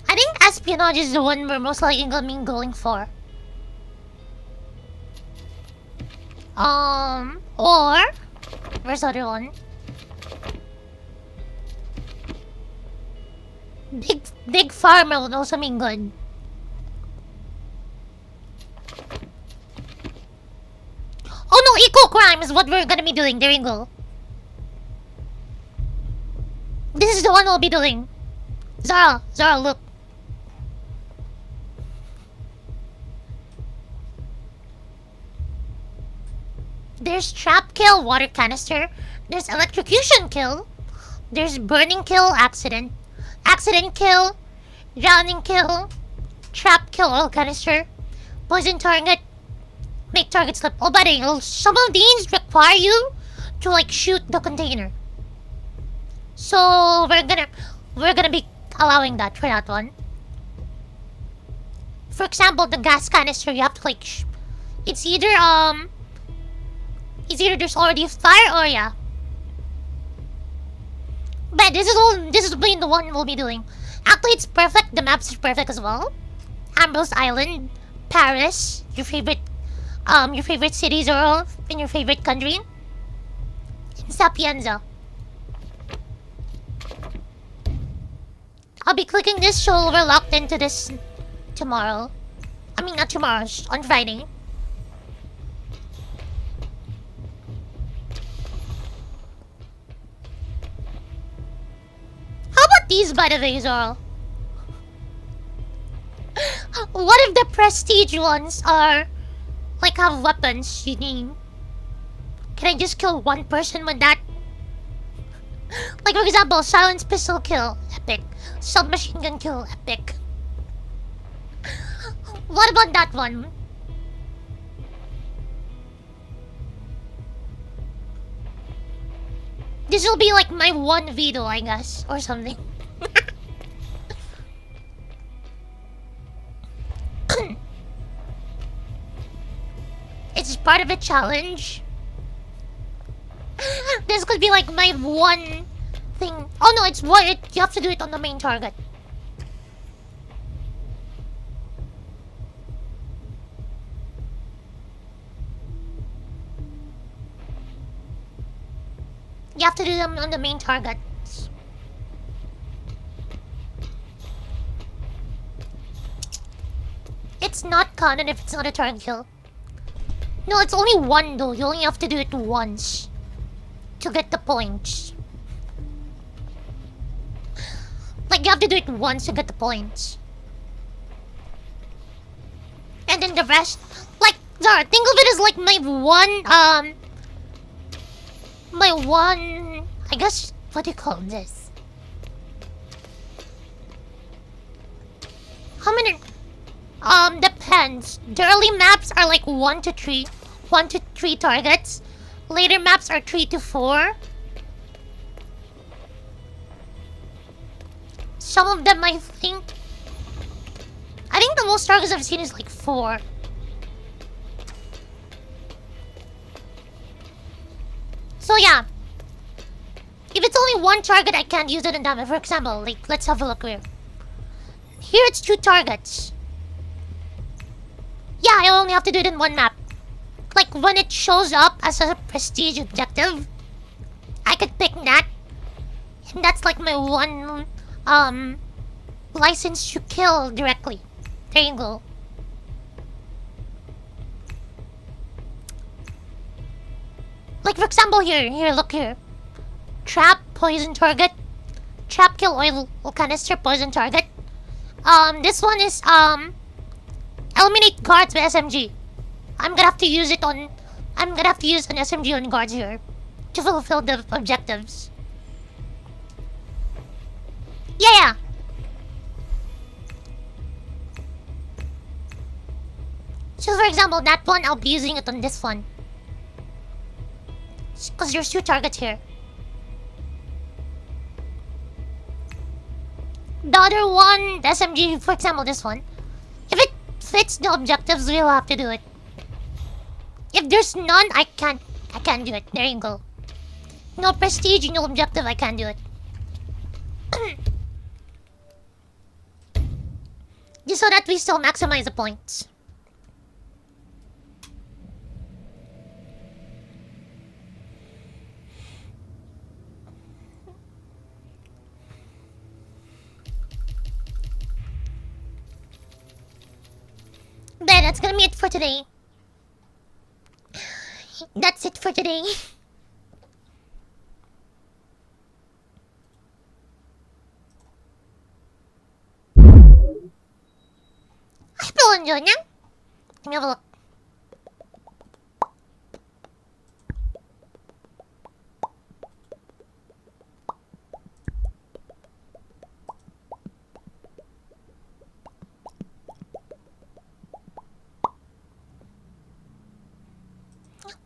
[SPEAKER 1] I think espionage is the one we're most likely gonna be going for. Or where's the other one? Big Pharma would also mean good. Oh no, eco-crime is what we're gonna be doing. There you go. This is the one we'll be doing. Zara, look. There's trap kill, water canister. There's electrocution kill. There's burning kill, accident. Accident kill, drowning kill, trap kill, oil canister, poison target, make target slip. Oh, by the way, some of these require you to like shoot the container. So we're gonna be allowing that for that one. For example, the gas canister, you have to like it's either there's already fire or yeah. But this is being the one we'll be doing. Actually, it's perfect. The maps is perfect as well. Ambrose Island, Paris, your favorite cities or in your favorite country. Sapienza. I'll be clicking this so we're locked into this tomorrow. I mean, not tomorrow, on Friday. How about these, by the way, Zorl? What if the prestige ones are like have weapons you need? Can I just kill one person with that? Like for example, silence pistol kill, epic. Submachine gun kill, epic. What about that one? This will be like my one video, I guess, or something. It's part of a challenge. This could be like my one thing. Oh no, it's one. You have to do it on the main target. You have to do them on the main targets. It's not counted if it's not a target kill. No, it's only one though. You only have to do it once to get the points. Like you have to do it once to get the points. And then the rest, like, Zara, think of it as like my one, I guess, what do you call this? How many? Depends. The early maps are like 1 to 3 targets. Later maps are 3 to 4. Some of them I think the most targets I've seen is like 4. So yeah. If it's only 1 target, I can't use it in damage. For example, like, let's have a look here. Here it's 2 targets. Yeah, I only have to do it in 1 map. Like, when it shows up as a prestige objective, I could pick that. And that's like my one, license to kill directly. There you go. Like, for example, here, look here. Trap, poison target. Trap, kill, oil canister, poison target. This one is, eliminate guards with SMG. I'm gonna have to use an SMG on guards here to fulfill the objectives. Yeah. So for example, that one, I'll be using it on this one. Because there's 2 targets here. The other one, the SMG, for example, this one. If it fits the objectives, we'll have to do it. If there's none, I can't do it. There you go. No prestige, no objective, I can't do it. Just so that we still maximize the points. There, that's gonna be it for today. That's it for today. I hope you enjoyed it. Let me have a look.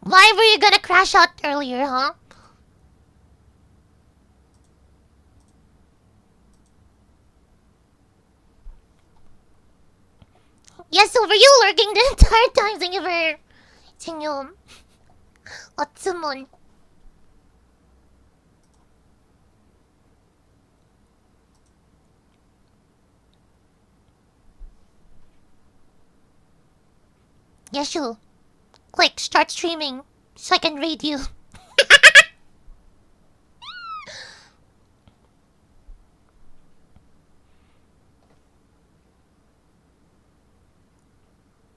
[SPEAKER 1] Why were you gonna crash out earlier, huh? Yes, so were you lurking the entire time? Thank you for... Thank you. Otsumon. Yes, you. Quick, start streaming so I can raid you.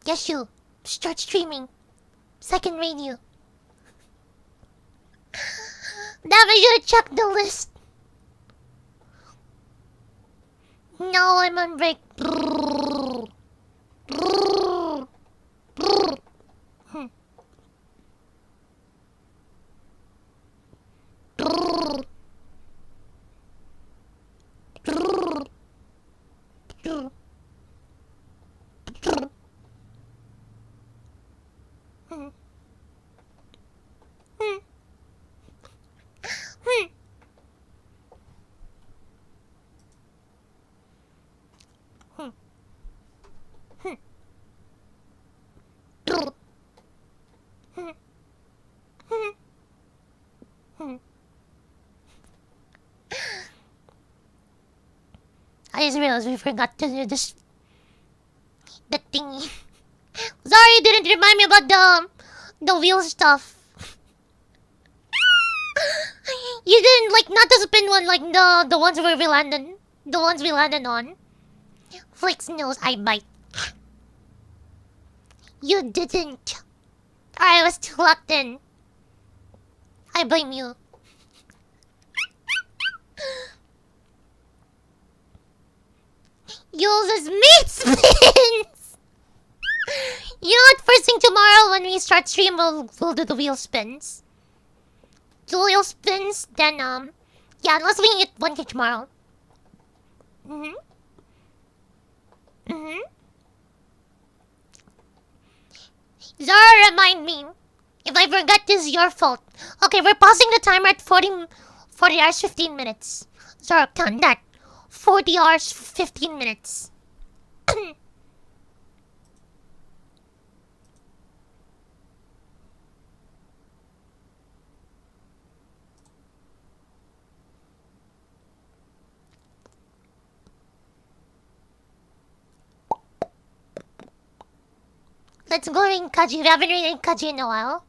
[SPEAKER 1] Yes, you. Start streaming so I can raid you. Damn, I should have checked the list. No, I'm on break. I just realized we forgot to do this. The thingy. Sorry, you didn't remind me about the wheel stuff. You didn't like not the spin one, like the ones where we landed, the ones we landed on. Flicks knows I bite. You didn't. I was too locked in. I blame you. Yours is meat spins. first thing tomorrow when we start stream, we'll do the wheel spins. The wheel spins, then yeah, unless we get 1K tomorrow. Zara, remind me. If I forget, this is your fault. Okay, we're pausing the timer at 40 hours 15 minutes. Zara, count that. 40 hours 15 minutes. Let's go ring Kaji. We haven't ringed Kaji in a while.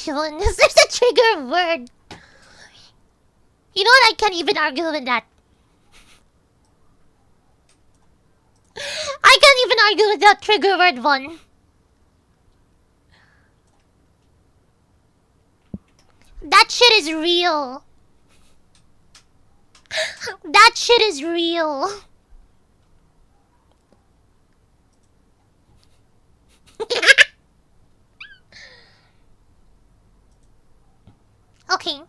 [SPEAKER 1] There's a trigger word. You know what? I can't even argue with that. I can't even argue with that trigger word one. That shit is real. That shit is real. Okay.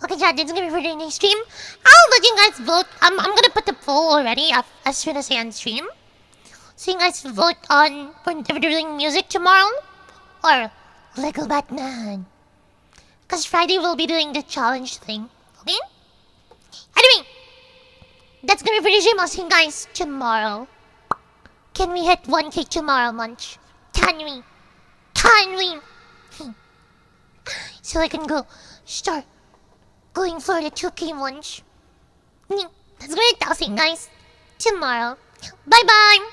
[SPEAKER 1] Okay, chat, it's gonna be for the next stream. I'll let you guys vote. I'm gonna put the poll already as soon as I end stream. So you guys vote on whether we're doing music tomorrow or Lego Batman. Because Friday we'll be doing the challenge thing. Okay? Anyway, that's gonna be for the stream. I'll see you guys tomorrow. Can we hit 1K tomorrow, Munch? Can we? Can we? So I can go start going for the 2K Munch. That's great. I'll see you guys tomorrow. Bye bye.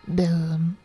[SPEAKER 1] Boom.